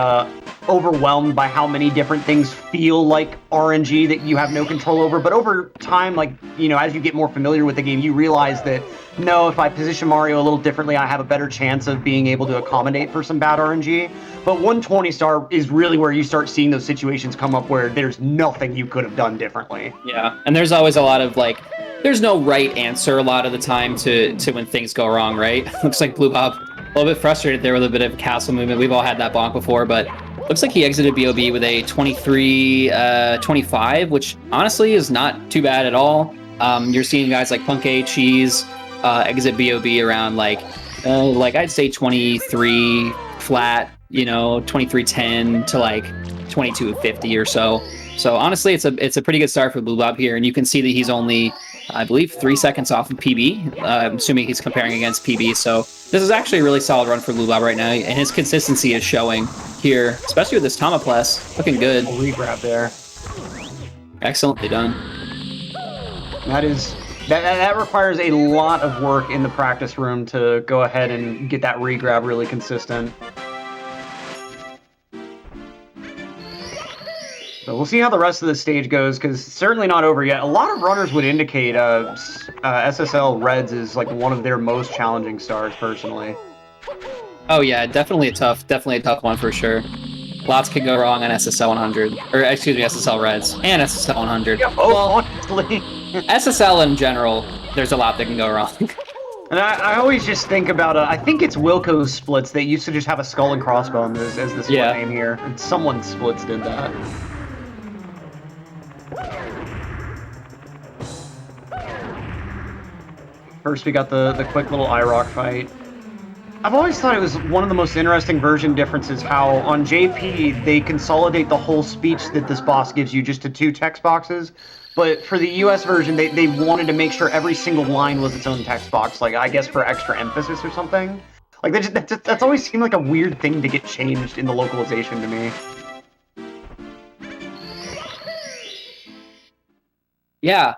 overwhelmed by how many different things feel like RNG that you have no control over. But over time, like, you know, as you get more familiar with the game, you realize that, no, if I position Mario a little differently, I have a better chance of being able to accommodate for some bad RNG. But 120 star is really where you start seeing those situations come up where there's nothing you could have done differently. Yeah, and there's always a lot of, like, there's no right answer a lot of the time to when things go wrong, right? Looks like Blue Bob a little bit frustrated there with a bit of castle movement. We've all had that bonk before, but looks like he exited BOB with a 23-25, which honestly is not too bad at all. You're seeing guys like Punkay, Cheese exit BOB around like I'd say 23 flat, you know, 23.10 to like 22.50 or so. So honestly, it's a pretty good start for Blue Bob here, and you can see that he's only, I believe, 3 seconds off of PB. I'm assuming he's comparing against PB. So this is actually a really solid run for Blue Bob right now, and his consistency is showing here, especially with this Tomapless. Looking good. Regrab there. Excellently done. That requires a lot of work in the practice room to go ahead and get that regrab really consistent. So we'll see how the rest of the stage goes, because it's certainly not over yet. A lot of runners would indicate SSL Reds is like one of their most challenging stars, personally. Oh yeah, definitely a tough one for sure. Lots can go wrong on SSL 100, or excuse me, SSL Reds and SSL 100. Yeah, well, honestly. SSL in general, there's a lot that can go wrong. And I always just think about, I think it's Wilco's splits. They used to just have a skull and crossbones as the split name here. And someone's splits did that. First, we got the quick little IROC fight. I've always thought it was one of the most interesting version differences how on JP they consolidate the whole speech that this boss gives you just to 2 text boxes. But for the US version, they wanted to make sure every single line was its own text box, like I guess for extra emphasis or something. Like that's always seemed like a weird thing to get changed in the localization to me. Yeah,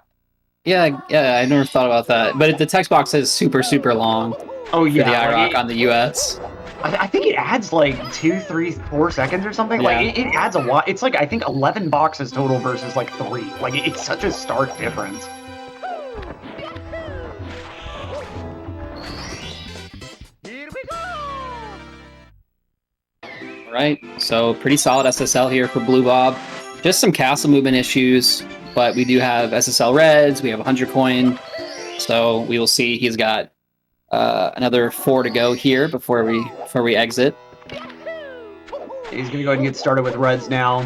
I never thought about that. But the text box is super long. Oh yeah, for the IROC on the US. I think it adds like 2, 3, 4 seconds or something. Yeah. Like it adds a lot. It's like I think 11 boxes total versus like 3. Like it's such a stark difference. All right, so pretty solid SSL here for Blue Bob. Just some castle movement issues, but we do have SSL Reds. We have 100 coin, so we will see. He's got another 4 to go here before we exit. He's gonna go ahead and get started with Reds now.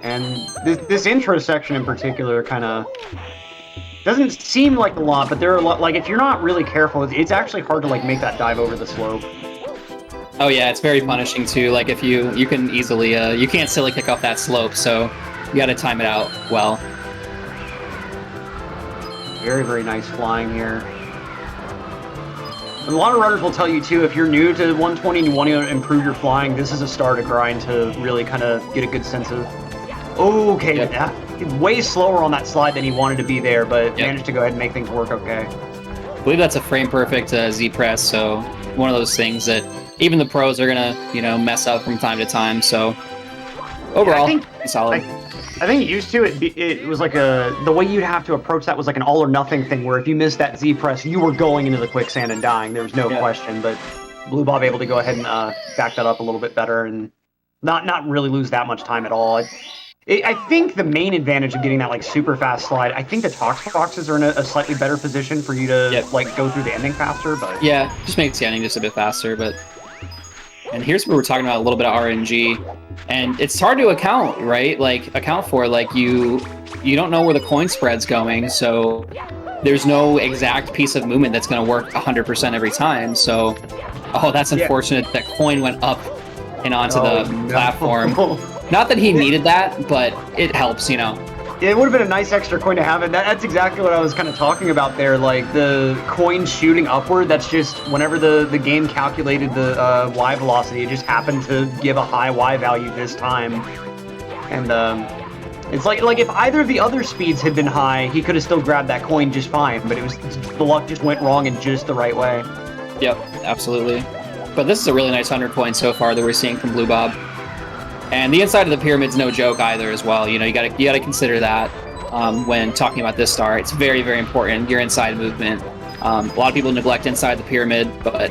And this intro section in particular kind of doesn't seem like a lot, but there are a lot, like if you're not really careful, it's actually hard to like make that dive over the slope. Oh yeah, it's very punishing too. Like if you can easily you can't silly kick off that slope, so you got to time it out well. Very nice flying here. And a lot of runners will tell you too, if you're new to 120 and you want to improve your flying, this is a star to grind to really kind of get a good sense of. Okay, Yep. way slower on that slide than he wanted to be there, but managed to go ahead and make things work okay. I believe that's a frame perfect Z press, so one of those things that even the pros are gonna mess up from time to time. So overall, solid. I think it used to it was like the way you'd have to approach that was like an all or nothing thing, where if you missed that Z press, you were going into the quicksand and dying. There was no question. But Blue Bob able to go ahead and back that up a little bit better and not really lose that much time at all. I think the main advantage of getting that like super fast slide, I think the tox boxes are in a slightly better position for you to like go through the ending faster. But yeah, just makes the ending just a bit faster. And here's where we're talking about a little bit of RNG, and it's hard to account for. Like you don't know where the coin spread's going, so there's no exact piece of movement that's going to work 100% every time. So, that's unfortunate. That coin went up and onto the platform. Not that he needed that, but it helps, Yeah, it would have been a nice extra coin to have, and that's exactly what I was kind of talking about there. Like the coin shooting upward, that's just whenever the game calculated the Y velocity, it just happened to give a high Y value this time. And it's like if either of the other speeds had been high, he could have still grabbed that coin just fine. But the luck just went wrong in just the right way. Yep, absolutely. But this is a really nice 100 coin so far that we're seeing from Blue Bob. And the inside of the pyramid's no joke either as well. You gotta consider that when talking about this star. It's very important, your inside movement. A lot of people neglect inside the pyramid, but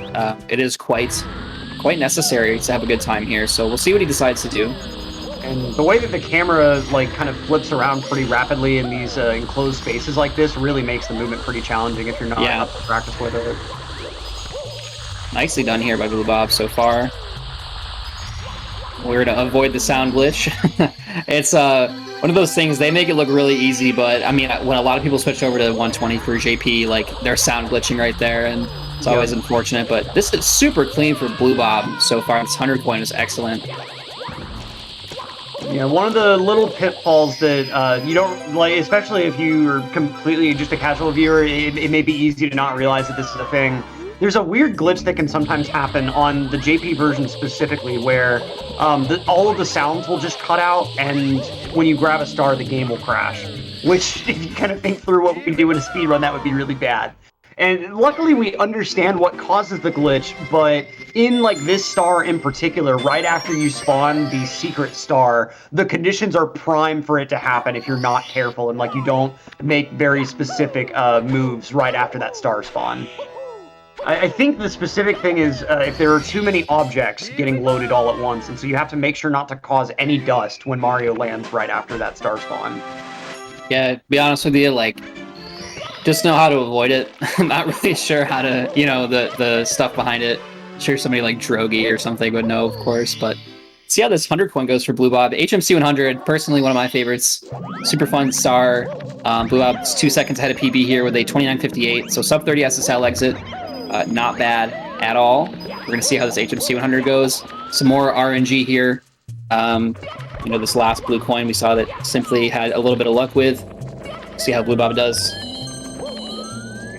it is quite necessary to have a good time here. So we'll see what he decides to do. And the way that the camera like kind of flips around pretty rapidly in these enclosed spaces like this really makes the movement pretty challenging if you're not up to practice with it. Nicely done here by Blue Bob so far. We're to avoid the sound glitch. It's one of those things, they make it look really easy, but I mean, when a lot of people switch over to 120 through JP, like they're sound glitching right there, and it's always unfortunate, but this is super clean for Blue Bob so far. This 100 coin is excellent. Yeah, one of the little pitfalls that you don't like, especially if you're completely just a casual viewer, it may be easy to not realize that this is a thing. There's a weird glitch that can sometimes happen on the JP version specifically, where all of the sounds will just cut out, and when you grab a star, the game will crash. Which, if you kind of think through what we do in a speedrun, that would be really bad. And luckily we understand what causes the glitch, but in like this star in particular, right after you spawn the secret star, the conditions are prime for it to happen if you're not careful and like you don't make very specific moves right after that star spawn. I think the specific thing is if there are too many objects getting loaded all at once, and so you have to make sure not to cause any dust when Mario lands right after that star spawn. Yeah, to be honest with you, like, just know how to avoid it. I'm not really sure how to, you know, the stuff behind it. I'm sure somebody like Drogi or something would know, of course, but see how this 100 coin goes for Blue Bob. HMC 100, personally one of my favorites. Super fun star. Blue Bob's 2 seconds ahead of PB here with a 29.58, so sub 30 SSL exit. Not bad at all. We're going to see how this HMC 100 goes. Some more RNG here. You know, this last blue coin we saw that Simply had a little bit of luck with. See how Blue Bob does.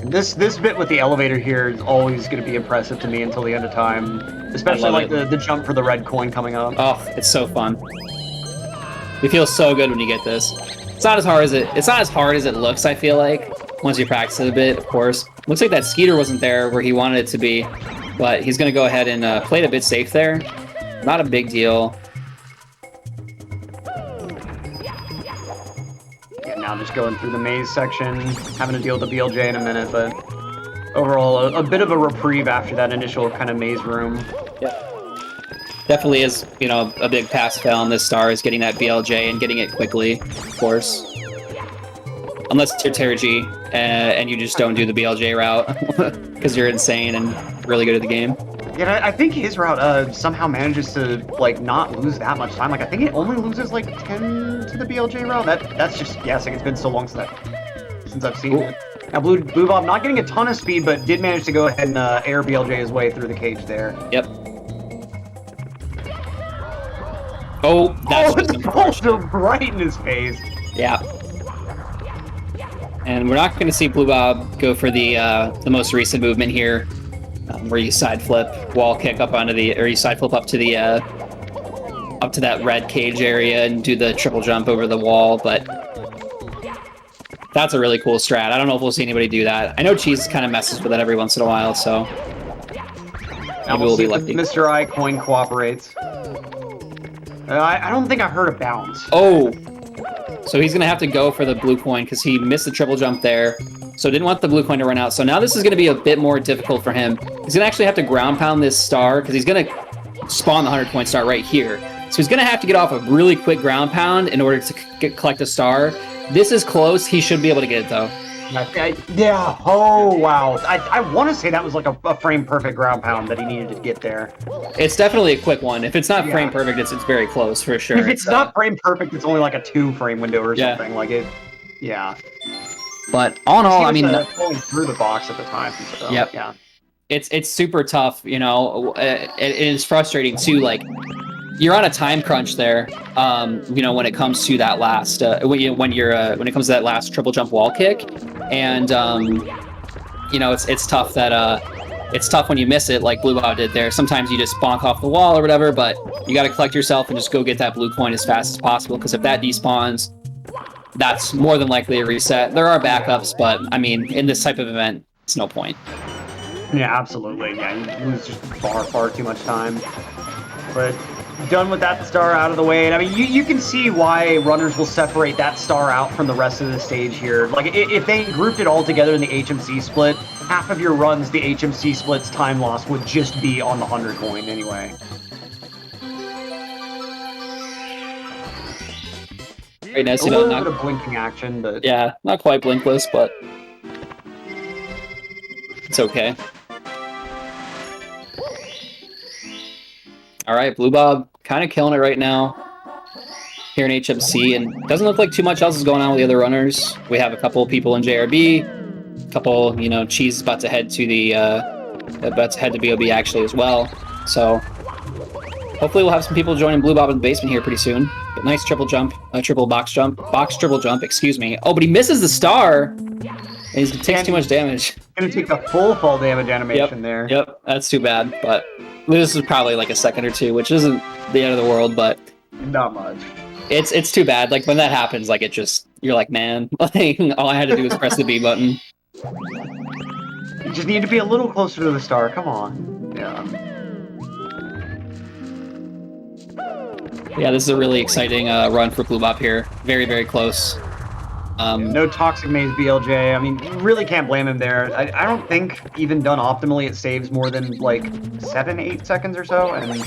This bit with the elevator here is always going to be impressive to me until the end of time. Especially like the jump for the red coin coming up. Oh, it's so fun. You feel so good when you get this. It's not as hard as it looks, I feel like, once you practice it a bit, of course. Looks like that Skeeter wasn't there where he wanted it to be, but he's going to go ahead and play it a bit safe there. Not a big deal. Now just going through the maze section, having to deal with the BLJ in a minute, but overall a bit of a reprieve after that initial kind of maze room. Yep. Definitely is, you know, a big pass fail on this star is getting that BLJ and getting it quickly, of course. Unless it's your Terigi and you just don't do the BLJ route because you're insane and really good at the game. Yeah, I think his route somehow manages to like not lose that much time. Like I think it only loses like 10 to the BLJ route. That's just guessing. It's been so long since I've seen it. Now Blue Bob not getting a ton of speed, but did manage to go ahead and air BLJ his way through the cage there. Yep. Oh, that's just the ball so right in his face. Yeah. And we're not going to see Blue Bob go for the most recent movement here, where you side flip, wall kick up onto the, or you side flip up to the, up to that red cage area and do the triple jump over the wall. But that's a really cool strat. I don't know if we'll see anybody do that. I know Cheese kind of messes with it every once in a while, so maybe we'll be lucky. Mr. I coin cooperates. I don't think I heard a bounce. Oh. So he's going to have to go for the blue coin because he missed the triple jump there. So didn't want the blue coin to run out. So now this is going to be a bit more difficult for him. He's going to actually have to ground pound this star because he's going to spawn the 100 coin star right here. So he's going to have to get off a really quick ground pound in order to collect a star. This is close. He should be able to get it though. Yeah. Oh, wow. I want to say that was like a frame perfect ground pound that he needed to get there. It's definitely a quick one. If it's not frame perfect, it's very close for sure. If it's not frame perfect, it's only like a 2 frame window or something. Like it. Yeah. But all in all, I mean, going through the box at the time. So, yep. Yeah. It's super tough. You know, it is frustrating too. Like, you're on a time crunch there. You know, when it comes to that last when it comes to that last triple jump wall kick, and you know, it's tough that it's tough when you miss it like Blue Bob did there. Sometimes you just bonk off the wall or whatever, but you got to collect yourself and just go get that blue coin as fast as possible, because if that despawns, that's more than likely a reset. There are backups, but I mean, in this type of event, it's no point. Yeah, absolutely. Yeah, you lose just far too much time. But done with that star out of the way, and I mean, you can see why runners will separate that star out from the rest of the stage here. Like, if they grouped it all together in the HMC split, half of your runs, the HMC split's time loss would just be on the 100 coin anyway. Very nice, a little bit of blinking action, but yeah, not quite blinkless, but it's okay. All right, Blue Bob kind of killing it right now here in HMC, and doesn't look like too much else is going on with the other runners. We have a couple of people in JRB, a couple, you know, Cheese is about to head to the BOB actually as well. So hopefully we'll have some people joining Blue Bob in the basement here pretty soon. But nice triple jump, triple box triple jump, excuse me. Oh, but he misses the star, and he takes too much damage. Gonna take the full fall damage animation there. Yep, that's too bad, but this is probably like a second or two, which isn't the end of the world, but Not much. it's too bad. Like when that happens, like it just, you're like, man, like all I had to do was press the B button. You just need to be a little closer to the star. Come on. Yeah. Yeah, this is a really exciting run for Blue Bop here. Very, very close. No Toxic Maze BLJ. I mean, you really can't blame him there. I don't think, even done optimally, it saves more than, like, 7-8 seconds or so, and,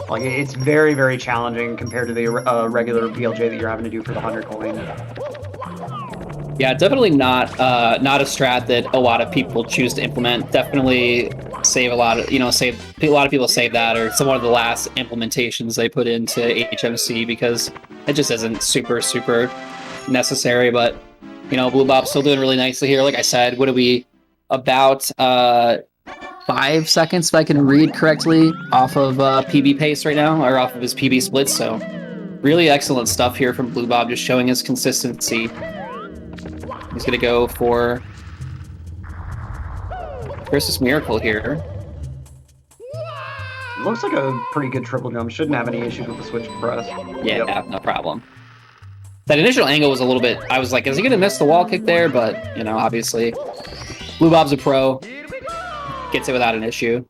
like, it's very, very challenging compared to the regular BLJ that you're having to do for the 100 coin. Yeah, definitely not a strat that a lot of people choose to implement. Definitely save a lot of, a lot of people save that, or some of the last implementations they put into HMC, because it just isn't super necessary. But Blue Bop's still doing really nicely here. Like I said, what are we, about 5 seconds, if I can read correctly, off of PB pace right now, or off of his PB splits. So really excellent stuff here from Blue Bop, just showing his consistency. He's gonna go for Christmas Miracle here. Looks like a pretty good triple jump. Shouldn't have any issues with the switch press. Yeah, no problem. That initial angle was a little bit, I was like, is he gonna miss the wall kick there? But, obviously, Blue Bop's a pro. Gets it without an issue.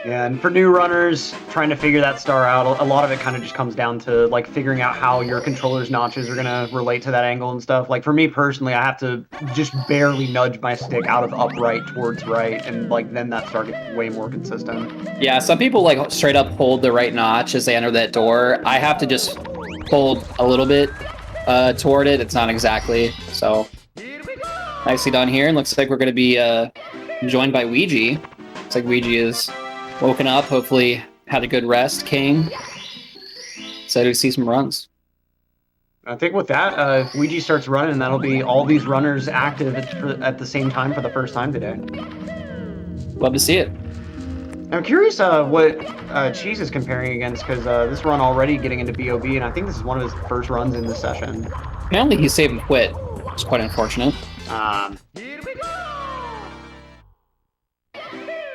Yeah, and for new runners, trying to figure that star out, a lot of it kind of just comes down to, like, figuring out how your controller's notches are going to relate to that angle and stuff. Like, for me personally, I have to just barely nudge my stick out of upright towards right, and, like, then that star gets way more consistent. Yeah, some people, like, straight up hold the right notch as they enter that door. I have to just hold a little bit toward it. It's not exactly, so nicely done here. And looks like we're going to be joined by Ouija. Looks like Ouija is woken up, hopefully had a good rest. King, excited to see some runs. I think with that, if Ouija starts running, that'll be all these runners active at the same time for the first time today. Love to see it. I'm curious what Cheese is comparing against, because this run already getting into BOB, and I think this is one of his first runs in this session. Apparently he saved and quit, which is quite unfortunate.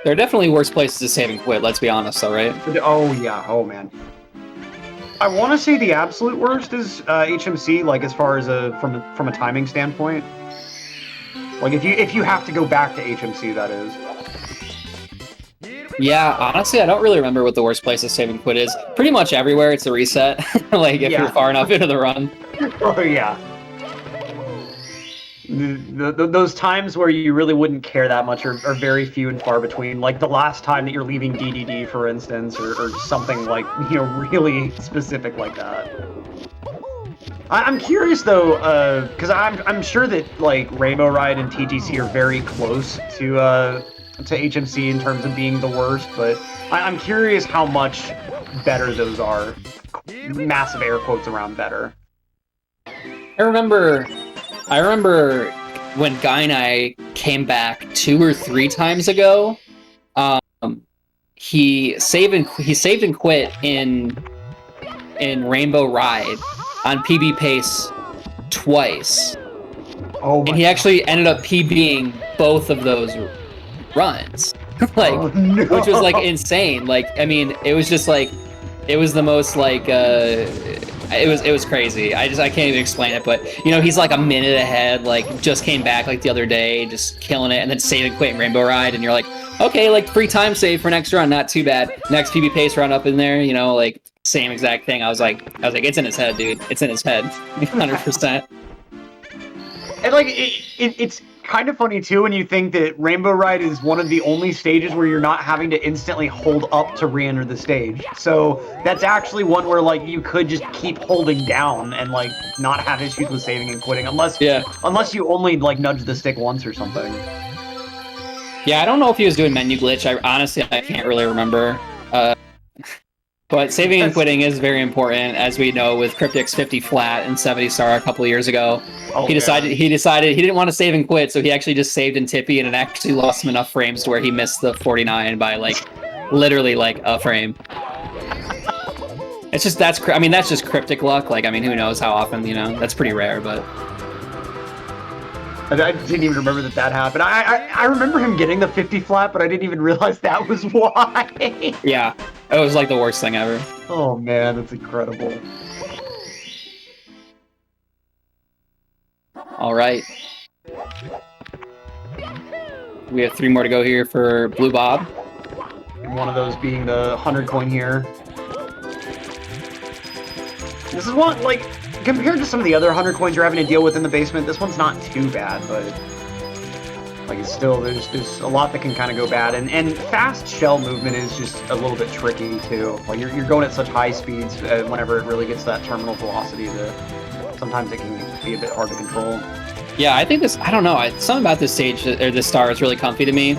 There are definitely worse places to save and quit, let's be honest though, right? Oh yeah, oh man. I want to say the absolute worst is HMC, like as far as from a timing standpoint. Like if you have to go back to HMC, that is. Yeah, honestly, I don't really remember what the worst place to save and quit is. Pretty much everywhere it's a reset, like if you're far enough into the run. Oh yeah. Those times where you really wouldn't care that much are very few and far between. Like the last time that you're leaving DDD, for instance, or something like, really specific like that. I'm curious though, because I'm sure that like Rainbow Ride and TGC are very close to HMC in terms of being the worst, but I'm curious how much better those are. Massive air quotes around better. I remember when Guy and I came back 2 or 3 times ago. He saved and quit in Rainbow Ride on PB pace twice. Oh, and he actually ended up PBing both of those runs, like, no. which was like insane. Like, I mean, it was just like, it was the most like, it was crazy. I can't even explain it, but he's like a minute ahead, like just came back like the other day, just killing it, and then save and quit in Rainbow Ride, and you're like, okay, like free time save for next run, not too bad. Next PB pace run up in there, like same exact thing. I was like, it's in his head, dude. It's in his head, 100%. And like it's kind of funny too when you think that Rainbow Ride is one of the only stages where you're not having to instantly hold up to re-enter the stage. So that's actually one where like you could just keep holding down and like not have issues with saving and quitting, unless you only like nudge the stick once or something. Yeah, I don't know if he was doing menu glitch. I can't really remember. But saving and quitting is very important, as we know, with Cryptic's 50 flat and 70 star a couple of years ago. Oh, he decided he didn't want to save and quit, so he actually just saved in Tippy, and it actually lost him enough frames to where he missed the 49 by like literally like a frame. It's just that's just cryptic luck. Like, I mean, who knows how often, you know? That's pretty rare, but I didn't even remember that happened. I remember him getting the 50 flat, but I didn't even realize that was why. yeah, it was like the worst thing ever. Oh man, that's incredible. All right. We have 3 more to go here for Blue Bob. And one of those being the 100 coin here. This is one, like, compared to some of the other 100 coins you're having to deal with in the basement, this one's not too bad, but like it's still, there's a lot that can kind of go bad, and fast shell movement is just a little bit tricky too. Like you're going at such high speeds whenever it really gets that terminal velocity that sometimes it can be a bit hard to control. Yeah, I think I don't know, something about this stage, or this star is really comfy to me.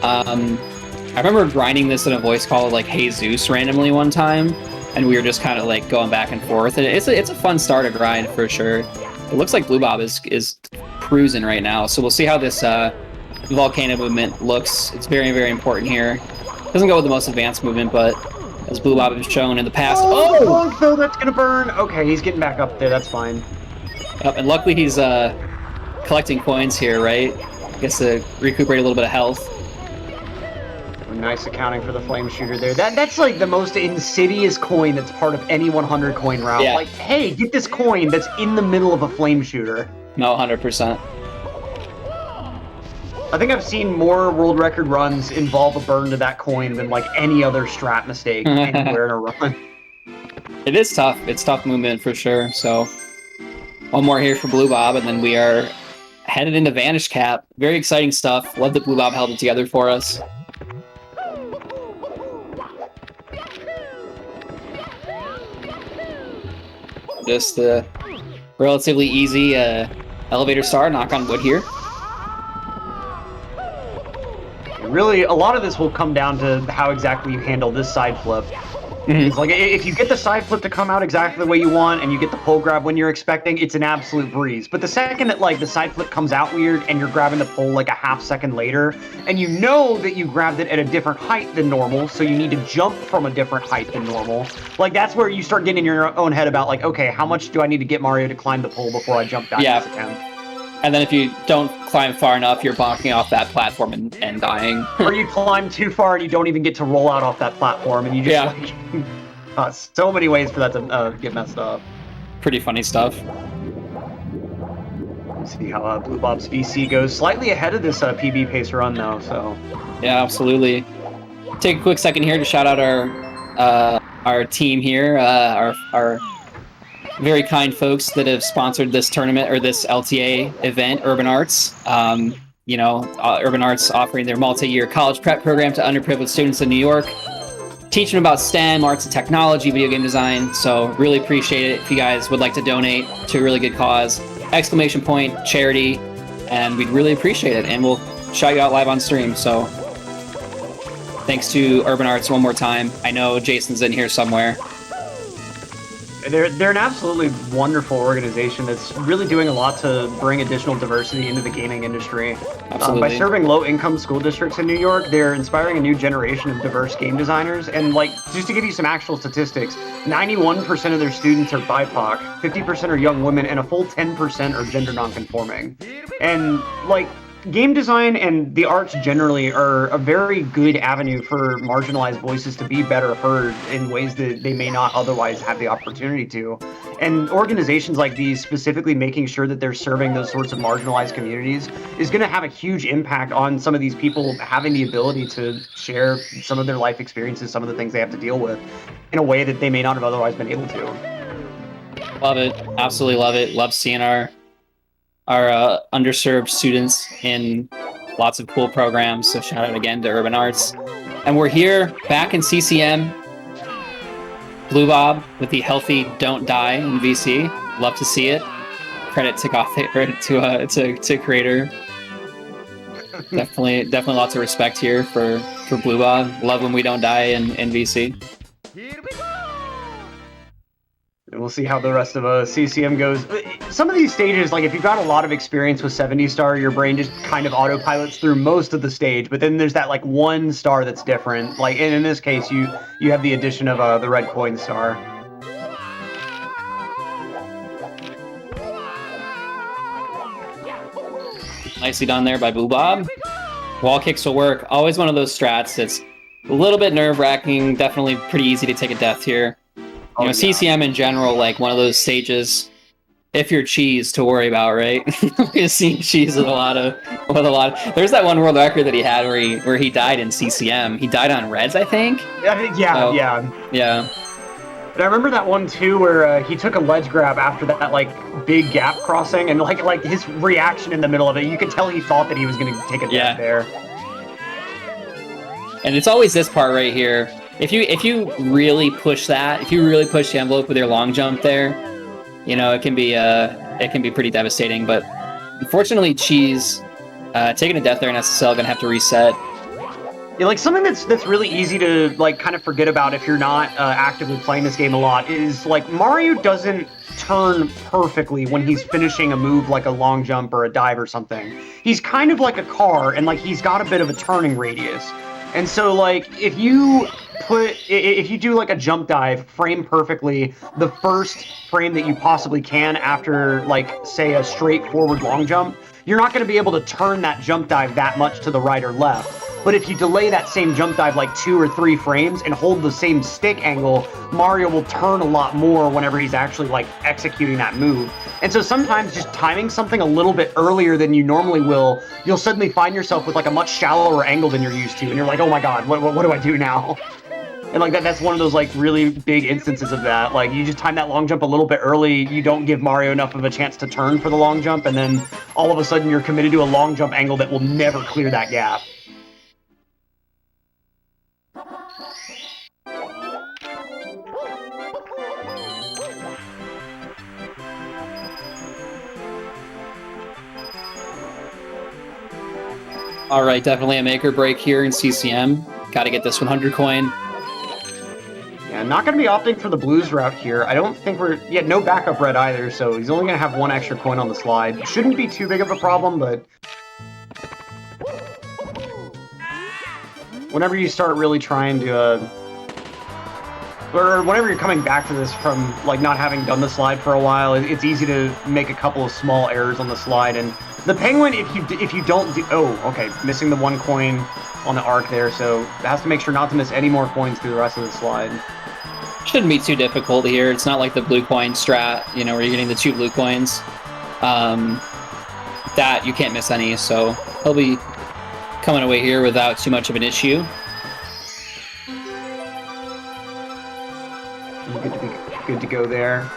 I remember grinding this in a voice call like Hey Zeus randomly one time, and we were just kind of like going back and forth, and it's a fun star to grind for sure. It looks like Blue Bob is cruising right now, so we'll see how this volcano movement looks. It's very, very important here. Doesn't go with the most advanced movement, but as Blue Bob has shown in the past. Oh, so that's gonna burn. Okay, he's getting back up there. That's fine. Yep, and luckily he's collecting coins here, right? I guess to recuperate a little bit of health. Nice accounting for the flame shooter there. That's like the most insidious coin that's part of any 100 coin route. Yeah. Like, hey, get this coin that's in the middle of a flame shooter. No, 100%. I think I've seen more world record runs involve a burn to that coin than like any other strat mistake anywhere in a run. It is tough. It's tough movement for sure. So one more here for Blue Bob, and then we are headed into Vanish Cap. Very exciting stuff. Love that Blue Bob held it together for us. Just a relatively easy elevator star, knock on wood here. Really, a lot of this will come down to how exactly you handle this side flip. It's like, if you get the side flip to come out exactly the way you want, and you get the pull grab when you're expecting, it's an absolute breeze. But the second that, like, the side flip comes out weird, and you're grabbing the pull, like, a half second later, and you know that you grabbed it at a different height than normal, so you need to jump from a different height than normal, like, that's where you start getting in your own head about, like, okay, how much do I need to get Mario to climb the pole before I jump back to this attempt? And then if you don't climb far enough, you're bonking off that platform and dying. Or you climb too far and you don't even get to roll out off that platform, and you just like, so many ways for that to get messed up. Pretty funny stuff. Let's see how Blue Bob's VC goes. Slightly ahead of this PB pace run though, so. Yeah, absolutely. Take a quick second here to shout out our team here, our very kind folks that have sponsored this tournament, or this LTA event, Urban Arts. You know, Urban Arts offering their multi-year college prep program to underprivileged students in New York, teaching about STEM, arts and technology, video game design. So really appreciate it if you guys would like to donate to a really good cause. ! Charity, and we'd really appreciate it. And we'll shout you out live on stream. So thanks to Urban Arts one more time. I know Jason's in here somewhere. They're an absolutely wonderful organization that's really doing a lot to bring additional diversity into the gaming industry. By serving low-income school districts in New York, they're inspiring a new generation of diverse game designers. And, like, just to give you some actual statistics, 91% of their students are BIPOC, 50% are young women, and a full 10% are gender nonconforming. And, like, game design and the arts generally are a very good avenue for marginalized voices to be better heard in ways that they may not otherwise have the opportunity to. And organizations like these specifically making sure that they're serving those sorts of marginalized communities is going to have a huge impact on some of these people having the ability to share some of their life experiences, some of the things they have to deal with in a way that they may not have otherwise been able to. Love it. Absolutely love it. Love seeing our underserved students in lots of cool programs. So shout out again to Urban Arts. And we're here back in CCM. Blue Bob with the healthy don't die in VC. Love to see it. Credit to creator. Definitely lots of respect here for Blue Bob. Love when we don't die in VC. And we'll see how the rest of CCM goes. Some of these stages, like if you've got a lot of experience with 70 star, your brain just kind of autopilots through most of the stage. But then there's that like one star that's different. Like in this case, you have the addition of the red coin star. Nicely done there by Boo Bob. Wall kicks will work. Always one of those strats that's a little bit nerve-wracking. Definitely pretty easy to take a death here. You know, CCM in general, like one of those stages, if you're cheese, to worry about, right? We've seen cheese with a lot of. There's that one world record that he had where he died in CCM. He died on Reds, I think. Yeah. But I remember that one too, where he took a ledge grab after that like big gap crossing, and like his reaction in the middle of it, you could tell he thought that he was gonna take a death there. And it's always this part right here. If you really push that, if you really push the envelope with your long jump there, you know, it can be pretty devastating. But unfortunately, Cheese taking a death there in SSL gonna have to reset. Yeah, like something that's really easy to like kind of forget about if you're not actively playing this game a lot is like Mario doesn't turn perfectly when he's finishing a move like a long jump or a dive or something. He's kind of like a car, and like he's got a bit of a turning radius. And so like if you do like a jump dive frame perfectly the first frame that you possibly can after like say a straightforward long jump, you're not going to be able to turn that jump dive that much to the right or left. But if you delay that same jump dive like 2 or 3 frames and hold the same stick angle, Mario will turn a lot more whenever he's actually like executing that move. And so sometimes just timing something a little bit earlier than you normally will, you'll suddenly find yourself with like a much shallower angle than you're used to. And you're like, oh my God, what do I do now? And like that's one of those like really big instances of that. Like you just time that long jump a little bit early, you don't give Mario enough of a chance to turn for the long jump, and then all of a sudden you're committed to a long jump angle that will never clear that gap. All right, definitely a make or break here in CCM. Got to get this 100 coin. Yeah, not going to be opting for the blues route here. I don't think no backup red either, so he's only going to have 1 extra coin on the slide. Shouldn't be too big of a problem, but whenever you start really trying to, or whenever you're coming back to this from like not having done the slide for a while, it's easy to make a couple of small errors on the slide. And the penguin, if you don't do, missing the 1 coin on the arc there, so it has to make sure not to miss any more coins through the rest of the slide. Shouldn't be too difficult here. It's not like the blue coin strat, you know, where you're getting the 2 blue coins. That you can't miss any, so he'll be coming away here without too much of an issue. Good to go there.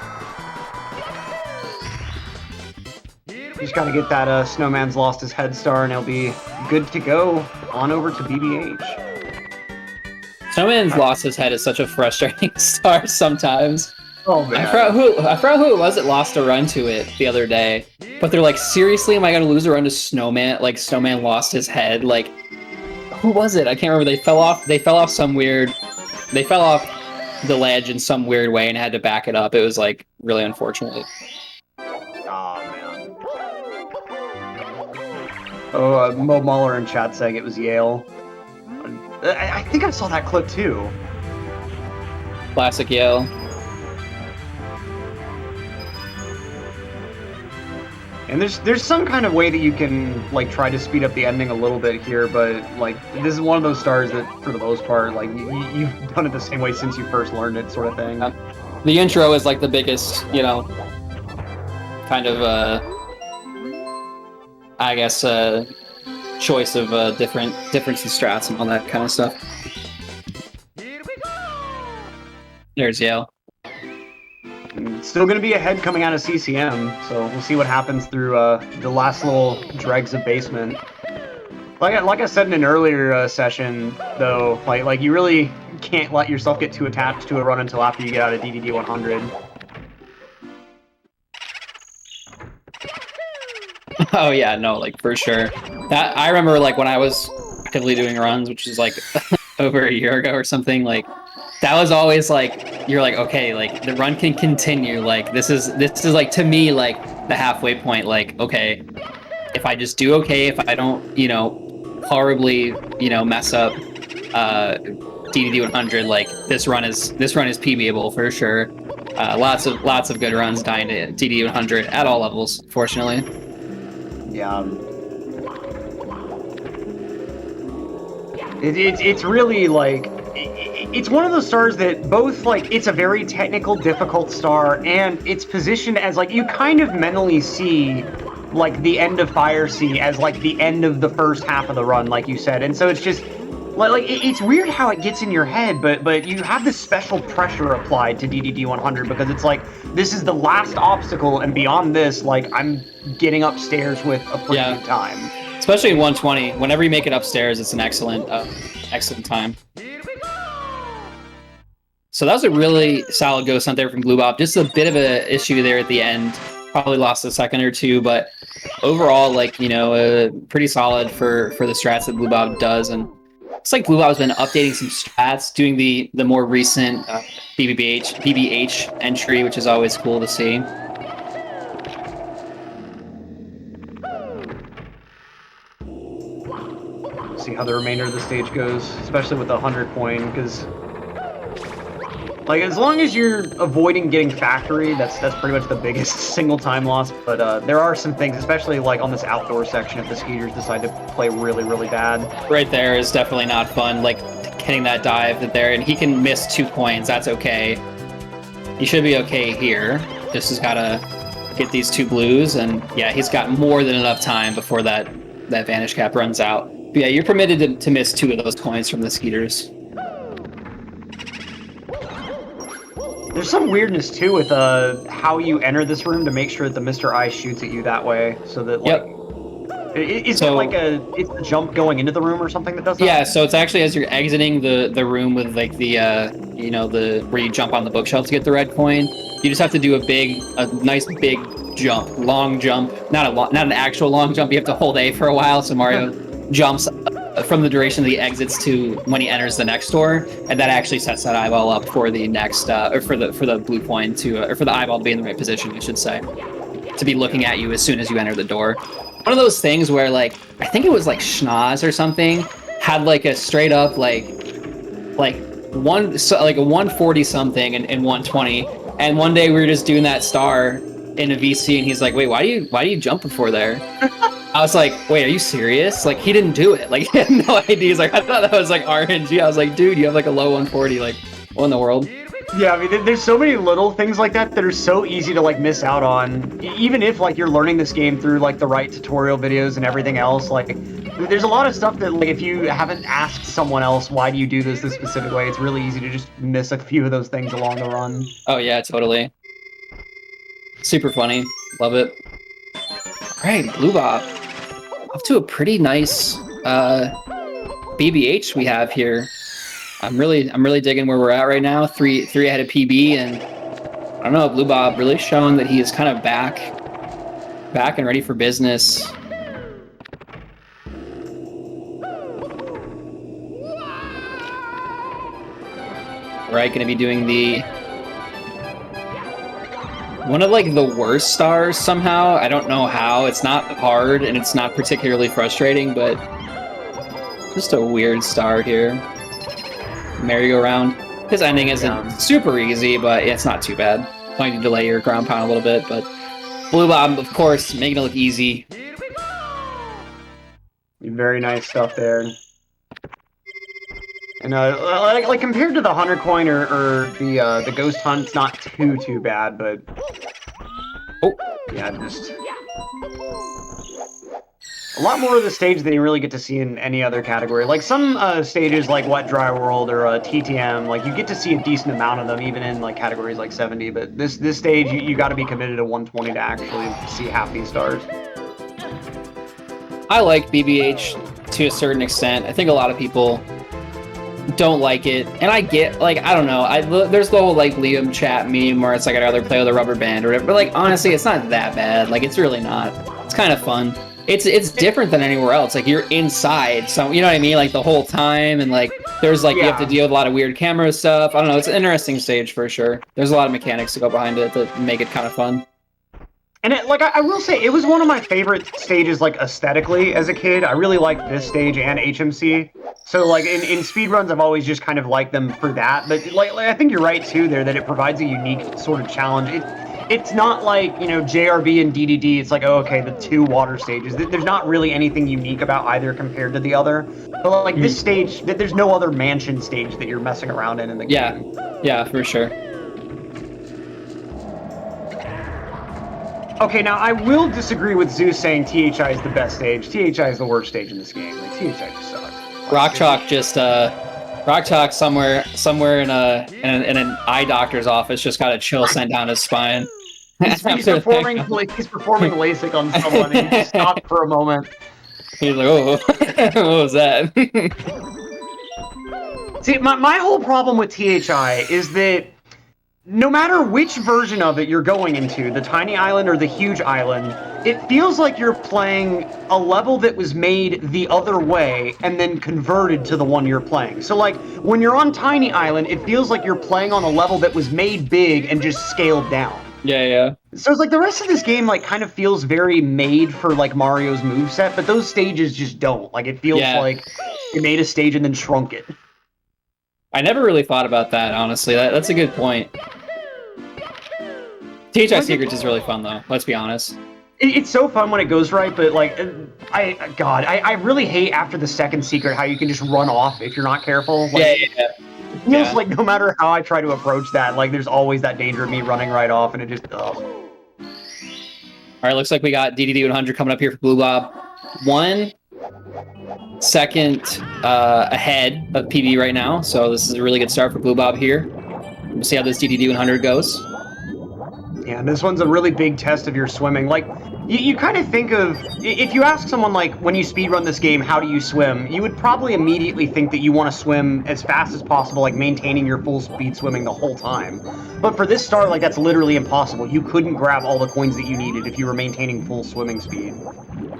Just got to get that Snowman's lost his head star, and he'll be good to go on over to BBH. Snowman's lost his head is such a frustrating star sometimes. Oh man! I forgot who it was that lost a run to it the other day. But they're like, seriously, am I gonna lose a run to Snowman? Like Snowman lost his head. Like, who was it? I can't remember. They fell off the ledge in some weird way and had to back it up. It was like really unfortunate. Oh, Mo Muller in chat saying it was Yale. I think I saw that clip too. Classic Yale. And there's some kind of way that you can like try to speed up the ending a little bit here, but like this is one of those stars that for the most part like you've done it the same way since you first learned it, sort of thing. The intro is like the biggest, you know, kind of I guess choice of difference in strats and all that kind of stuff. There's Yale. Still going to be ahead coming out of CCM, so we'll see what happens through the last little dregs of basement. Like I said in an earlier session, though, like you really can't let yourself get too attached to a run until after you get out of DDD 100. Oh yeah, no, like for sure. That I remember like when I was actively doing runs, which is like over a year ago or something, like that was always like you're like, okay, like the run can continue. Like this is like to me like the halfway point, like, okay, if I just do okay, if I don't, you know, horribly, you know, mess up DDD 100, like this run is PBable for sure. Lots of good runs dying to DDD 100 at all levels, fortunately. Yeah. It's really like it's one of those stars that both like it's a very technical, difficult star, and it's positioned as like you kind of mentally see like the end of Fire Sea as like the end of the first half of the run, like you said, and so it's just it's weird how it gets in your head, but you have this special pressure applied to DDD 100 because it's like this is the last obstacle, and beyond this, like I'm getting upstairs with a pretty good time. Especially in 120, whenever you make it upstairs, it's an excellent time. So that was a really solid ghost hunt there from Blue Bob. Just a bit of an issue there at the end. Probably lost a second or two, but overall, like, you know, pretty solid for the strats that Blue Bob does. And it's like Blue Bob's been updating some strats, doing the more recent BBH entry, which is always cool to see. See how the remainder of the stage goes, especially with the 100 coin, because like as long as you're avoiding getting factory, that's pretty much the biggest single time loss. But there are some things, especially like on this outdoor section, if the skiers decide to play really bad. Right there is definitely not fun. Like hitting that dive there, and he can miss 2 coins. That's okay. He should be okay here. Just has gotta get these 2 blues, and yeah, he's got more than enough time before that vanish cap runs out. But yeah, you're permitted to miss 2 of those coins from the skeeters. There's some weirdness too with how you enter this room to make sure that the Mr. Eye shoots at you that way, so that like it's a jump going into the room or something that does that? Yeah, so it's actually as you're exiting the room with like the you know, where you jump on the bookshelf to get the red coin. You just have to do a nice big jump, long jump, not an actual long jump. You have to hold A for a while, so Mario jumps from the duration of the exits to when he enters the next door, and that actually sets that eyeball up for the next or for the blue coin to or for the eyeball to be in the right position, I should say, to be looking at you as soon as you enter the door. One of those things where like I think it was like Schnoz or something had like a straight up like a 140 something in 120, and one day we were just doing that star in a VC, and he's like, wait, why do you jump before there? I was like, wait, are you serious? Like, he didn't do it. Like, he had no idea. He's like, I thought that was like RNG. I was like, dude, you have like a low 140. Like, what in the world? Yeah, I mean, there's so many little things like that are so easy to like miss out on. Even if like you're learning this game through like the right tutorial videos and everything else, like there's a lot of stuff that like if you haven't asked someone else why do you do this specific way, it's really easy to just miss a few of those things along the run. Oh yeah, totally. Super funny. Love it. All right, Blue Bob. Off to a pretty nice BBH we have here. I'm really digging where we're at right now. Three ahead of PB, and I don't know, Blue Bob really showing that he is kind of back and ready for business. Right, gonna be doing one of like the worst stars somehow. I don't know how. It's not hard and it's not particularly frustrating, but just a weird star here. Merry-go-round. His ending isn't super easy, but it's not too bad. Might need to delay your ground pound a little bit, but Blue Bob, of course, making it look easy. Very nice stuff there. And like compared to the 100 coin or the ghost hunt, it's not too bad, but yeah, just a lot more of the stage than you really get to see in any other category. Like some stages like Wet Dry World or TTM, like you get to see a decent amount of them even in like categories like 70, but this stage you got to be committed to 120 to actually see half these stars. I like BBH to a certain extent. I think a lot of people don't like it, and I get, like, I don't know, there's the whole like Liam chat meme where it's like I'd rather play with a rubber band or whatever, but like honestly it's not that bad. Like it's really not. It's kind of fun. It's different than anywhere else. Like you're inside, so you know what I mean, like the whole time, and like there's like you have to deal with a lot of weird camera stuff. I don't know, it's an interesting stage for sure. There's a lot of mechanics to go behind it that make it kind of fun. And I will say, it was one of my favorite stages, like, aesthetically as a kid. I really liked this stage and HMC. So, like, in speedruns, I've always just kind of liked them for that. But, like I think you're right, too, there, that it provides a unique sort of challenge. it's not like, you know, JRB and DDD. It's like, oh, okay, the 2 water stages. There's not really anything unique about either compared to the other. But like this stage, there's no other mansion stage that you're messing around in the game. Yeah, for sure. Okay, now I will disagree with Zeus saying THI is the best stage. THI is the worst stage in this game. Like, THI just sucks. Rock Chalk somewhere in an eye doctor's office just got a chill sent down his spine. He's performing LASIK on someone, and he just stopped for a moment. He's like, oh, what was that? See, my whole problem with THI is that no matter which version of it you're going into, the tiny island or the huge island, it feels like you're playing a level that was made the other way and then converted to the one you're playing. So like, when you're on Tiny Island, it feels like you're playing on a level that was made big and just scaled down. Yeah. So it's like the rest of this game like kind of feels very made for like Mario's moveset, but those stages just don't. Like, it feels like you made a stage and then shrunk it. I never really thought about that, honestly. That's a good point. THI Secrets is really fun, though. Let's be honest. It's so fun when it goes right, but like, I really hate after the second secret how you can just run off if you're not careful. Like, Yeah. It feels like no matter how I try to approach that, like there's always that danger of me running right off, and it just. All right, looks like we got DDD 100 coming up here for Blue Bob. 1 second ahead of PB right now, so this is a really good start for Blue Bob here. We'll see how this DDD 100 goes. Yeah, this one's a really big test of your swimming. Like, you kind of think of, if you ask someone like, when you speedrun this game, how do you swim? You would probably immediately think that you want to swim as fast as possible, like maintaining your full speed swimming the whole time. But for this start, like, that's literally impossible. You couldn't grab all the coins that you needed if you were maintaining full swimming speed.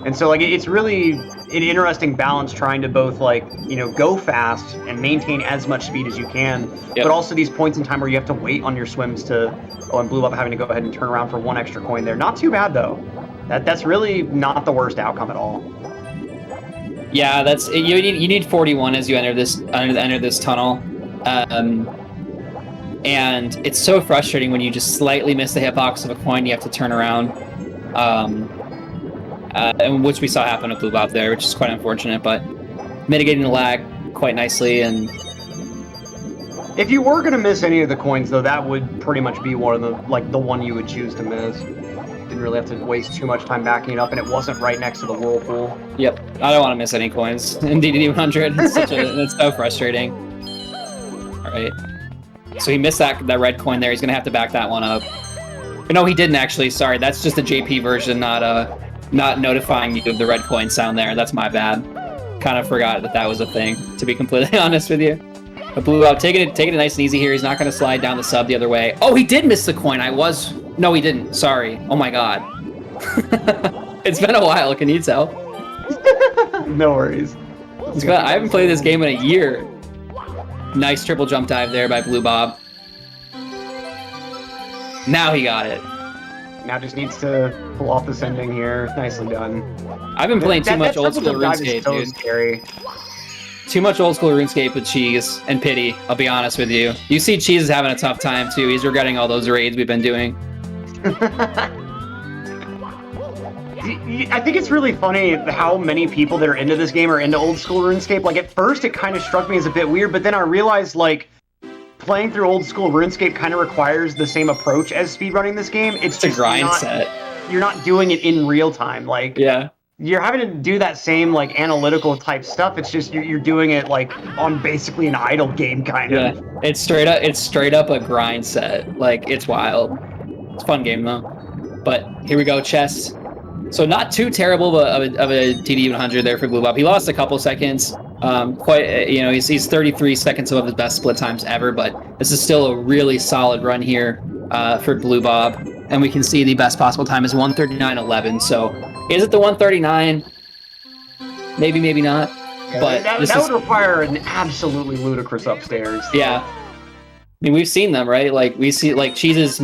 And so, like, it's really an interesting balance trying to both, like, you know, go fast and maintain as much speed as you can, but also these points in time where you have to wait on your swims to, and Blue Up having to go ahead and turn around for 1 extra coin there. Not too bad, though. That's really not the worst outcome at all. Yeah, that's you need 41 as you enter this tunnel. And it's so frustrating when you just slightly miss the hitbox of a coin, you have to turn around. And which we saw happen with Blue Bob there, which is quite unfortunate, but mitigating the lag quite nicely. And if you were gonna miss any of the coins, though, that would pretty much be one of the the one you would choose to miss. Didn't really have to waste too much time backing it up, and it wasn't right next to the whirlpool. Yep, I don't want to miss any coins in DDD 100. It's so frustrating. All right, so he missed that red coin there. He's gonna have to back that one up. No, he didn't actually. Sorry, that's just a JP version, not notifying you of the red coin sound there. That's my bad. Kind of forgot that was a thing, to be completely honest with you. But Blue Bob taking it nice and easy here. He's not going to slide down the sub the other way. Oh, he did miss the coin. No, he didn't. Sorry. Oh my god. It's been a while. Can you tell? No worries. I haven't played this game in a year. Nice triple jump dive there by Blue Bob. Now he got it. Now just needs to pull off this ending here. Nicely done. I've been playing too much old school RuneScape, so dude. Scary. Too much old school RuneScape with Cheese and Pity, I'll be honest with you. You see Cheese is having a tough time too. He's regretting all those raids we've been doing. I think it's really funny how many people that are into this game are into old school RuneScape. Like, at first it kind of struck me as a bit weird, but then I realized, like, playing through old school RuneScape kind of requires the same approach as speedrunning this game. It's a grind set. You're not doing it in real time. Like, yeah. You're having to do that same, like, analytical type stuff. It's just you're doing it, like, on basically an idle game, kind of. Yeah, it's straight up a grind set. Like, it's wild. It's a fun game, though. But here we go, chess. So not too terrible of a TD 100 there for Blue Bob. He lost a couple seconds. He's 33 seconds above his best split times ever, but this is still a really solid run here for Blue Bob. And we can see the best possible time is 1:39.11. So is it the 1:39? Maybe, maybe not. Yeah, but that would require an absolutely ludicrous upstairs. Yeah. I mean, we've seen them, right? Like, we see, like, Cheese's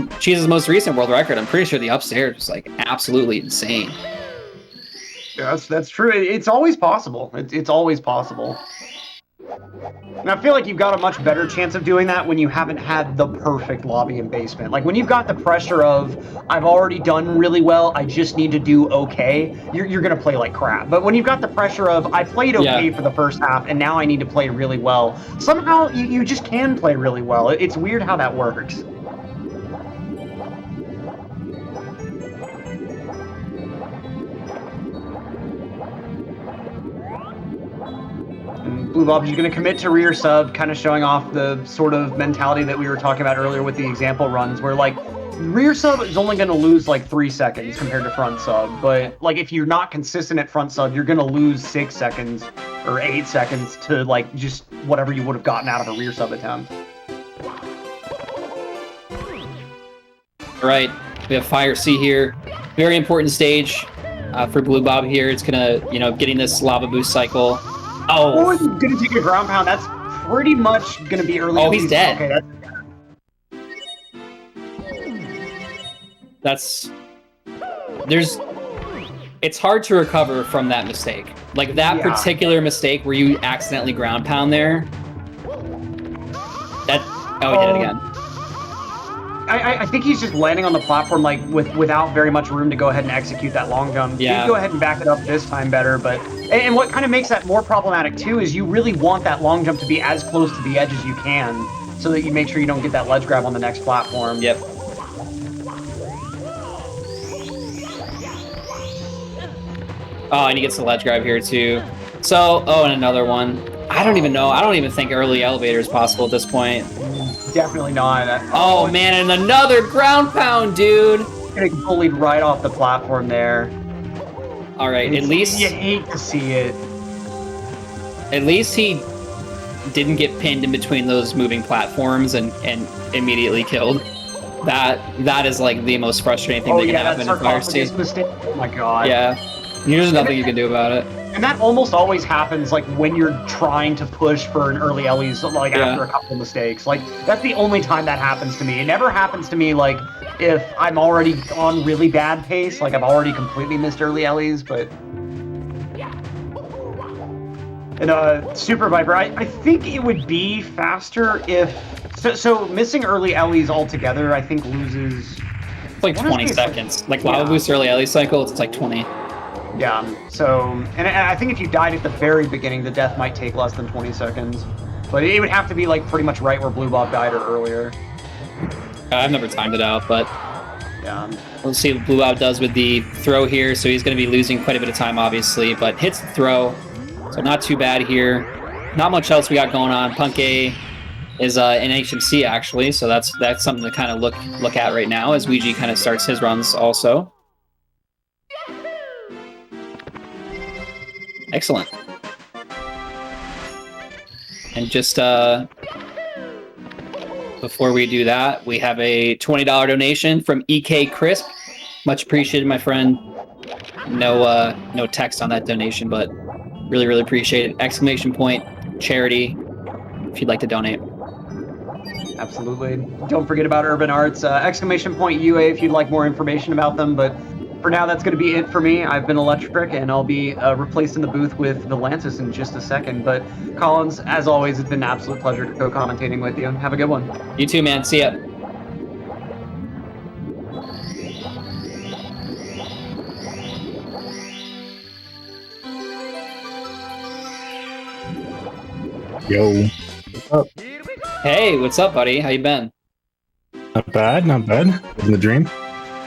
most recent world record. I'm pretty sure the upstairs was, like, absolutely insane. Yeah, that's true. It's always possible. It's always possible. And I feel like you've got a much better chance of doing that when you haven't had the perfect lobby and basement. Like when you've got the pressure of, I've already done really well, I just need to do okay, you're going to play like crap. But when you've got the pressure of, I played okay for the first half and now I need to play really well, somehow you just can play really well. It's weird how that works. Blue Bob's going to commit to rear sub, kind of showing off the sort of mentality that we were talking about earlier with the example runs, where like rear sub is only going to lose like 3 seconds compared to front sub, but like if you're not consistent at front sub, you're going to lose 6 seconds or 8 seconds to like just whatever you would have gotten out of a rear sub attempt. Right, we have Fire C here. Very important stage for Blue Bob here. It's gonna, getting this lava boost cycle. Oh, he's gonna take a ground pound. That's pretty much gonna be early. Oh, he's dead. Okay, it's hard to recover from that mistake. Like that particular mistake where you accidentally ground pound there. He did it again. I think he's just landing on the platform like without very much room to go ahead and execute that long jump. Yeah. You go ahead and back it up this time better, but and what kind of makes that more problematic too is you really want that long jump to be as close to the edge as you can, so that you make sure you don't get that ledge grab on the next platform. Yep. Oh, and he gets the ledge grab here too. So, and another one. I don't even know. I don't even think early elevator is possible at this point. Definitely not. Oh man, and another ground pound, dude. Getting bullied right off the platform there. All right, at least you hate to see it. At least he didn't get pinned in between those moving platforms and immediately killed. That is like the most frustrating thing that can happen in Fire C. Oh my god. Yeah, there's nothing you can do about it. And that almost always happens like when you're trying to push for an early Ellie's like after a couple mistakes. Like that's the only time that happens to me. It never happens to me like if I'm already on really bad pace, like I've already completely missed early Ellie's, but and Super Viper, I think it would be faster if so missing early Ellie's altogether I think loses like 20 seconds. Like Lava Boost early Ellie cycle, it's like 20. Yeah, so, and I think if you died at the very beginning, the death might take less than 20 seconds. But it would have to be, like, pretty much right where Blue Bob died or earlier. I've never timed it out, but yeah. We'll see what Blue Bob does with the throw here. So he's going to be losing quite a bit of time, obviously, but hits the throw. So not too bad here. Not much else we got going on. Punk A is in HMC, actually, so that's something to kind of look at right now as Ouija kind of starts his runs also. Excellent. And just before we do that, we have a $20 donation from EK Crisp. Much appreciated, my friend. No text on that donation, but really, really appreciate it. Exclamation point, charity, if you'd like to donate. Absolutely. Don't forget about Urban Arts. Exclamation point UA if you'd like more information about them, but for now, that's going to be it for me. I've been Electric, and I'll be replaced in the booth with Valantis in just a second. But Collins, as always, it's been an absolute pleasure to co-commentating with you. Have a good one. You too, man. See ya. Yo. What's up? Hey, what's up, buddy? How you been? Not bad, not bad. Living the dream.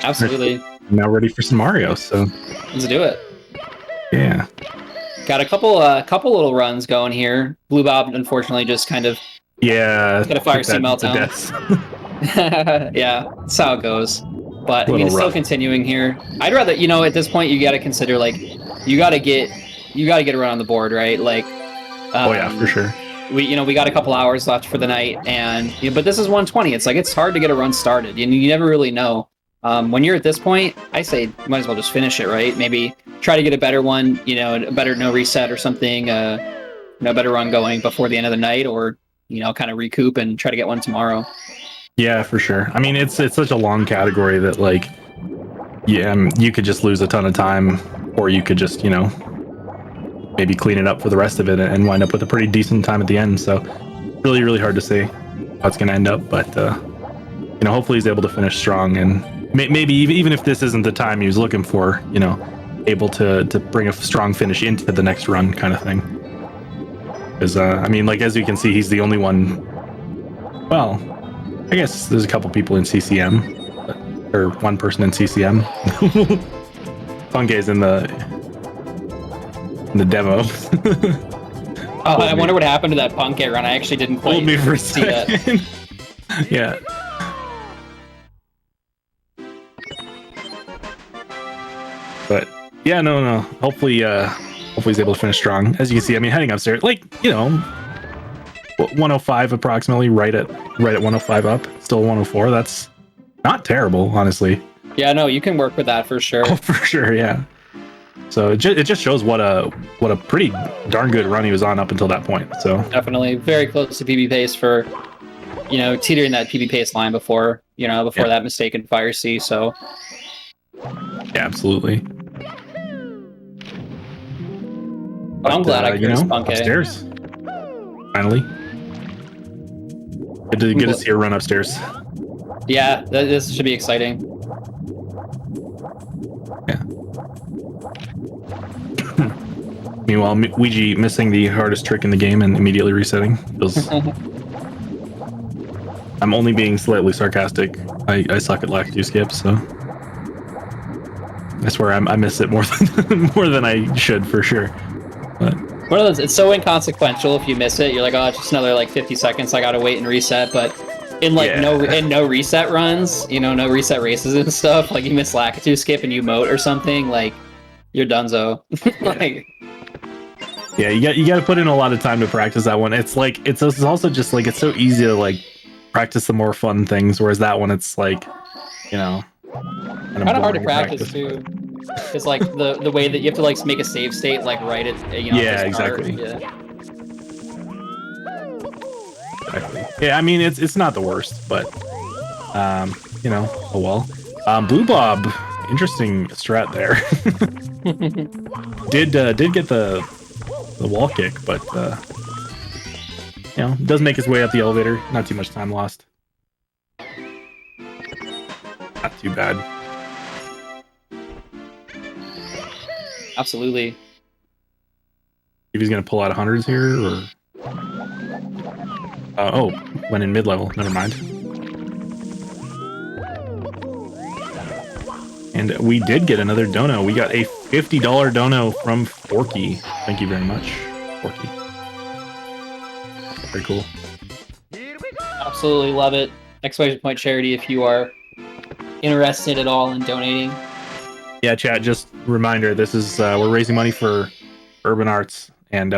Absolutely. Now ready for some Mario, so Let's do it. yeah. Got a couple little runs going here. Blue Bob, unfortunately, just kind of Yeah. got a Fire took C that to meltdown. death. Yeah, that's how it goes. But I mean, Little it's still rough. continuing here. I'd rather, at this point, you got to consider like you got to get a run on the board, right? Like, Oh yeah, for sure. we got a couple hours left for the night, and but this is 120. It's like it's hard to get a run started, and you never really know. When you're at this point, I say you might as well just finish it, right? Maybe try to get a better one, a better no reset or something, better run going before the end of the night, or kind of recoup and try to get one tomorrow. Yeah, for sure. I mean, it's such a long category that like, yeah, you could just lose a ton of time, or you could just maybe clean it up for the rest of it and wind up with a pretty decent time at the end. So really, really hard to say how it's going to end up, but hopefully he's able to finish strong, and maybe even if this isn't the time he was looking for, able to bring a strong finish into the next run kind of thing. Because as you can see, he's the only one. Well, I guess there's a couple people in CCM, or one person in CCM. Funke's in the demo. Oh, I wonder what happened to that Punke run. I actually didn't quite Hold me for a see that. second. Yeah. But yeah, no. Hopefully he's able to finish strong. As you can see, heading upstairs, 105 approximately, right at 105 up, still 104. That's not terrible, honestly. Yeah, no, you can work with that for sure. Oh, for sure, yeah. So it just shows what a pretty darn good run he was on up until that point. So definitely very close to PB pace for, teetering that PB pace line before that mistake in Fire C. So yeah, absolutely. But I'm glad I cursed Punke. Upstairs. Finally. Good to see her run upstairs. Yeah, this should be exciting. Yeah. Meanwhile, Ouija missing the hardest trick in the game and immediately resetting. I'm only being slightly sarcastic. I suck at lacto skips, so I swear I miss it more than I should for sure. But one of those, it's so inconsequential if you miss it. You're like, oh, it's just another 50 seconds. I gotta wait and reset. But in no reset runs, no reset races and stuff, you miss lacto skip and you moat or something, you're donezo. Yeah, you got to put in a lot of time to practice that one. It's also just it's so easy to practice the more fun things, whereas that one it's kind of hard to practice too. It's the way that you have to make a save state right at yeah, exactly. Yeah. Exactly. Yeah, it's not the worst, but oh well. Blue Bob, interesting strat there. did get the wall kick, but does make his way up the elevator. Not too much time lost. Not too bad. Absolutely. If he's gonna pull out hundreds here, or went in mid-level. Never mind. And we did get another dono. We got a $50 dono from Forky. Thank you very much, Forky. Very cool. Absolutely love it. Exclamation point charity if you are interested at all in donating. Yeah, chat, just reminder, this is we're raising money for Urban Arts, and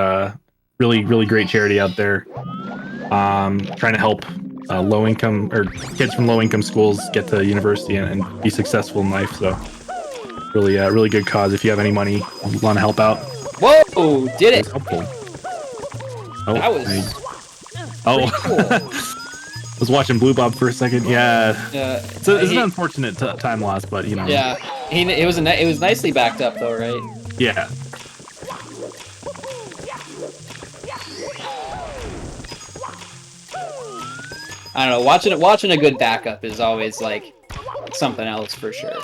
really, really great charity out there. Trying to help low-income or kids from low-income schools get to university and be successful in life. So really, really good cause. If you have any money, you want to help out. Whoa! Did it? Helpful. Oh, that was. Cool. I was watching Blue Bob for a second. Yeah. So it's an unfortunate time loss, but Yeah. It was nicely backed up though, right? Yeah. I don't know. Watching a good backup is always something else for sure.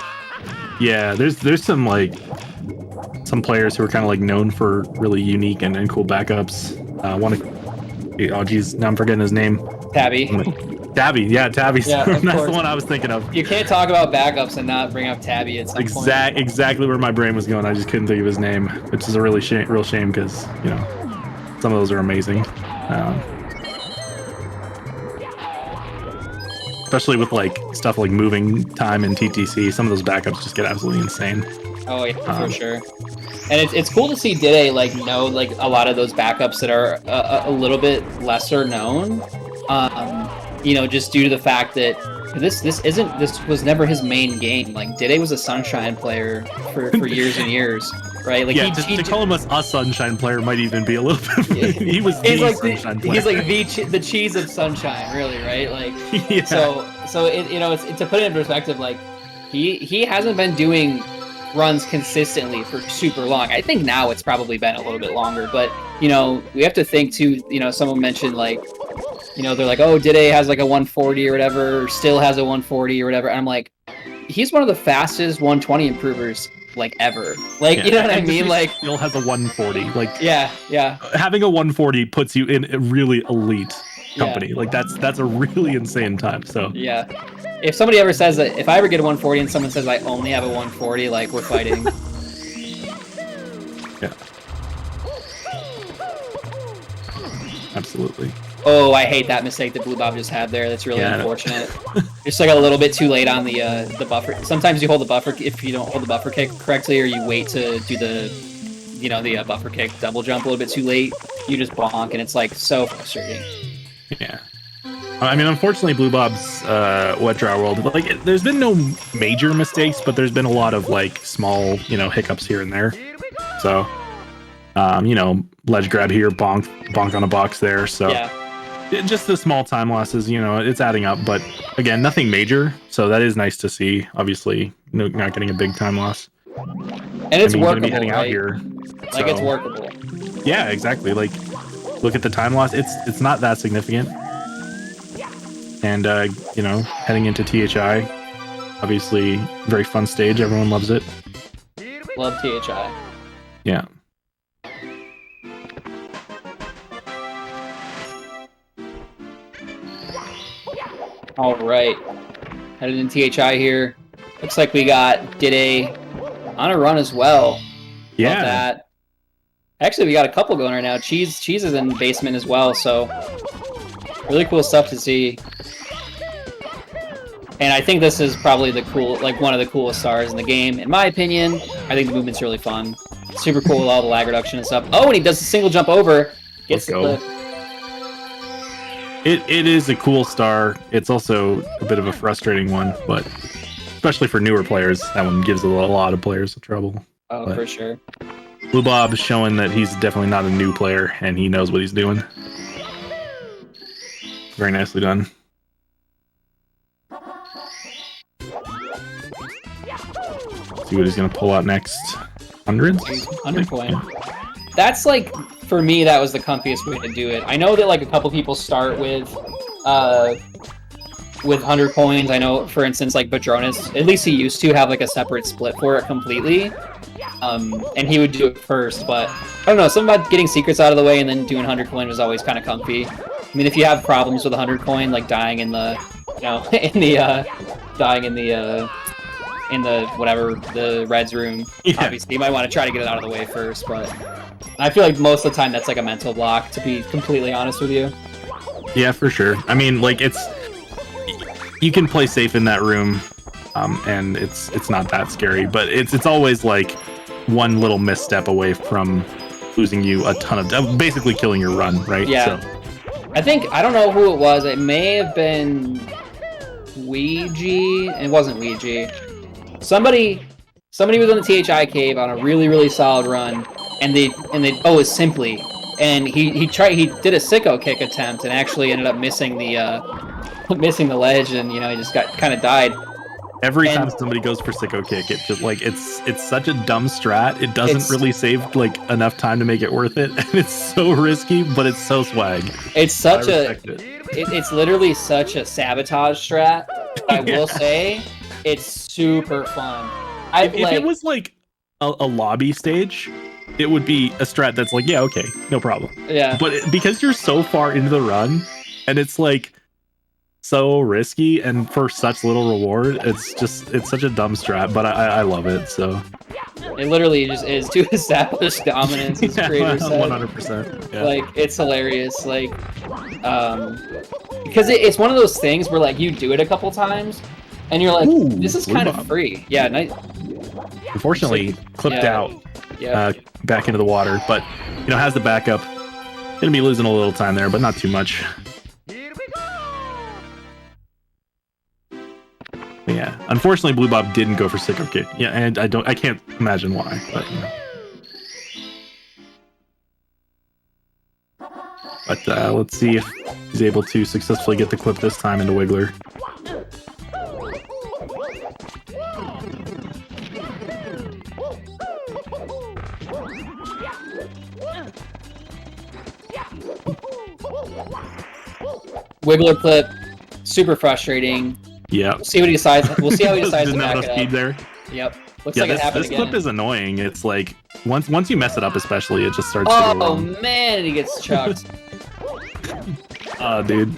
Yeah, there's some players who are kind of known for really unique and cool backups. Oh geez, now I'm forgetting his name. Tabby. Tabby, yeah, Tabby's. Yeah, that's course. The one I was thinking of. You can't talk about backups and not bring up Tabby at some point. Exactly where my brain was going. I just couldn't think of his name, which is a real shame because some of those are amazing. Especially with stuff like moving time and TTC, some of those backups just get absolutely insane. Oh yeah, for sure. And it's cool to see Dide know a lot of those backups that are a little bit lesser known. Just due to the fact that this was never his main game. Dide was a Sunshine player for years and years, right? To call him a Sunshine player might even be a little bit. He was the Sunshine player. He's the cheese of Sunshine, really, right? Yeah. So it's to put it in perspective, he hasn't been doing runs consistently for super long. I think now it's probably been a little bit longer, but you know, we have to think too. You know, someone mentioned like, you know, they're like, oh, Dide has like a 140 or whatever, or still has a 140 or whatever. And I'm like, he's one of the fastest 120 improvers like ever. Like, Yeah, you know what I and mean? he Like, still has a 140. Like, yeah. having a 140 puts you in a really elite Yeah. company. Like that's a really insane time. So Yeah. If somebody ever says that, if I ever get a 140 and someone says I only have a 140, like, we're fighting. yeah, absolutely. Oh, I hate that mistake that Blue Bob just had there. That's really Yeah, I know. unfortunate. Just like a little bit too late on the buffer. Sometimes you hold the buffer if you don't hold the buffer kick correctly, or you wait to do the, you know, the buffer kick double jump a little bit too late. You just bonk, and it's like so frustrating. Yeah. I mean, unfortunately, Blue Bob's Wet Draw World, like, there's been no major mistakes, but there's been a lot of, like, small, you know, hiccups here and there. So, you know, ledge grab here, bonk on a box there. So, Yeah. just the small time losses, you know, it's adding up. But, again, nothing major. So, that is nice to see. Obviously, not getting a big time loss. And it's gonna workable, be heading out right? here. Like, it's so- workable. Yeah, exactly. Like, look at the time loss. It's not that significant. And, you know, heading into THI, obviously, very fun stage. Everyone loves it. Love THI. Yeah. All right. Headed in THI here. Looks like we got Dide on a run as well. Yeah. Love that. Actually, we got a couple going right now. Cheese is in the basement as well, so really cool stuff to see. And I think this is probably one of the coolest stars in the game, in my opinion. I think the movement's really fun. Super cool with all the lag reduction and stuff. Oh, and he does a single jump over. Gets the Let's clip. It is a cool star. It's also a bit of a frustrating one, but especially for newer players, that one gives a lot of players trouble. Oh, but for sure. Blue Bob is showing that he's definitely not a new player, and he knows what he's doing. Very nicely done. See what he's gonna pull out next. Hundreds? 100 coin. That's like, for me, that was the comfiest way to do it. I know that like a couple people start with 100 coins. I know, for instance, like Badronis, at least he used to have like a separate split for it completely. And he would do it first, but I don't know, something about getting secrets out of the way and then doing 100 coin was always kind of comfy. I mean, if you have problems with 100 coin, like dying in the, you know, dying in the whatever, the Reds room, Yeah. obviously you might want to try to get it out of the way first, but I feel like most of the time that's like a mental block, to be completely honest with you. Yeah, for sure. I mean, like, you can play safe in that room, and it's not that scary, but it's always like one little misstep away from losing you a ton of, basically killing your run, right? Yeah. So, I think, I don't know who it was, it may have been Ouija. It wasn't Ouija. Somebody was in the THI cave on a really, really solid run, and they oh, it was Simply, and he did a sicko kick attempt and actually ended up missing the ledge, and you know, he just kind of died. every And- time somebody goes for sicko kick, it just like it's such a dumb strat. It doesn't really save like enough time to make it worth it, and it's so risky, but it's so swag. It's such I a respect it. it's literally such a sabotage strat. I will say it's super fun. If it was like a lobby stage, it would be a strat that's like, yeah, okay, no problem. yeah. But because you're so far into the run, and it's like so risky, and for such little reward, it's such a dumb strat. But I love it. So It literally just is to establish dominance, as creator said. 100%. Yeah. Like, it's hilarious. Like, because it's one of those things where like you do it a couple times, and you're like, Ooh, this is Blue kind Bob. of free. Yeah, nice. Unfortunately, clipped Yeah. out Yeah. back into the water, but you know, has the backup. Gonna be losing a little time there, but not too much. But yeah, unfortunately, Blue Bob didn't go for sicko kick. Yeah, and I can't imagine why, but you know. But let's see if he's able to successfully get the clip this time into Wiggler. Wiggler clip, super frustrating. Yeah. We'll see what he decides. We'll see how he decides to Didn't have back enough it speed up. there. Yep. Looks Yeah, like it happened this again. clip is annoying. It's like once you mess it up, especially, it just starts to go Oh wrong. man, he gets chucked. Oh, dude,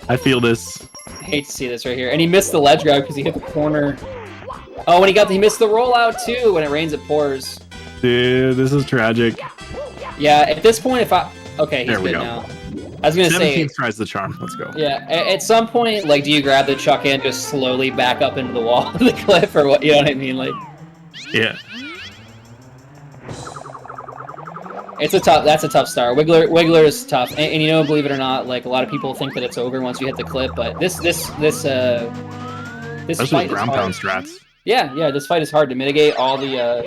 I feel this. I hate to see this right here. And he missed the ledge grab because he hit the corner. Oh, when he missed the rollout too. When it rains, it pours. Dude, this is tragic. Yeah, at this point, okay, he's There we good go. now. I was gonna 17 say, tries the charm. Let's go. yeah. At some point, like, do you grab the chuck and just slowly back up into the wall of the cliff, or what? You know what I mean? Like, Yeah. that's a tough start. Wiggler is tough, and you know, believe it or not, like a lot of people think that it's over once you hit the clip, but this Especially fight with is ground pound hard. strats. Yeah, this fight is hard to mitigate all the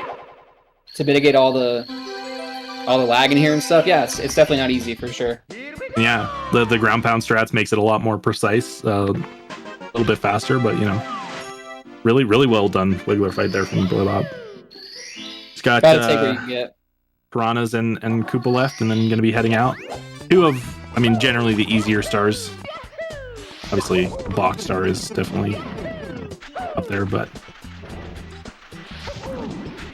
lag in here and stuff. Yeah, it's definitely not easy for sure. Yeah, the ground pound strats makes it a lot more precise, a little bit faster, but you know, really well done Wiggler fight there from Blue Bob. He's got Gotta take what you can get. Piranhas and Koopa left, and then going to be heading out. Two of, I mean, generally the easier stars. Obviously, Bach Star is definitely up there, but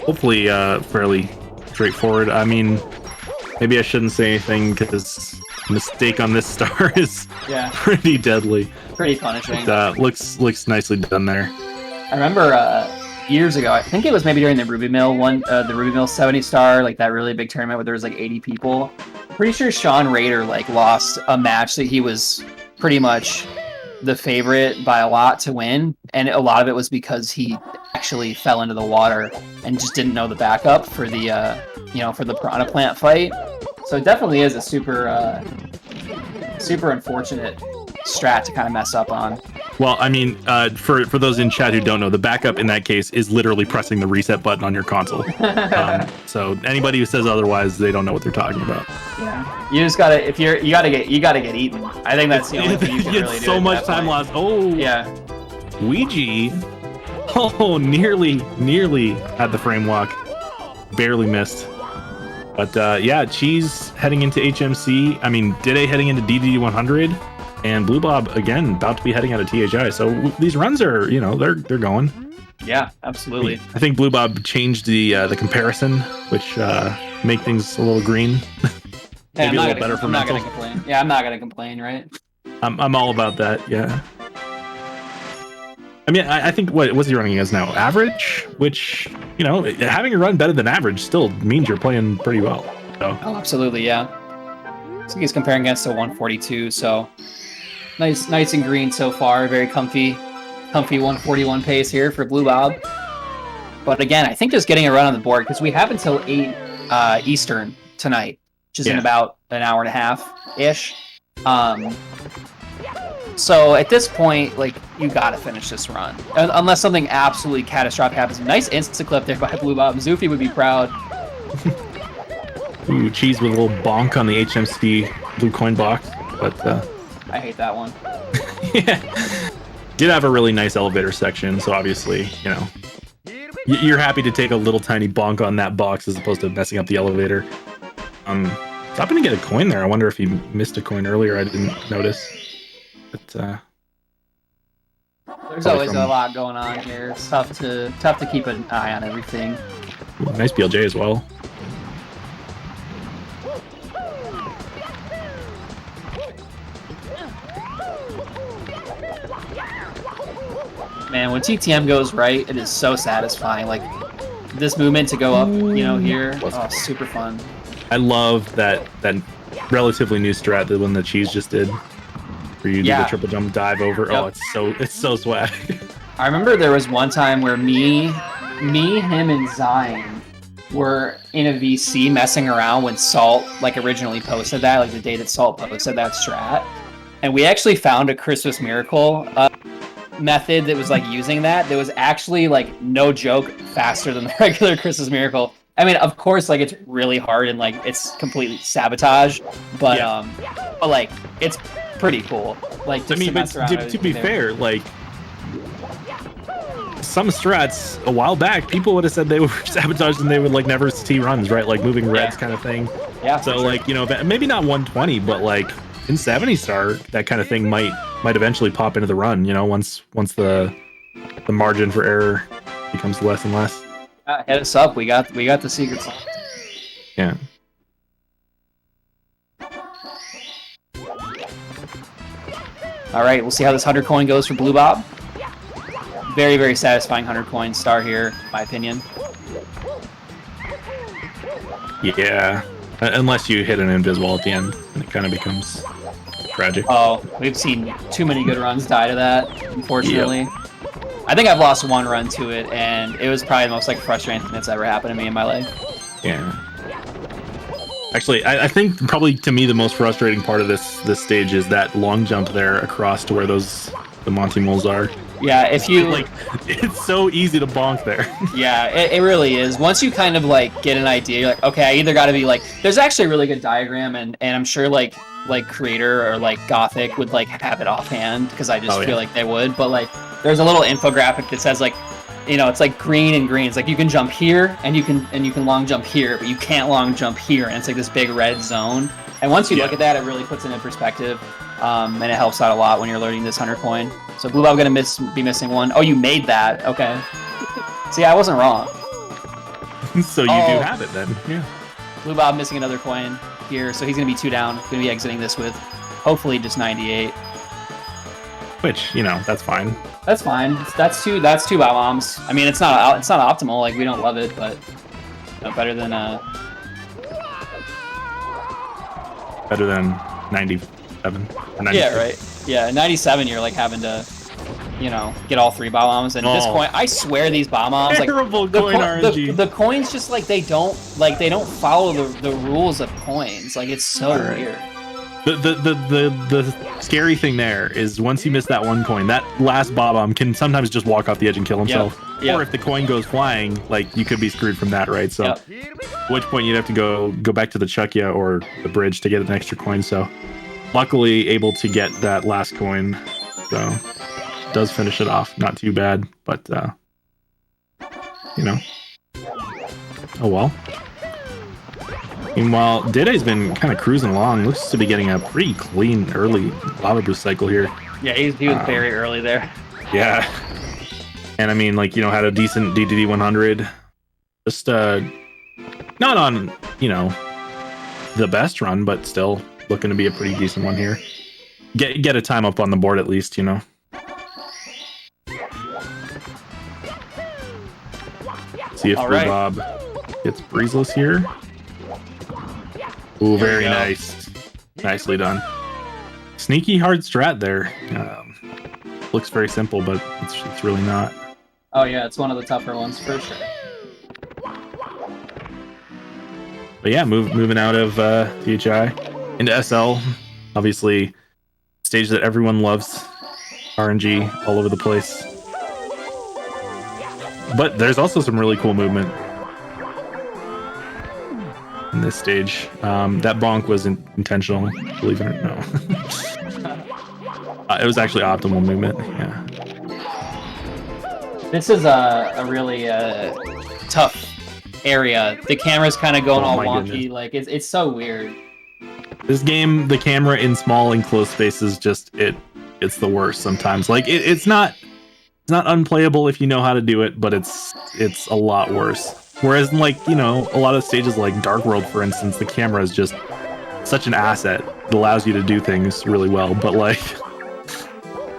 hopefully fairly straightforward. I mean, maybe I shouldn't say anything because mistake on this star is Yeah, pretty deadly. pretty punishing. But, looks nicely done there. I remember years ago, I think it was maybe during the Ruby Mill the Ruby Mill 70 star, like that really big tournament where there was like 80 people. Pretty sure Sean Rader like lost a match that he was pretty much the favorite by a lot to win, and a lot of it was because he actually fell into the water and just didn't know the backup for the for the piranha plant fight. So it definitely is a super unfortunate strat to kind of mess up on. Well, I mean, for those in chat who don't know, the backup in that case is literally pressing the reset button on your console. So anybody who says otherwise, they don't know what they're talking about. Yeah, you just gotta you gotta get eaten. I think that's the only thing you can really do. So at much that time point. lost. Oh, Yeah, Ouija. Oh, nearly had the frame walk. Barely missed. But yeah, Cheese heading into HMC. I mean, Dide heading into DD 100. And Blue Bob, again, about to be heading out of THI. So these runs are, they're going. yeah, absolutely. I think Blue Bob changed the comparison, which make things a little green. Hey, Maybe a little better for I'm not gonna mental. complain. Yeah, I'm not gonna complain, right? I'm all about that, yeah. I mean, I think, what's he running as now? Average? Which, having a run better than average still means you're playing pretty well. So Oh, absolutely, yeah. So he's comparing against a 142, so nice and green so far. Very comfy 141 pace here for Blue Bob. But again, I think just getting a run on the board, because we have until 8 Eastern tonight, which is in Yeah. about an hour and a half ish. So at this point, like, you gotta finish this run, unless something absolutely catastrophic happens. Nice insta clip there by Blue Bob. Zufi would be proud. ooh, Cheese with a little bonk on the HMC blue coin box. But I hate that one. yeah, did have a really nice elevator section. So obviously, you're happy to take a little tiny bonk on that box as opposed to messing up the elevator. Stopping to get a coin there. I wonder if he missed a coin earlier. I didn't notice. But There's Probably always from- a lot going on here. It's tough to keep an eye on everything. ooh, nice BLJ as well. Man, when TTM goes right, it is so satisfying. Like, this movement to go up, here, oh, super fun. I love that relatively new strat, the one that Cheese just did, where you do Yeah. the triple jump dive over. Yep. Oh, it's so swag. I remember there was one time where me, him, and Zion were in a VC messing around when Salt originally posted that, like the day that Salt posted that strat, and we actually found a Christmas Miracle method that was using that was actually no joke faster than the regular Christmas Miracle. I mean, of course, it's really hard and it's completely sabotage, but Yeah. but it's pretty cool. Just I mean, to but mess around to be there. fair, some strats a while back, people would have said they were sabotaged and they would never see runs, right? Moving reds Yeah. kind of thing. Yeah. So for sure. maybe not 120, but in 70 star, that kind of thing might eventually pop into the run. You know, once the margin for error becomes less and less. Hit us up. We got the secret sauce. Yeah. All right, we'll see how this 100 coin goes for Blue Bob. Very, very satisfying 100 coin star here, in my opinion. Yeah. Unless you hit an invis wall at the end, and it kind of becomes tragic. Oh, we've seen too many good runs die to that, unfortunately. Yep. I think I've lost one run to it, and it was probably the most frustrating thing that's ever happened to me in my life. Yeah. Actually, I think probably to me the most frustrating part of this stage is that long jump there across to where the Monty Moles are. Yeah, if you it's so easy to bonk there. Yeah, it really is. Once you kind of get an idea, you're like, okay, I either got to be there's actually a really good diagram, and I'm sure like Creator or Gothic would have it offhand, because I just feel like they would. But there's a little infographic that says it's green and green. It's you can jump here and you can long jump here, but you can't long jump here, and it's this big red zone. And once you look at that, it really puts it in perspective. And it helps out a lot when you're learning this 100 coin. So Blue Bob gonna be missing one. Oh, you made that. Okay. See, I wasn't wrong. So you do have it then. Yeah. Blue Bob missing another coin here, so he's gonna be 2 down. Gonna be exiting this with hopefully just 98. Which, that's fine. That's fine. That's two bombs. I mean, it's not optimal. We don't love it, but better than 97 or 96. Yeah, right. Yeah, 97 you're having to get all 3 bombs, and this coin, I swear these bombs terrible coin RNG. The coins just they don't follow the rules of coins. It's so weird. The scary thing there is once you miss that one coin, that last bomb can sometimes just walk off the edge and kill himself. Yep. Or if the coin goes flying, you could be screwed from that, right? So at which point you'd have to go back to the Chuckya or the bridge to get an extra coin. So luckily able to get that last coin. So does finish it off. Not too bad, but oh well. Meanwhile, Dede's been kind of cruising along. Looks to be getting a pretty clean early lava boost cycle here. Yeah, he was very early there. Yeah. And I mean, had a decent DDD 100. Just not on, the best run, but still looking to be a pretty decent one here. Get a time up on the board at least, See if Blue Bob gets breezeless here. Ooh, very nice. Nicely done. Sneaky hard strat there. Looks very simple, but it's really not. Oh yeah, it's one of the tougher ones for sure. But yeah, moving out of DHI into SL. Obviously, stage that everyone loves. RNG all over the place. But there's also some really cool movement in this stage. That bonk was intentional, believe it or no. It was actually optimal movement. Yeah. This is a really tough area. The camera's kind of going all wonky. Goodness. It's so weird. This game, the camera in small enclosed spaces, it's the worst sometimes. It's not unplayable if you know how to do it, but it's a lot worse. Whereas, a lot of stages like Dark World, for instance, the camera is just such an asset. It allows you to do things really well. But,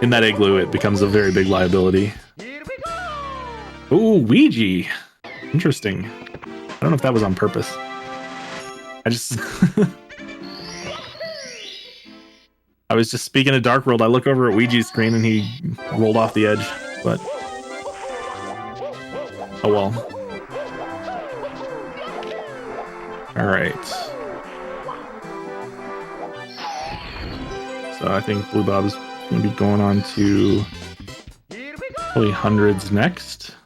in that igloo, it becomes a very big liability. Ooh, Ouija. Interesting. I don't know if that was on purpose. I was just speaking of Dark World. I look over at Ouija's screen and he rolled off the edge. But, oh well. All right. So I think Blue Bob's going to be going on to probably hundreds next.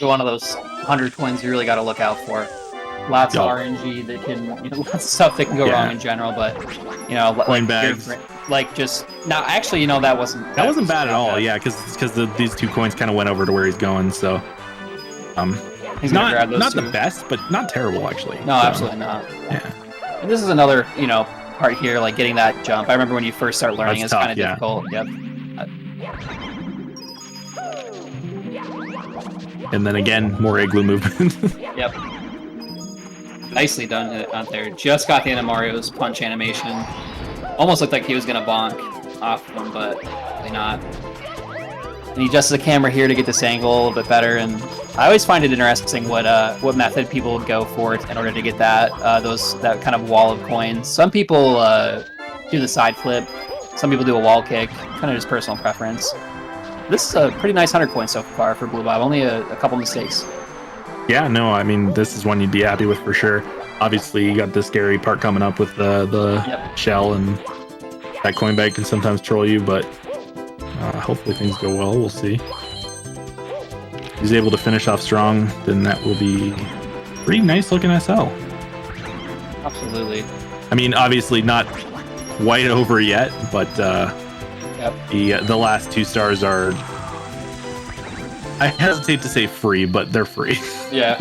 One of those 100 twins you really got to look out for. Lots of RNG that can, lots of stuff that can go wrong in general, but, coin bags. like just no. Actually, you know that wasn't bad at all. Yeah, because these 2 coins kind of went over to where he's going. So He's gonna grab those not two. the best, but not terrible actually. No, So, absolutely not. Yeah. And this is another, part here, like getting that jump. I remember when you first start learning, That's it's tough, kind of yeah. difficult. Yep. And then again, more igloo movement. Yep. Nicely done out there. Just got the end of Mario's punch animation. Almost looked like he was gonna bonk off of him, but really not. And he adjusts the camera here to get this angle a little bit better. And I always find it interesting what method people would go for in order to get that kind of wall of coins. Some people do the side flip. Some people do a wall kick. Kind of just personal preference. This is a pretty nice 100 coin so far for Blue Bob. Only a couple mistakes. Yeah, no, I mean, this is one you'd be happy with for sure. Obviously, you got the scary part coming up with the shell, and that coin bag can sometimes troll you, but hopefully things go well. We'll see. If he's able to finish off strong, then that will be pretty nice looking SL. Absolutely. I mean, obviously not quite over yet, but the last 2 stars are, I hesitate to say free, but they're free. Yeah.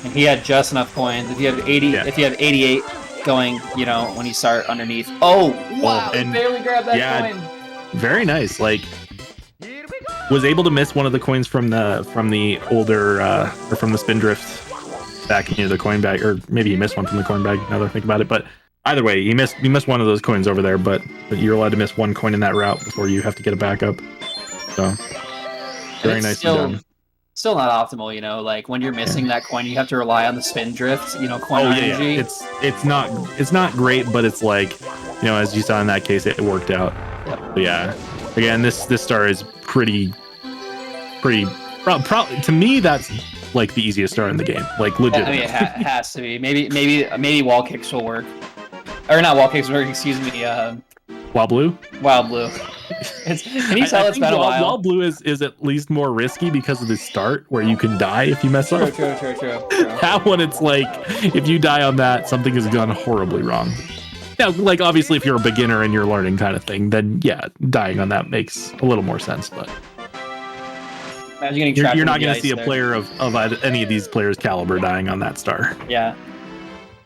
And he had just enough coins. If you have 80, if you have 88 going, when you start underneath. Oh wow! And barely grabbed that coin. Very nice. Like, was able to miss one of the coins from the older or from the spin drift back into the coin bag, or maybe he missed one from the coin bag. Now that I think about it, but either way, he missed one of those coins over there. But you're allowed to miss 1 coin in that route before you have to get it back up. So very nicely done. Still not optimal, like when you're missing that coin, you have to rely on the spin drift, coin energy. Yeah. It's not great, but it's like, as you saw in that case, it worked out. Yep. But yeah, again, this star is pretty probably to me that's like the easiest star in the game, like legit. I mean, it has to be. Maybe wall kicks will work, or not wall kicks will work. Excuse me. Wild Blue. Wild Blue. Can you tell it's been a while? Wild Blue is at least more risky because of the start where you can die if you mess up. True. That one, it's like, if you die on that, something has gone horribly wrong. Now, like, obviously, if you're a beginner and you're learning kind of thing, then yeah, dying on that makes a little more sense. But imagine getting trapped you're not going to see there. a player of any of these players' caliber dying on that star. Yeah.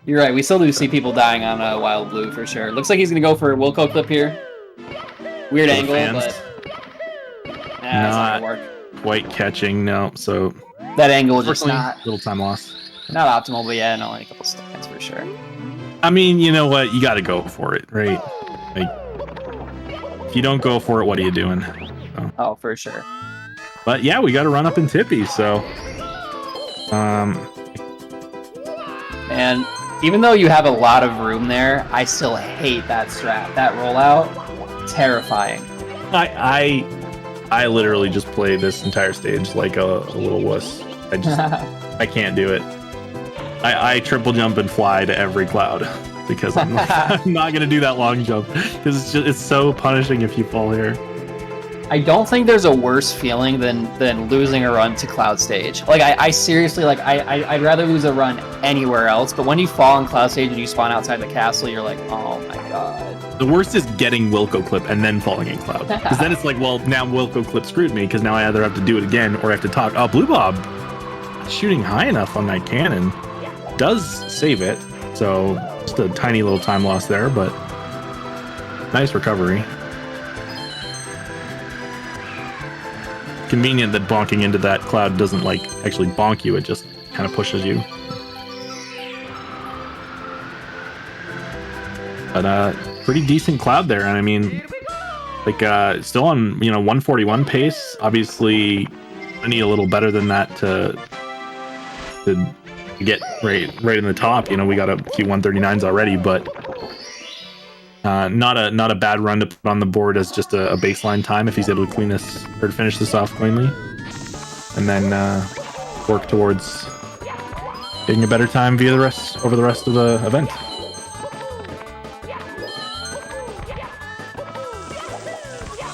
You're right. We still do see people dying on Wild Blue for sure. Looks like he's going to go for a Wilco clip here. Weird angle, but it's not gonna work. Quite catching, no. So that angle just not little time loss. Not optimal, but yeah, only a couple seconds for sure. I mean, you know what? You got to go for it, right? Like, if you don't go for it, what are you doing? So. Oh, for sure. But yeah, we got to run up in Tippy, so. And even though you have a lot of room there, I still hate that strat. That rollout, terrifying. I literally just play this entire stage like a little wuss. I can't do it. I triple jump and fly to every cloud because I'm not gonna do that long jump because it's so punishing if you fall here. I don't think there's a worse feeling than losing a run to Cloud Stage. Like, I seriously, like, I'd rather lose a run anywhere else, but when you fall in Cloud Stage and you spawn outside the castle, you're like, oh my god. The worst is getting Wilco Clip and then falling in Cloud. Because then it's like, well, now Wilco Clip screwed me because now I either have to do it again or I have to talk. Oh, Blue Bob shooting high enough on that cannon does save it. So just a tiny little time loss there, but nice recovery. Convenient that bonking into that cloud doesn't like actually bonk you, it just kind of pushes you. But pretty decent cloud there, and I mean, like still on 141 pace. Obviously I need a little better than that to get right in the top. We got a few 139s already, but not a bad run to put on the board as just a baseline time if he's able to clean this or finish this off cleanly, and then work towards getting a better time over the rest of the event.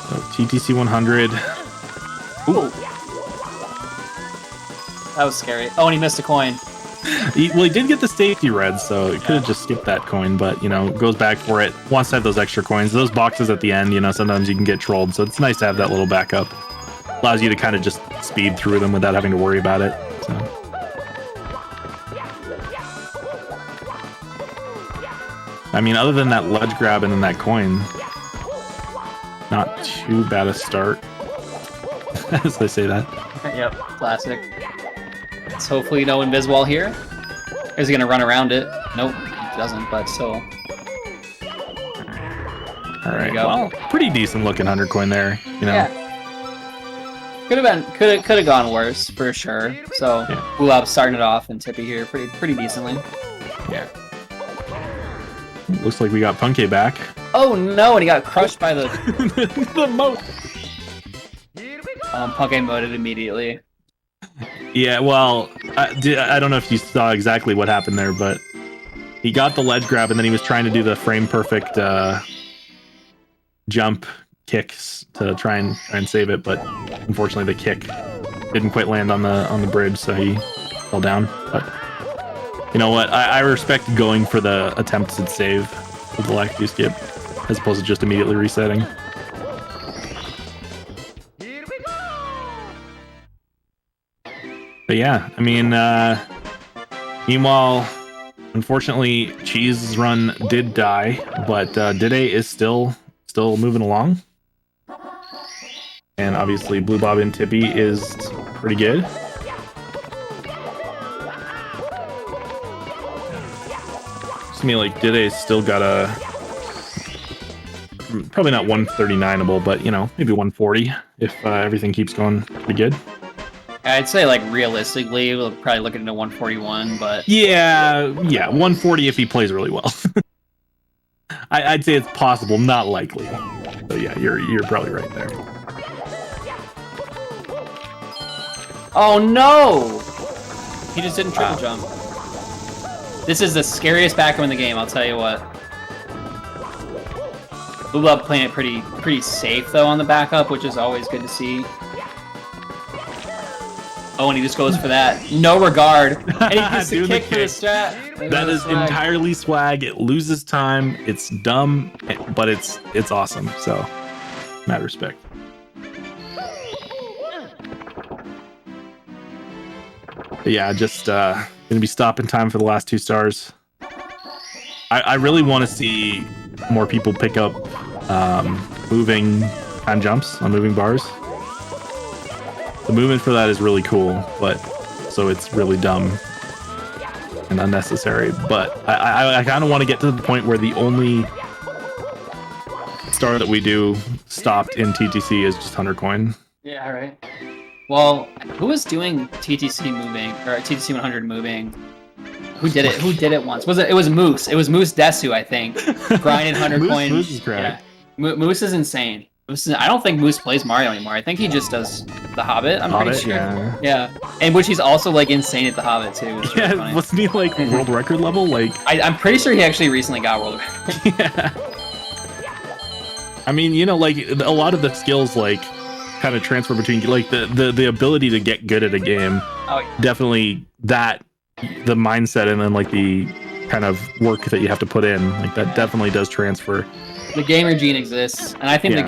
So TTC 100. Ooh. That was scary. Oh, and he missed a coin. Well, he did get the safety red, so he could have just skipped that coin, but, you know, goes back for it. Wants to have those extra coins. Those boxes at the end, you know, sometimes you can get trolled, so it's nice to have that little backup. Allows you to kind of just speed through them without having to worry about it. So. I mean, other than that ledge grab and then that coin, not too bad a start, as they say that. Yep, classic. Let's hopefully no invis wall here. Is he gonna run around it? Nope, he doesn't, but still. All right, well, pretty decent looking 100 coin there, you know. Yeah. Could have gone worse for sure. So Yeah. Ulab starting it off and Tippy here pretty decently. Yeah. Looks like we got Punke back. Oh no, and he got crushed by the The moat. Punke moded immediately. Yeah, well, I don't know if you saw exactly what happened there, but he got the ledge grab and then he was trying to do the frame perfect jump kicks to try and save it, but unfortunately the kick didn't quite land on the bridge, so he fell down. But you know what? I respect going for the attempted save with the lack skip as opposed to just immediately resetting. But yeah, I mean, meanwhile, unfortunately, Cheese's run did die, but Dide is still moving along. And obviously, Blue Bob and Tippy is pretty good. I mean, like, Dide's still got probably not 139able, but, you know, maybe 140 if everything keeps going pretty good. I'd say, like, realistically, we'll probably look into 141, but... Yeah, 140 if he plays really well. I'd say it's possible, not likely. So yeah, you're probably right there. Oh no! He just didn't triple jump. This is the scariest back row in the game, I'll tell you what. Blue Love playing it pretty safe though on the backup, which is always good to see. Oh, and he just goes for that. No regard. And he gets the kick for the strat. That is entirely swag. It loses time. It's dumb, but it's awesome. So, mad respect. But yeah, just gonna be stopping time for the last 2 stars. I really want to see more people pick up moving time jumps on moving bars. The movement for that is really cool, but so it's really dumb and unnecessary. But I kind of want to get to the point where the only star that we do stopped in TTC is just 100 coin. Yeah, right. Well, who was doing TTC moving or TTC 100 moving? Who did it? Who did it once? It was Moose. It was Moose Desu, I think. Grinded 100 coins. Moose is correct. Yeah. Moose is insane. I don't think Moose plays Mario anymore. I think he just does The Hobbit. I'm pretty sure. Yeah, and which he's also like insane at The Hobbit too. Which is really funny. Wasn't he like world record level? Like I'm pretty sure he actually recently got world record. Yeah. I mean, you know, like a lot of the skills like kind of transfer between like the ability to get good at a game. Oh, yeah. Definitely the mindset and then like the kind of work that you have to put in, like that definitely does transfer. The gamer gene exists, and I think the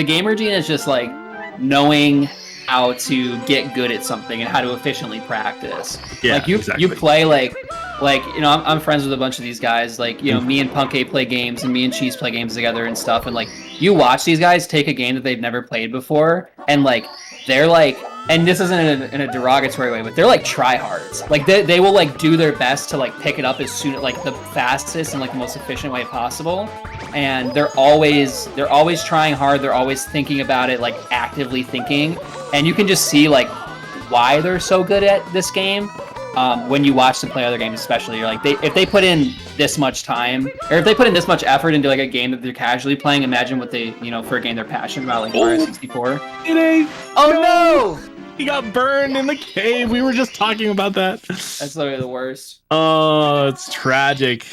gamer gene is just like knowing how to get good at something and how to efficiently practice. Yeah, like you play like you know, I'm friends with a bunch of these guys. Like, you know, me and Punke play games, and me and Cheese play games together and stuff. And like, you watch these guys take a game that they've never played before, and like they're like, and this isn't in a derogatory way, but they're like tryhards. Like they will like do their best to like pick it up as soon, like the fastest and like the most efficient way possible. And they're always trying hard. They're always thinking about it, like actively thinking. And you can just see like why they're so good at this game. When you watch them play other games, especially, you're like, if they put in this much time, or if they put in this much effort into like a game that they're casually playing, imagine what they, you know, for a game they're passionate about, like Mario 64. It ain't. Oh no! He got burned in the cave. We were just talking about that. That's literally the worst. Oh, it's tragic.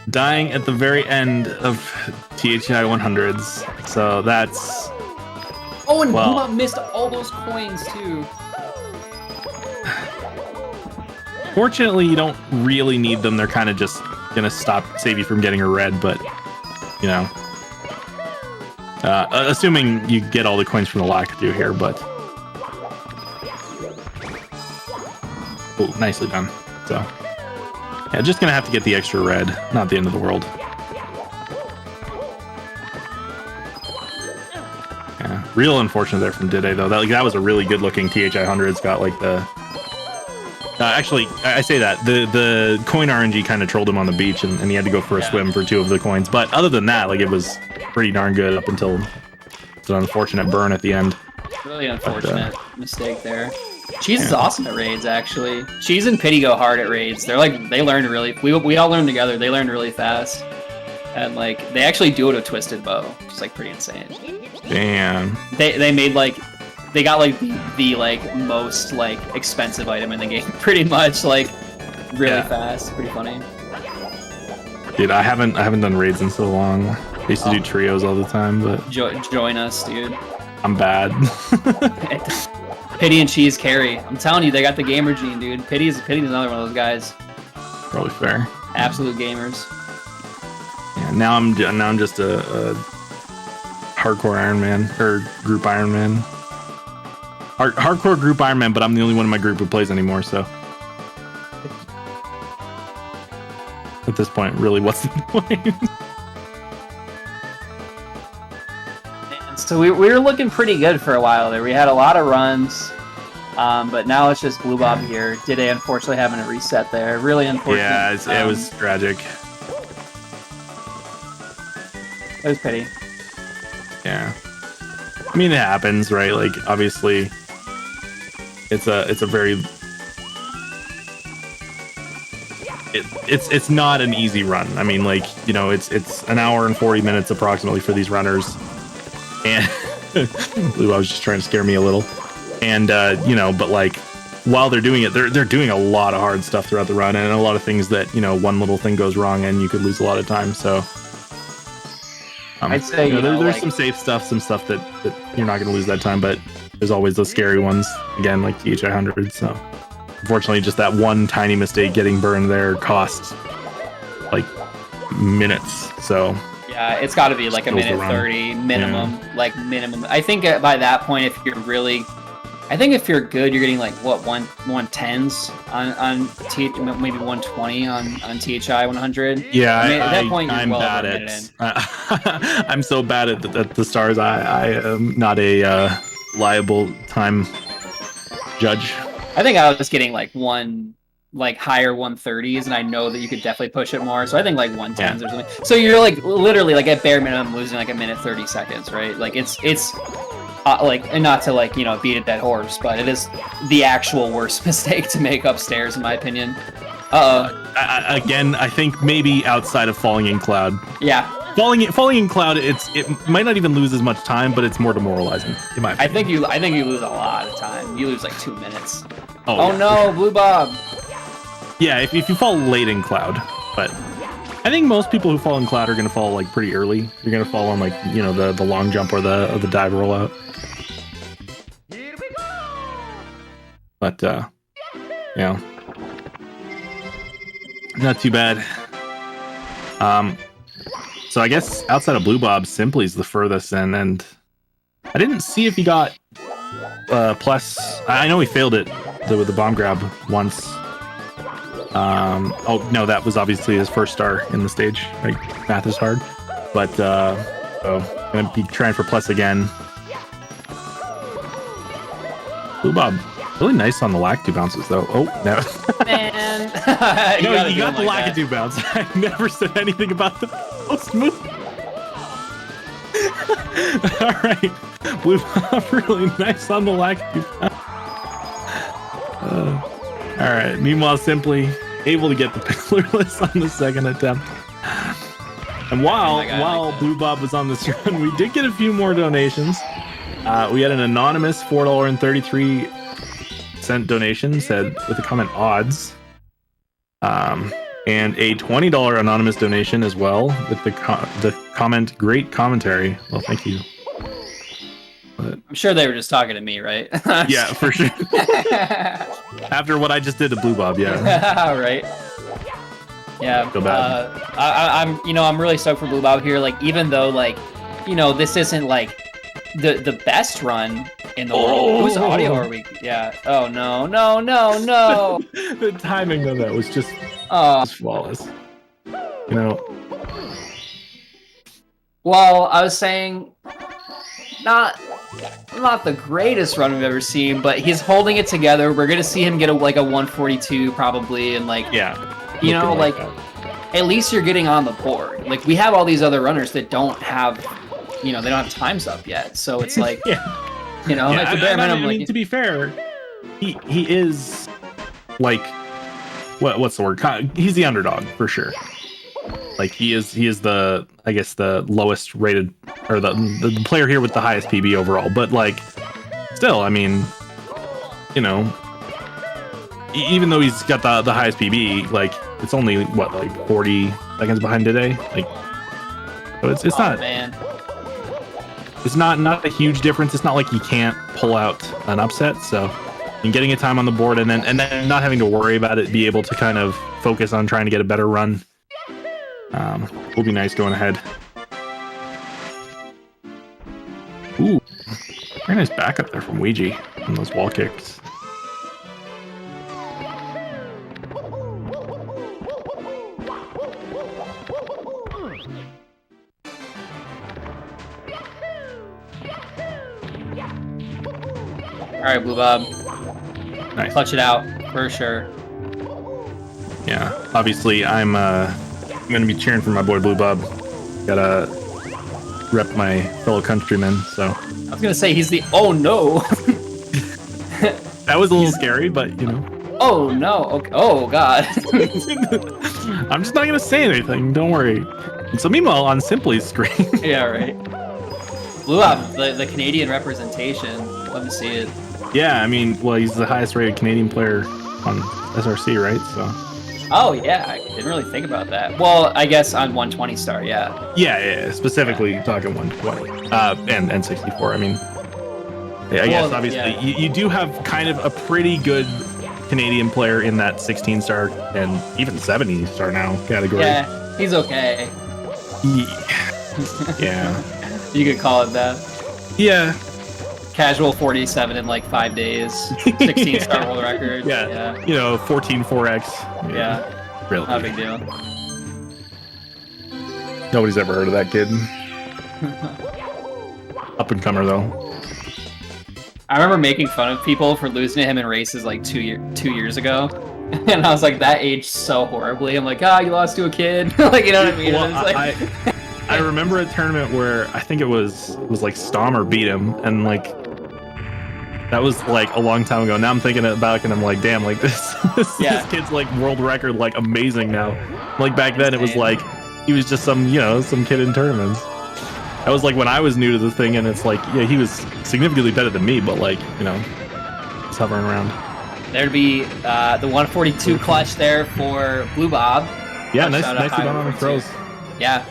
Dying at the very end of THI 100s. So that's... Oh, and Buma missed all those coins too. Fortunately, you don't really need them. They're kind of just gonna save you from getting a red, but you know, assuming you get all the coins from the Lakitu here. But oh, nicely done. So yeah, just gonna have to get the extra red. Not the end of the world. Yeah, real unfortunate there from Dide though. That was a really good looking THI 100. It's got like the actually, I say that the coin RNG kind of trolled him on the beach, and he had to go for a swim for 2 of the coins. But other than that, like it was pretty darn good up until it's an unfortunate burn at the end. Really unfortunate mistake there. Cheese is awesome at raids, actually. Cheese and Pity go hard at raids. They're like, they learn really. We all learn together. They learn really fast, and like they actually do it with Twisted Bow, which is like pretty insane. Damn. They made like. They got like the like most like expensive item in the game, pretty much like really fast. Pretty funny. Dude, I haven't done raids in so long. I used to do trios all the time, but join us, dude. I'm bad. Pity and Cheese carry. I'm telling you, they got the gamer gene, dude. Pity's another one of those guys. Probably fair. Absolute gamers. Yeah, now I'm just a hardcore Iron Man or group Iron Man. Hardcore group Iron Man, but I'm the only one in my group who plays anymore, so at this point, really, what's the point? So we were looking pretty good for a while there. We had a lot of runs, but now it's just Blue Bob here. Dide unfortunately having a reset there. Really unfortunate. Yeah, it was tragic. It was Pity. Yeah. I mean, it happens, right? Like, obviously, it's a very it's not an easy run. I mean, like, you know, it's an hour and 40 minutes approximately for these runners, and Lou, I was just trying to scare me a little, and you know, but like while they're doing it, they're doing a lot of hard stuff throughout the run, and a lot of things that, you know, one little thing goes wrong and you could lose a lot of time. So I'd say there's like, some safe stuff, some stuff that you're not going to lose that time, but there's always those scary ones, again, like THI 100. So unfortunately, just that one tiny mistake getting burned there cost like minutes. So yeah, it's got to be like a minute 30 minimum, like minimum. I think by that point, if you're good, you're getting like what 110s on maybe 120 on THI 100. Yeah, I mean, at that point, I'm bad at. I'm so bad at the stars. I am not a liable time judge. I think I was getting like higher 130s, and I know that you could definitely push it more. So I think like 110s or something. So you're like literally like at bare minimum losing like a minute 30 seconds, right? Like it's like, and not to like, you know, beat a dead horse, but it is the actual worst mistake to make upstairs, in my opinion. Again, I think maybe outside of falling in cloud. Yeah. Falling in cloud, it might not even lose as much time, but it's more demoralizing. In my opinion. I think you lose a lot of time. You lose like 2 minutes. Oh yeah, no, sure. Blue Bob. Yeah, if you fall late in cloud, but I think most people who fall in cloud are going to fall like pretty early. You're going to fall on like, you know, the long jump or the dive rollout. But yeah, not too bad. So I guess outside of Blue Bob, Simply's the furthest, and I didn't see if he got plus. I know he failed it with the bomb grab once. Oh no, that was obviously his first star in the stage. Like, math is hard, but so gonna be trying for plus again. Blue Bob, really nice on the Lakitu bounces though. Oh no, Man, no, you got the Lakitu bounce. I never said anything about the post move. All right, Blue Bob, really nice on the Lakitu bounce. All right. Meanwhile, Simply able to get the pillarless on the second attempt. And while Blue Bob was on this run, we did get a few more donations. We had an anonymous $4.33 donation, said with the comment odds, and a $20 anonymous donation as well with the comment great commentary. Well, thank you. But, I'm sure they were just talking to me, right? yeah, for sure. After what I just did to Blue Bob, yeah. Right. Yeah. Feel bad. I'm really stoked for Blue Bob here. Like, even though, like, this isn't like the best run in the world. Whose audio are we? Yeah. Oh no. The timing of that was just flawless. Well, I was saying, not the greatest run we've ever seen, but he's holding it together. We're gonna see him get a 142 probably, and like, yeah, like at least you're getting on the board. Like, we have all these other runners that don't have, they don't have times up yet. So it's like, it's a bare minimum. I mean, to be fair, he is like, what's the word? He's the underdog for sure. Like, he is the, I guess, the lowest rated, or the player here with the highest PB overall. But like, still, I mean, even though he's got the highest PB, like, it's only what, like 40 seconds behind today. Like, so it's not, man. It's not a huge difference. It's not like he can't pull out an upset. So, and getting a time on the board and then not having to worry about it, be able to kind of focus on trying to get a better run. Will be nice going ahead. Ooh, very nice backup there from Ouija on those wall kicks. All right, Blue Bob. Nice. Clutch it out for sure. Yeah, obviously I'm gonna be cheering for my boy Blue Bob. Gotta rep my fellow countrymen. So I was gonna say he's the no. That was a little scary, but Oh no! Okay. Oh god. I'm just not gonna say anything. Don't worry. And so meanwhile, on Simply's screen. Yeah, right. Blue Bob, the Canadian representation. Love to see it. Yeah, I mean, well, he's the highest rated Canadian player on SRC, right? So. Oh yeah, I didn't really think about that. Well, I guess on 120 star, yeah. Yeah, specifically talking 120 and 64. I mean, I guess obviously you do have kind of a pretty good Canadian player in that 16 star and even 70 star now category. Yeah, he's okay. Yeah. You could call it that. Yeah. Casual 47 in like 5 days. 16 star world record. Yeah. 14 4x. Yeah. Really. Not a big deal. Nobody's ever heard of that kid. Up and comer though. I remember making fun of people for losing to him in races like 2 years ago. And I was like, that aged so horribly. I'm like, you lost to a kid. Like, you know what I mean? Well, I remember a tournament where I think it was like Stommer beat him, and like that was like a long time ago. Now I'm thinking back and I'm like, damn, like this kid's like world record, like amazing now. Like back then it was like he was just some kid in tournaments. That was like when I was new to the thing, and it's like, yeah, he was significantly better than me, but like, he's hovering around. There'd be the 142 clutch there for Blue Bob. Yeah, nicely done on the throws. Yeah.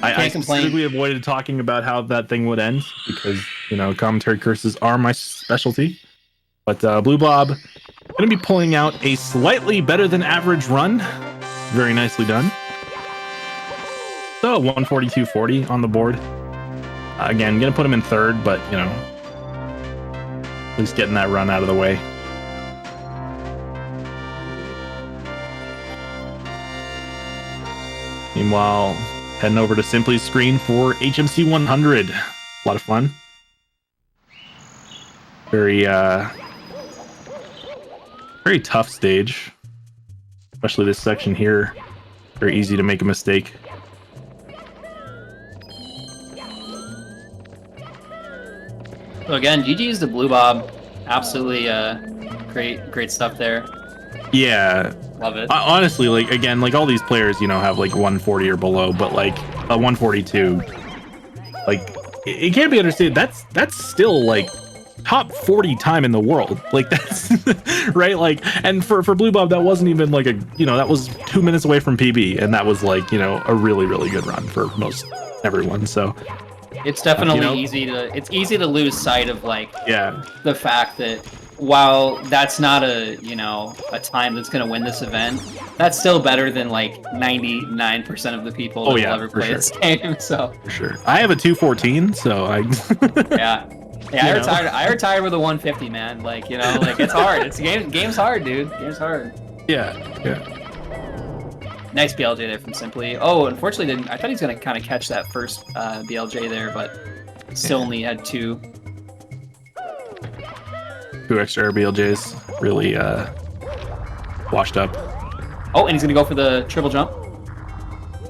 I specifically avoided talking about how that thing would end because, commentary curses are my specialty. But Blue Bob going to be pulling out a slightly better than average run. Very nicely done. So 142.40 on the board. Again, going to put him in third, but, at least getting that run out of the way. Meanwhile, heading over to Simply's screen for HMC 100. A lot of fun. Very tough stage. Especially this section here. Very easy to make a mistake. So again, GG's to Blue Bob. Absolutely great stuff there. Yeah. Love it. Honestly, like, again, like all these players, have like 140 or below, but like a 142, like it can't be understood. That's still like top 40 time in the world. Like that's right. Like, and for Blue Bob, that wasn't even like that was 2 minutes away from PB, and that was like, a really, really good run for most everyone. So it's definitely easy to lose sight of like the fact that while that's not a a time that's gonna win this event, that's still better than like 99% of the people that will ever play this game. So for sure, I have a 214, so I yeah. I retired with a 150, man. Like like it's hard. It's game's hard, dude. Game's hard. Yeah. Nice BLJ there from Simply. Oh, unfortunately didn't. I thought he was gonna kind of catch that first BLJ there, but still only had two. 2 extra BLJs really washed up. Oh, and he's gonna go for the triple jump.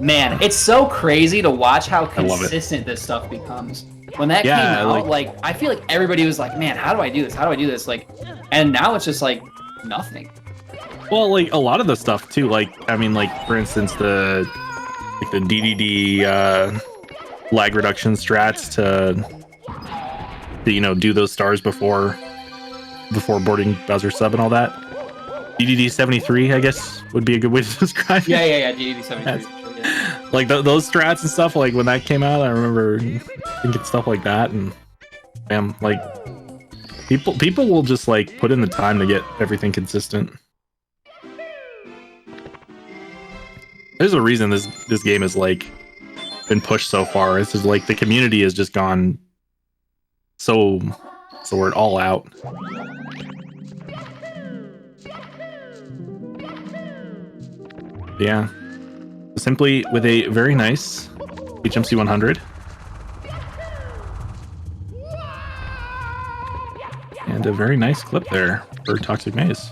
Man, it's so crazy to watch how consistent this stuff becomes. When that came out, like I feel like everybody was like, "Man, how do I do this? How do I do this?" Like, and now it's just like nothing. Well, like a lot of the stuff too. Like, I mean, like for instance, the DDD lag reduction strats to do those stars before boarding Bowser sub and all that. DDD 73, I guess, would be a good way to describe it. Yeah. DDD 73. Like those strats and stuff. Like when that came out, I remember thinking stuff like that, and like people will just like put in the time to get everything consistent. There's a reason this game is like been pushed so far. It's just like the community has just gone so we're all out. Yeah. Simply with a very nice HMC 100. And a very nice clip there for Toxic Maze.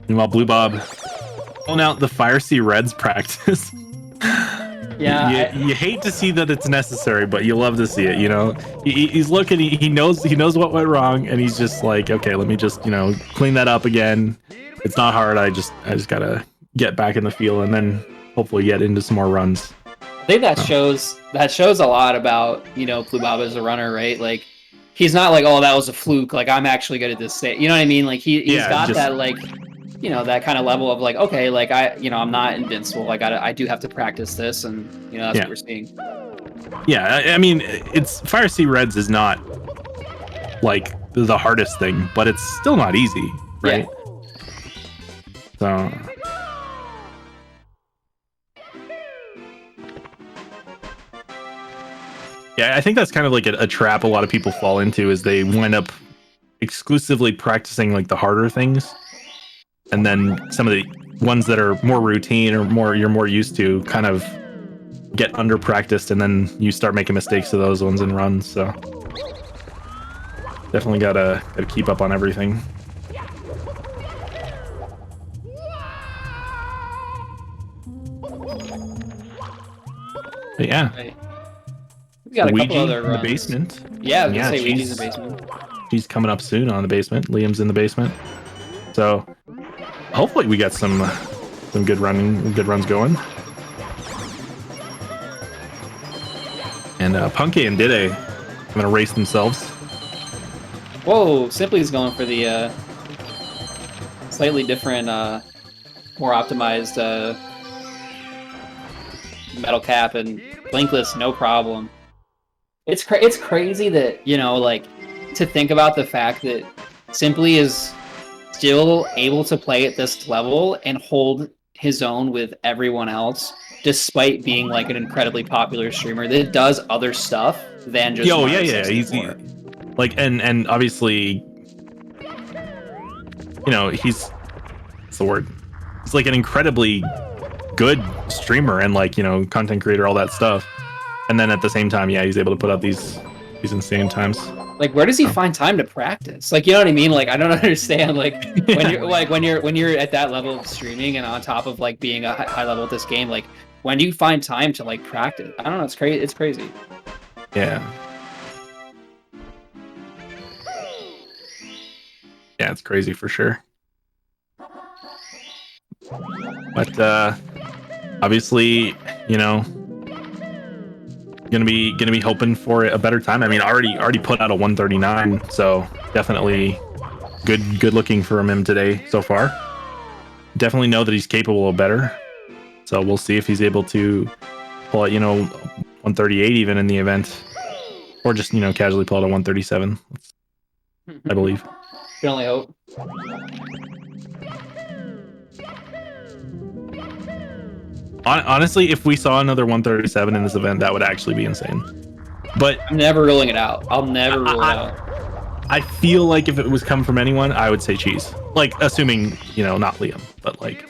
Meanwhile, Blue Bob pulling out the Fire Sea Reds practice. Yeah, you hate to see that it's necessary, but you love to see it. He's looking. He knows what went wrong, and he's just like, okay, let me just clean that up again. It's not hard. I just gotta get back in the field, and then hopefully get into some more runs. I think that shows a lot about Blue Bob as a runner, right? Like he's not like, oh, that was a fluke. Like I'm actually good at this state. You know what I mean? Like he's got that like. That kind of level of like, okay, like I'm not invincible. Like I do have to practice this, and that's what we're seeing. Yeah, I mean, it's Fire Sea Reds is not like the hardest thing, but it's still not easy, right? So. Yeah, I think that's kind of like a trap a lot of people fall into is they wind up exclusively practicing like the harder things. And then some of the ones that are more routine or you're more used to kind of get under practiced, and then you start making mistakes to those ones in runs. So definitely gotta keep up on everything. But yeah, Right. We got a Luigi couple other in the runs. basement. Yeah, I was gonna say she's Luigi's in the basement. She's coming up soon on the basement. Liam's in the basement. So hopefully we got some good runs going. And Punky and Dide are gonna race themselves. Whoa, Simply's going for the slightly different, more optimized metal cap, and Blinkless, no problem. It's crazy that like to think about the fact that Simply is still able to play at this level and hold his own with everyone else, despite being like an incredibly popular streamer that does other stuff than just Mario 64. Like and obviously, he's what's the word? He's like an incredibly good streamer and like content creator, all that stuff. And then at the same time, he's able to put out these insane times. Like, where does he find time to practice? Like, you know what I mean? Like, I don't understand. Like, when you're at that level of streaming and on top of like being a high level at this game, like, when do you find time to like practice? I don't know. It's crazy. It's crazy. Yeah. Yeah, it's crazy for sure. But obviously, gonna be hoping for a better time. I mean, already put out a 139, so definitely good looking for him today so far. Definitely know that he's capable of better. So we'll see if he's able to pull out 138 even in the event, or just casually pull out a 137. I believe. Can only hope. Honestly, if we saw another 137 in this event, that would actually be insane. But I'm never ruling it out. I'll never rule it out. I feel like if it was come from anyone, I would say Cheese. Like, assuming, you know, not Liam, but like,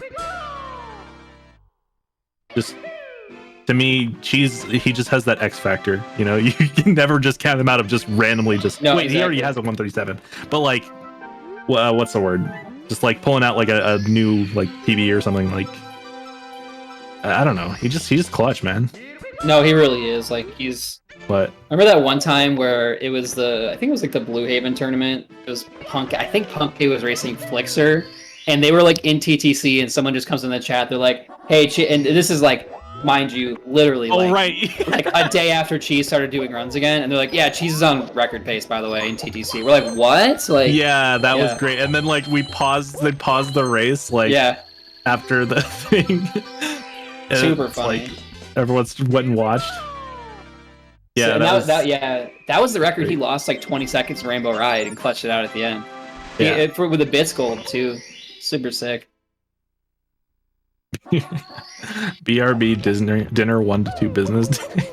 just to me, Cheese, he just has that X factor. You know, you can never just count him out of just randomly just. No, wait, exactly. He already has a 137, but like, what's the word? Just like pulling out like a new like PB or something. Like, I don't know. He's just clutch, man. No, he really is. Like, he's. But Remember that one time where it was I think it was like the Blue Haven tournament. It was Punk. I think Punk K was racing Flixer, and they were like in TTC, and someone just comes in the chat. They're like, "Hey," and this is like, mind you, literally, like, right. like a day after Cheese started doing runs again, and they're like, "Yeah, Cheese is on record pace, by the way, in TTC." We're like, "What?" Like, yeah, that was great. And then like they paused the race like after the thing. Super funny. Like, everyone's went and watched. Yeah, so, that was the record. He lost like 20 seconds in Rainbow Ride and clutched it out at the end. Yeah. With a bits gold too. Super sick. BRB dinner 1 to 2 business days.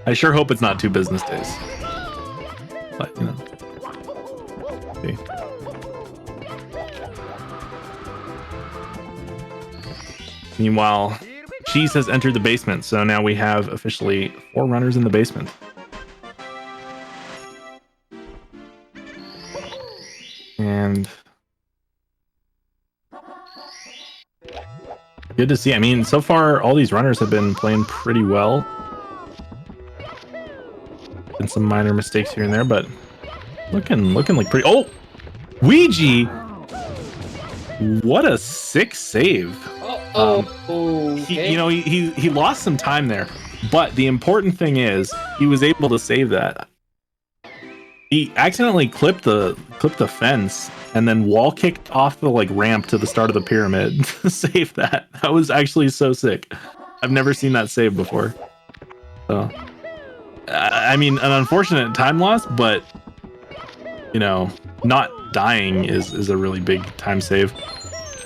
I sure hope it's not 2 business days. But you know. See. Meanwhile, Cheese has entered the basement, so now we have officially 4 runners in the basement. And good to see. I mean, so far all these runners have been playing pretty well. Been some minor mistakes here and there, but looking like pretty. Oh, Ouija! What a sick save. Okay. He lost some time there, but the important thing is he was able to save that. He accidentally clipped the fence and then wall kicked off the like ramp to the start of the pyramid to save that. That was actually so sick. I've never seen that save before. So, I mean, an unfortunate time loss, but you know, not dying is a really big time save.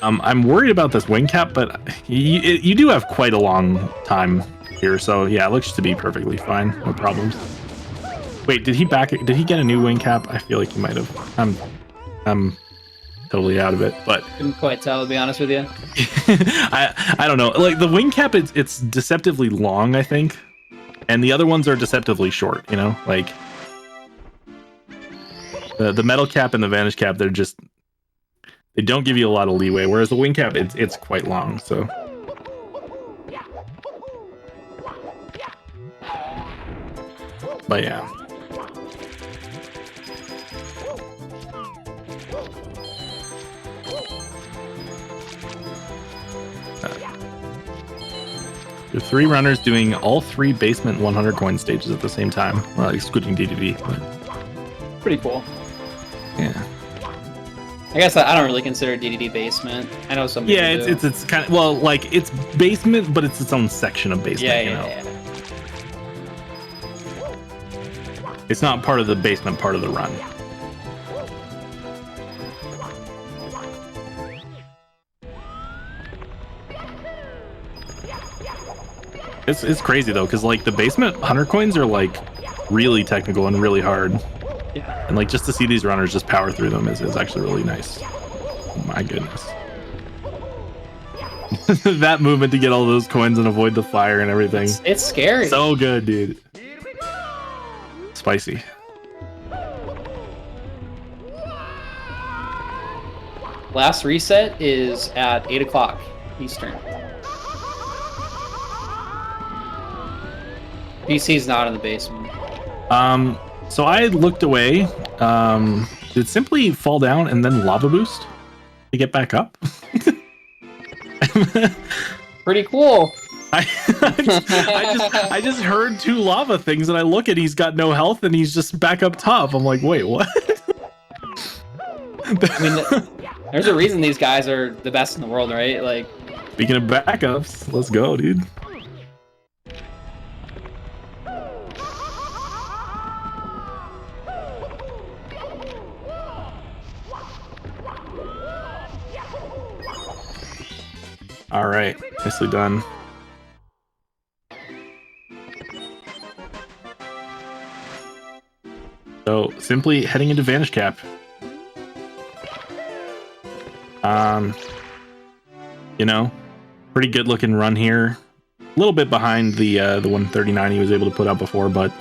I'm worried about this wing cap, but you do have quite a long time here, so yeah, it looks to be perfectly fine, no problems. Wait, did he get a new wing cap? I feel like he might have. I'm totally out of it, but couldn't quite tell, to be honest with you. I don't know. Like the wing cap, it's deceptively long, I think, and the other ones are deceptively short. You know, like the metal cap and the vanish cap, they don't give you a lot of leeway, whereas the wing cap, it's quite long. So. But yeah. There are 3 runners doing all 3 basement 100 coin stages at the same time, well, excluding DDD. But... Pretty cool. Yeah. I guess I don't really consider DDD basement. I know some people do. It's kind of, well, like it's basement, but it's its own section of basement. Yeah. It's not part of the basement part of the run. It's crazy though, because like the basement 100 coins are like really technical and really hard. Yeah. And like just to see these runners just power through them is actually really nice. Oh my goodness. That movement to get all those coins and avoid the fire and everything. It's scary. So good, dude. Spicy. Last reset is at 8 o'clock Eastern. PC's not in the basement. So I looked away. Did it simply fall down and then lava boost to get back up? Pretty cool. I just heard 2 lava things and I look at he's got no health and he's just back up top. I'm like, wait, what? I mean, there's a reason these guys are the best in the world, right? Like, speaking of backups, let's go, dude. All right, nicely done. So simply heading into Vanish Cap. You know, pretty good looking run here. A little bit behind the 139 he was able to put out before, but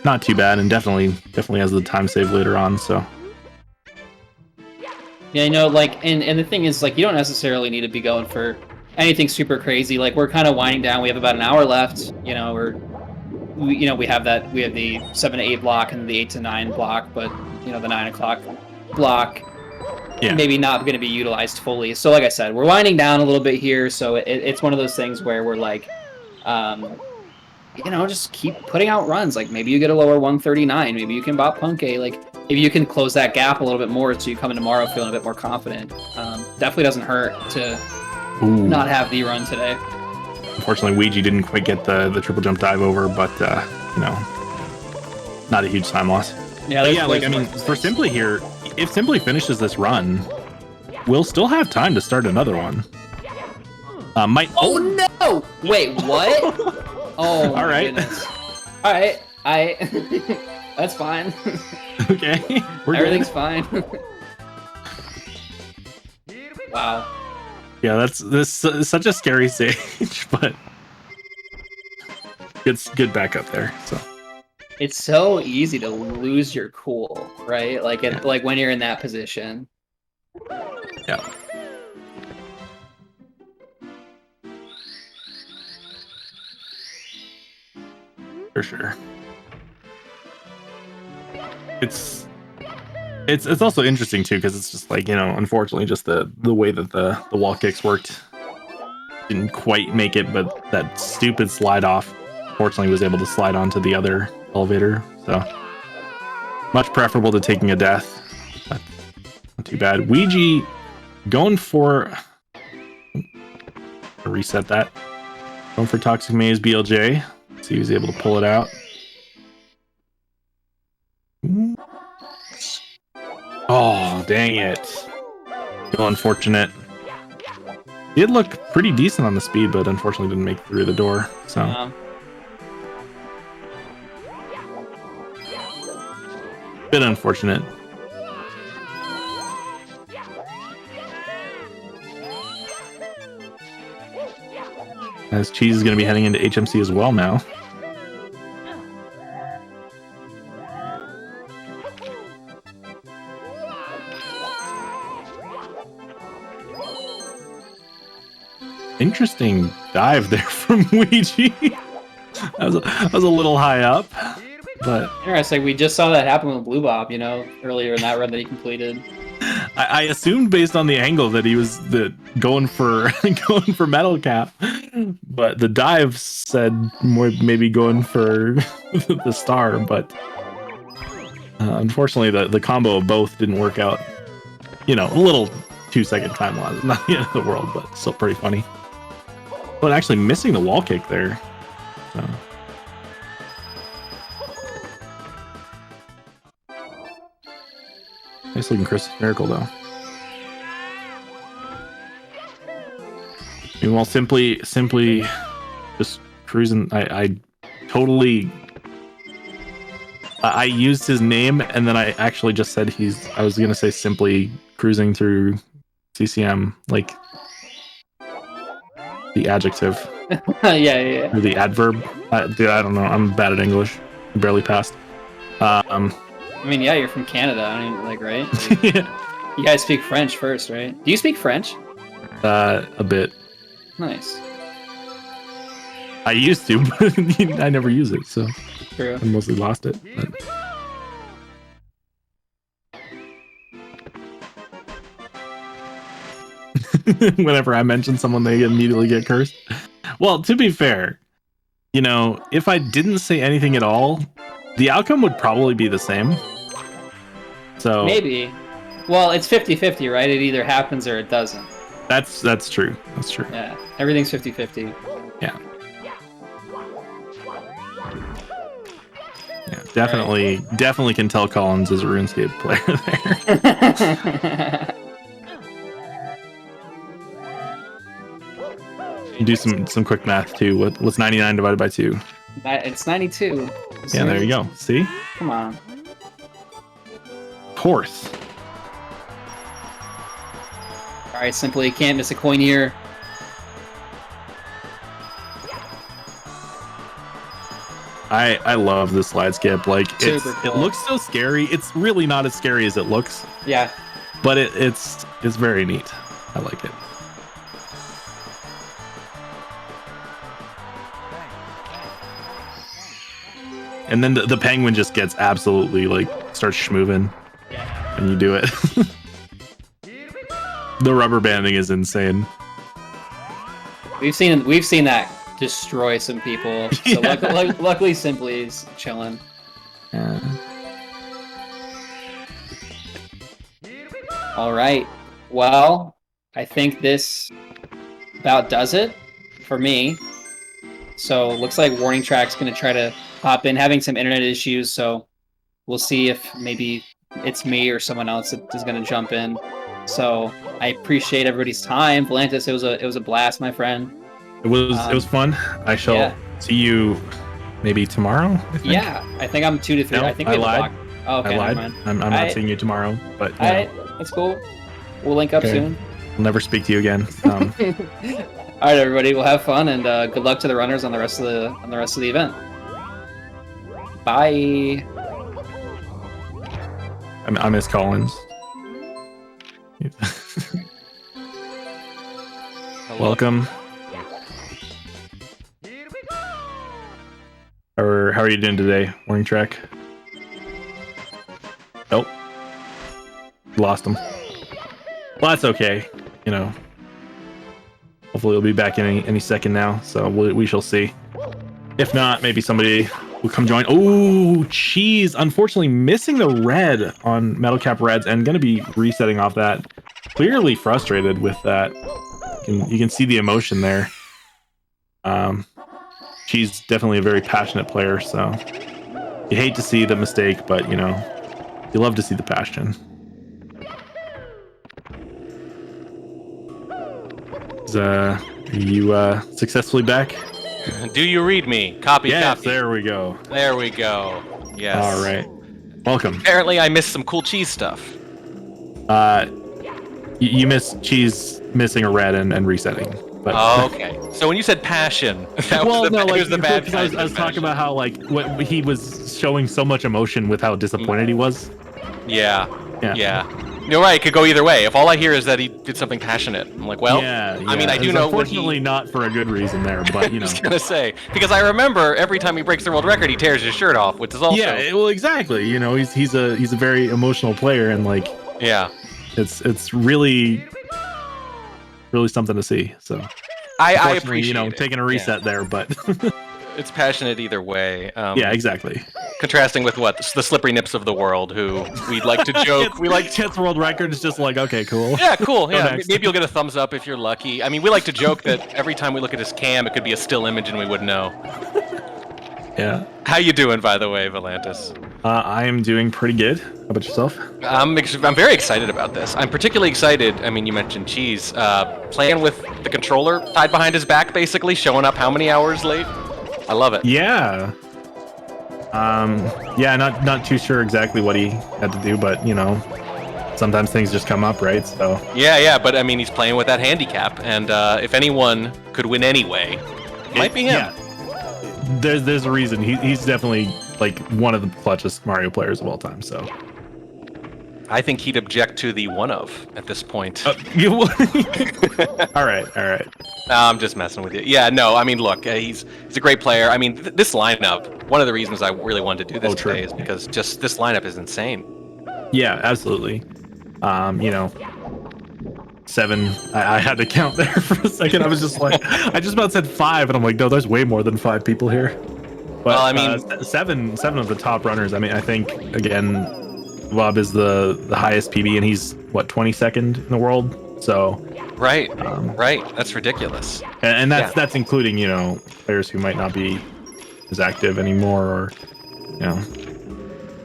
not too bad, and definitely has the time save later on. So Yeah, you know, like, and the thing is, like, you don't necessarily need to be going for anything super crazy. Like, we're kind of winding down. We have about an hour left. You know, we have the 7 to 8 block and the 8 to 9 block, but you know, the 9 o'clock block, yeah, maybe not going to be utilized fully. So, like I said, we're winding down a little bit here. So it's one of those things where we're like, you know, just keep putting out runs. Like, maybe you get a lower 139. Maybe you can bot Punkay. Like, maybe you can close that gap a little bit more so you come in tomorrow feeling a bit more confident. Definitely doesn't hurt to not have the run today. Unfortunately, Ouija didn't quite get the triple jump dive over, but you know, not a huge time loss. Yeah, But yeah, like, I mean, for Simply here, if Simply finishes this run, we'll still have time to start another one. Oh no! Wait, what? Oh, all right. Goodness. All right, that's fine. Okay, Everything's fine. Wow. Yeah, this is such a scary stage, but it's good backup there. So It's so easy to lose your cool, right? Like like when you're in that position. yeah. For sure. It's also interesting too, because it's just like, you know, unfortunately just the way that the wall kicks worked didn't quite make it, but that stupid slide off fortunately was able to slide onto the other elevator. So much preferable to taking a death. But not too bad. Ouija going for reset that. Going for Toxic Maze BLJ. So he was able to pull it out. Oh, dang it. So unfortunate. He did look pretty decent on the speed, but unfortunately didn't make it through the door. So bit unfortunate. As Cheese is going to be heading into HMC as well now. Interesting dive there from Ouija. that was a little high up, but interesting. We just saw that happen with Blue Bob, you know, earlier in that run that he completed. I assumed based on the angle that he was going for metal cap, but the dive said more maybe going for the star. But unfortunately, the combo of both didn't work out. You know, a little 2-second time loss, not the end of the world, but still pretty funny. But actually missing the wall kick there. So. Nice looking Christmas Miracle though. Meanwhile, simply just cruising. I totally. I used his name and then I actually just said I was gonna say simply cruising through CCM, like the adjective. yeah. Or the adverb. Dude, I don't know. I'm bad at English. I barely passed. I mean, yeah, you're from Canada. I mean, like, right? Like, yeah. You guys speak French first, right? Do you speak French? A bit. Nice. I used to, but I never use it, so True. I mostly lost it. But. Whenever I mention someone, they immediately get cursed. Well, to be fair, you know, if I didn't say anything at all, the outcome would probably be the same. So maybe. Well, it's 50-50, right? It either happens or it doesn't. That's true. That's true. Yeah, everything's 50-50. Yeah. Yeah, definitely can tell Collins is a RuneScape player there. Do some quick math too. What's 99 divided by 2? It's 92. Yeah, there you go. See? Come on. Horse. All right, Simply, can't miss a coin here. I love this slide skip. Like it cool. looks so scary. It's really not as scary as it looks, Yeah. but it's very neat. I like it. And then the penguin just gets absolutely like starts schmoving when you do it. The rubber banding is insane. We've seen that destroy some people. So luckily Simply's chilling. Yeah. All right. Well, I think this about does it for me. So looks like Warning Track's going to try to hop in, having some internet issues. So we'll see if maybe it's me or someone else that is going to jump in. So I appreciate everybody's time. Volantis, it was a blast, my friend. It was fun. I shall see you maybe tomorrow. I think. Yeah, I think I'm 2 to 3. No, I think I we have lied. a block. Oh, okay, I lied. never mind. I'm not seeing you tomorrow, but All right, that's cool. We'll link up soon. I'll never speak to you again. All right, everybody. We'll have fun and good luck to the runners on the rest of the event. Bye. I miss Collins. Welcome. How are you doing today, Warning Track? Nope. Lost him. Well, that's okay. You know. Hopefully he'll be back any second now, so we shall see. If not, maybe somebody will come join. Oh, Cheese! Unfortunately, missing the red on Metal Cap Reds and going to be resetting off that. Clearly frustrated with that. You can see the emotion there. She's definitely a very passionate player, so you hate to see the mistake, but you know, you love to see the passion. Are you successfully back? Do you read me? Copy, yes, copy. there we go. There we go. Yes. All right. Welcome. Apparently, I missed some cool cheese stuff. You missed Cheese missing a red and resetting. But Oh, okay. So when you said passion, that was the bad because kind I was of talking passion. about how like what he was showing so much emotion with how disappointed he was. Yeah. Yeah. You're right. It could go either way. If all I hear is that he did something passionate, I'm like, well, yeah, I mean, I do It's know. Unfortunately, not for a good reason there, but you I know. was gonna say because I remember every time he breaks the world record, he tears his shirt off, which is also Yeah, well, exactly. You know, he's a very emotional player, and like, yeah. it's really something to see. So I unfortunately, appreciate you know, it. taking a reset there, but It's passionate either way. yeah, exactly. Contrasting with what the slippery nips of the world, who we'd like to joke. We like Chance world record is just like, okay, cool. Yeah, cool. Yeah, next. maybe you'll get a thumbs up if you're lucky. I mean, we like to joke that every time we look at his cam, it could be a still image and we wouldn't know. Yeah. How you doing, by the way, Volantis? I am doing pretty good. How about yourself? I'm very excited about this. I'm particularly excited. I mean, you mentioned Cheese, playing with the controller tied behind his back, basically showing up how many hours late. I love it. Yeah. Yeah, not too sure exactly what he had to do, but you know, sometimes things just come up, right? So Yeah, but I mean, he's playing with that handicap, and if anyone could win anyway, it might be him. Yeah. There's a reason. He's definitely like one of the clutchest Mario players of all time. So I think he'd object to the one of at this point. all right. No, I'm just messing with you. Yeah, no, I mean, look, he's a great player. I mean, this lineup, one of the reasons I really wanted to do this today is because just this lineup is insane. Yeah, absolutely. You know, 7. I had to count there for a second. I was just like, I just about said 5, and I'm like, no, there's way more than 5 people here. But Well, I mean, seven of the top runners. I mean, I think again, Bob is the highest PB, and he's what 22nd in the world. So right. That's ridiculous. and that's including, you know, players who might not be as active anymore, or you know,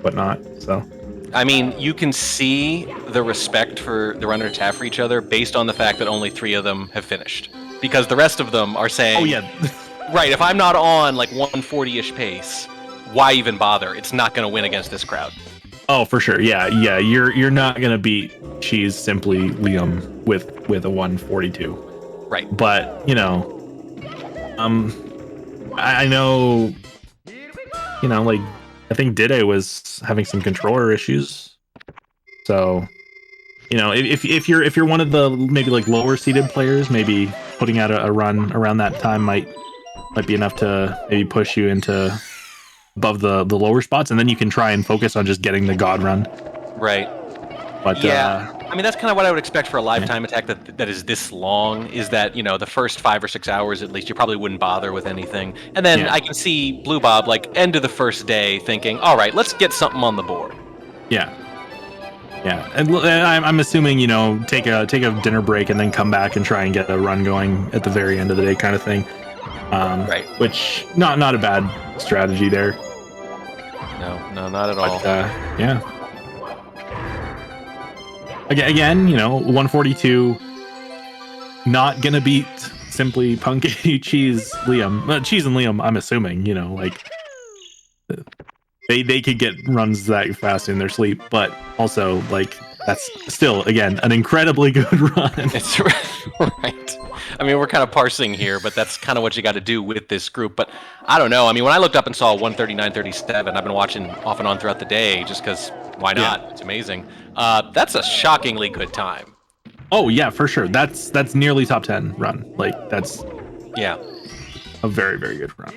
whatnot. So I mean, you can see the respect for the runners have for each other based on the fact that only 3 of them have finished. because the rest of them are saying, Oh yeah. right, if I'm not on like 140-ish pace, why even bother? It's not going to win against this crowd. Oh, for sure. Yeah. You're not gonna beat Cheese Simply Liam with a 142. Right. But I know, like I think Dide was having some controller issues. So, if you're one of the maybe like lower seeded players, maybe putting out a run around that time might be enough to maybe push you into above the lower spots, and then you can try and focus on just getting the God run. Right. But yeah, I mean that's kind of what I would expect for a live time attack that is this long. Is that the first 5 or 6 hours at least you probably wouldn't bother with anything, and then I can see Blue Bob like end of the first day thinking, all right, let's get something on the board. Yeah, and I'm assuming take a dinner break and then come back and try and get a run going at the very end of the day, kind of thing. Right. Which not a bad strategy there. No, not at all. Yeah. Again, 142. Not gonna beat Simply Punky Cheese Liam. Cheese and Liam, I'm assuming, like they could get runs that fast in their sleep, but also like that's still again an incredibly good run. It's right. I mean, we're kind of parsing here, but that's kind of what you got to do with this group. But I don't know. I mean, when I looked up and saw 139.37, I've been watching off and on throughout the day just because why not? Yeah. It's amazing. That's a shockingly good time. Oh yeah, for sure. That's nearly top 10 run. Like that's a very, very good run.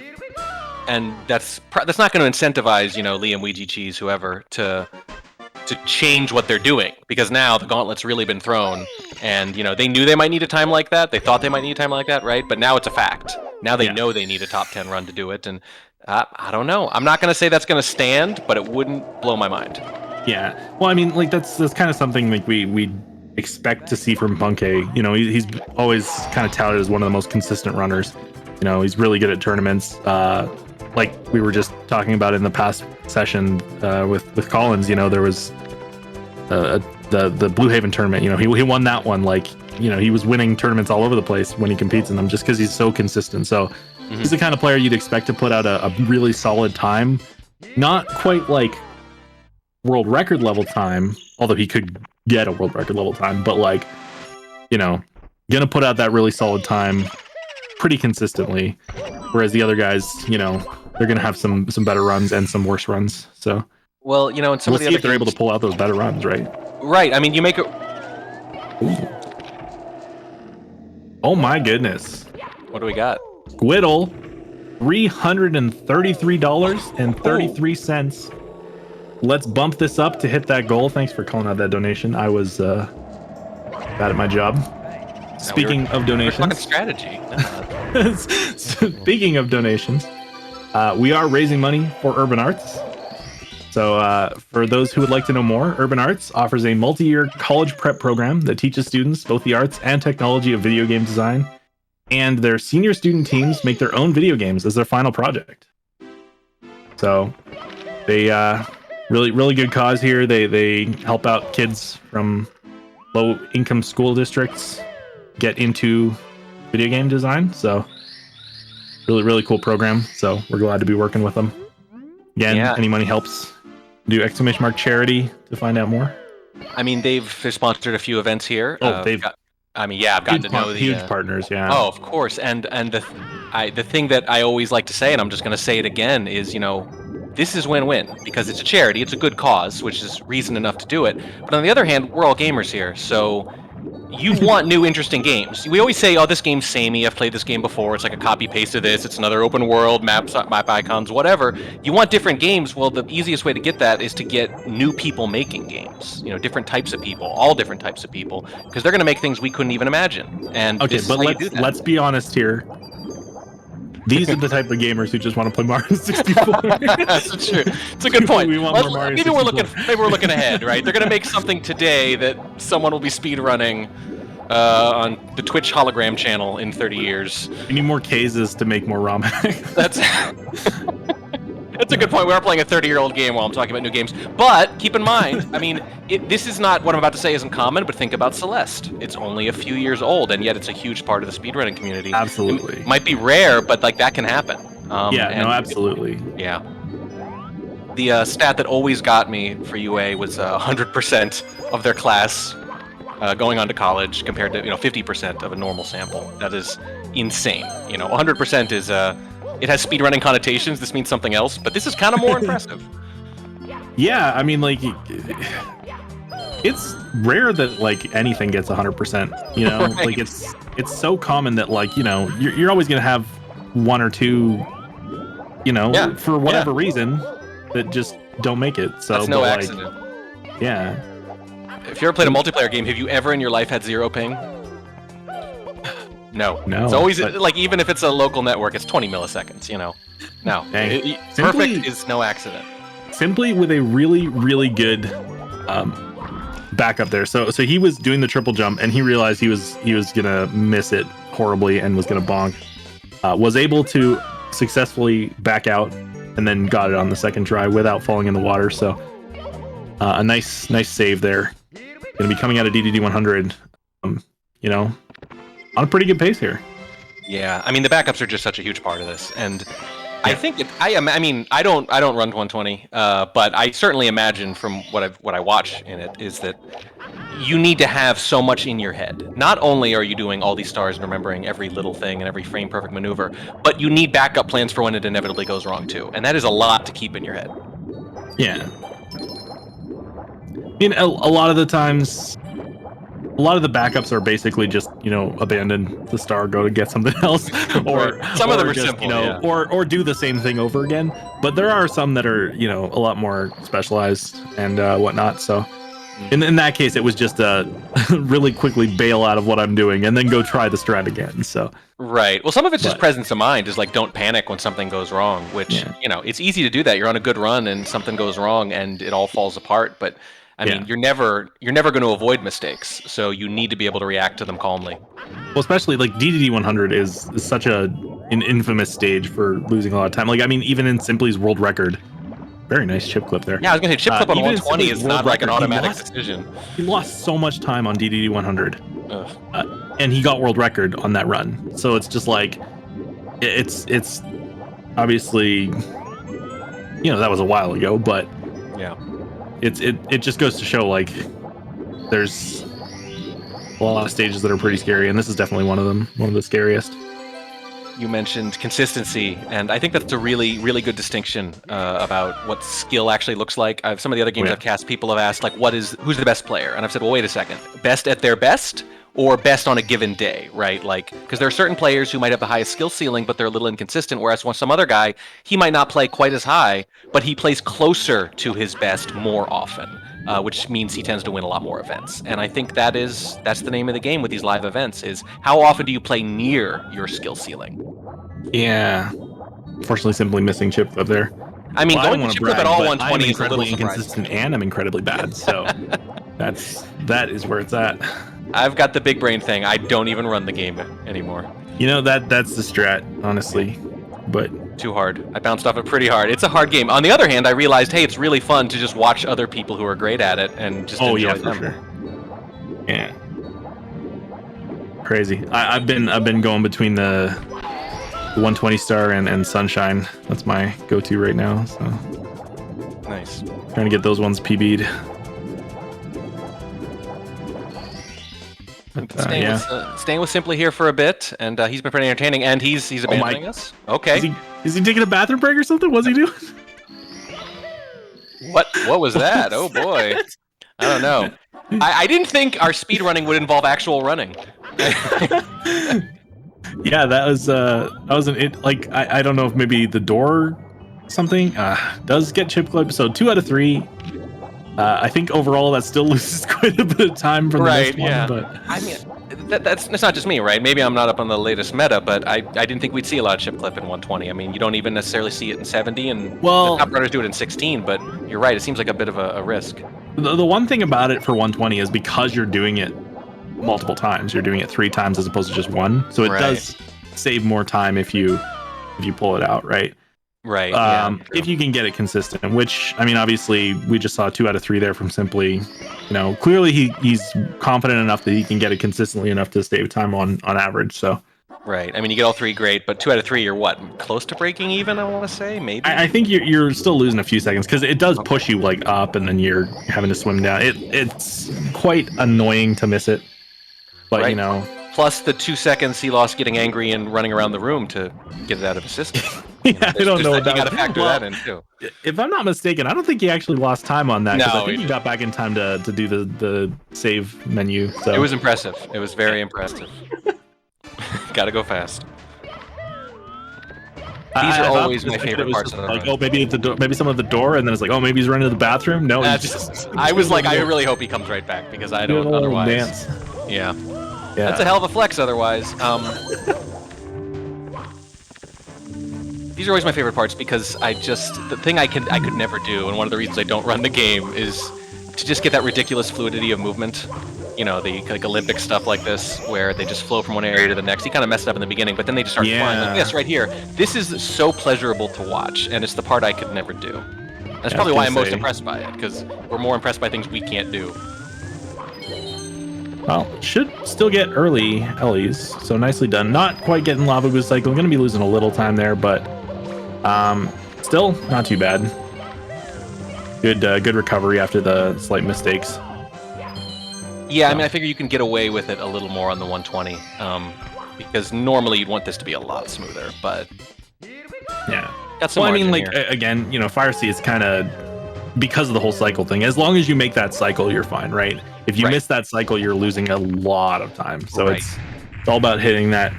And that's not going to incentivize Liam, Ouija, Cheese, whoever to change what they're doing, because now the gauntlet's really been thrown, and they knew they might need a time like that. They thought they might need a time like that, right? But now it's a fact. Now they know they need a top 10 run to do it, and I don't know. I'm not going to say that's going to stand, but it wouldn't blow my mind. Yeah. Well, I mean, like that's kind of something like we expect to see from Punke. He's always kind of touted as one of the most consistent runners. He's really good at tournaments. Like we were just talking about in the past session with Collins, there was the Blue Haven tournament. He won that one. Like he was winning tournaments all over the place when he competes in them, just because he's so consistent. So he's the kind of player you'd expect to put out a really solid time. Not quite like world record level time, although he could get a world record level time, but like gonna put out that really solid time pretty consistently. Whereas the other guys, they're gonna have some better runs and some worse runs. So well, and some we'll of the see other if they're able to pull out those better runs, right? Right. I mean, you make it. Oh my goodness! What do we got? Squiddle, $333.33. Let's bump this up to hit that goal. Thanks for calling out that donation. I was bad at my job. Speaking of donations, strategy. Speaking of donations, we are raising money for Urban Arts. So for those who would like to know more, Urban Arts offers a multi-year college prep program that teaches students both the arts and technology of video game design. And their senior student teams make their own video games as their final project. So they really good cause here. They help out kids from low income school districts get into video game design. So really cool program. So we're glad to be working with them. Again, any money helps. Do ! Charity to find out more. I mean, they've sponsored a few events here. Oh, I've gotten to know the huge partners. Yeah. Oh, of course. And the thing that I always like to say, and I'm just going to say it again, is this is win-win, because it's a charity, it's a good cause, which is reason enough to do it. But on the other hand, we're all gamers here, so you want new, interesting games. We always say, oh, this game's samey, I've played this game before, it's like a copy-paste of this, it's another open world, map icons, whatever. You want different games. Well, the easiest way to get that is to get new people making games. Different types of people, all different types of people, because they're going to make things we couldn't even imagine. And okay, but let's be honest here. These are the type of gamers who just want to play Mario 64. That's true. It's a good point. We want more Mario 64. Maybe we're looking ahead, right? They're going to make something today that someone will be speedrunning on the Twitch hologram channel in 30 years. We need more cases to make more ROM hacks. That's That's a good point. We are playing a 30-year-old game while I'm talking about new games. But keep in mind, I mean, this is not what I'm about to say isn't common, but think about Celeste. It's only a few years old, and yet it's a huge part of the speedrunning community. Absolutely. It might be rare, but like that can happen. Absolutely. Yeah. The stat that always got me for UA was 100% of their class going on to college compared to 50% of a normal sample. That is insane. 100% is it has speedrunning connotations. This means something else, but this is kind of more impressive. Yeah, I mean, like, it's rare that like anything gets 100%. Right. Like it's so common that like you're always gonna have one or two, for whatever reason that just don't make it. So that's no accident. Yeah. If you ever played a multiplayer game, have you ever in your life had 0 ping? No. It's always like, even if it's a local network, it's 20 milliseconds, No. Perfect is no accident. Simply with a really, really good backup there. So he was doing the triple jump and he realized he was gonna miss it horribly and was gonna bonk. Was able to successfully back out and then got it on the second try without falling in the water. So a nice save there. Gonna be coming out of DDD 100. On a pretty good pace here. Yeah, I mean the backups are just such a huge part of this, and I think I don't run 120, but I certainly imagine from what I watch in it is that you need to have so much in your head. Not only are you doing all these stars and remembering every little thing and every frame perfect maneuver, but you need backup plans for when it inevitably goes wrong too, and that is a lot to keep in your head. Yeah. I mean, a lot of the times, a lot of the backups are basically just, abandon the star, go to get something else, or some of them are just, simple, or do the same thing over again. But there are some that are, a lot more specialized and whatnot. So in that case, it was just really quickly bail out of what I'm doing and then go try the strat again. So right. Well, some of it's just presence of mind, is like don't panic when something goes wrong. Which it's easy to do that. You're on a good run and something goes wrong and it all falls apart. But I mean, you're never going to avoid mistakes, so you need to be able to react to them calmly. Well, especially like DDD 100 is such an infamous stage for losing a lot of time. Like, I mean, even in Simply's world record, very nice chip clip there. Yeah, I was going to say chip clip on 120 is not like an automatic decision. decision. He lost so much time on DDD 100, and he got world record on that run. So it's just like, it's obviously, that was a while ago, but yeah. It just goes to show like there's a lot of stages that are pretty scary, and this is definitely one of them, one of the scariest. You mentioned consistency, and I think that's a really, really good distinction about what skill actually looks like. Some of the other games I've cast, people have asked like, who's the best player? And I've said, well, wait a second, best at their best or best on a given day, right? Like, because there are certain players who might have the highest skill ceiling, but they're a little inconsistent, whereas some other guy, he might not play quite as high, but he plays closer to his best more often, which means he tends to win a lot more events. And I think that's the name of the game with these live events, is how often do you play near your skill ceiling? Yeah. Unfortunately, simply missing chip up there. I mean, going to chip clip at all 120 is a little inconsistent, and I'm incredibly bad, so that is where it's at. I've got the big brain thing. I don't even run the game anymore. That's the strat, honestly. But too hard. I bounced off it pretty hard. It's a hard game. On the other hand, I realized, hey, it's really fun to just watch other people who are great at it and just enjoy them. For sure. Yeah. Crazy. I've been going between the 120 star and Sunshine. That's my go-to right now. So nice. Trying to get those ones PB'd. Staying with Simply here for a bit, and he's been pretty entertaining, and he's abandoning us. Okay. Is he taking a bathroom break or something? What's he doing? What was that? Oh boy. I don't know. I didn't think our speed running would involve actual running. Yeah, that was like I don't know if maybe the door something does get chip clip. So 2 out of 3. I think overall that still loses quite a bit of time from the next one. But I mean, that's not just me, right? Maybe I'm not up on the latest meta, but I didn't think we'd see a lot of chip clip in 120. I mean, you don't even necessarily see it in 70, and the top runners do it in 16. But you're right; it seems like a bit of a risk. The one thing about it for 120 is because you're doing it multiple times. You're doing it 3 times as opposed to just 1, so it does save more time if you pull it out, right? Right. Yeah, if you can get it consistent, which I mean, obviously we just saw 2 out of 3 there from Simply. Clearly he's confident enough that he can get it consistently enough to save time on average. So right. I mean, you get all 3 great, but 2 out of 3, you're what? Close to breaking even, I want to say, maybe. I think you're still losing a few seconds because it does push you like up, and then you're having to swim down. It's quite annoying to miss it, but Right. Plus the 2 seconds he lost getting angry and running around the room to get it out of his system. Yeah, I don't know what You that got to was. factor that in too. If I'm not mistaken, I don't think he actually lost time on that. 'Cause No, I think he got back in time to do the save menu. So It was impressive. It was very impressive. Got to go fast. These are always my favorite parts of the like, run. oh, maybe at the door, maybe someone at the door, and then it's like, oh, maybe he's running to the bathroom. No, he's just. I was like, I really hope he comes right back because I don't otherwise. Dance. Yeah. Yeah. That's a hell of a flex otherwise. These are always my favorite parts because the thing I could never do, and one of the reasons I don't run the game is to just get that ridiculous fluidity of movement. The like Olympic stuff like this, where they just flow from one area to the next. You kind of messed up in the beginning, but then they just start flying like this right here. This is so pleasurable to watch, and it's the part I could never do. That's probably why I'm most impressed by it, because we're more impressed by things we can't do. Well, should still get early Ellie's, so nicely done. Not quite getting lava boost cycle. Going to be losing a little time there, but still not too bad. Good recovery after the slight mistakes. Yeah, I mean, I figure you can get away with it a little more on the 120, because normally you'd want this to be a lot smoother, but yeah. Got some well, I mean, margin like here. again, Fire Sea is kind of because of the whole cycle thing. As long as you make that cycle, you're fine, right? If you miss that cycle, you're losing a lot of time. So it's all about hitting that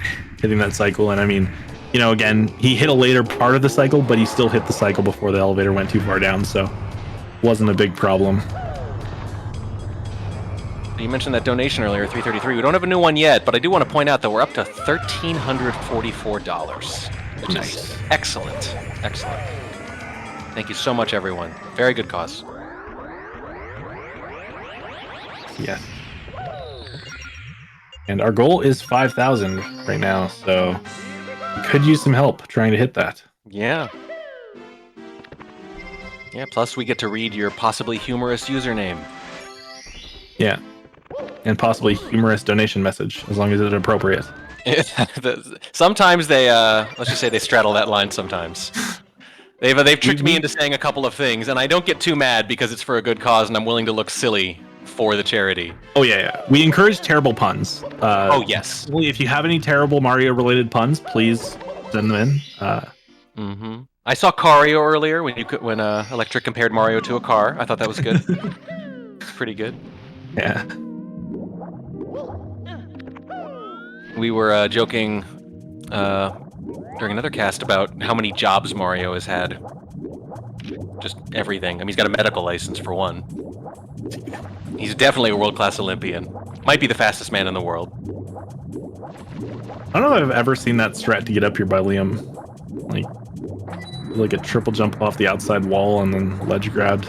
cycle. And I mean, again, he hit a later part of the cycle, but he still hit the cycle before the elevator went too far down, so wasn't a big problem. You mentioned that donation earlier, $333. We don't have a new one yet, but I do want to point out that we're up to $1,344, which is excellent. Excellent. Thank you so much, everyone. Very good cause. Yeah. And our goal is 5,000 right now, so could use some help trying to hit that. Yeah. Yeah, plus we get to read your possibly humorous username. Yeah. And possibly humorous donation message, as long as it's appropriate. Sometimes they, let's just say they straddle that line sometimes. They've tricked me into saying a couple of things, and I don't get too mad because it's for a good cause and I'm willing to look silly for the charity. Oh, yeah. We encourage terrible puns. Oh, yes. If you have any terrible Mario-related puns, please send them in. I saw Cario earlier when Electric compared Mario to a car. I thought that was good. Pretty good. Yeah. We were joking during another cast about how many jobs Mario has had. Just everything. I mean, he's got a medical license for one. He's definitely a world-class Olympian. Might be the fastest man in the world. I don't know if I've ever seen that strat to get up here by Liam. Like a triple jump off the outside wall and then ledge grabbed.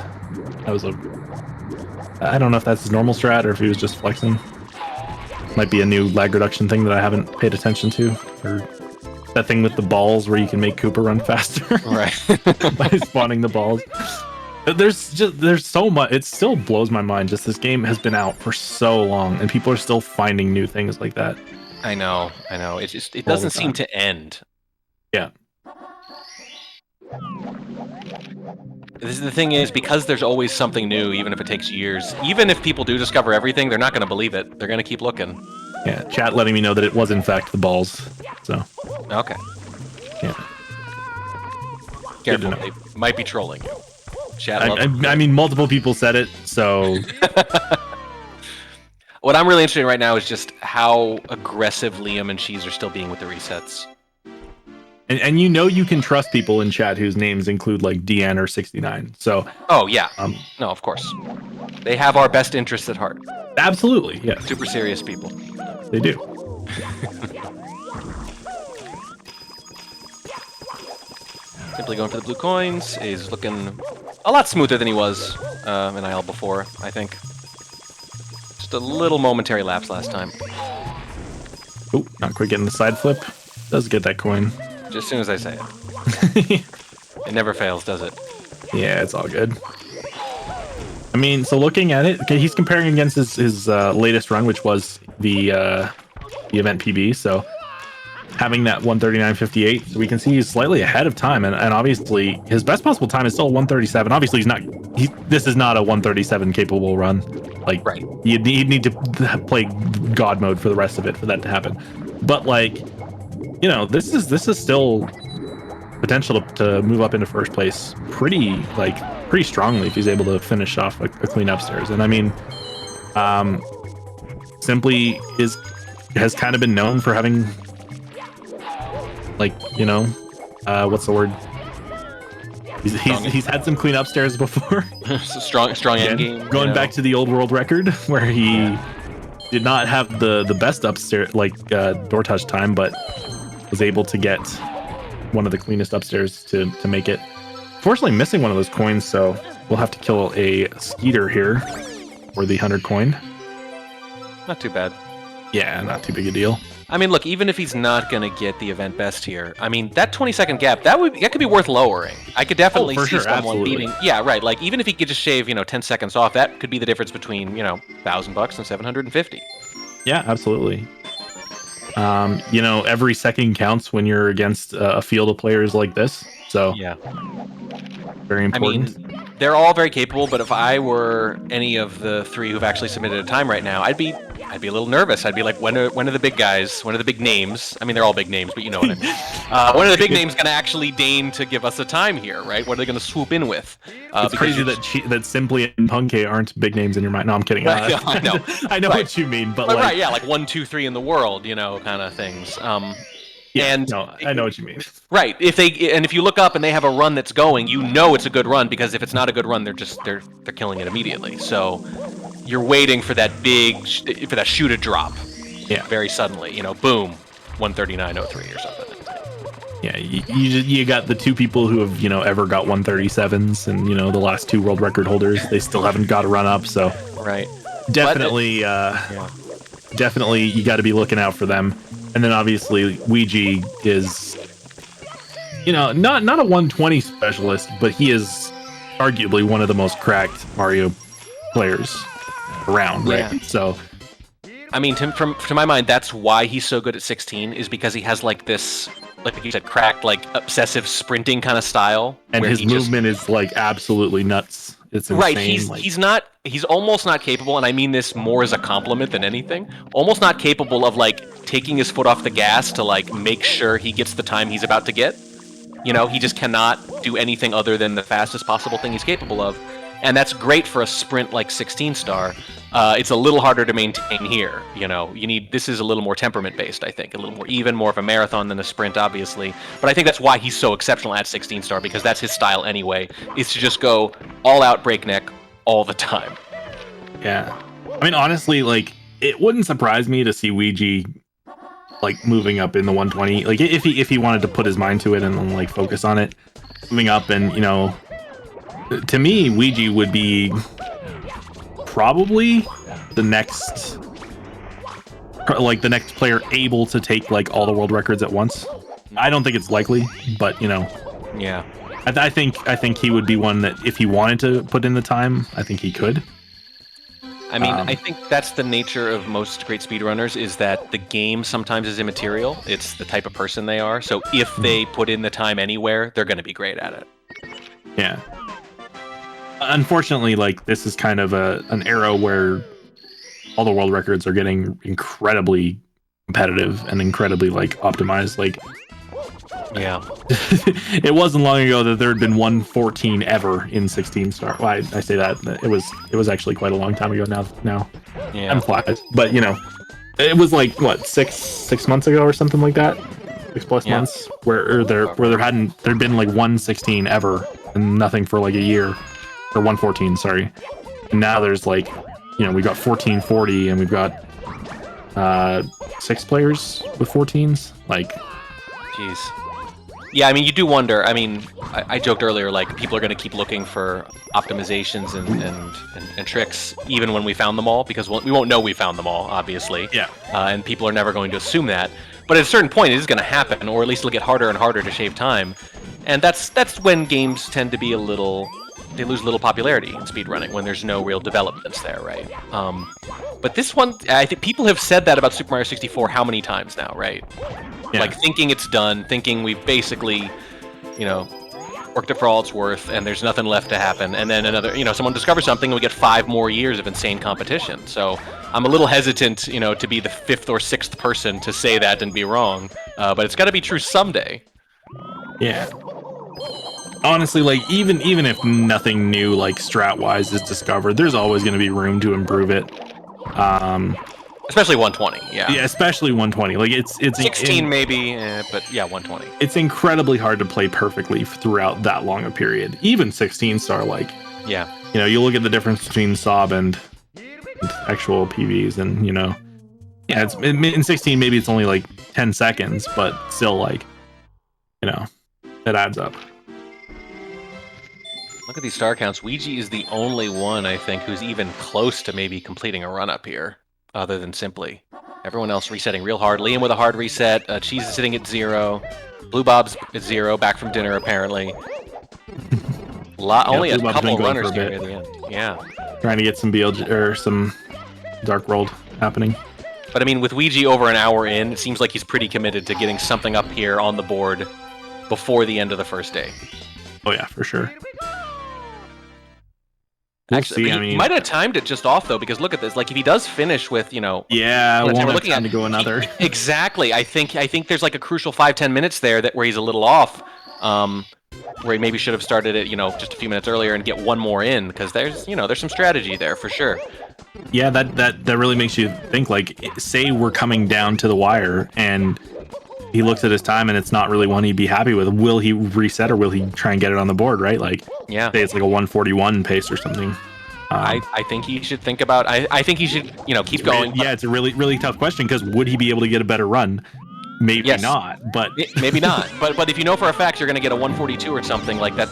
That was I don't know if that's his normal strat or if he was just flexing. Might be a new lag reduction thing that I haven't paid attention to. Or that thing with the balls where you can make Koopa run faster. Right. By spawning the balls. There's so much. It still blows my mind. Just this game has been out for so long and people are still finding new things like that. I know. It doesn't seem to end. Yeah. The thing is, because there's always something new, even if it takes years, even if people do discover everything, they're not going to believe it. They're going to keep looking. Yeah, chat letting me know that it was in fact the balls. So. Okay. Yeah. Careful, they might be trolling you. Chat. I mean, multiple people said it, so. What I'm really interested in right now is just how aggressive Liam and Cheese are still being with the resets. And you can trust people in chat whose names include like Deanne or 69. So. Oh yeah. No, of course. They have our best interests at heart. Absolutely. Yes. Super serious people. They do. Simply going for the blue coins is looking a lot smoother than he was in IL before, I think. Just a little momentary lapse last time. Oh, not quite getting the side flip. Does get that coin. Just as soon as I say it. It never fails, does it? Yeah, it's all good. I mean, so looking at it, okay, he's comparing against his latest run, which was the event PB. So having that 139.58, so we can see he's slightly ahead of time, and obviously his best possible time is still 137. Obviously, this is not a 137 capable run. Like, Right. you'd need to play God mode for the rest of it for that to happen. But like, you know, this is still potential to move up into first place pretty strongly if he's able to finish off a clean upstairs. And I mean, Simply has kind of been known for having, like, you know, what's the word? He's had some clean upstairs before. strong end game. Going back to the old world record where he did not have the best upstairs door touch time, but was able to get one of the cleanest upstairs to make it. Fortunately, missing one of those coins, so we'll have to kill a Skeeter here for the 100 coin. Not too bad. Yeah, not too big a deal. I mean, look, even if he's not going to get the event best here, I mean, that 20-second gap, that could be worth lowering. I could definitely see sure, someone absolutely. beating. Yeah, right. Like, even if he could just shave, 10 seconds off, that could be the difference between, $1,000 and 750. Yeah, absolutely. Every second counts when you're against a field of players like this. So Yeah. very important. I mean, they're all very capable, but if I were any of the three who've actually submitted a time right now, I'd be a little nervous. I'd be like, when are the big guys? When are the big names? I mean, they're all big names, but you know what I mean. When are the big names going to actually deign to give us a time here, right? What are they going to swoop in with? It's crazy that Simply and Punky aren't big names in your mind. No, I'm kidding. Right, yeah, I know. I know Right. what you mean, but Right, yeah, like 1, 2, 3 in the world, kind of things. I know what you mean. Right. If you look up and they have a run that's going, it's a good run, because if it's not a good run, they're killing it immediately. So you're waiting for that for that shoe to drop. Yeah. Very suddenly, boom, 139.03 or something. Yeah, you got the two people who have ever got 137s, and the last two world record holders, they still haven't got a run up. So right. Definitely, definitely, you got to be looking out for them. And then obviously Ouija is, not a 120 specialist, but he is arguably one of the most cracked Mario players around, right? Yeah. So, I mean, to my mind, that's why he's so good at 16, is because he has like this, like you said, cracked, like obsessive sprinting kind of style, and where his movement is like absolutely nuts. It's insane. Right. He's almost not capable, and I mean this more as a compliment than anything. Almost not capable of like taking his foot off the gas to like make sure he gets the time he's about to get. He just cannot do anything other than the fastest possible thing he's capable of, and that's great for a sprint like 16 star. It's a little harder to maintain here. This is a little more temperament based, I think, a little more even, more of a marathon than a sprint, obviously. But I think that's why he's so exceptional at 16 star, because that's his style anyway, is to just go all out breakneck all the time. Yeah. I mean, honestly, like, it wouldn't surprise me to see Ouija like moving up in the 120. Like, if he wanted to put his mind to it and like focus on it, moving up, and to me, Ouija would be probably the next player able to take like all the world records at once. I don't think it's likely, but Yeah. I think he would be one that if he wanted to put in the time, I think he could. I mean, I think that's the nature of most great speedrunners, is that the game sometimes is immaterial. It's the type of person they are. So if they put in the time anywhere, they're going to be great at it. Yeah. Unfortunately, like, this is kind of an era where all the world records are getting incredibly competitive and incredibly like optimized. Like, Yeah. it wasn't long ago that there had been 114 ever in 16 star. Well, I say that it was actually quite a long time ago now. Yeah. I'm flat, but it was like what six months ago or something like that, 6+ months, where there'd been like 116 ever and nothing for like a year, or 114, sorry. And now there's like, we've got 1440 and we've got 6 players with 14s. Like, Jeez. Yeah, I mean, you do wonder. I mean, I joked earlier, like, people are going to keep looking for optimizations and tricks, even when we found them all, because we won't know we found them all, obviously. Yeah. And people are never going to assume that. But at a certain point, it is going to happen, or at least it'll get harder and harder to shave time. And that's when games tend to be they lose a little popularity in speedrunning when there's no real developments there, right? But this one, I think people have said that about Super Mario 64 how many times now, right? Yeah. Like thinking it's done, thinking we've basically, worked it for all it's worth, and there's nothing left to happen. And then someone discovers something, and we get 5 more years of insane competition. So I'm a little hesitant, to be the 5th or 6th person to say that and be wrong. But it's got to be true someday. Yeah. Honestly, like even if nothing new like strat-wise is discovered, there's always going to be room to improve it. Especially 120, yeah. Yeah, especially 120. Like it's 16 maybe, but yeah, 120. It's incredibly hard to play perfectly throughout that long a period. Even 16 star, like yeah, you look at the difference between Sob and actual PVs, and yeah, it's in 16 maybe it's only like 10 seconds, but still like it adds up. Look at these star counts. Ouija is the only one, I think, who's even close to maybe completing a run up here, other than Simply. Everyone else resetting real hard. Liam with a hard reset. Cheese is sitting at 0. Blue Bob's at 0, back from dinner, apparently. Only a couple runners here at the end. Yeah. Trying to get some BLG or some Dark World happening. But I mean, with Ouija over an hour in, it seems like he's pretty committed to getting something up here on the board before the end of the first day. Oh yeah, for sure. Actually, he might have timed it just off though, because look at this. Like, if he does finish with, yeah, won't have time to go another. Exactly. I think there's like a crucial 5-10 minutes there where he's a little off, where he maybe should have started it, just a few minutes earlier and get one more in, because there's some strategy there for sure. Yeah, that really makes you think. Like, say we're coming down to the wire and he looks at his time and it's not really one he'd be happy with. Will he reset or will he try and get it on the board, right? Like, yeah, say it's like a 141 pace or something. I think he should think about. I think he should keep going. Yeah, it's a really really tough question, because would he be able to get a better run? Maybe not, but maybe not. But if you know for a fact you're going to get a 142 or something like that,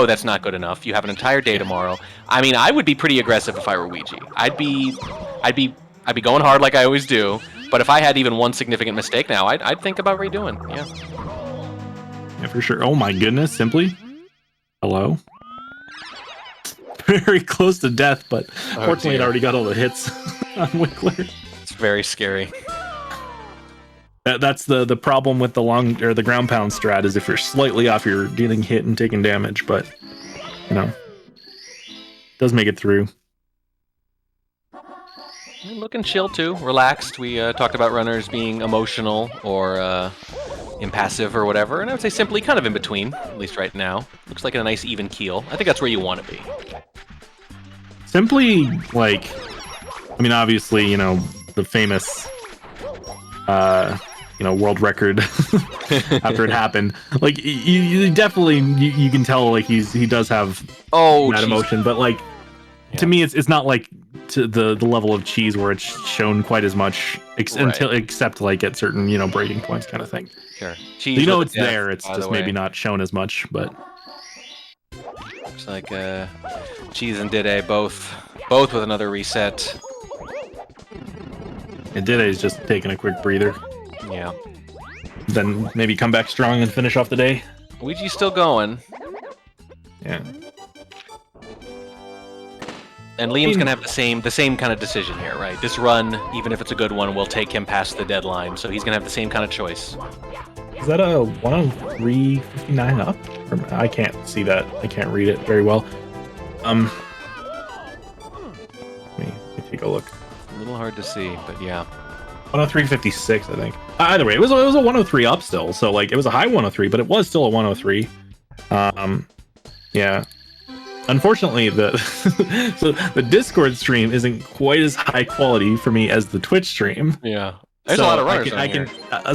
that's not good enough. You have an entire day tomorrow. I mean, I would be pretty aggressive if I were Ouija. I'd be going hard like I always do. But if I had even one significant mistake now, I'd think about redoing. Yeah, for sure. Oh my goodness, Simply. Hello. Very close to death, but fortunately it already got all the hits on Winkler. It's very scary. That's the problem with the the ground pound strat, is if you're slightly off, you're getting hit and taking damage, but does make it through. Looking chill too, relaxed. We talked about runners being emotional or impassive or whatever, and I would say Simply kind of in between, at least right now. Looks like a nice even keel. I think that's where you want to be. Simply, like, I mean, obviously, the famous, world record after it happened. Like, you definitely, you can tell, like, he does have that emotion, but like, to me, it's not like to the level of Cheese where it's shown quite as much, except like at certain breaking points, kind of thing. Sure. Cheese, it's there. It's just maybe not shown as much, but looks like Cheese and Dide both with another reset. And Dide's just taking a quick breather. Yeah. Then maybe come back strong and finish off the day. Ouija's still going. Yeah. And Liam's gonna have the same kind of decision here, right? This run, even if it's a good one, will take him past the deadline, so he's gonna have the same kind of choice. Is that a 103.59 up? I can't see that. I can't read it very well. Let me take a look. A little hard to see, but yeah. 103.56, I think. Either way, it was a 103 up still, so like it was a high 103, but it was still a 103. Yeah. Unfortunately, the Discord stream isn't quite as high quality for me as the Twitch stream. Yeah. There's a lot of runners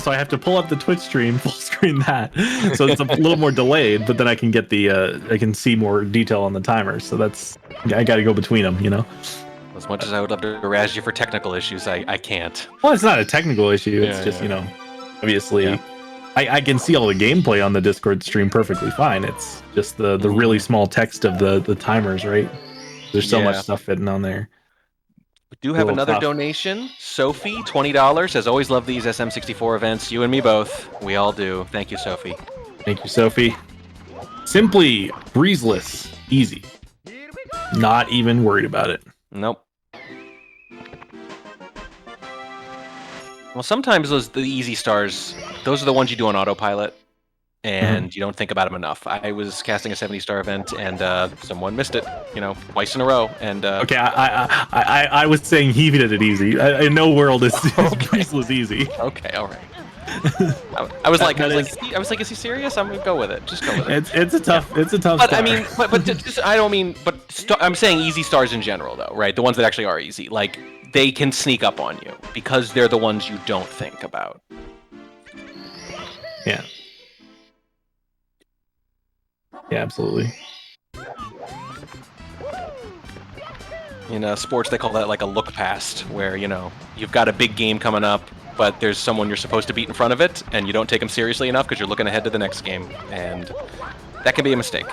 so I have to pull up the Twitch stream, full screen that. So it's a little more delayed, but then I can get I can see more detail on the timer. So I got to go between them, As much as I would love to razz you for technical issues, I can't. Well, it's not a technical issue. It's just, obviously, I can see all the gameplay on the Discord stream perfectly fine. It's just the really small text of the timers, right? There's so much stuff fitting on there. We do have another donation. Sophie, $20, says, always love these SM64 events. You and me both. We all do. Thank you, Sophie. Thank you, Sophie. Simply breezeless, easy. Not even worried about it. Nope. Well, sometimes the easy stars, those are the ones you do on autopilot, and you don't think about them enough. I was casting a 70-star event, and someone missed it, twice in a row. And Okay, I was saying he did it easy. In no world is breezeless easy. Okay, all right. I was like, is he serious? I'm gonna go with it. Just go with it. It's a tough But star. I mean, I don't mean, I'm saying easy stars in general, though, right? The ones that actually are easy, like they can sneak up on you because they're the ones you don't think about. Yeah. Yeah, absolutely. In sports, they call that like a look past, where you've got a big game coming up, but there's someone you're supposed to beat in front of it, and you don't take them seriously enough because you're looking ahead to the next game, and that can be a mistake.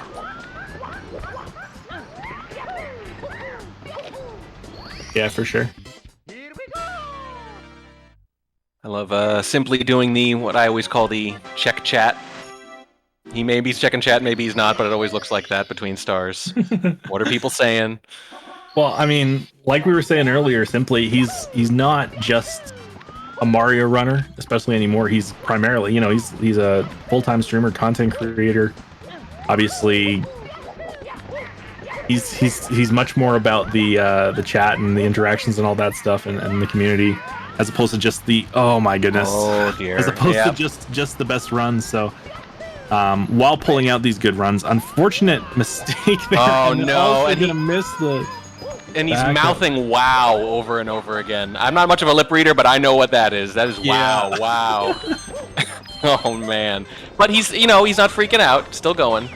Yeah, for sure. I love simply doing what I always call the check chat. He maybe he's checking chat, maybe he's not, but it always looks like that between stars. What are people saying? Well, I mean, like we were saying earlier, simply he's not just a Mario runner, especially anymore. He's primarily, he's a full-time streamer, content creator. Obviously, he's much more about the chat and the interactions and all that stuff and the community, as opposed to just oh my goodness, oh dear, as opposed to just the best runs. So while pulling out these good runs, unfortunate mistake there. Oh no, and gonna miss the. And he's mouthing "wow" over and over again. I'm not much of a lip reader, but I know what that is. That is wow, wow. Oh man, but he's he's not freaking out. Still going.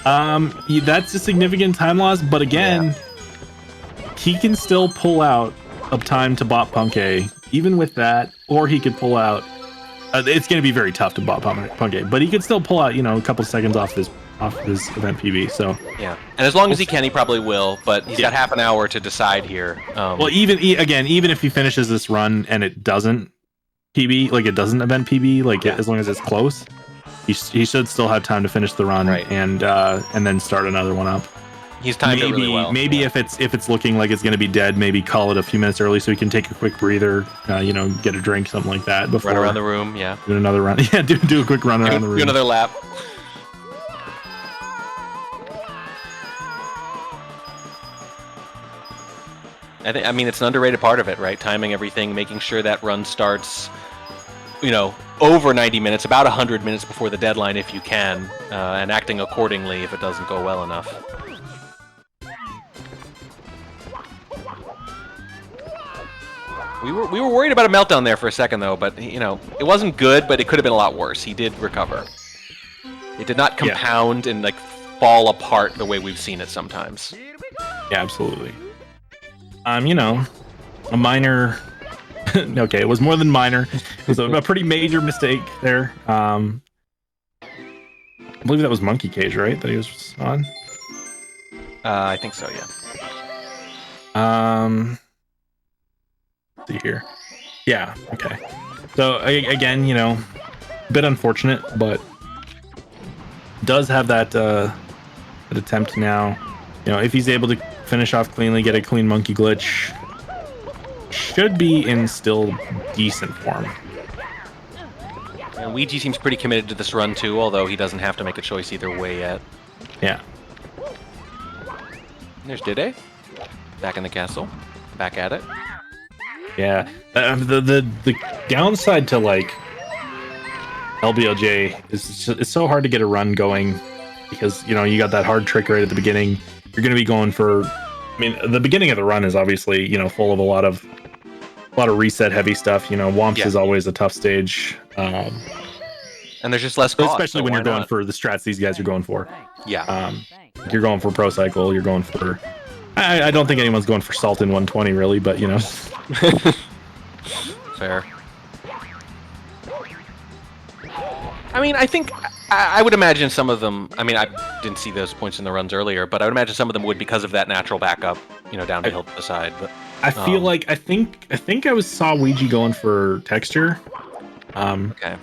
That's a significant time loss, but again, he can still pull out uptime to bot Punk A, even with that, or he could pull out. It's going to be very tough to bot Punk A, but he could still pull out, a couple seconds off his event PB. So yeah, and as long as he can, he probably will. But he's got half an hour to decide here. Well, even if he finishes this run and it doesn't PB, like it doesn't event PB, as long as it's close, he should still have time to finish the run, right. and then start another one up. He's timed it really well. Maybe if it's looking like it's going to be dead, maybe call it a few minutes early so he can take a quick breather, get a drink, something like that. Before run around the room, yeah. Do another run, yeah. Do a quick run around the room. Do another lap. I mean, it's an underrated part of it, right? Timing everything, making sure that run starts, over 90 minutes, about 100 minutes before the deadline if you can, and acting accordingly if it doesn't go well enough. We were worried about a meltdown there for a second, though, but, it wasn't good, but it could have been a lot worse. He did recover. It did not compound and, fall apart the way we've seen it sometimes. Yeah, absolutely. A minor... okay, it was more than minor. It was a pretty major mistake there. I believe that was Monkey Cage, right? That he was on? I think so, yeah. Let's see here. Yeah, okay. So, again, a bit unfortunate, but does have that attempt now. If he's able to finish off cleanly, get a clean monkey glitch, should be in still decent form. And Ouija seems pretty committed to this run too, although he doesn't have to make a choice either way yet. Yeah. There's Dide. Back in the castle. Back at it. Yeah. The downside to LBLJ is it's so hard to get a run going because you got that hard trick right at the beginning. You're going to be going for. I mean, the beginning of the run is obviously full of a lot of reset heavy stuff. Womps is always a tough stage. And there's just less cost, especially when you're going for the strats these guys are going for. Yeah. You're going for Pro Cycle. You're going for. I don't think anyone's going for Salt in 120 really, but Fair. I mean, I think I would imagine some of them. I mean, I didn't see those points in the runs earlier, but I would imagine some of them would because of that natural backup, down the hill to the side. But I feel like I think I saw Ouija going for texture. Okay.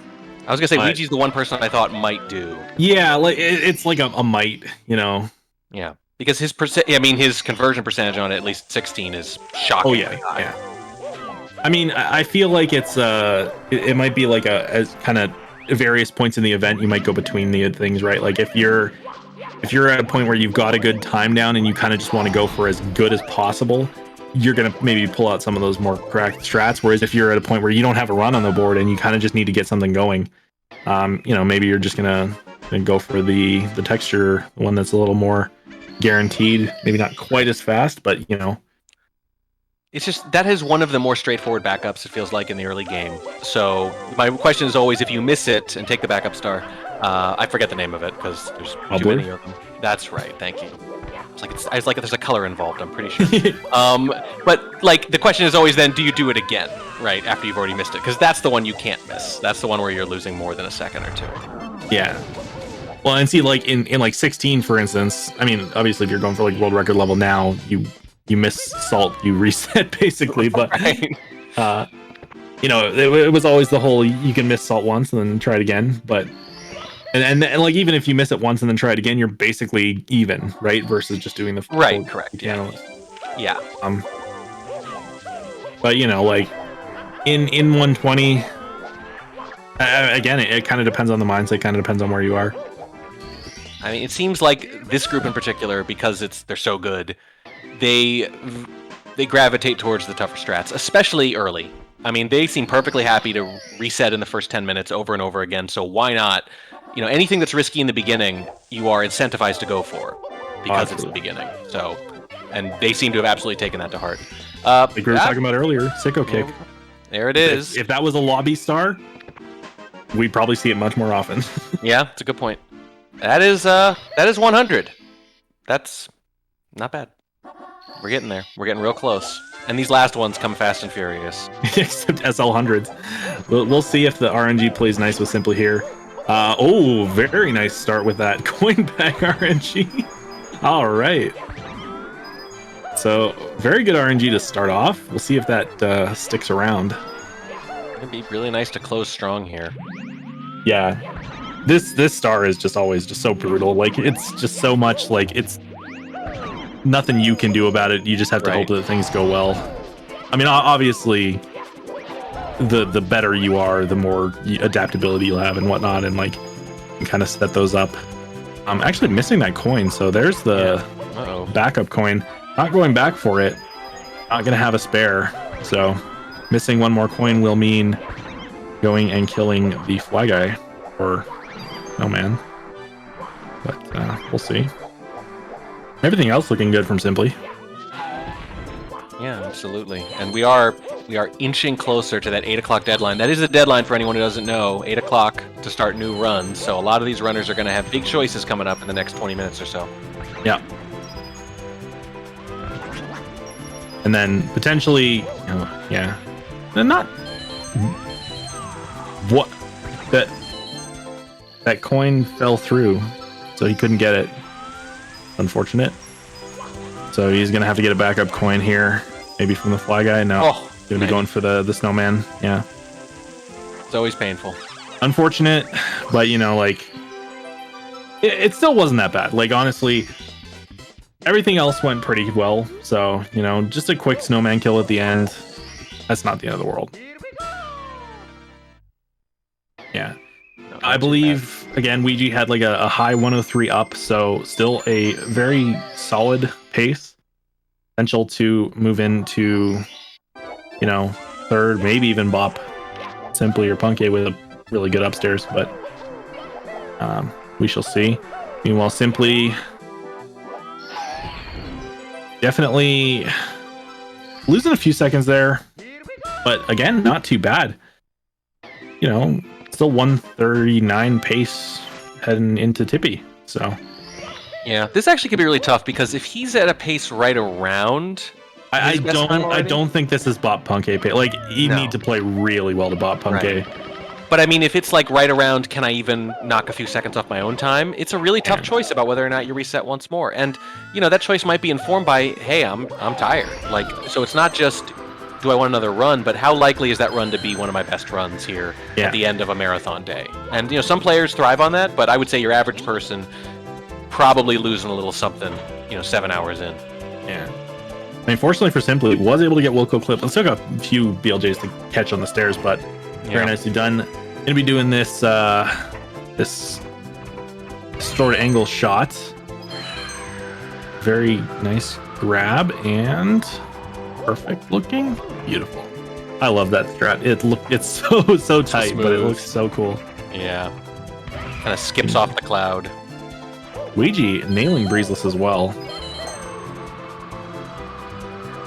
I was gonna say But- Luigi's the one person I thought might do. Yeah, like it's like a might, you know. Yeah, because his his conversion percentage on it, at least 16, is shocking. Oh yeah, yeah. I mean, I feel like it's it might be like a kind of various points in the event. You might go between the things, right? Like if you're at a point where you've got a good time down and you kind of just want to go for as good as possible, you're gonna maybe pull out some of those more correct strats. Whereas if you're at a point where you don't have a run on the board and you kind of just need to get something going, you know, maybe you're just gonna go for the texture one that's a little more guaranteed. Maybe not quite as fast, but you know. It's just that is one of the more straightforward backups, it feels like, in the early game. So my question is always, if you miss it and take the backup star, I forget the name of it because there's too many of them. That's right, thank you. It's like there's a color involved, I'm pretty sure. But like the question is always then, do you do it again, right, after you've already missed it? Because that's the one you can't miss. That's the one where you're losing more than a second or two. Yeah. Well, and see, like in like 16, for instance, I mean, obviously, if you're going for like world record level now, you miss salt, you reset basically. But Right. you know, it was always the whole you can miss salt once and then try it again. But and like even if you miss it once and then try it again, you're basically even, right? Versus just doing the Right, correct. Yeah. Yeah. But you know, like in 120, again, it kind of depends on the mindset. Kind of depends on where you are. I mean, it seems like this group in particular, because they're so good, they gravitate towards the tougher strats, especially early. I mean, they seem perfectly happy to reset in the first 10 minutes over and over again. So why not? You know, anything that's risky in the beginning, you are incentivized to go for because it's the beginning. So, and they seem to have absolutely taken that to heart. Like we were talking about earlier, Sicko Kick. There it is. If that was a lobby star, we'd probably see it much more often. Yeah, that's a good point. That is 100. That's not bad. We're getting there. We're getting real close. And these last ones come fast and furious. Except SL100s. We'll see if the RNG plays nice with Simply here. Oh, very nice start with that coin bag RNG. All right. So very good RNG to start off. We'll see if that sticks around. It'd be really nice to close strong here. Yeah. This star is just always just so brutal. Like it's just so much like it's nothing you can do about it. You just have to hope that things go well. I mean, obviously, the better you are, the more adaptability you'll have and whatnot, and like kind of set those up. I'm actually missing that coin, so there's the backup coin. Not going back for it. Not gonna have a spare. So missing one more coin will mean going and killing the fly guy or no man. But we'll see. Everything else looking good from Simply. Yeah, absolutely. And we are inching closer to that 8 o'clock deadline. That is a deadline for anyone who doesn't know. 8 o'clock to start new runs. So a lot of these runners are going to have big choices coming up in the next 20 minutes or so. Yeah. And then potentially, yeah. And not what that coin fell through, so he couldn't get it. Unfortunate. So he's gonna have to get a backup coin here, maybe from the fly guy. No, gonna be going for the snowman. Yeah, it's always painful. Unfortunate, but you know, like it still wasn't that bad. Like honestly, everything else went pretty well. So you know, just a quick snowman kill at the end. That's not the end of the world. Yeah. I believe, again, Ouija had like a high 103 up, so still a very solid pace. Potential to move into, you know, third, maybe even bop Simply or Punky with a really good upstairs, but we shall see. Meanwhile, Simply definitely losing a few seconds there, but again, not too bad. You know, still 139 pace heading into Tippy. So yeah, this actually could be really tough because if he's at a pace right around, I don't think this is bot Punky pace. Like you need to play really well to bot Punky. Right. But I mean, if it's like right around, can I even knock a few seconds off my own time? It's a really tough choice about whether or not you reset once more. And you know, that choice might be informed by, hey, I'm tired. Like, so it's not just do I want another run, but how likely is that run to be one of my best runs here Yeah. at the end of a marathon day? And some players thrive on that, but I would say your average person probably losing a little something, 7 hours in. Yeah. I mean, fortunately for Simply, was able to get Wilco clip. Let's took a few BLJs to catch on the stairs, but very nicely done. Gonna be doing this this sort of angle shot. Very nice grab and perfect looking. Beautiful. I love that strat. It's so tight, but it looks so cool. Yeah. Kind of skips off the cloud. Ouija nailing breezeless as well.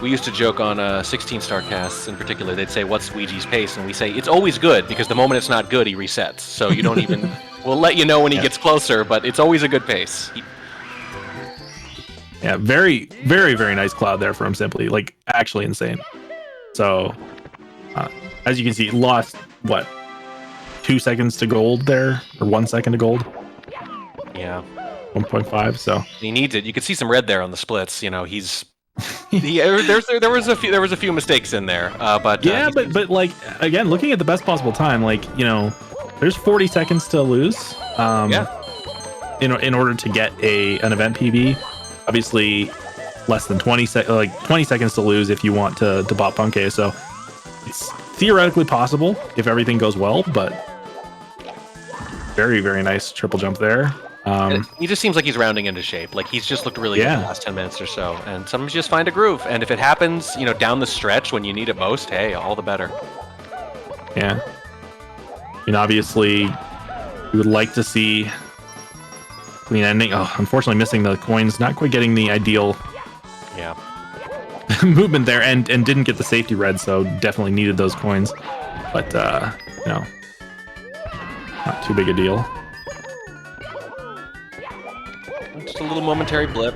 We used to joke on 16-star casts in particular. They'd say, "What's Ouija's pace?" And we say, "It's always good because the moment it's not good, he resets. So you don't even. We'll let you know when he gets closer, but it's always a good pace." Yeah, very, very, very nice cloud there from Simply. Like, actually insane. So, as you can see, lost, 2 seconds to gold there? Or 1 second to gold? Yeah. 1.5, so. He needs it. You could see some red there on the splits. He's... there was a few mistakes in there, but... Yeah, but like, again, looking at the best possible time, like, there's 40 seconds to lose. In order to get an event PB. Obviously, less than 20 seconds to lose if you want to bot Punke. So it's theoretically possible if everything goes well, but very, very nice triple jump there. He just seems like he's rounding into shape. Like he's just looked really good in the last 10 minutes or so. And sometimes you just find a groove. And if it happens, down the stretch when you need it most, hey, all the better. Yeah. Obviously, we would like to see clean ending. Oh, unfortunately missing the coins, not quite getting the ideal movement there, and didn't get the safety red, so definitely needed those coins. But not too big a deal. Just a little momentary blip.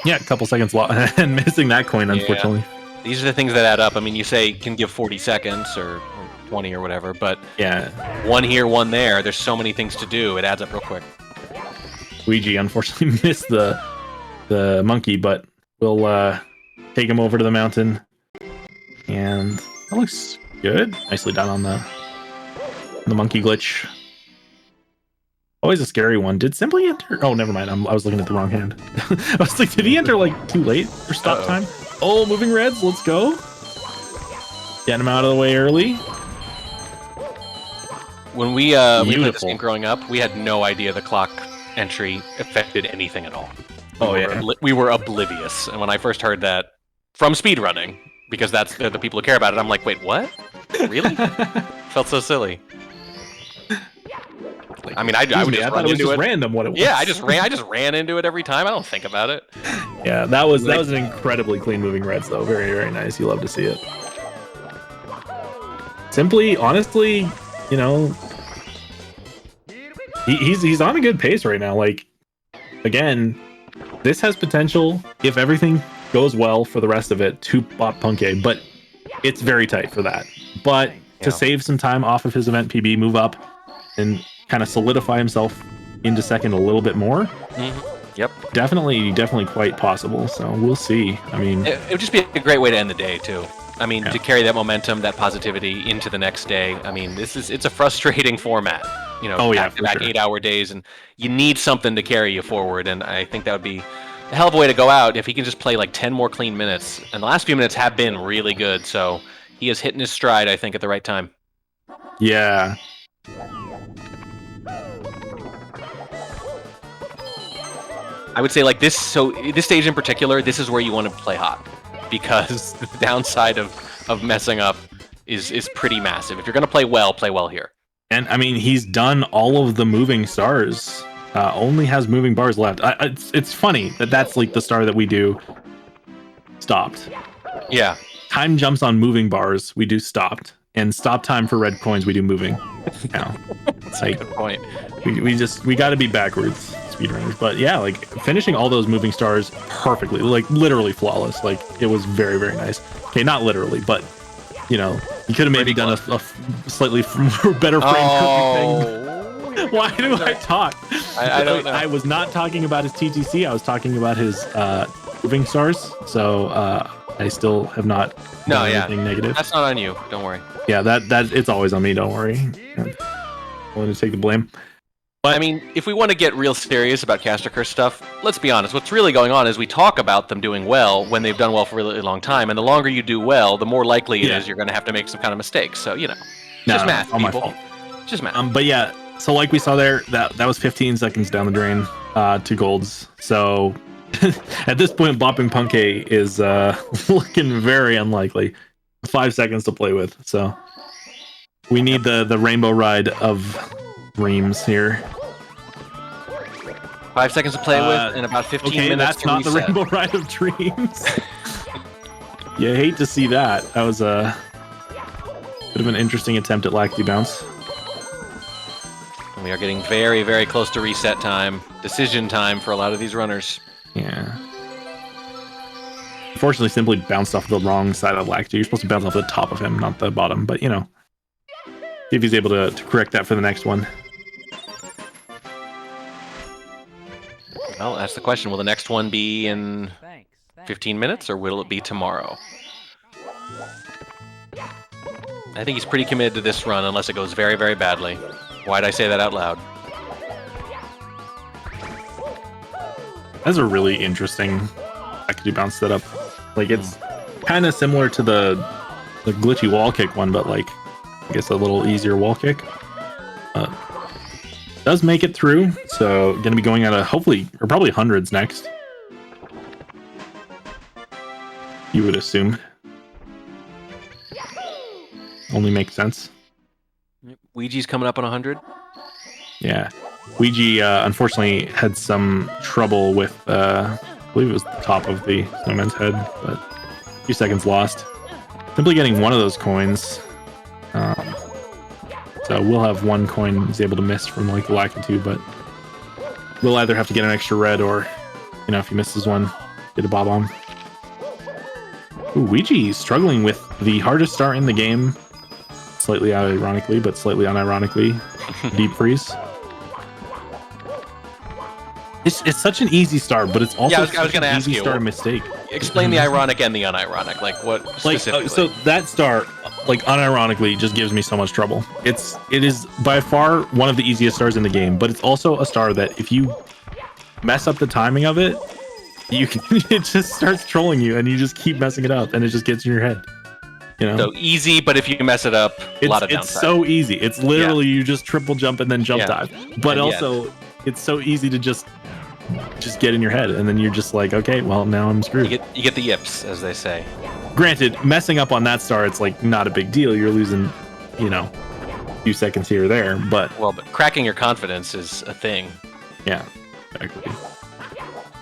Yeah, a couple seconds and missing that coin, unfortunately. Yeah. These are the things that add up. I mean, you say can give 40 seconds or 20 or whatever, but one here, one there. There's so many things to do. It adds up real quick. Ouija unfortunately missed the monkey, but we'll take him over to the mountain. And that looks good. Nicely done on the monkey glitch. Always a scary one. Did Simply enter? Oh, never mind. I was looking at the wrong hand. I was like, did he enter too late for stop time? Oh, moving reds. Let's go. Getting him out of the way early. When we played this game growing up, we had no idea the clock entry affected anything at all. We were oblivious. And when I first heard that from speedrunning, because they're the people who care about it, I'm like, wait, what? Really? Felt so silly. I mean, I would just run into it. Random what it was. Yeah, I just ran into it every time. I don't think about it. Yeah, that was an incredibly clean moving reds though. Very, very nice. You love to see it. Simply, honestly, he's on a good pace right now. Like, again, this has potential if everything goes well for the rest of it to bot Punke, but it's very tight for that. But to save some time off of his event PB, move up and kind of solidify himself into second a little bit more. Yep. Definitely quite possible. So we'll see. I mean, it would just be a great way to end the day too. I mean, to carry that momentum, that positivity into the next day. I mean, it's a frustrating format. Back-to-back 8-hour days, and you need something to carry you forward. And I think that would be a hell of a way to go out if he can just play 10 more clean minutes. And the last few minutes have been really good, so he is hitting his stride, I think, at the right time. Yeah. I would say this. So this stage in particular, this is where you want to play hot, because the downside of messing up is pretty massive. If you're going to play well here. And I mean, he's done all of the moving stars. Only has moving bars left. It's funny that's the star that we do stopped. Yeah. Time jumps on moving bars, we do stopped. And stop time for red coins, we do moving. That's a good point. We got to be backwards speedrunners. But yeah, finishing all those moving stars perfectly, literally flawless. It was very, very nice. Okay, not literally, but you could have maybe done a slightly better frame perfect thing. Why do I talk? I don't know. I was not talking about his TTC. I was talking about his moving stars. So I still have not No, done yeah. anything negative. That's not on you. Don't worry. Yeah, that it's always on me. Don't worry. I'm willing to take the blame. I mean, if we want to get real serious about Caster Curse stuff, let's be honest. What's really going on is we talk about them doing well when they've done well for a really long time, and the longer you do well, the more likely it is you're going to have to make some kind of mistakes. So, you know, just math, all my people. fault. Just math. But yeah, so like we saw there, that was 15 seconds down the drain, 2 golds. So at this point, bopping Punkay is looking very unlikely. 5 seconds to play with, so we need the rainbow ride of Reams here. 5 seconds to play with and about 15 minutes that's to not reset. the rainbow ride of dreams. You hate to see that. That was a bit of an interesting attempt at Lacti Bounce. We are getting very, very close to reset time, decision time for a lot of these runners. Yeah. Unfortunately, simply bounced off the wrong side of Lacti. You're supposed to bounce off the top of him, not the bottom. But, you know, see if he's able to correct that for the next one. Well, that's the question. Will the next one be in 15 minutes, or will it be tomorrow? I think he's pretty committed to this run, unless it goes very, very badly. Why'd I say that out loud? That's a really interesting Lacti Bounce setup. Like, it's kind of similar to the glitchy wall kick one, but, like, I guess a little easier wall kick. Does make it through, so gonna be going at a hopefully, or probably hundreds next. You would assume. Only makes sense. Ouija's coming up on 100. Yeah. Ouija, unfortunately, had some trouble with, I believe it was the top of the snowman's head, but a few seconds lost. Simply getting one of those coins. So we'll have 1 coin he's able to miss from like the Lakitu, but we'll either have to get an extra red or, you know, if he misses one, get a bob on. Ooh, Ouija struggling with the hardest star in the game. Slightly ironically, but slightly unironically. Deep freeze. It's such an easy star, but it's also I was gonna ask easy you, star mistake. Explain the ironic and the unironic. Like, what specifically? So that star, like, unironically, just gives me so much trouble. It is by far one of the easiest stars in the game, but it's also a star that if you mess up the timing of it, you can it just starts trolling you, and you just keep messing it up, and it just gets in your head. You know? So easy, but if you mess it up, a lot of downside. It's so easy. It's literally you just triple jump and then jump dive. But And also, it's so easy to just get in your head, and then you're just like, okay, well, now I'm screwed. You get the yips, as they say. Granted, messing up on that star, it's like not a big deal. You're losing, you know, a few seconds here or there, but cracking your confidence is a thing. Yeah, exactly.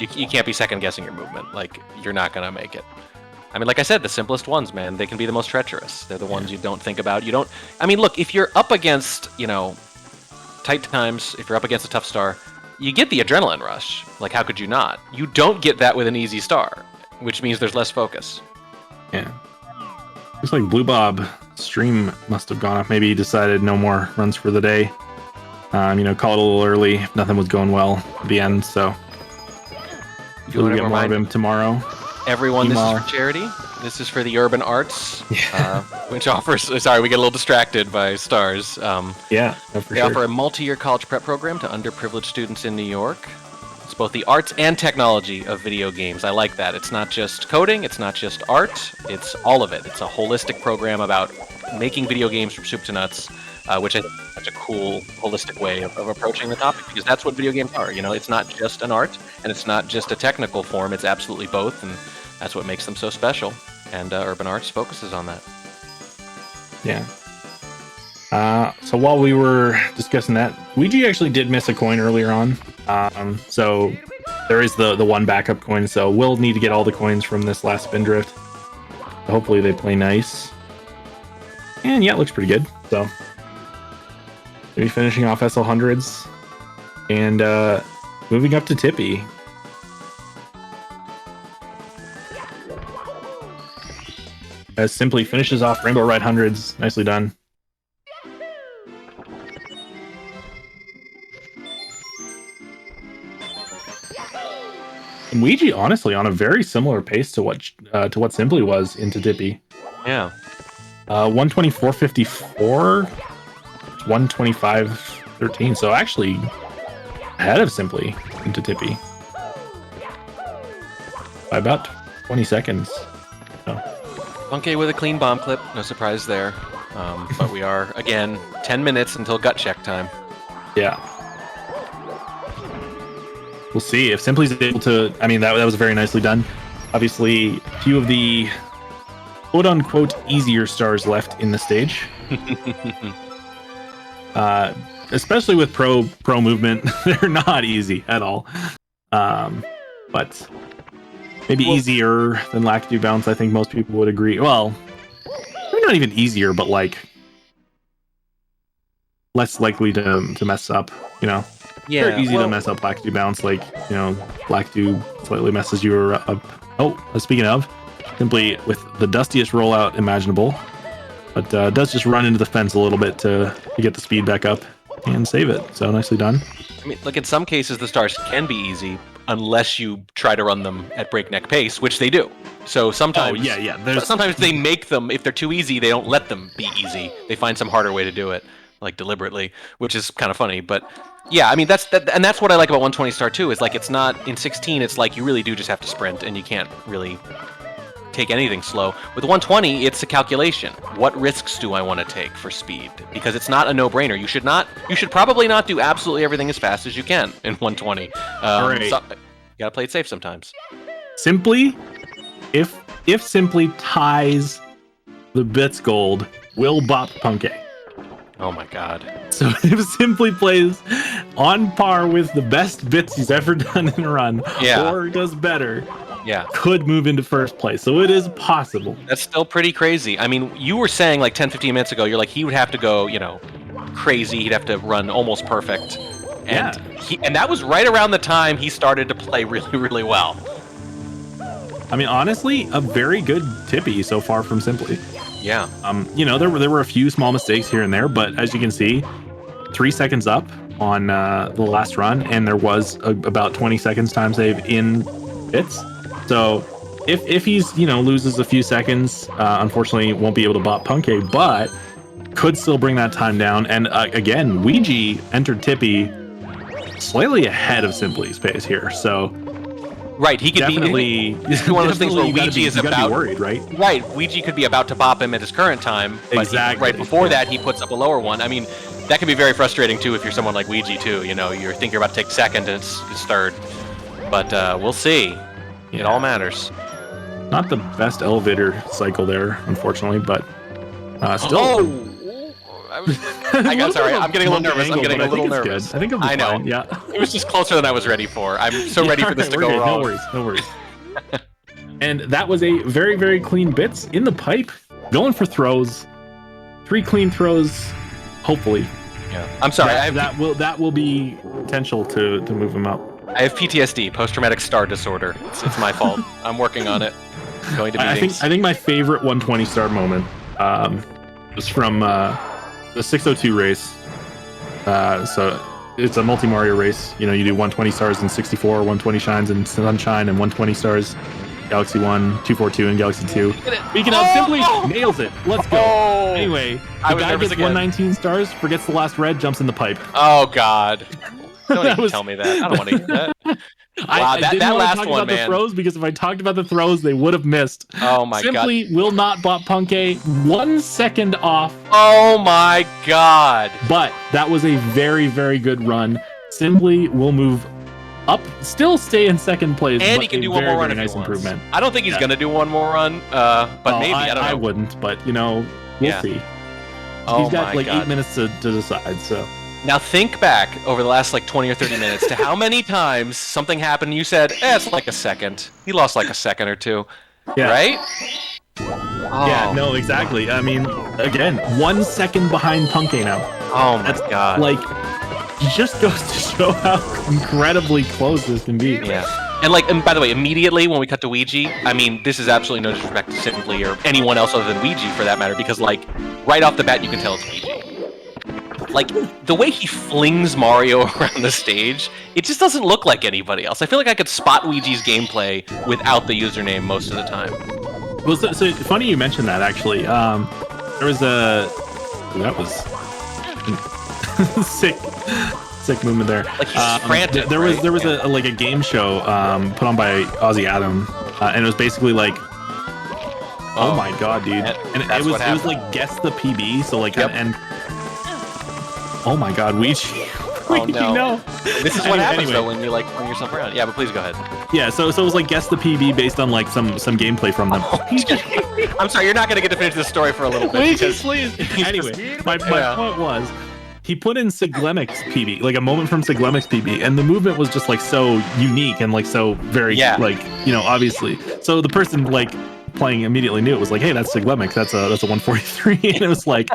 You can't be second guessing your movement. Like, you're not gonna make it. I mean, like I said, the simplest ones, man, they can be the most treacherous. They're the ones you don't think about. I mean, look, if you're up against, you know, tight times, if you're up against a tough star, you get the adrenaline rush. Like, how could you not? You don't get that with an easy star, which means there's less focus. Yeah. Looks like Blue Bob stream must have gone up. Maybe he decided no more runs for the day. You know, call it a little early. If nothing was going well at the end, so we'll get more of him tomorrow. Everyone, this is for charity. This is for the Urban Arts, which offers... Sorry, we get a little distracted by stars. Yeah, no, for they sure. offer a multi-year college prep program to underprivileged students in New York. It's both the arts and technology of video games. I like that. It's not just coding. It's not just art. It's all of it. It's a holistic program about making video games from soup to nuts, which I think is such a cool, holistic way of approaching the topic, because that's what video games are. You know, it's not just an art, and it's not just a technical form. It's absolutely both, and that's what makes them so special. And Urban Arts focuses on that. Yeah. So while we were discussing that, Ouija actually did miss a coin earlier on. So there is the one backup coin. So we'll need to get all the coins from this last spin drift. Hopefully they play nice. And yeah, it looks pretty good. So maybe finishing off SL100s and moving up to Tippy. As Simply finishes off Rainbow Ride 100s. Nicely done. And Ouija, honestly, on a very similar pace to what Simply was into Tippy. Yeah. 124.54, 125.13. So actually ahead of Simply into Tippy by about 20 seconds. Funke with a clean bomb clip. No surprise there. But we are, again, 10 minutes until gut check time. Yeah. We'll see if Simply's able to. I mean, that was very nicely done. Obviously, a few of the quote-unquote easier stars left in the stage. Especially with pro movement, they're not easy at all. But maybe easier than Lakitu Bounce, I think most people would agree. Well, they're not even easier, but like less likely to mess up, you know? Yeah, Very easy to mess up Lakitu Bounce, like, you know, Lakitu slightly messes you up. Oh, speaking of, Simply with the dustiest rollout imaginable, but does just run into the fence a little bit to get the speed back up and save it. So nicely done. I mean, like in some cases, the stars can be easy unless you try to run them at breakneck pace, which they do. So sometimes, sometimes they make them, if they're too easy, they don't let them be easy. They find some harder way to do it, like deliberately, which is kind of funny. But yeah, I mean, that's what I like about 120 Star 2 is like it's not in 16. It's like you really do just have to sprint, and you can't really take anything slow. With 120, it's a calculation. What risks do I want to take for speed? Because it's not a no-brainer. You should probably not do absolutely everything as fast as you can in 120. Right. So, you gotta play it safe sometimes. Simply, if Simply ties the Bits Gold, will bop Punke. Oh my god. So if Simply plays on par with the best bits he's ever done in a run, or does better, could move into first place. So it is possible. That's still pretty crazy. I mean, you were saying like 10, 15 minutes ago, you're like, he would have to go, you know, crazy. He'd have to run almost perfect. And and that was right around the time he started to play really, really well. I mean, honestly, a very good Tippy so far from Simply. Yeah. You know, there were a few small mistakes here and there, but as you can see, 3 seconds up on the last run, and there was about 20 seconds time save in bits. So if he's, you know, loses a few seconds, unfortunately won't be able to bot Punke, but could still bring that time down. And again, Ouija entered Tippy slightly ahead of Simply's pace here. So right, he could definitely be one of those things where Ouija is about be worried, right? Right, Ouija could be about to bop him at his current time, but right before that he puts up a lower one. I mean, that can be very frustrating too if you're someone like Ouija too. You know, you think you're about to take second and it's third, but we'll see. It all matters. Not the best elevator cycle there, unfortunately, but still. Oh! Sorry, I'm getting a little nervous. I'm getting a little nervous. I think I know. Fine. Yeah. It was just closer than I was ready for. I'm so ready for this to go wrong. No worries. And that was a very, very clean bits in the pipe. Going for throws. 3 clean throws, hopefully. Yeah. I'm sorry. That will be potential to move him up. I have PTSD, post-traumatic star disorder. It's my fault. I'm working on it. Going to meetings. I think my favorite 120 star moment was from the 602 race. So it's a multi-Mario race. You know, you do 120 stars in 64, 120 shines in Sunshine, and 120 stars Galaxy 1, 242, and Galaxy 2. Speaking of, Simply nails it. Let's go. Anyway, the guy gets 119 stars, forgets the last red, jumps in the pipe. Oh, God. Don't even tell me that. I don't want to hear that. Wow, I didn't that want last to talk one, about man. the throws, because if I talked about the throws, they would have missed. Oh my god. Simply will not bot Punke 1 second off. Oh my god. But that was a very, very good run. Simply will move up, still stay in second place. And he can do one more run if nice he wants. improvement. I don't think he's going to do one more run, but maybe. I don't know. I wouldn't, but you know, we'll see. Oh He's got my like god. 8 minutes to decide, so. Now think back over the last like 20 or 30 minutes to how many times something happened and you said, it's like a second. He lost like a second or two. Yeah. Right? Yeah, no, exactly. I mean, again, 1 second behind Punke now. Oh my god. Like, just goes to show how incredibly close this can be. Yeah. And by the way, immediately when we cut to Ouija, I mean, this is absolutely no disrespect to Simply or anyone else other than Ouija for that matter, because like, right off the bat you can tell it's Ouija. like the way he flings Mario around the stage, it just doesn't look like anybody else. I feel like I could spot Ouija's gameplay without the username most of the time. Well, so funny you mentioned that actually. There was that was sick movement there. Like he's frantic. There was a game show put on by Aussie Adam, and it was basically like, oh my god, dude, and it was like guess the PB. So like and oh my god, Ouija. Oh no. This is what happens anyway. though when you like bring yourself around. Yeah, but please go ahead. Yeah, so it was like guess the PB based on like some gameplay from them. I'm sorry, you're not going to get to finish this story for a little bit. Please. Anyway, my point was, he put in Siglemic's PB, like a moment from Siglemic's PB, and the movement was just like so unique and like so very like, you know, obviously. So the person like playing immediately knew it was like, hey, that's Siglemic, that's a 143, and it was like.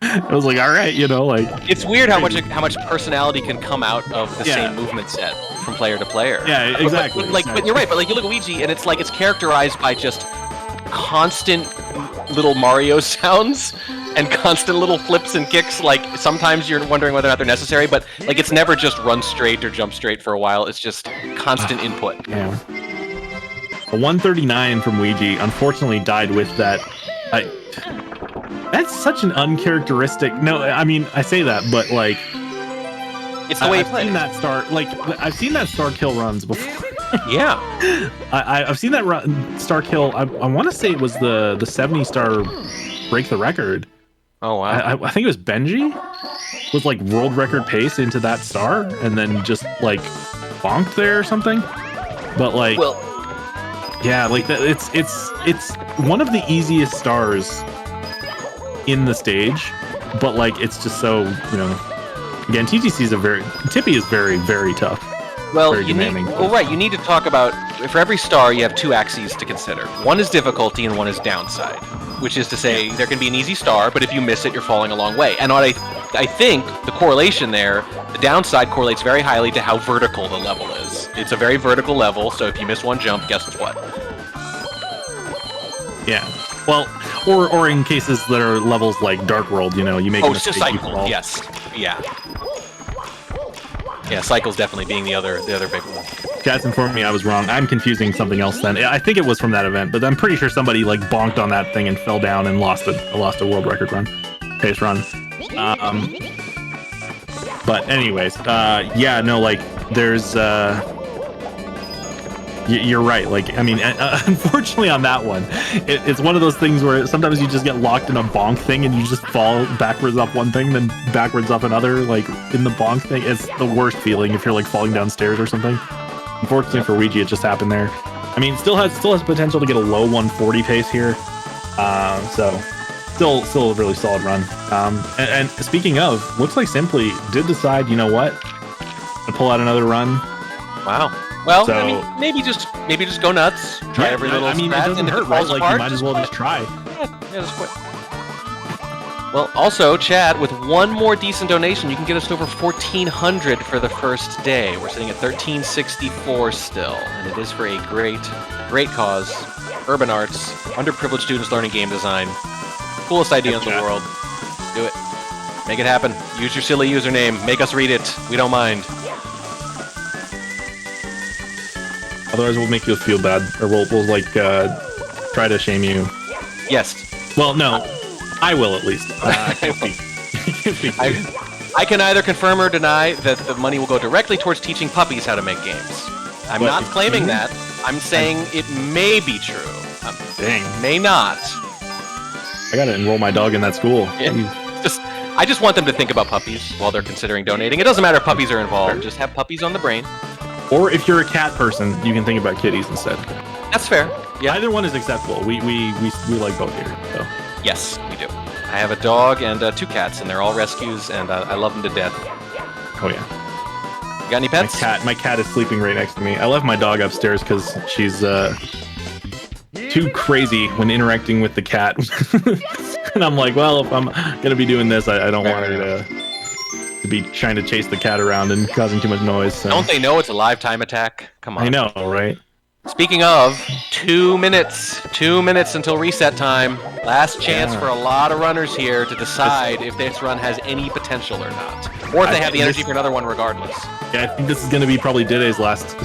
It was like, all right, you know, like it's weird how much personality can come out of the same movement set from player to player. Yeah, exactly. But you're right. But like you look at Ouija, and it's like it's characterized by just constant little Mario sounds and constant little flips and kicks. Like sometimes you're wondering whether or not they're necessary, but like it's never just run straight or jump straight for a while. It's just constant input. Yeah. A 139 from Ouija unfortunately died with that. That's such an uncharacteristic. No, I mean I say that, but like it's the way he I've seen that star. Like I've seen that star kill runs before. Yeah, I've seen that star kill. I want to say it was the 70 star break the record. Oh wow! I think it was Benji with like world record pace into that star, and then just like bonked there or something. But like, yeah, like that. It's one of the easiest stars in the stage, but like it's just so, you know, again, Tippy is very, very tough. Well, very demanding. You need to talk about, for every star you have two axes to consider. One is difficulty and one is downside, which is to say there can be an easy star, but if you miss it, you're falling a long way. And what I think the correlation there, the downside correlates very highly to how vertical the level is. It's a very vertical level, so if you miss one jump, guess what? Yeah. Well, or in cases that are levels like Dark World, you know, you make a mistake, Cycle. Yes. Yeah. Yeah, Cycle's definitely being the other big one. Chat's informed me I was wrong. I'm confusing something else then. I think it was from that event, but I'm pretty sure somebody like bonked on that thing and fell down and lost a world record pace run. But anyways, yeah, no, like there's you're right. Like, I mean, unfortunately on that one, it's one of those things where sometimes you just get locked in a bonk thing and you just fall backwards up one thing, then backwards up another, like in the bonk thing. It's the worst feeling if you're like falling downstairs or something. Unfortunately for Ouija, it just happened there. I mean, still has potential to get a low 140 pace here. So still a really solid run. And speaking of, looks like Simply did decide, you know what, to pull out another run. Wow. Well, so, I mean, maybe just go nuts. Try every little. I mean, it doesn't hurt, right? Like, you might as well just try. Yeah, just quit. Well, also, Chad, with one more decent donation, you can get us to over 1,400 for the first day. We're sitting at 1,364 still, and it is for a great cause. Urban arts, underprivileged students learning game design. Coolest idea in the world. Do it. Make it happen. Use your silly username. Make us read it. We don't mind. Otherwise, we'll make you feel bad, or we'll like try to shame you. Yes. Well, no, I will at least. I can either confirm or deny that the money will go directly towards teaching puppies how to make games. I'm not claiming that. I'm saying it may be true. Dang. May not. I gotta enroll my dog in that school. Yeah. I just want them to think about puppies while they're considering donating. It doesn't matter if puppies are involved. Just have puppies on the brain. Or if you're a cat person, you can think about kitties instead. That's fair. Yeah. Either one is acceptable. We like both here. So. Yes, we do. I have a dog and 2 cats, and they're all rescues, and I love them to death. Oh yeah. You got any pets? My cat is sleeping right next to me. I left my dog upstairs because she's too crazy when interacting with the cat. And I'm like, well, if I'm gonna be doing this, I don't want her to be trying to chase the cat around and causing too much noise. So. Don't they know it's a live time attack? Come on. I know, right? Speaking of, 2 minutes. 2 minutes until reset time. Last chance for a lot of runners here to decide if this run has any potential or not. Or if they have the energy for another one regardless. Yeah, I think this is going to be probably Dide's last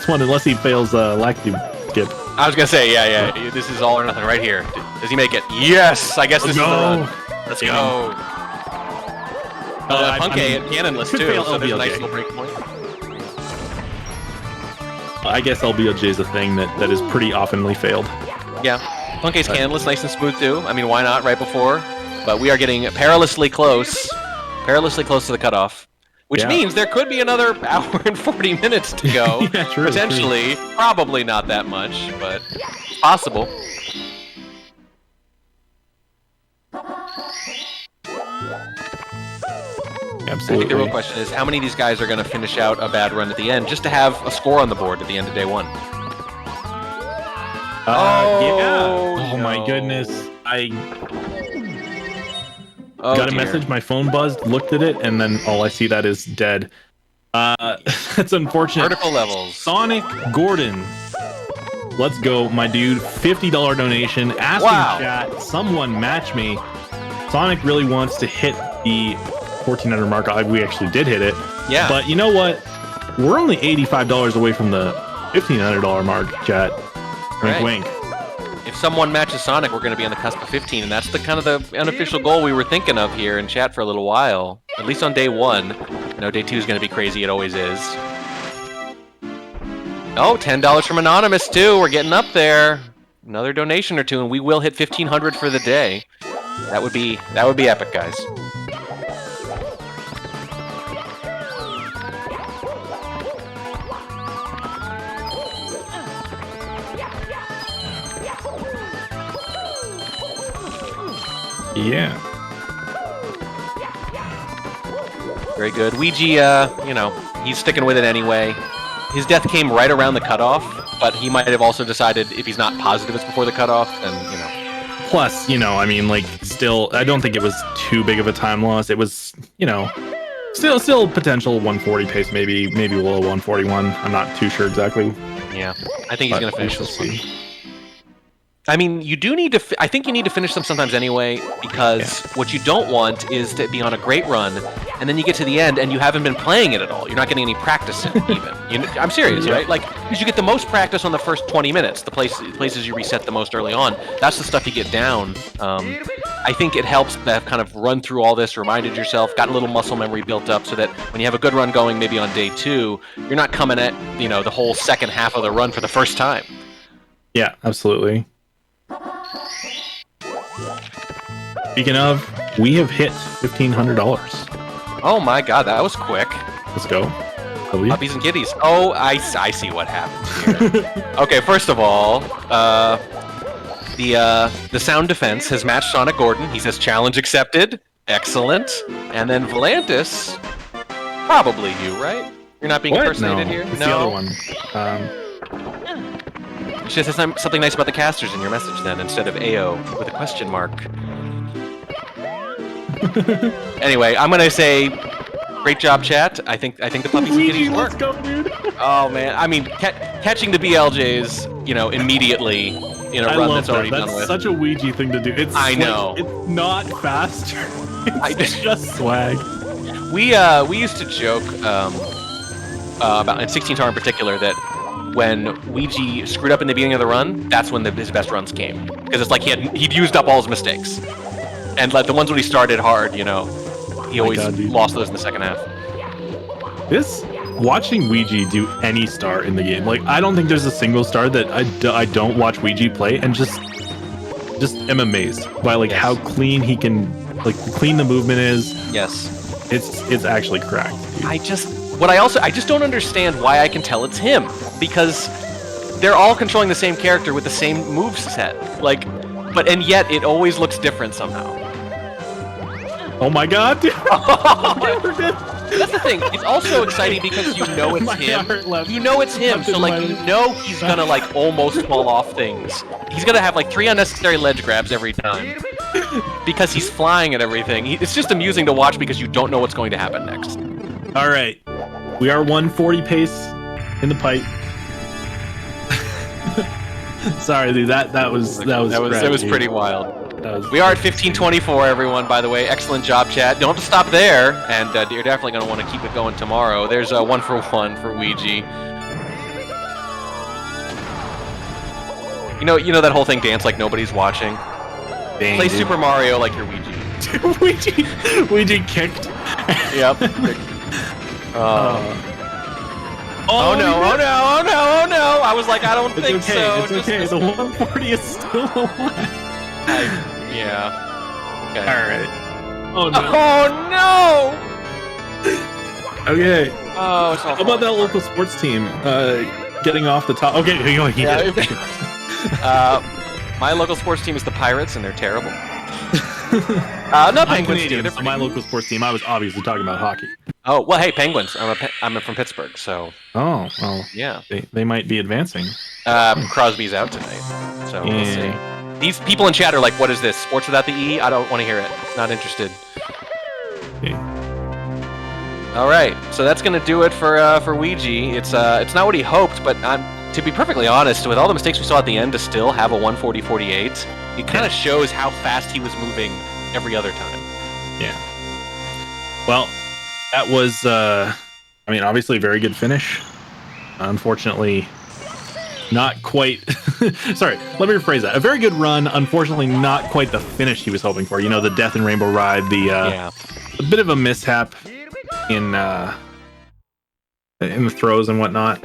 one, unless he fails Lacti skip. I was going to say, yeah. This is all or nothing right here. Does he make it? Yes! I guess this is the run. Let's go. Punky cannonless too, so there's a nice little break point. I guess LBOJ is a thing that is pretty oftenly failed. Yeah. Punky's cannonless, nice and smooth too. I mean, why not right before? But we are getting perilously close to the cutoff. Which means there could be another hour and 40 minutes to go. Yeah, true, potentially. True. Probably not that much, but it's possible. Absolutely. I think the real question is how many of these guys are going to finish out a bad run at the end just to have a score on the board at the end of day one? Oh my goodness. I got a message, my phone buzzed, looked at it, and then all I see that is dead. That's unfortunate. Vertical levels. Sonic Gordon. Let's go, my dude. $50 donation. Asking chat, someone match me. Sonic really wants to hit the 1400 mark. We actually did hit it. Yeah. But you know what? We're only $85 away from the $1,500 mark, chat. Wink, wink. If someone matches Sonic, we're going to be on the cusp of 15, and that's the kind of the unofficial goal we were thinking of here in chat for a little while. At least on day one. I know day two is going to be crazy. It always is. Oh, $10 from Anonymous, too. We're getting up there. Another donation or two, and we will hit 1,500 for the day. That would be epic, guys. Yeah. Very good. Ouija, he's sticking with it anyway. His death came right around the cutoff, but he might have also decided if he's not positive it's before the cutoff, then, Plus, still, I don't think it was too big of a time loss. It was, still potential 140 pace, maybe below 141. I'm not too sure exactly. Yeah, I think he's going to finish this one. I mean, you do need to. I think you need to finish them sometimes anyway, because what you don't want is to be on a great run, and then you get to the end and you haven't been playing it at all. You're not getting any practice in even. I'm serious, right? Like, because you get the most practice on the first 20 minutes, the places you reset the most early on. That's the stuff you get down. I think it helps to have kind of run through all this, reminded yourself, got a little muscle memory built up, so that when you have a good run going, maybe on day two, you're not coming at the whole second half of the run for the first time. Yeah, absolutely. Speaking of, we have hit $1,500. Oh my god, that was quick. Let's go. Puppies and kitties. Oh, I see what happened here. Okay, first of all, the sound defense has matched Sonic Gordon. He says challenge accepted. Excellent. And then Volantis, probably you, right? You're not being impersonated here? It's the other one. She says something nice about the casters in your message then, instead of AO with a question mark. Anyway, I'm gonna say, great job, chat. I think the puppies and kitties work. Let's go, dude. Oh man, I mean, catching the BLJs, immediately in a run that's already done with. That's such a Ouija thing to do. I know. It's not fast. It's just swag. We used to joke about in 16 Star in particular that when Ouija screwed up in the beginning of the run, that's when his best runs came, because it's like he'd used up all his mistakes, and like the ones when he started hard, he always lost those in the second half. Watching Ouija do any star in the game, like I don't think there's a single star that I don't watch Ouija play and just am amazed by how clean he can, clean the movement is. Yes, it's actually cracked, dude. I just don't understand why I can tell it's him, because they're all controlling the same character with the same move set. And yet it always looks different somehow. Oh my god, dude. That's the thing. It's also exciting because it's him. It's him, so he's gonna almost fall off things. He's gonna have 3 unnecessary ledge grabs every time because he's flying at everything. It's just amusing to watch because you don't know what's going to happen next. All right, we are 140 pace in the pipe. Sorry, dude. That was pretty wild. We are at 15:24, everyone, by the way. Excellent job, chat. Don't have to stop there, and you're definitely going to want to keep it going tomorrow. There's a 1-for-1 for Ouija. You know that whole thing, dance like nobody's watching? Dang, Play dude. Super Mario like you're Ouija. Ouija kicked. Yep. Oh no, oh no, oh no, oh no! I was like, I don't think It's okay, so. it's okay. The 140 is still alive. Yeah. Okay. Alright. Oh no. Oh no! Okay. Oh, it's all How about that local sports team getting off the top? Okay, he did it. My local sports team is the Pirates, and they're terrible. Not I'm Penguins, Canadian, too. so my local sports team, I was obviously talking about hockey. Oh, well, hey, Penguins. I'm from Pittsburgh, so Oh, well, yeah. they might be advancing. Crosby's out tonight, so we'll see. These people in chat are like, what is this? Sports without the E? I don't want to hear it. Not interested. Okay. All right, so that's going to do it for Ouija. It's not what he hoped, but to be perfectly honest, with all the mistakes we saw at the end, to still have a 140-48, it kind of shows how fast he was moving every other time. Yeah. Well, that was, obviously a very good finish. Unfortunately, not quite. Sorry, let me rephrase that. A very good run. Unfortunately, not quite the finish he was hoping for. You know, the Death and Rainbow Ride, a bit of a mishap in the throws and whatnot.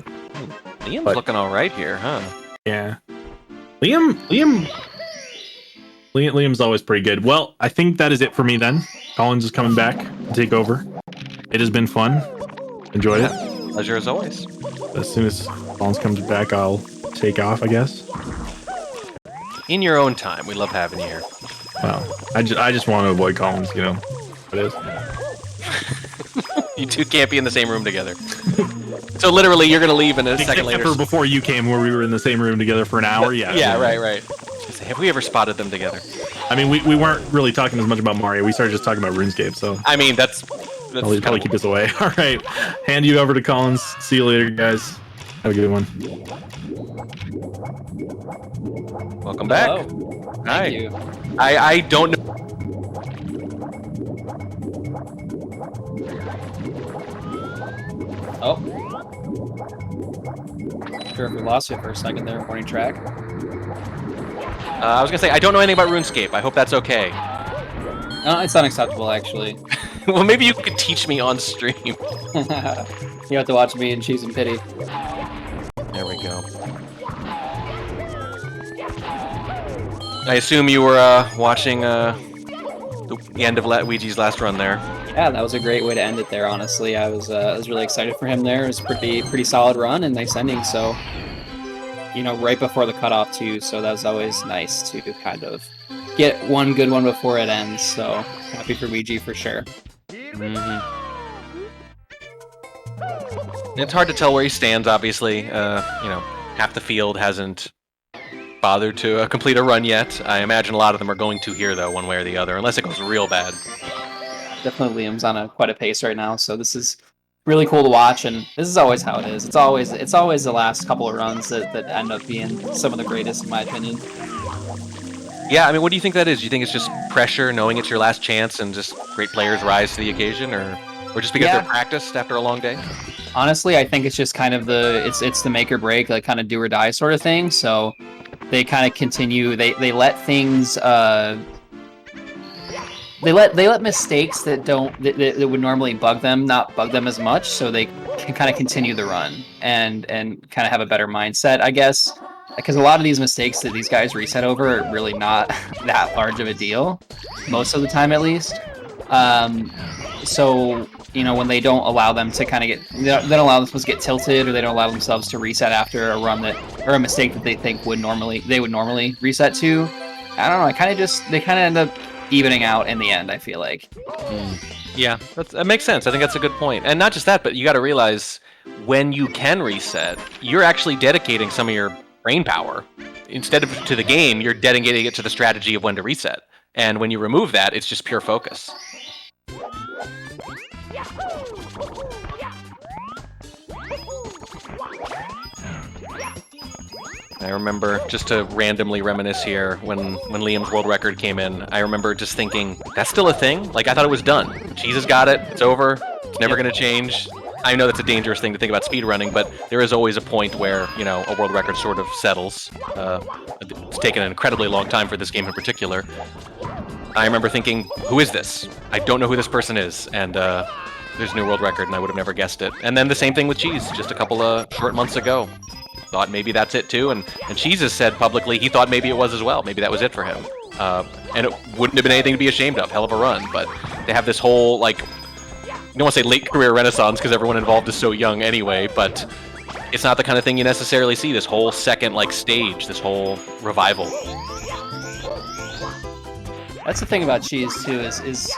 Liam's looking all right here, huh? Yeah. Liam's always pretty good. Well, I think that is it for me then. Collins is coming back to take over. It has been fun. Enjoyed it. Pleasure as always. As soon as Collins comes back, I'll take off, I guess. In your own time. We love having you here. Well, I just want to avoid Collins, you know. It is. You two can't be in the same room together. So literally, you're going to leave in a second later. Except for before you came, where we were in the same room together for an hour. Yeah, right. Have we ever spotted them together? I mean, we weren't really talking as much about Mario. We started just talking about RuneScape, so... I mean, that's probably keep us away. All right. Hand you over to Collins. See you later, guys. Have a good one. Welcome back. Hello. Hi. Thank you. I don't know. Oh. Sure, if we lost you for a second there, morning track. I was going to say, I don't know anything about RuneScape. I hope that's okay. No, it's unacceptable, actually. Well, maybe you could teach me on stream. You have to watch me in Cheese and Pity. There we go. I assume you were watching the end of Ouija's last run there. Yeah, that was a great way to end it there, honestly. I was really excited for him there. It was a pretty solid run and nice ending, so... You know, right before the cutoff, too, so that was always nice to kind of get one good one before it ends, so happy for Ouija for sure. Mm-hmm. It's hard to tell where he stands, obviously. Half the field hasn't bothered to complete a run yet. I imagine a lot of them are going to here, though, one way or the other, unless it goes real bad. Definitely Liam's on quite a pace right now, so this is really cool to watch, and this is always how it is. It's always the last couple of runs that end up being some of the greatest, in my opinion. Yeah, I mean, what do you think that is? Do you think it's just pressure, knowing it's your last chance, and just great players rise to the occasion, or just because they're practiced after a long day? Honestly, I think it's just kind of it's the make or break, like kind of do or die sort of thing. So they kind of continue. They let things. They let mistakes that that would normally bug them not bug them as much, so they can kind of continue the run and kind of have a better mindset, I guess. Because a lot of these mistakes that these guys reset over are really not that large of a deal, most of the time at least. So when they don't allow them to kind of they don't allow themselves to get tilted, or they don't allow themselves to reset after a run or a mistake that they think would normally reset to. I don't know. They kind of end up evening out in the end, I feel like. Yeah, that makes sense. I think that's a good point. And not just that, but you got to realize when you can reset, you're actually dedicating some of your brain power. Instead of to the game, you're dedicating it to the strategy of when to reset. And when you remove that, it's just pure focus. I remember, just to randomly reminisce here, when Liam's world record came in, I remember just thinking, that's still a thing? Like, I thought it was done. Cheese has got it. It's over. It's never going to change. I know that's a dangerous thing to think about speedrunning, but there is always a point where, you know, a world record sort of settles. It's taken an incredibly long time for this game in particular. I remember thinking, who is this? I don't know who this person is, and there's a new world record, and I would have never guessed it. And then the same thing with Cheese, just a couple of short months ago. Thought maybe that's it too, and Cheese has said publicly he thought maybe it was as well. Maybe that was it for him. And it wouldn't have been anything to be ashamed of. Hell of a run, but they have this whole, like, I don't want to say late career renaissance because everyone involved is so young anyway, but it's not the kind of thing you necessarily see, this whole second, like, stage, this whole revival. That's the thing about Cheese too, is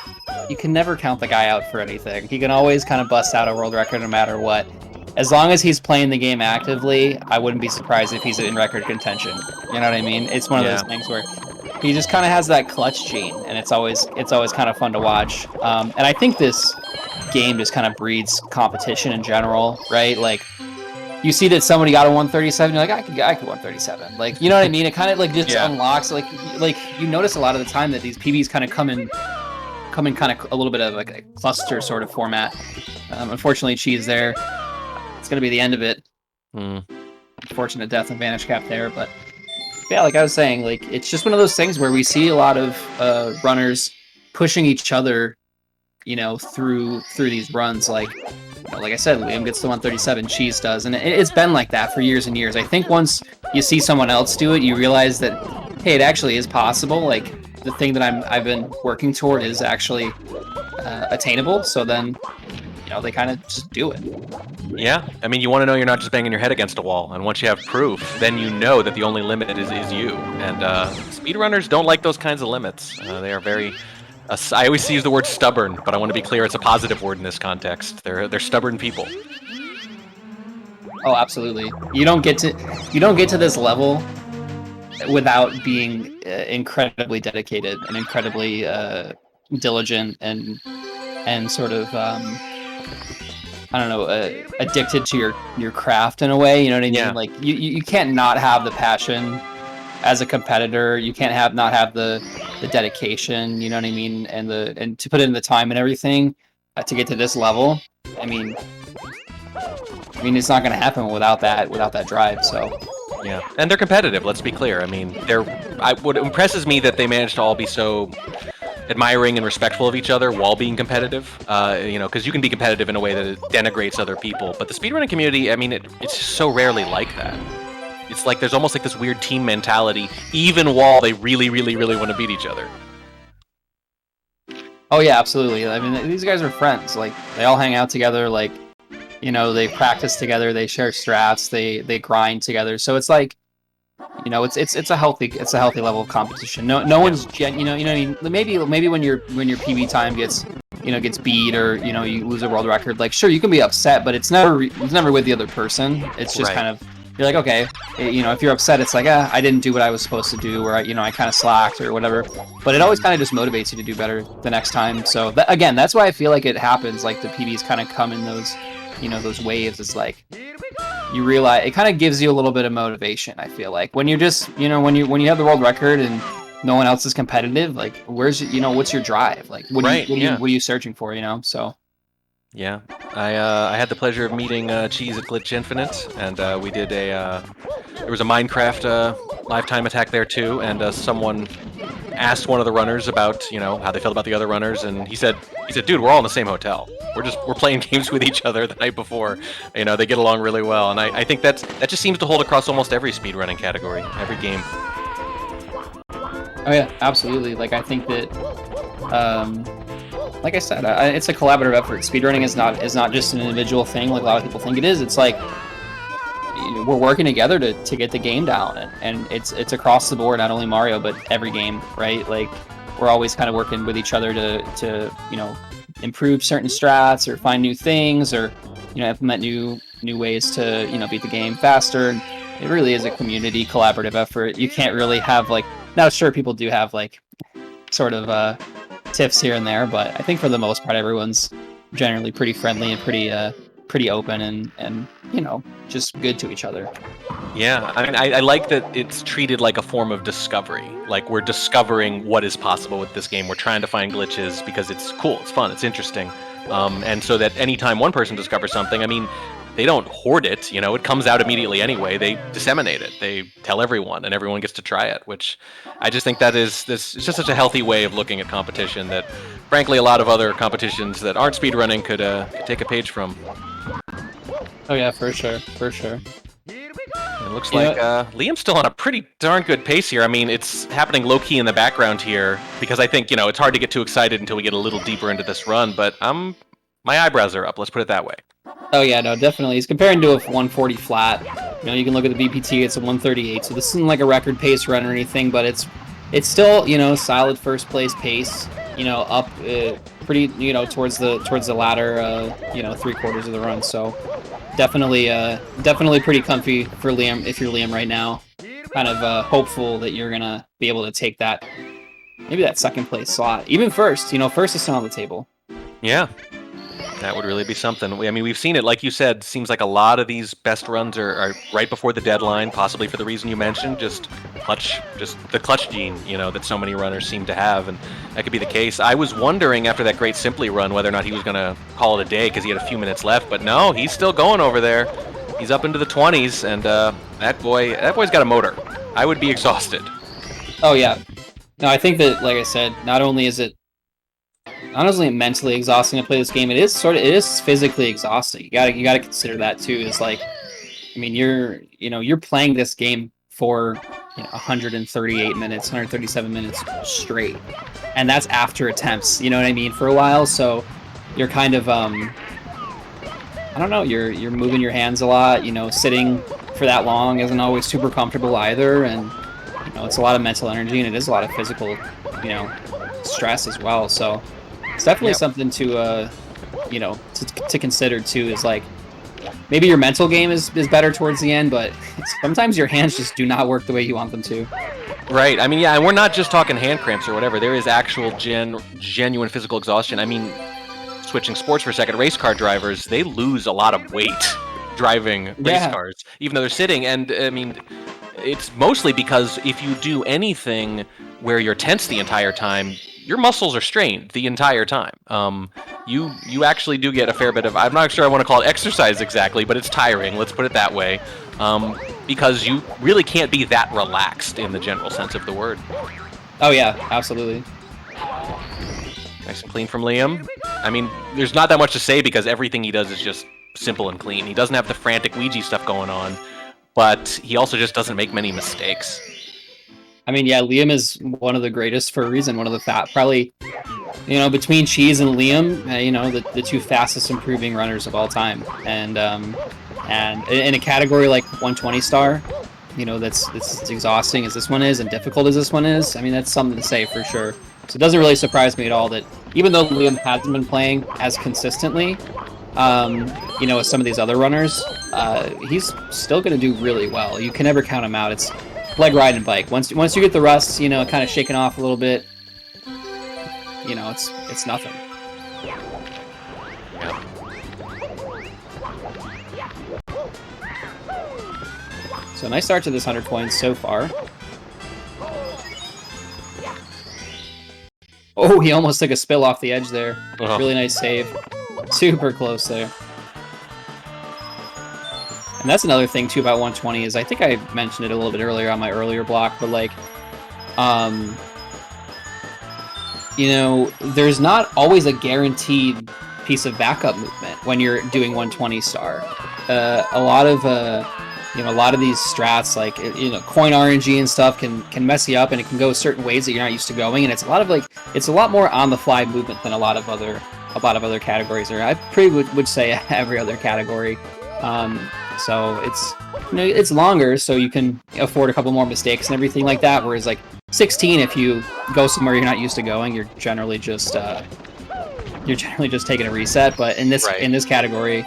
you can never count the guy out for anything. He can always kind of bust out a world record no matter what. As long as he's playing the game actively, I wouldn't be surprised if he's in record contention. You know what I mean? It's one of those things where he just kind of has that clutch gene, and it's always kind of fun to watch. And I think this game just kind of breeds competition in general, right? Like, you see that somebody got a 137, you're like, I could 137. Like, you know what I mean? It kind of like just unlocks, like you notice a lot of the time that these PBs kind of come in kind of a little bit of like a cluster sort of format. Unfortunately, Cheese there. It's going to be the end of it. Unfortunate death of Vanish Cap there, but yeah, like I was saying, like, it's just one of those things where we see a lot of runners pushing each other, you know, through these runs. Like I said, Liam gets the 137, Cheese does, and it's been like that for years and years. I think once you see someone else do it, you realize that, hey, it actually is possible. Like, the thing that I've been working toward is actually attainable. So then, you know, they kind of just do it. Yeah, I mean, you want to know you're not just banging your head against a wall, and once you have proof, then you know that the only limit is you. And speedrunners don't like those kinds of limits. They are very... I always use the word stubborn, but I want to be clear, it's a positive word in this context. They're stubborn people. Oh, absolutely. You don't get to this level without being incredibly dedicated and incredibly diligent and sort of I don't know, addicted to your craft in a way. You know what I mean? Yeah. Like, you can't not have the passion as a competitor. You can't not have the dedication. You know what I mean? And to put in the time and everything to get to this level. I mean, it's not going to happen without that drive. So. Yeah, and they're competitive. Let's be clear. I mean, what impresses me that they managed to all be so admiring and respectful of each other while being competitive. You know, because you can be competitive in a way that it denigrates other people. But the speedrunning community, I mean, it's just so rarely like that. It's like there's almost like this weird team mentality, even while they really, really, really want to beat each other. Oh yeah, absolutely. I mean, these guys are friends. Like, they all hang out together. Like, you know, they practice together. They share strats. They grind together. So it's like, you know, it's a healthy level of competition. No one's you know what I mean. Maybe when your PB time gets beat, or, you know, you lose a world record, like, sure, you can be upset, but it's never with the other person. It's just kind of, you're like, okay, you know, if you're upset, it's like, I didn't do what I was supposed to do, or I kind of slacked or whatever. But it always kind of just motivates you to do better the next time. So again, that's why I feel like it happens. Like, the PBs kind of come in those, you know, those waves. It's like, you realize it kind of gives you a little bit of motivation. I feel like when you're just, you know, when you have the world record and no one else is competitive, like, where's, you know, what's your drive? Like, what are you searching for? You know, so. Yeah, I had the pleasure of meeting Cheese at Glitch Infinite, and we did there was a Minecraft live time attack there too, and someone asked one of the runners about, you know, how they felt about the other runners, and he said, dude, we're all in the same hotel. We're playing games with each other the night before. You know, they get along really well, and I think that just seems to hold across almost every speedrunning category, every game. Oh yeah, absolutely. Like, I think that, like I said, it's a collaborative effort. Speedrunning is not just an individual thing like a lot of people think it is. It's like, you know, we're working together to get the game down, and it's across the board, not only Mario but every game, right? Like, we're always kind of working with each other to you know, improve certain strats, or find new things, or, you know, implement new ways to, you know, beat the game faster. And it really is a community collaborative effort. You can't really have, like, now sure, people do have, like, sort of tiffs here and there, but I think for the most part everyone's generally pretty friendly and pretty pretty open and you know, just good to each other. Yeah, I mean, I like that it's treated like a form of discovery. Like we're discovering what is possible with this game. We're trying to find glitches because it's cool, it's fun, it's interesting. And so that anytime one person discovers something, I mean, they don't hoard it, you know, it comes out immediately anyway. They disseminate it. They tell everyone, and everyone gets to try it, which I just think that is this. It's just such a healthy way of looking at competition that, frankly, a lot of other competitions that aren't speedrunning could take a page from. Oh yeah, for sure, for sure. It looks like Liam's still on a pretty darn good pace here. I mean, it's happening low-key in the background here because I think, you know, it's hard to get too excited until we get a little deeper into this run, but my eyebrows are up, let's put it that way. Oh yeah, no, definitely. He's comparing to a 140 flat. You know, you can look at the BPT, it's a 138, so this isn't like a record pace run or anything, but it's still, you know, solid first place pace, you know, up pretty, you know, towards the latter, you know, 3/4 of the run, so definitely pretty comfy for Liam, if you're Liam right now. Kind of hopeful that you're gonna be able to take that, maybe that second place slot. Even first, you know, first is still on the table. Yeah, that would really be something. I mean, we've seen it, like you said, seems like a lot of these best runs are right before the deadline, possibly for the reason you mentioned, just the clutch gene, you know, that so many runners seem to have, and that could be the case. I was wondering after that great Simply run whether or not he was going to call it a day because he had a few minutes left, but no, he's still going over there. He's up into the 20s, and that boy's got a motor. I would be exhausted. Oh yeah. No, I think that, like I said, not only is it honestly mentally exhausting to play this game, it is physically exhausting. You gotta consider that too. It's like, I mean, you're playing this game for 138 minutes, 137 minutes straight, and that's after attempts. You know what I mean? For a while, so you're kind of I don't know. You're moving your hands a lot. You know, sitting for that long isn't always super comfortable either, and you know, it's a lot of mental energy and it is a lot of physical, you know, stress as well. So it's definitely something to to consider too, is like maybe your mental game is better towards the end, but sometimes your hands just do not work the way you want them to. Right. I mean, yeah, and we're not just talking hand cramps or whatever. There is actual genuine physical exhaustion. I mean, switching sports for a second, race car drivers, they lose a lot of weight driving race cars, even though they're sitting. And I mean, it's mostly because if you do anything where you're tense the entire time, your muscles are strained the entire time. You actually do get a fair bit of, I'm not sure I want to call it exercise exactly, but it's tiring, let's put it that way, because you really can't be that relaxed in the general sense of the word. Oh yeah, absolutely. Nice and clean from Liam. I mean, there's not that much to say because everything he does is just simple and clean. He doesn't have the frantic Ouija stuff going on, but he also just doesn't make many mistakes. I mean, yeah, Liam is one of the greatest for a reason. One of the probably, you know, between Cheese and Liam, you know, the two fastest improving runners of all time. And in a category like 120 star, you know, that's exhausting as this one is and difficult as this one is. I mean, that's something to say for sure. So it doesn't really surprise me at all that even though Liam hasn't been playing as consistently, you know, as some of these other runners, he's still going to do really well. You can never count him out. It's like riding a bike. Once you get the rust, you know, kind of shaking off a little bit, you know, it's nothing. Yeah. So nice start to this 100 points so far. Oh, he almost took a spill off the edge there. Really nice save. Super close there. And that's another thing too about 120 is I think I mentioned it a little bit earlier on my earlier block, but like, you know, there's not always a guaranteed piece of backup movement when you're doing 120 star. A lot of these strats, like, you know, coin RNG and stuff can mess you up, and it can go certain ways that you're not used to going, and it's a lot more on the fly movement than a lot of other categories are. I pretty would say every other category. So it's, you know, it's longer, so you can afford a couple more mistakes and everything like that. Whereas like 16, if you go somewhere you're not used to going, you're generally just taking a reset. But in this category,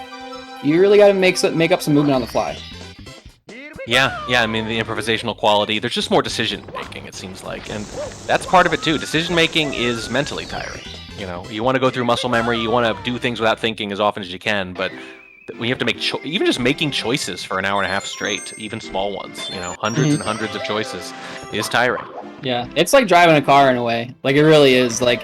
you really got to make up some movement on the fly. Yeah. I mean, the improvisational quality. There's just more decision making, it seems like, and that's part of it too. Decision making is mentally tiring. You know, you want to go through muscle memory. You want to do things without thinking as often as you can, but when you have to make even just making choices for an hour and a half straight, even small ones, hundreds and hundreds of choices, is tiring. Yeah, it's like driving a car in a way. Like, it really is. Like,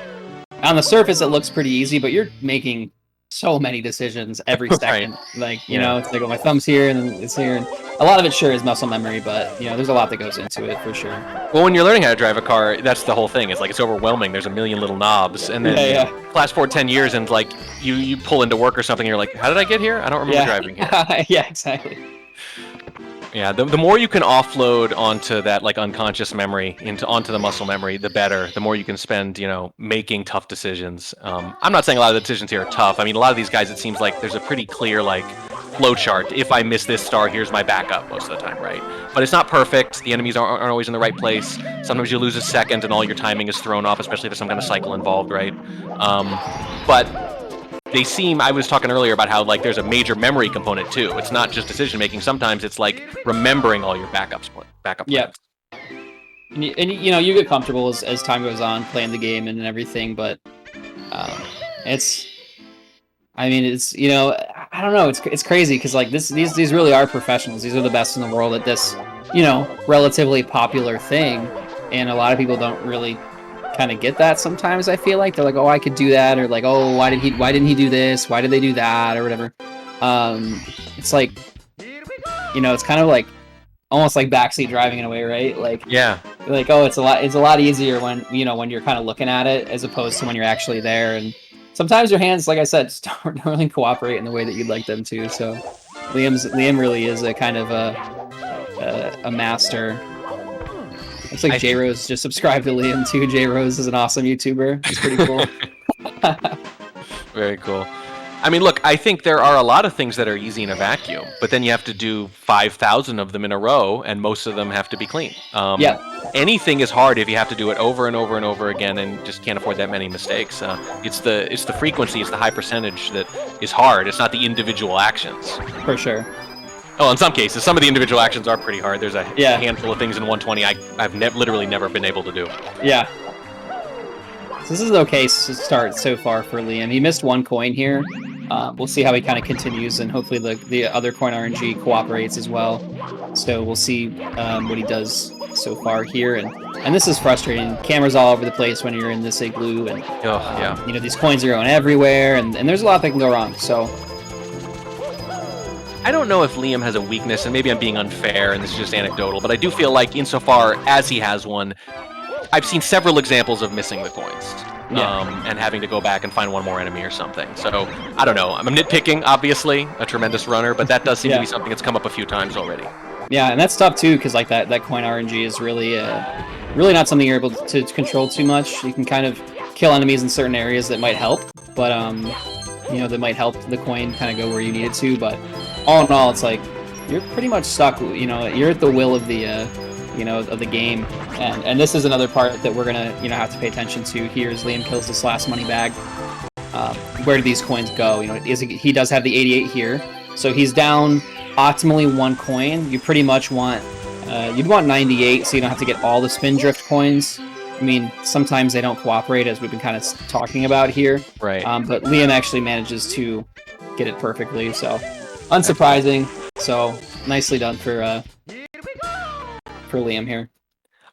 on the surface, it looks pretty easy, but you're making so many decisions every second. Like, you know, it's like, oh, my thumb's here and then it's here. And a lot of it sure is muscle memory, but there's a lot that goes into it for sure. Well, when you're learning how to drive a car, that's the whole thing. It's like it's overwhelming. There's a million little knobs, and then fast forward 10 years, and like you pull into work or something, and you're like, how did I get here? I don't remember driving here. Yeah, exactly. Yeah, the more you can offload onto that like unconscious memory onto the muscle memory, the better. The more you can spend, making tough decisions. I'm not saying a lot of the decisions here are tough. I mean, a lot of these guys, it seems like there's a pretty clear like flow chart. If I miss this star, here's my backup most of the time, right? But it's not perfect. The enemies aren't always in the right place. Sometimes you lose a second and all your timing is thrown off, especially if there's some kind of cycle involved, right? But they seem, I was talking earlier about how like there's a major memory component too. It's not just decision making. Sometimes it's like remembering all your backup plans. Yeah. And you get comfortable as time goes on playing the game and everything, but it's I don't know, it's crazy because like these really are professionals. These are the best in the world at this, relatively popular thing, and a lot of people don't really kind of get that sometimes. I feel like they're like, oh, I could do that, or like, oh, why didn't he do this, why did they do that, or whatever. It's like, it's kind of like almost like backseat driving in a way, right? Like, like, oh, it's a lot easier when when you're kind of looking at it as opposed to when you're actually there. And sometimes your hands, like I said, just don't really cooperate in the way that you'd like them to. So Liam really is a kind of a master. Looks like J-Rose just subscribed to Liam too. J-Rose is an awesome YouTuber. It's pretty cool. Very cool. I mean, look, I think there are a lot of things that are easy in a vacuum, but then you have to do 5,000 of them in a row, and most of them have to be clean. Anything is hard if you have to do it over and over and over again, and just can't afford that many mistakes. It's the frequency, it's the high percentage that is hard. It's not the individual actions. For sure. Oh, in some cases, some of the individual actions are pretty hard. There's a handful of things in 120 I've literally never been able to do. Yeah. So this is an okay start so far for Liam. He missed one coin here. We'll see how he kind of continues, and hopefully the other coin RNG cooperates as well. So we'll see what he does so far here. And this is frustrating. Cameras all over the place when you're in this igloo, and these coins are going everywhere, and there's a lot that can go wrong. So I don't know if Liam has a weakness, and maybe I'm being unfair, and this is just anecdotal, but I do feel like insofar as he has one, I've seen several examples of missing the coins. And having to go back and find one more enemy or something. So, I don't know. I'm nitpicking, obviously, a tremendous runner, but that does seem to be something that's come up a few times already. Yeah, and that's tough too, because like that coin RNG is really not something you're able to control too much. You can kind of kill enemies in certain areas that might help, but that might help the coin kind of go where you need it to. But all in all, it's like you're pretty much stuck. You're at the will of the of the game, and this is another part that we're gonna have to pay attention to here as Liam kills this last money bag. Where do these coins go? He does have the 88 here, so he's down optimally one coin. You pretty much want you'd want 98, so you don't have to get all the spin drift coins. I mean, sometimes they don't cooperate, as we've been kind of talking about here. Right. But Liam actually manages to get it perfectly, so unsurprising. So nicely done for Liam here.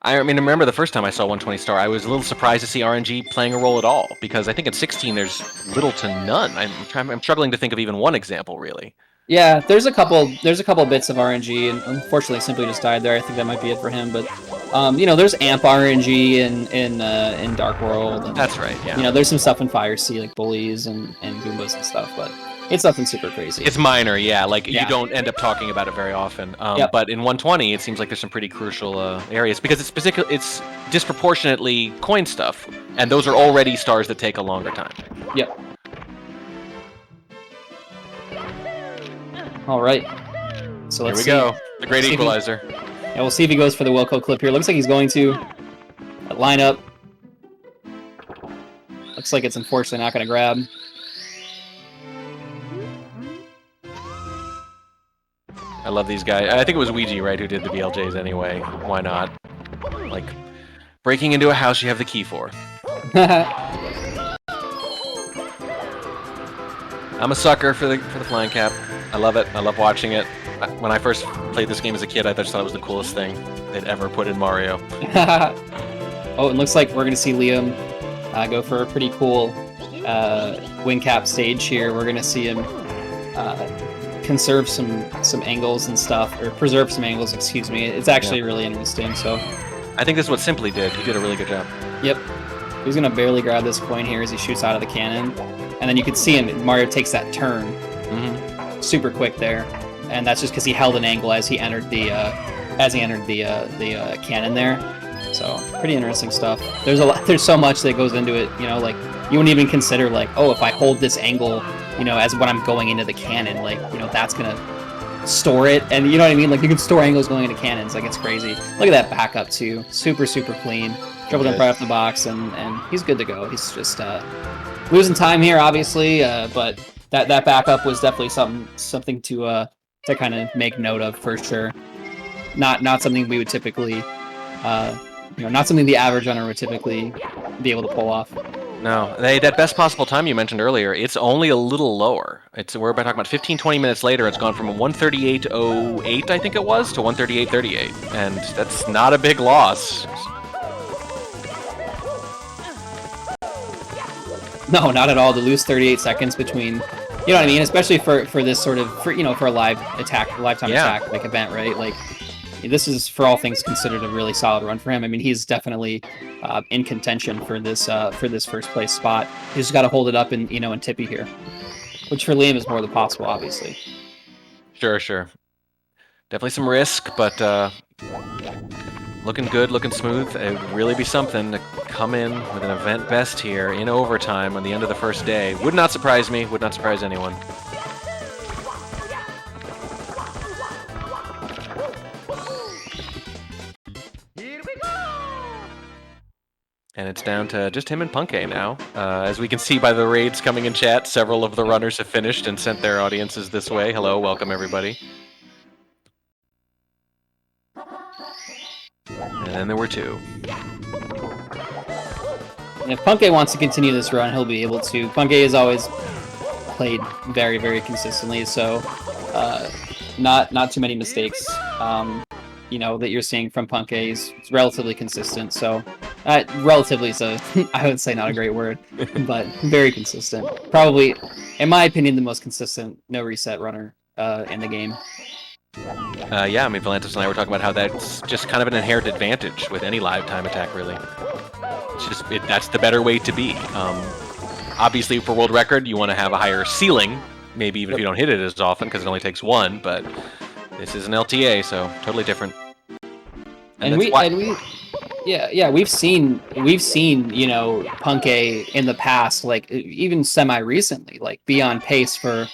I mean, I remember the first time I saw 120 star, I was a little surprised to see RNG playing a role at all, because I think at 16 there's little to none. I'm struggling to think of even one example, really. Yeah, there's a couple bits of RNG, and unfortunately Simply just died there. I think that might be it for him, but there's AMP RNG in Dark World. And, that's right, yeah. There's some stuff in Fire Sea, like bullies and Goombas and stuff, but it's nothing super crazy. It's minor, yeah. You don't end up talking about it very often. But in 120, it seems like there's some pretty crucial areas, because it's disproportionately coin stuff, and those are already stars that take a longer time. Yep. All right. So let's see. Here we go. The great equalizer. Yeah, we'll see if he goes for the Wilco clip here. Looks like he's going to line up. Looks like it's unfortunately not going to grab. I love these guys. I think it was Ouija, right, who did the BLJs anyway. Why not? Like, breaking into a house you have the key for. I'm a sucker for the flying cap. I love it. I love watching it. When I first played this game as a kid, I just thought it was the coolest thing they'd ever put in Mario. Oh, it looks like we're gonna see Liam go for a pretty cool wing cap stage here. We're gonna see him conserve some angles and stuff, or preserve some angles, excuse me. It's actually really interesting. So I think this is what Simply did. He did a really good job. Yep. He's gonna barely grab this point here as he shoots out of the cannon, and then you can see him. Mario takes that turn super quick there, and that's just because he held an angle as he entered the cannon there. So pretty interesting stuff. There's so much that goes into it. You know, like you wouldn't even consider like, oh, if I hold this angle, you know, as when I'm going into the cannon, like, you know, that's gonna store it, and you know what I mean? Like you can store angles going into cannons. Like it's crazy. Look at that backup too. Super clean. Dribble jump right off the box, and he's good to go. He's just losing time here, obviously, but that backup was definitely something to kind of make note of for sure. Not something we would typically, not something the average runner would typically be able to pull off. No, that best possible time you mentioned earlier, it's only a little lower. We're talking about 15-20 minutes later. It's gone from 138.08, I think it was, to 138.38, and that's not a big loss. No, not at all. To lose 38 seconds between, you know what I mean? Especially for this sort of, for a lifetime attack like event, right? Like this is, for all things considered, a really solid run for him. I mean, he's definitely in contention for this first place spot. He's just got to hold it up in Tippy here, which for Liam is more than possible, obviously. Sure. Definitely some risk, but looking good, looking smooth. It would really be something to come in with an event best here in overtime on the end of the first day. Would not surprise me, would not surprise anyone. And it's down to just him and Punkay now. As we can see by the raids coming in chat, several of the runners have finished and sent their audiences this way. Hello, welcome everybody. And then there were two. And if Punkay wants to continue this run, he'll be able to. Punkay has always played very, very consistently, so not too many mistakes. That you're seeing from Punkay is relatively consistent. So relatively is I would say not a great word, but very consistent. Probably, in my opinion, the most consistent no reset runner in the game. Yeah, I mean, Valentis and I were talking about how that's just kind of an inherent advantage with any live time attack, really. It's just that's the better way to be. Obviously, for world record, you want to have a higher ceiling, maybe even if you don't hit it as often, because it only takes one, but this is an LTA, so totally different. We've seen Punkay in the past, like even semi-recently, like be on pace for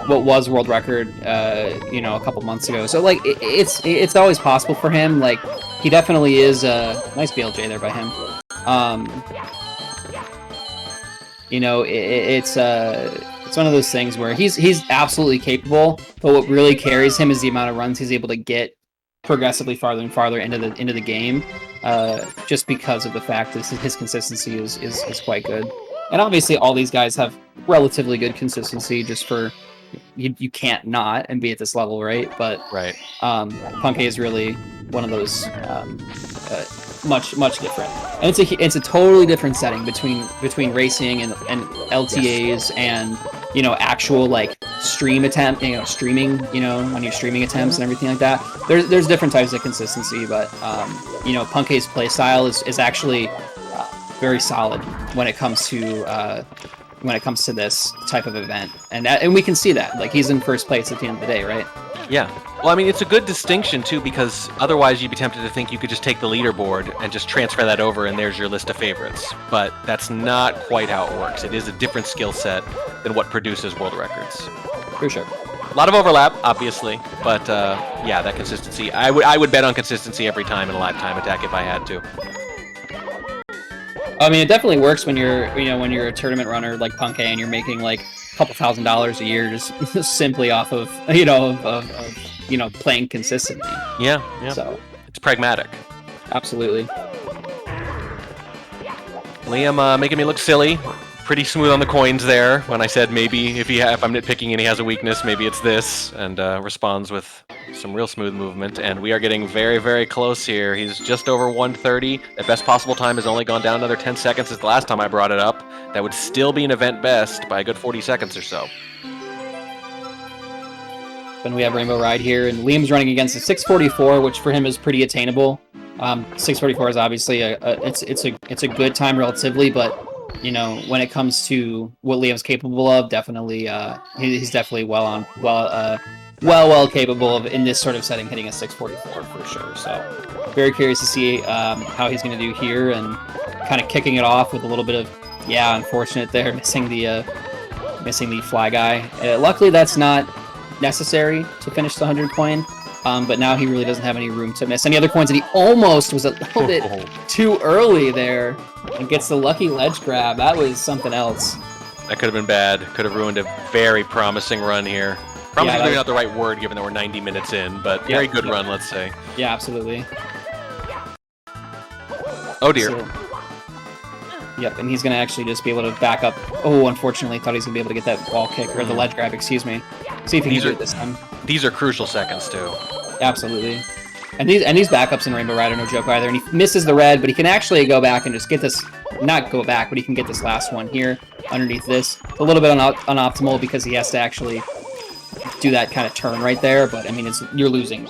what was world record, a couple months ago. So like it's always possible for him. Like he definitely is nice BLJ there by him. It's one of those things where he's absolutely capable, but what really carries him is the amount of runs he's able to get progressively farther and farther into the game, just because of the fact that his consistency is quite good. And obviously all these guys have relatively good consistency, just for you can't not and be at this level, right? But right. Punkay is really one of those much different, and it's a totally different setting between racing and LTAs and actual like streaming when you're streaming attempts and everything like that. There's different types of consistency, but Punkay's play style is actually very solid when it comes to this type of event, and we can see that, like, he's in first place at the end of the day, right? Yeah. Well, I mean, it's a good distinction, too, because otherwise you'd be tempted to think you could just take the leaderboard and just transfer that over and there's your list of favorites. But that's not quite how it works. It is a different skill set than what produces world records. For sure. A lot of overlap, obviously, but yeah, that consistency. I would bet on consistency every time in a live time attack if I had to. I mean, it definitely works when you're a tournament runner like Punkay and you're making like a couple $1,000s a year just simply off of playing consistently. Yeah. So it's pragmatic. Absolutely. Liam making me look silly. pretty smooth on the coins there. When I said maybe if I'm nitpicking and he has a weakness, maybe it's this, and responds with some real smooth movement. And we are getting very, very close here. He's just over 130. At best possible time has only gone down another 10 seconds since the last time I brought it up. That would still be an event best by a good 40 seconds or so. Then we have Rainbow Ride here, and Liam's running against a 644, which for him is pretty attainable. 644 is obviously it's a good time relatively, but you know, when it comes to what Liam's capable of, definitely he's definitely well capable of in this sort of setting hitting a 644 for sure. So very curious to see how he's going to do here, and kind of kicking it off with a little bit of unfortunate there, missing the fly guy. Luckily that's not necessary to finish the 100 coin. But now he really doesn't have any room to miss any other coins, and he almost was a little bit too early there and gets the lucky ledge grab. That was something else. That could have been bad. Could have ruined a very promising run here. Promising is maybe not the right word given that we're 90 minutes in, but very good run, let's say. Yeah, absolutely. Oh dear. Yep, and he's going to actually just be able to back up. Oh, unfortunately, thought he was going to be able to get that wall kick, or the ledge grab, excuse me. See if he can do it this time. These are crucial seconds, too. Absolutely. And these backups in Rainbow Ride are no joke either. And he misses the red, but he can actually go back and just get this, not go back, but he can get this last one here underneath this. A little bit unoptimal because he has to actually do that kind of turn right there, but I mean, you're losing,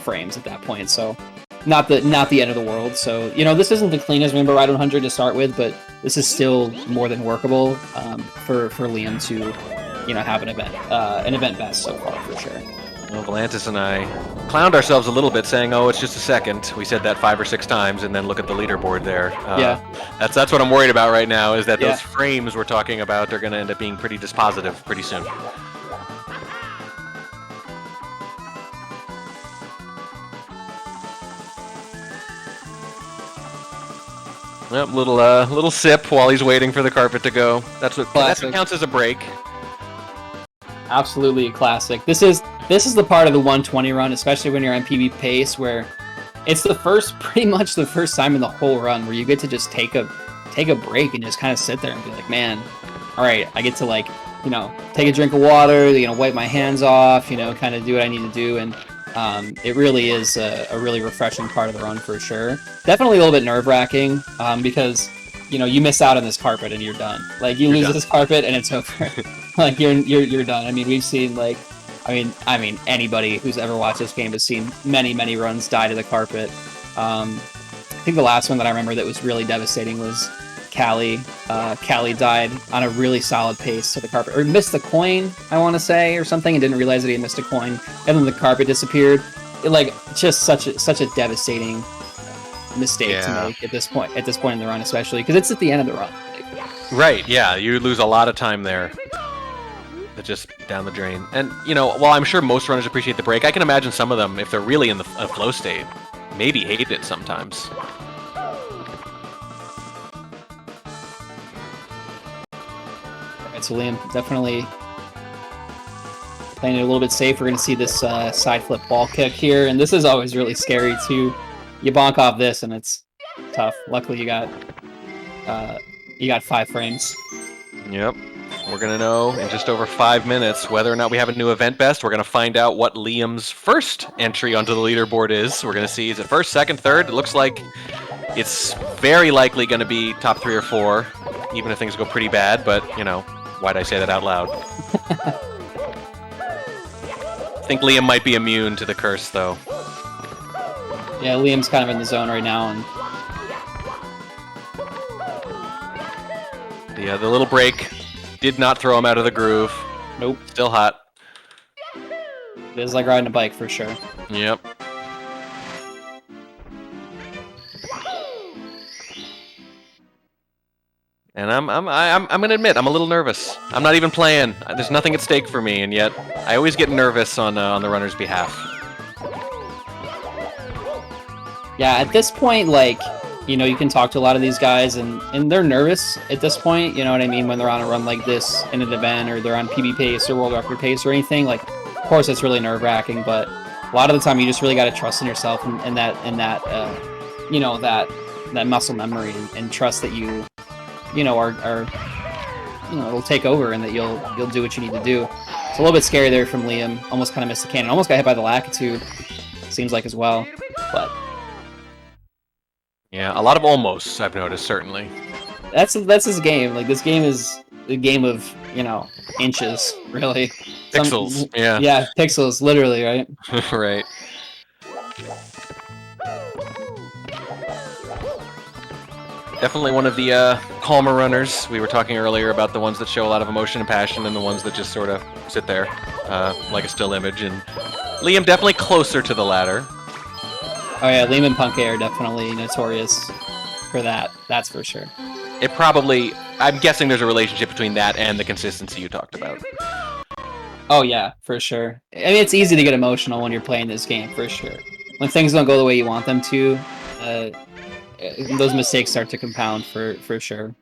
frames at that point, so not the end of the world. So, this isn't the cleanest Rainbow Ride 100 to start with, but this is still more than workable for Liam to, have an event best so far for sure. Well, Volantis and I clowned ourselves a little bit, saying, "Oh, it's just a second." We said that 5 or 6 times, and then look at the leaderboard there. That's what I'm worried about right now. Is that those frames we're talking about are going to end up being pretty dispositive pretty soon. Yep, little sip while he's waiting for the carpet to go. That's what counts as a break. Absolutely a classic. This is the part of the 120 run, especially when you're on PB pace, where it's pretty much the first time in the whole run where you get to just take a break and just kind of sit there and be like, man, all right, I get to take a drink of water, wipe my hands off, kind of do what I need to do, and it really is a really refreshing part of the run for sure. Definitely a little bit nerve-wracking because you miss out on this carpet and you're done. Like you lose this carpet and it's over. Like you're done. I mean, we've seen I mean anybody who's ever watched this game has seen many runs die to the carpet. I think the last one that I remember that was really devastating was Callie. Callie died on a really solid pace to the carpet, or missed the coin, I want to say, or something, and didn't realize that he had missed a coin, and then the carpet disappeared. Just such a devastating mistake to make at this point in the run, especially because it's at the end of the run. Right? Yeah, you lose a lot of time there. That's just down the drain. And while I'm sure most runners appreciate the break, I can imagine some of them, if they're really in the flow state, maybe hate it sometimes. So Liam definitely playing it a little bit safe. We're going to see this side flip ball kick here, and this is always really scary too. You bonk off this, and it's tough. Luckily, you got 5 frames. Yep. We're going to know in just over 5 minutes whether or not we have a new event best. We're going to find out what Liam's first entry onto the leaderboard is. We're going to see, is it first, second, third? It looks like it's very likely going to be top 3 or 4, even if things go pretty bad, but, why'd I say that out loud? I think Liam might be immune to the curse, though. Yeah, Liam's kind of in the zone right now, and yeah, the little break did not throw him out of the groove. Nope. Still hot. It is like riding a bike for sure. Yep. And I'm gonna admit I'm a little nervous. I'm not even playing. There's nothing at stake for me, and yet I always get nervous on the runner's behalf. Yeah, at this point, you can talk to a lot of these guys, and they're nervous at this point. You know what I mean? When they're on a run like this in an event, or they're on PB pace or world record pace or anything. Of course, it's really nerve-wracking, but a lot of the time you just really got to trust in yourself and that muscle memory, and trust that you are it'll take over and that you'll do what you need to do. It's a little bit scary there from Liam. Almost kind of missed the cannon. Almost got hit by the Lakitu. Seems like as well, but Yeah, a lot of almosts I've noticed, certainly. that's his game. Like this game is a game of inches, really. Pixels, yeah. Yeah, pixels, literally, right? Right. Definitely one of the calmer runners. We were talking earlier about the ones that show a lot of emotion and passion and the ones that just sort of sit there like a still image. And Liam definitely closer to the latter. Oh yeah, Liam and Punk are definitely notorious for that. That's for sure. It probably... I'm guessing there's a relationship between that and the consistency you talked about. Oh yeah, for sure. I mean, it's easy to get emotional when you're playing this game, for sure. When things don't go the way you want them to, those mistakes start to compound, for sure.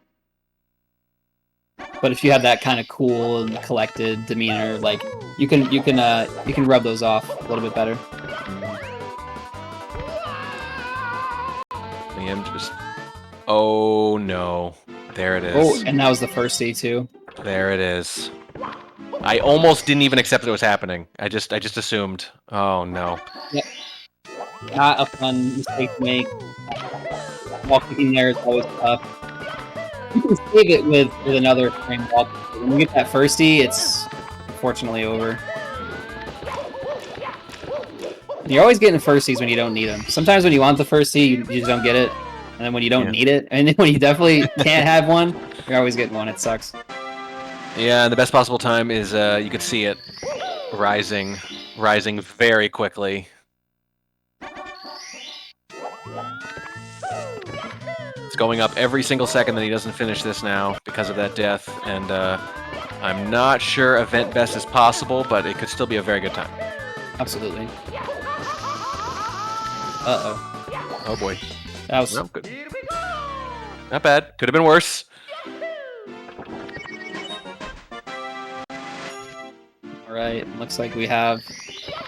But if you have that kind of cool and collected demeanor, like you can rub those off a little bit better. Liam just... Oh no. There it is. Oh, and that was the first C too. There it is. I almost didn't even accept that it was happening. I just assumed. Oh no. Yep. Not a fun mistake to make. Wall kicking there is always tough. You can save it with another frame wall. When you get that firstie, it's unfortunately over. You're always getting firsties when you don't need them. Sometimes when you want the firstie, you just don't get it. And then when you don't need it, and then when you definitely can't have one, you're always getting one. It sucks. Yeah, and the best possible time is you could see it rising very quickly. It's going up every single second that he doesn't finish this now because of that death, and I'm not sure event best is possible, but it could still be a very good time. Absolutely. Uh-oh. Oh boy. That was Well, good. Not bad. Could have been worse. all right. Looks like we have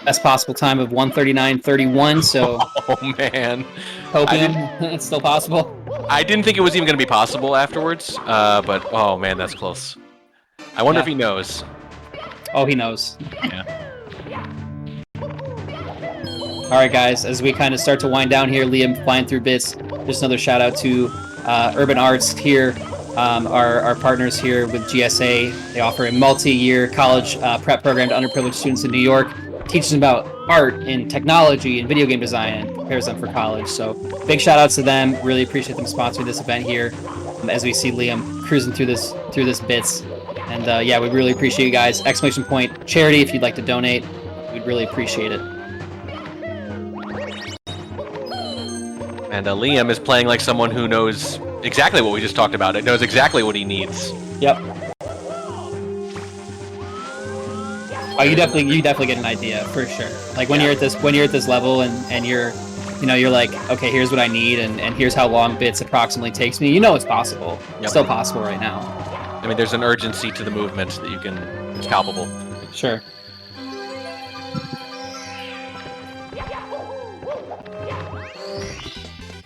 best possible time of 1:39:31. So Oh man. hoping it's still possible. I didn't think it was even going to be possible afterwards, but oh man, that's close. I wonder if he knows. Oh, he knows. Yeah. All right, guys. As we kind of start to wind down here, Liam flying through bits. Just another shout out to Urban Arts here, our partners here with GSA. They offer a multi-year college prep program to underprivileged students in New York. Teaches them about art and technology and video game design and prepares them for college. So big shout outs to them. Really appreciate them sponsoring this event here. As we see Liam cruising through this bits. And yeah, we really appreciate you guys. Exclamation point charity if you'd like to donate. We'd really appreciate it. And Liam is playing like someone who knows exactly what we just talked about. It knows exactly what he needs. Yep. Oh, you definitely get an idea for sure. Like when you're at this level and you're like, okay, here's what I need and here's how long bits approximately takes me. You know it's possible. Yep. It's still possible right now. I mean, there's an urgency to the movement that it's palpable. Sure.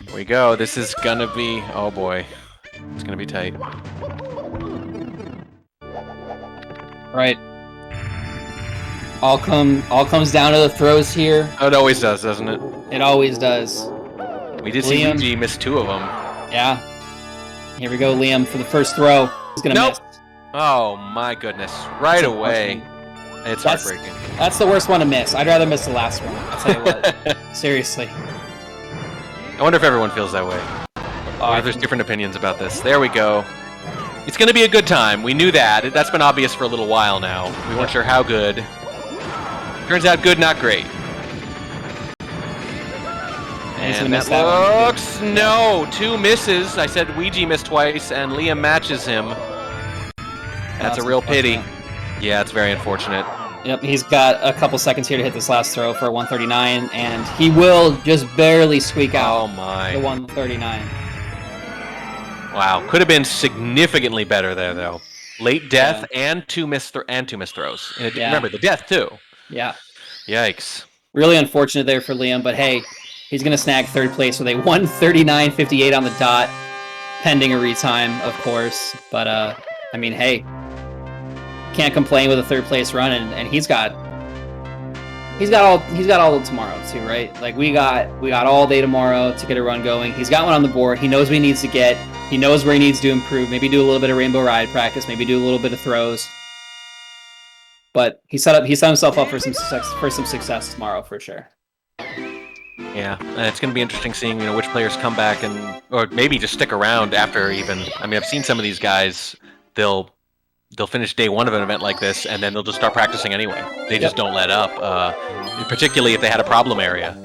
Here we go. This is gonna be, oh boy, it's gonna be tight. Right. All comes down to the throws here. Oh, it always does, doesn't it? It always does. We did see Liam. Luigi miss 2 of them. Yeah. Here we go, Liam, for the first throw. He's gonna Nope. miss. Oh my goodness! Right away. It's That's- heartbreaking. That's the worst one to miss. I'd rather miss the last one. I'll tell you what. Seriously. I wonder if everyone feels that way. Or if there's different opinions about this. There we go. It's going to be a good time. We knew that. That's been obvious for a little while now. We weren't sure how good. Turns out good, not great. He's gonna And miss that that one. looks... No! 2 misses. I said Ouija missed twice, and Liam matches him. That's a real pity. Yeah, it's very unfortunate. Yep, he's got a couple seconds here to hit this last throw for 139, and he will just barely squeak out Oh my. the 139. Wow, could have been significantly better there, though. Late death and two missed throws. And Yeah. remember, the death, too. Yeah. Yikes. Really unfortunate there for Liam, but hey, he's going to snag third place with a 139.58 on the dot, pending a retime, of course. But I mean, hey, can't complain with a third place run, and he's got all of tomorrow too, right? Like we got all day tomorrow to get a run going. He's got one on the board. He knows what he needs to get. He knows where he needs to improve. Maybe do a little bit of rainbow ride practice. Maybe do a little bit of throws. But he set himself up for some success tomorrow for sure. Yeah, and it's going to be interesting seeing which players come back or maybe just stick around after even. I mean, I've seen some of these guys. They'll finish day one of an event like this, and then they'll just start practicing anyway. They just don't let up, particularly if they had a problem area.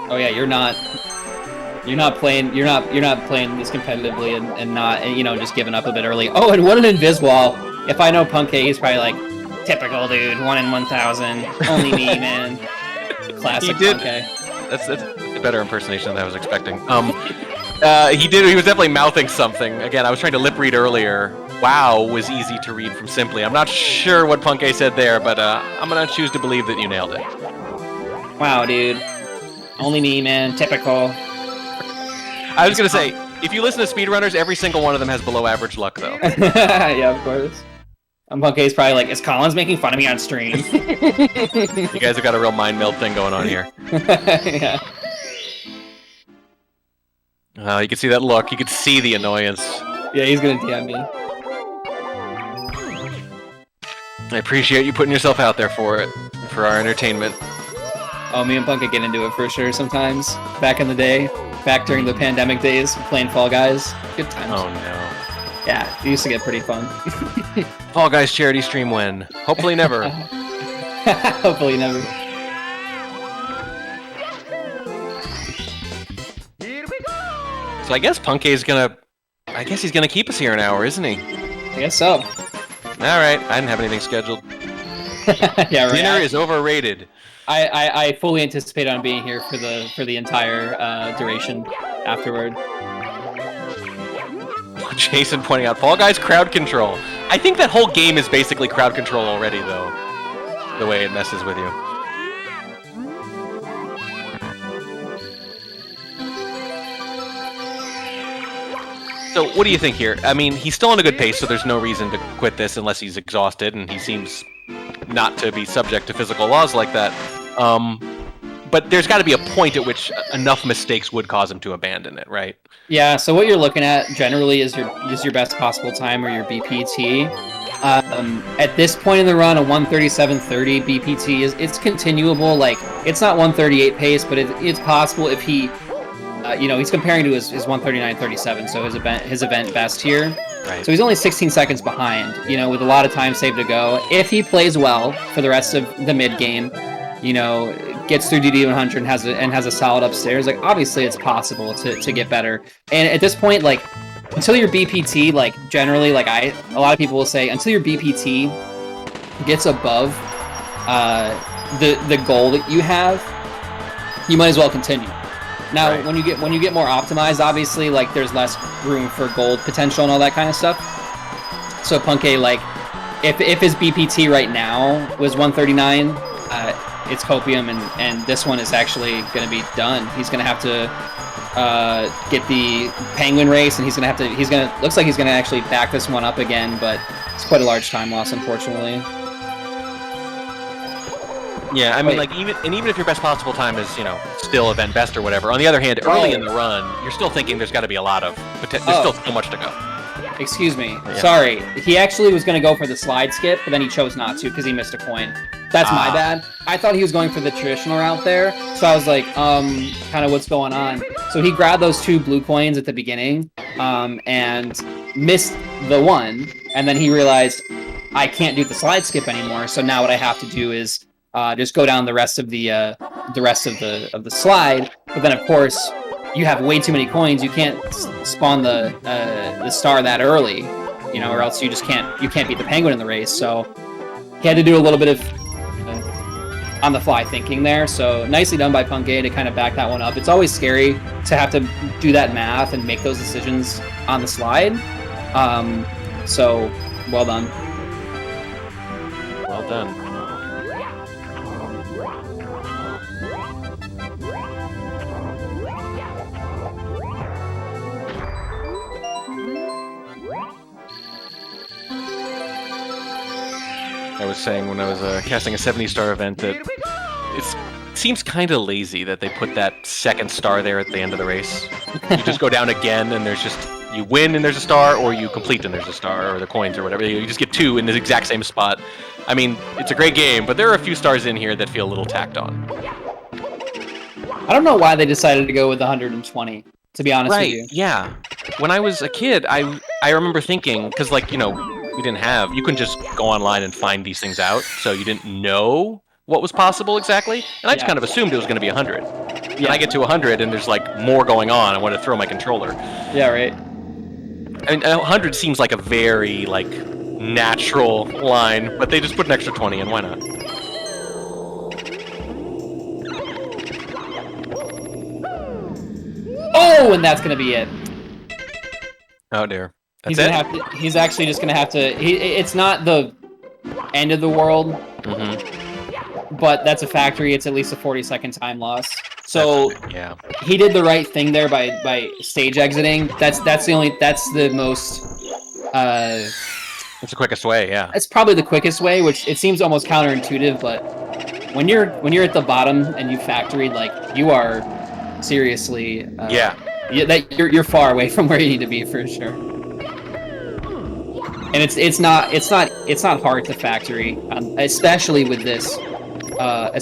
Oh yeah, you're not playing this competitively and not just giving up a bit early. Oh, and what an invis wall! If I know Punk, he's probably like, typical dude, 1 in 1,000, only me, man. Classic Punk. That's a better impersonation than I was expecting. He was definitely mouthing something. Again, I was trying to lip read earlier. Wow was easy to read from Simply. I'm not sure what Punk said there, but I'm gonna choose to believe that you nailed it. Wow, dude. Only me, man. Typical. I was gonna say, if you listen to speedrunners, every single one of them has below average luck, though. Yeah, of course. Punk's probably like, is Collins making fun of me on stream? You guys have got a real mind meld thing going on here. Yeah. You can see that look. You can see the annoyance. Yeah, he's gonna DM me. I appreciate you putting yourself out there for our entertainment. Oh, me and Punk get into it for sure sometimes. Back in the day, back during the pandemic days, playing Fall Guys. Good times. Oh no. Yeah, it used to get pretty fun. Fall Guys charity stream win. Hopefully never. Hopefully never. So I guess he's gonna keep us here an hour, isn't he? I guess so. All right, I didn't have anything scheduled. Yeah, right. Dinner is overrated. I fully anticipate on being here for the entire duration afterward. Jason pointing out Fall Guys crowd control. I think that whole game is basically crowd control already, though. The way it messes with you. So, what do you think here? I mean, he's still on a good pace, so there's no reason to quit this unless he's exhausted, and he seems not to be subject to physical laws like that. But there's got to be a point at which enough mistakes would cause him to abandon it, right? Yeah. So what you're looking at generally is your best possible time or your BPT. At this point in the run, a 1:37.30 BPT it's continuable. Like it's not 1:38 pace, but it's possible if he, he's comparing to his 1:39.37, so his event best here. Right. So he's only 16 seconds behind. With a lot of time saved to go. If he plays well for the rest of the mid game, gets through DD100 and has a solid upstairs, like obviously it's possible to get better. And at this point, like until your BPT, like generally, like a lot of people will say, until your BPT gets above the goal that you have, you might as well continue. Now, right. when you get more optimized, obviously, like there's less room for gold potential and all that kind of stuff. So Punk, like if his BPT right now was 139. It's copium, and this one is actually going to be done. He's going to have to get the penguin race, and looks like he's going to actually back this one up again, but it's quite a large time loss, unfortunately. Yeah, I mean, like even if your best possible time is still event best or whatever. On the other hand, early in the run, you're still thinking there's got to be a lot of there's still so much to go. Excuse me. Yeah. Sorry. He actually was going to go for the slide skip, but then he chose not to because he missed a coin. That's my bad. I thought he was going for the traditional route there, so I was like, kind of what's going on? So he grabbed those 2 blue coins at the beginning, and missed the one, and then he realized I can't do the slide skip anymore. So now what I have to do is just go down the rest of the slide. But then of course, you have way too many coins. You can't spawn the star that early, or else you can't beat the penguin in the race. So he had to do a little bit of on the fly thinking there. So nicely done by Punk to kind of back that one up. It's always scary to have to do that math and make those decisions on the slide. So well done. Well done. I was saying when I was casting a 70-star event that it seems kind of lazy that they put that second star there at the end of the race. You just go down again, and there's just you win and there's a star, or you complete and there's a star, or the coins or whatever. You just get 2 in the exact same spot. I mean, it's a great game, but there are a few stars in here that feel a little tacked on. I don't know why they decided to go with 120. To be honest with you. Yeah. When I was a kid, I remember thinking, because we you couldn't just go online and find these things out, so you didn't know what was possible exactly, and I just kind of assumed it was going to be 100. Yeah. And I get to 100, and there's more going on. I want to throw my controller. Yeah, right. I mean, 100 seems like a very natural line, but they just put an extra 20 in. Why not? Oh, and that's gonna be it. Oh dear. He's actually just gonna have to. It's not the end of the world, but that's a factory. It's at least a 40-second time loss. So yeah, he did the right thing there by stage exiting. That's the most. It's the quickest way. Yeah. It's probably the quickest way, which it seems almost counterintuitive, but when you're at the bottom and you factoried, you are seriously. You're far away from where you need to be for sure. And it's not hard to factory, especially with this route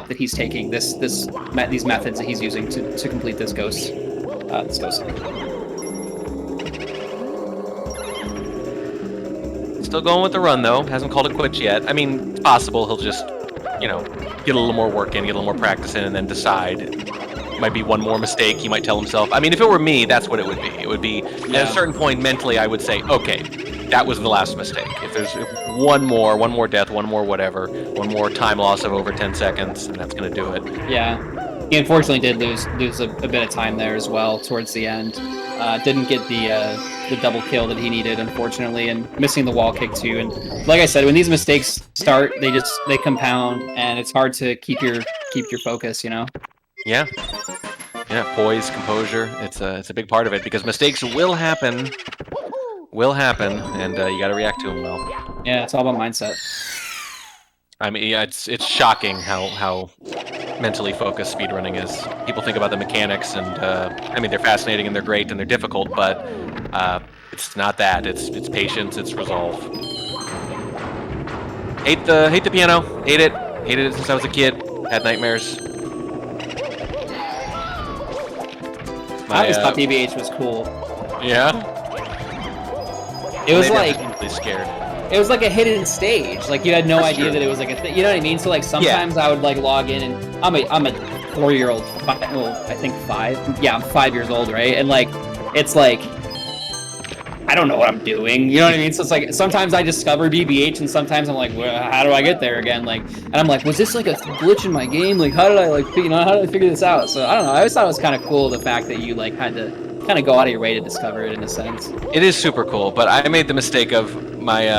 that he's taking, these methods that he's using to complete this ghost. Still going with the run though. Hasn't called it quits yet. I mean, it's possible he'll just, get a little more work in, get a little more practice in, and then decide. Might be one more mistake. He might tell himself. I mean, if it were me, that's what it would be. It would be at a certain point mentally, I would say, okay, that was the last mistake. If there's one more death, one more whatever, one more time loss of over 10 seconds, and that's going to do it. Yeah. He unfortunately did lose a bit of time there as well towards the end. Didn't get the double kill that he needed, unfortunately, and missing the wall kick too. And like I said, when these mistakes start, they compound, and it's hard to keep your focus. Yeah. Yeah, poise, composure. It's a big part of it because mistakes will happen, and you got to react to them well. Yeah, it's all about mindset. I mean, yeah, it's shocking how mentally focused speedrunning is. People think about the mechanics, and I mean, they're fascinating and they're great and they're difficult, but it's not that. It's patience, it's resolve. Hate the piano. Hated it since I was a kid. Had nightmares. I always thought BBH was cool. Yeah. It was really scared. It was like a hidden stage. You had no idea that it was a thing. You know what I mean? So sometimes I would log in, and I'm a 4-year-old. I think 5. Yeah, I'm 5 years old, right? And it's I don't know what I'm doing. You know what I mean? So it's sometimes I discover BBH, and sometimes I'm like, well, how do I get there again? And I'm like, was this a glitch in my game? How did I how did I figure this out? So I don't know. I always thought it was kind of cool, the fact that you had to kind of go out of your way to discover it in a sense. It is super cool, but I made the mistake of my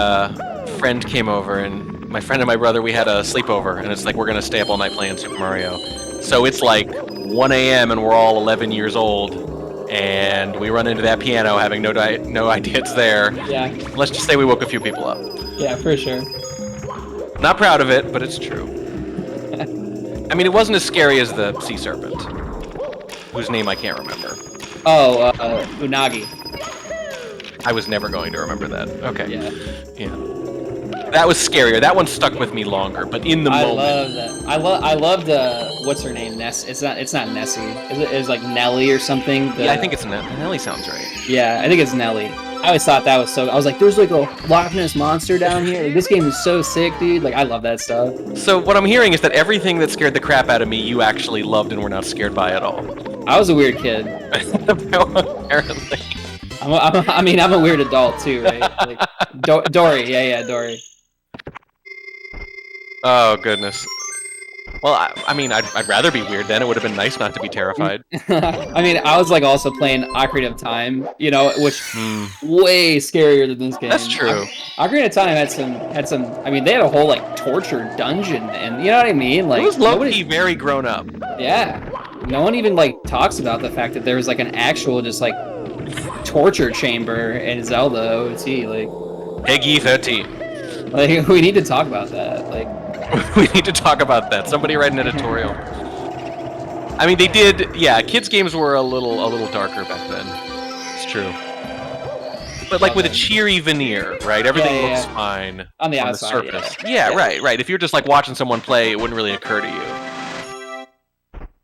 friend came over, and my friend and my brother, we had a sleepover, and it's we're gonna stay up all night playing Super Mario. So it's 1 a.m. and we're all 11 years old. And we run into that piano having no idea it's there. Yeah. Let's just say we woke a few people up. Yeah, for sure. Not proud of it, but it's true. I mean, it wasn't as scary as the sea serpent, whose name I can't remember. Oh, Unagi. I was never going to remember that. Okay. Yeah. That was scarier. That one stuck with me longer, but in the moment. I love that. I loved what's her name? Ness. It's not Nessie. It's Nelly or something. Yeah, I think it's Nelly. Nelly sounds right. Yeah, I think it's Nelly. I always thought that was so. I was like, there's a Loch Ness monster down here. This game is so sick, dude. I love that stuff. So what I'm hearing is that everything that scared the crap out of me, you actually loved and were not scared by at all. I was a weird kid. Apparently. I'm a weird adult too, right? Dory. Yeah, Dory. Oh, goodness. Well, I mean, I'd rather be weird then. It would have been nice not to be terrified. I mean, I was also playing Ocarina of Time, which way scarier than this game. That's true. Ocarina of Time had some. I mean, they had a whole torture dungeon, and you know what I mean. It was low-key very grown up. Yeah, no one even talks about the fact that there was an actual just torture chamber in Zelda OT. Peggy 13. Like, we need to talk about that. Like, We need to talk about that. Somebody write an editorial. I mean, they did. Yeah, kids' games were a little darker back then. It's true. But like with a cheery veneer, right? Everything looks fine on the outside, surface. Yeah, right. If you're just like watching someone play, it wouldn't really occur to you.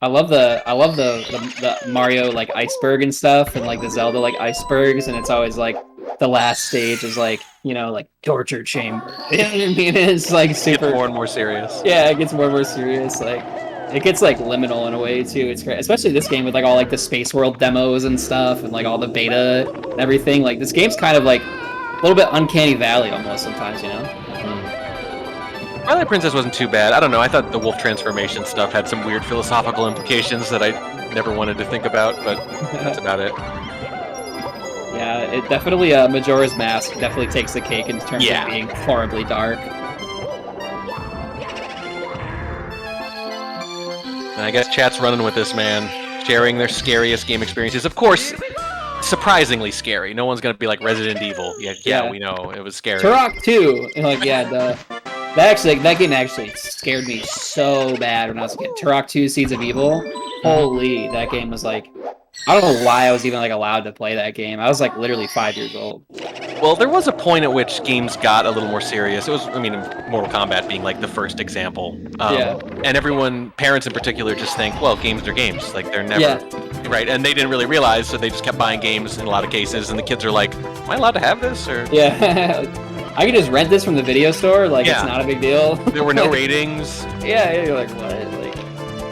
I love the Mario like iceberg and stuff, and like the Zelda like icebergs, and it's always like the last stage is like, you know, like torture chamber. You know what I mean? It's like super. It gets more and more serious. Yeah, it gets more and more serious. Like, it gets like liminal in a way too. It's great, especially this game with like all like the Space World demos and stuff, and like all the beta and everything. Like, this game's kind of like a little bit uncanny valley almost sometimes, you know. Twilight Princess wasn't too bad. I don't know. I thought the wolf transformation stuff had some weird philosophical implications that I never wanted to think about, but that's about it. Yeah, it definitely, Majora's Mask definitely takes the cake in terms of being horribly dark. And I guess chat's running with this, man, sharing their scariest game experiences. Of course, surprisingly scary. No one's gonna be like Resident Evil. Yeah, we know it was scary. Turok 2, like, that game actually scared me so bad when I was a kid. Turok 2: Seeds of Evil. Holy, that game was like, I don't know why I was even like allowed to play that game. I was like literally 5 years old. Well, there was a point at which games got a little more serious. It was, I mean, Mortal Kombat being like the first example. And everyone, parents in particular, just think, well, games are games. Like, they're never, right? And they didn't really realize, so they just kept buying games in a lot of cases, and the kids are like, am I allowed to have this? Or I could just rent this from the video store, like, it's not a big deal. There were no ratings. You're like, what?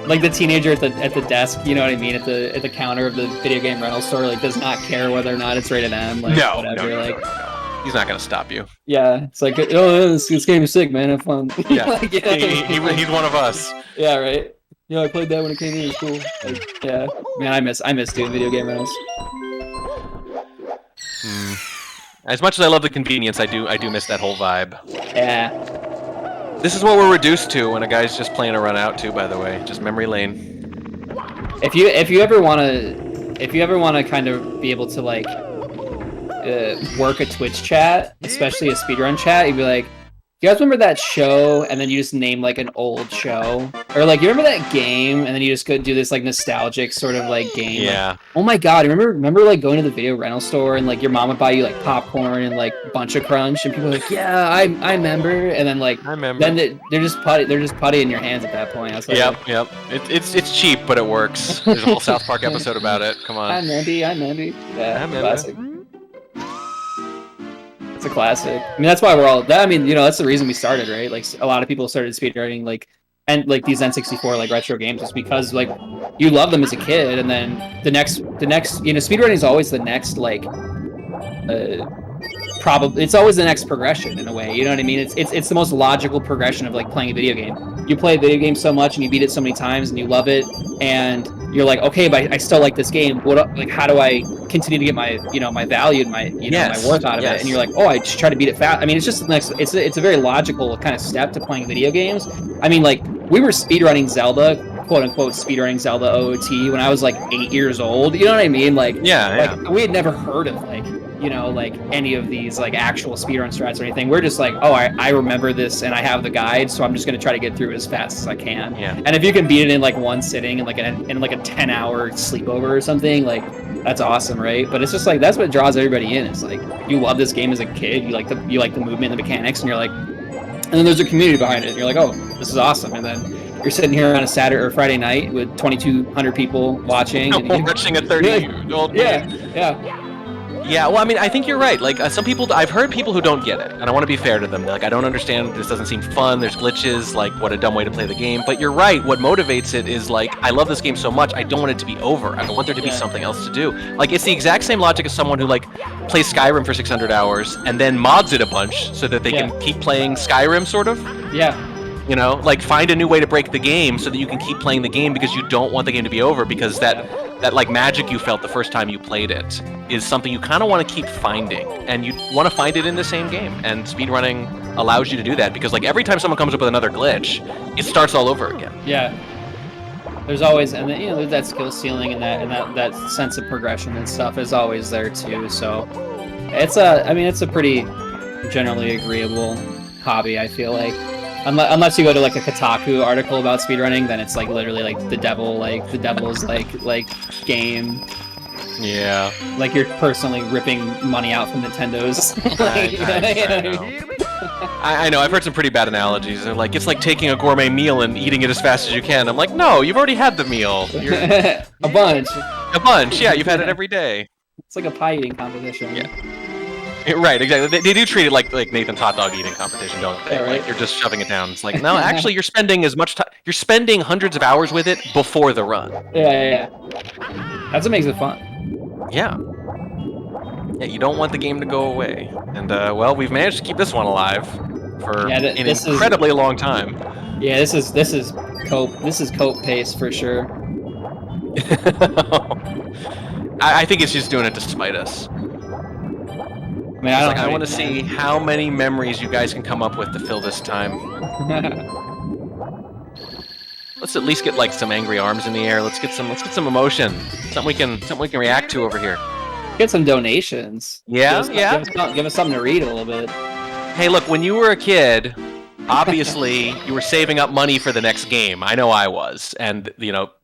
Like the teenager at the desk, you know what I mean, at the counter of the video game rental store, like, does not care whether or not it's rated M, like, whatever. No. He's not gonna stop you. Yeah, it's like, oh, this game is sick, man, have fun. Yeah, like, he's one of us. Yeah, right. Yeah, I played that when it came in. It was cool. Like, yeah, man, I miss doing video game rentals. As much as I love the convenience, I do miss that whole vibe. Yeah. This is what we're reduced to when a guy's just playing a run out too, by the way. Just memory lane. If you ever wanna kind of be able to like work a Twitch chat, especially a speedrun chat, you'd be like, you guys remember that show? And then you just name like an old show, or like, you remember that game? And then you just go do this like nostalgic sort of like game. Yeah. Like, oh my god! Remember like going to the video rental store and like your mom would buy you like popcorn and like Bunch of Crunch, and people are like, yeah, I remember. And then like, then they're just putty in your hands at that point. I was like, yep. It's cheap, but it works. There's a whole South Park episode about it. Come on. I'm Mandy. Yeah, classic. It's a classic. I mean, that's why we're all that. I mean, you know, that's the reason we started, right? Like, a lot of people started speedrunning, like, and like these N64 like retro games, just because like you love them as a kid, and then the next, you know, speedrunning is always the next like, probably it's always the next progression in a way. You know what I mean? It's the most logical progression of like playing a video game. You play a video game so much and you beat it so many times and you love it, and you're like, okay, but I still like this game. Like, how do I continue to get my, you know, my value and my, you know, my worth out of it? And you're like, oh, I just try to beat it fast. I mean, it's just the next. It's a very logical kind of step to playing video games. I mean, like, we were speedrunning Zelda, quote unquote speedrunning Zelda OOT when I was like 8 years old. You know what I mean? Like, like we had never heard of like, you know, like any of these like actual speedrun strats or anything. We're just like, oh, I remember this and I have the guide, so I'm just gonna try to get through it as fast as I can. Yeah. And if you can beat it in like one sitting and like in like a 10-hour sleepover or something, like, that's awesome, right? But it's just like, that's what draws everybody in. It's like, you love this game as a kid, you like the movement and the mechanics, and you're like, and then there's a community behind it, and you're like, oh, this is awesome. And then you're sitting here on a Saturday or Friday night with 2,200 people watching. Watching a 30-year-old. Yeah, well, I mean, I think you're right. Like, some people, I've heard people who don't get it, and I want to be fair to them. They're like, I don't understand, this doesn't seem fun, there's glitches, like, what a dumb way to play the game. But you're right, what motivates it is, like, I love this game so much, I don't want it to be over. I want there to be something else to do. Like, it's the exact same logic as someone who, like, plays Skyrim for 600 hours, and then mods it a bunch, so that they can keep playing Skyrim, sort of. Yeah. You know, like, find a new way to break the game so that you can keep playing the game because you don't want the game to be over, because that like magic you felt the first time you played it is something you kind of want to keep finding, and you want to find it in the same game. And speedrunning allows you to do that, because like every time someone comes up with another glitch, it starts all over again. Yeah. There's always, and then, you know, that skill ceiling and that sense of progression and stuff is always there too. So it's a pretty generally agreeable hobby, I feel like. Unless you go to like a Kotaku article about speedrunning, then it's like literally like the devil's like game. Yeah. Like you're personally ripping money out from Nintendo's. I know. I've heard some pretty bad analogies. They're like, it's like taking a gourmet meal and eating it as fast as you can. I'm like, no, you've already had the meal. A bunch. A bunch. Yeah, you've had it every day. It's like a pie eating competition. Yeah. Right, exactly. They do treat it like Nathan's hot dog eating competition, don't they? Yeah, right. Like you're just shoving it down. It's like, no, actually, you're spending as much time. You're spending hundreds of hours with it before the run. Yeah. That's what makes it fun. Yeah. Yeah, you don't want the game to go away. And well, we've managed to keep this one alive for an incredibly long time. Yeah, this is cope. This is cope pace for sure. I think it's just doing it to spite us. I mean, I want to see how many memories you guys can come up with to fill this time. Let's at least get like some angry arms in the air. Let's get some emotion. Something we can react to over here. Get some donations. Yeah, Give us something to read a little bit. Hey, look, when you were a kid, obviously you were saving up money for the next game. I know I was, and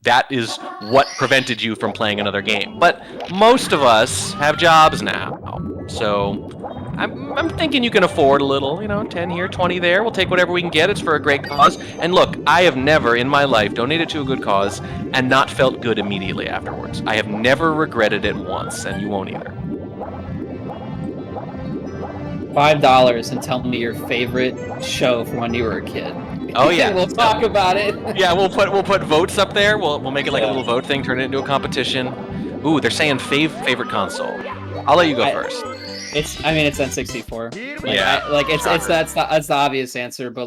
that is what prevented you from playing another game. But most of us have jobs now, so I'm thinking you can afford a little, 10 here, 20 there. We'll take whatever we can get. It's for a great cause. And look, I have never in my life donated to a good cause and not felt good immediately afterwards. I have never regretted it once, and you won't either. $5 and tell me your favorite show from when you were a kid. Oh yeah, we'll talk about it. Yeah, we'll put votes up there. We'll make it like a little vote thing, turn it into a competition. Ooh, they're saying favorite console. I'll let you go first. It's N64. Yeah. That's the obvious answer, but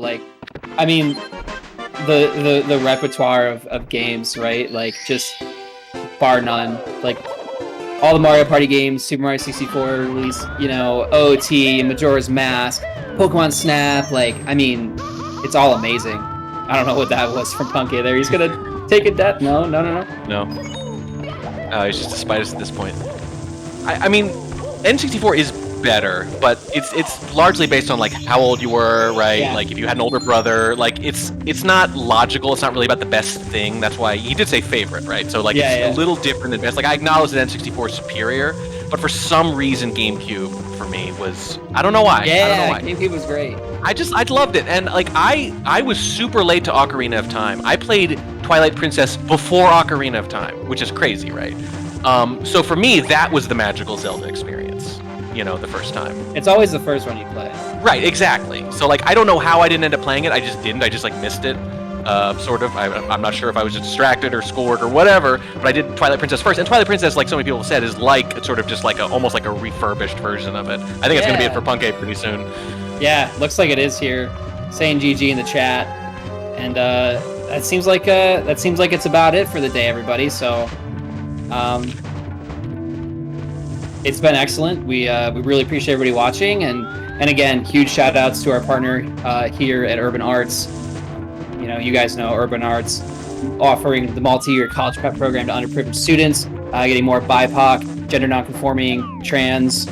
the repertoire of games, right? Like just bar none. Like all the Mario Party games, Super Mario 64 release, OT, Majora's Mask, Pokemon Snap, it's all amazing. I don't know what that was from Punky there. He's gonna take a death. No. He's just despite us at this point. I mean, N64 is better, but it's largely based on how old you were, right? Yeah. Like if you had an older brother, it's not logical. It's not really about the best thing. That's why he did say favorite, right? So it's a little different than best. I acknowledge that N64 is superior, but for some reason GameCube for me was, I don't know why. Yeah, GameCube was great. I loved it, and I was super late to Ocarina of Time. I played Twilight Princess before Ocarina of Time, which is crazy, right? So for me, that was the magical Zelda experience. The first time. It's always the first one you play. Right, exactly. So I don't know how I didn't end up playing it. I just didn't. I just missed it. Sort of. I'm not sure if I was just distracted or schoolwork or whatever. But I did Twilight Princess first, and Twilight Princess, like so many people have said, is sort of just almost like a refurbished version of it. I think it's gonna be it for Punky pretty soon. Yeah, looks like it is here. Saying GG in the chat, and that seems like it's about it for the day, everybody. So. It's been excellent. We really appreciate everybody watching, and again, huge shout outs to our partner here at Urban Arts. You guys know Urban Arts offering the multi-year college prep program to underprivileged students, getting more BIPOC, gender nonconforming, trans,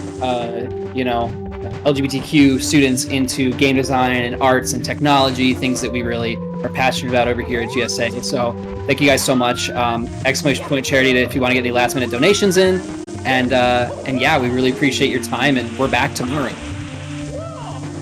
LGBTQ students into game design and arts and technology, things that we really are passionate about over here at GSA. So thank you guys so much. Exclamation point charity if you want to get any last minute donations in. And yeah, we really appreciate your time, and we're back tomorrow.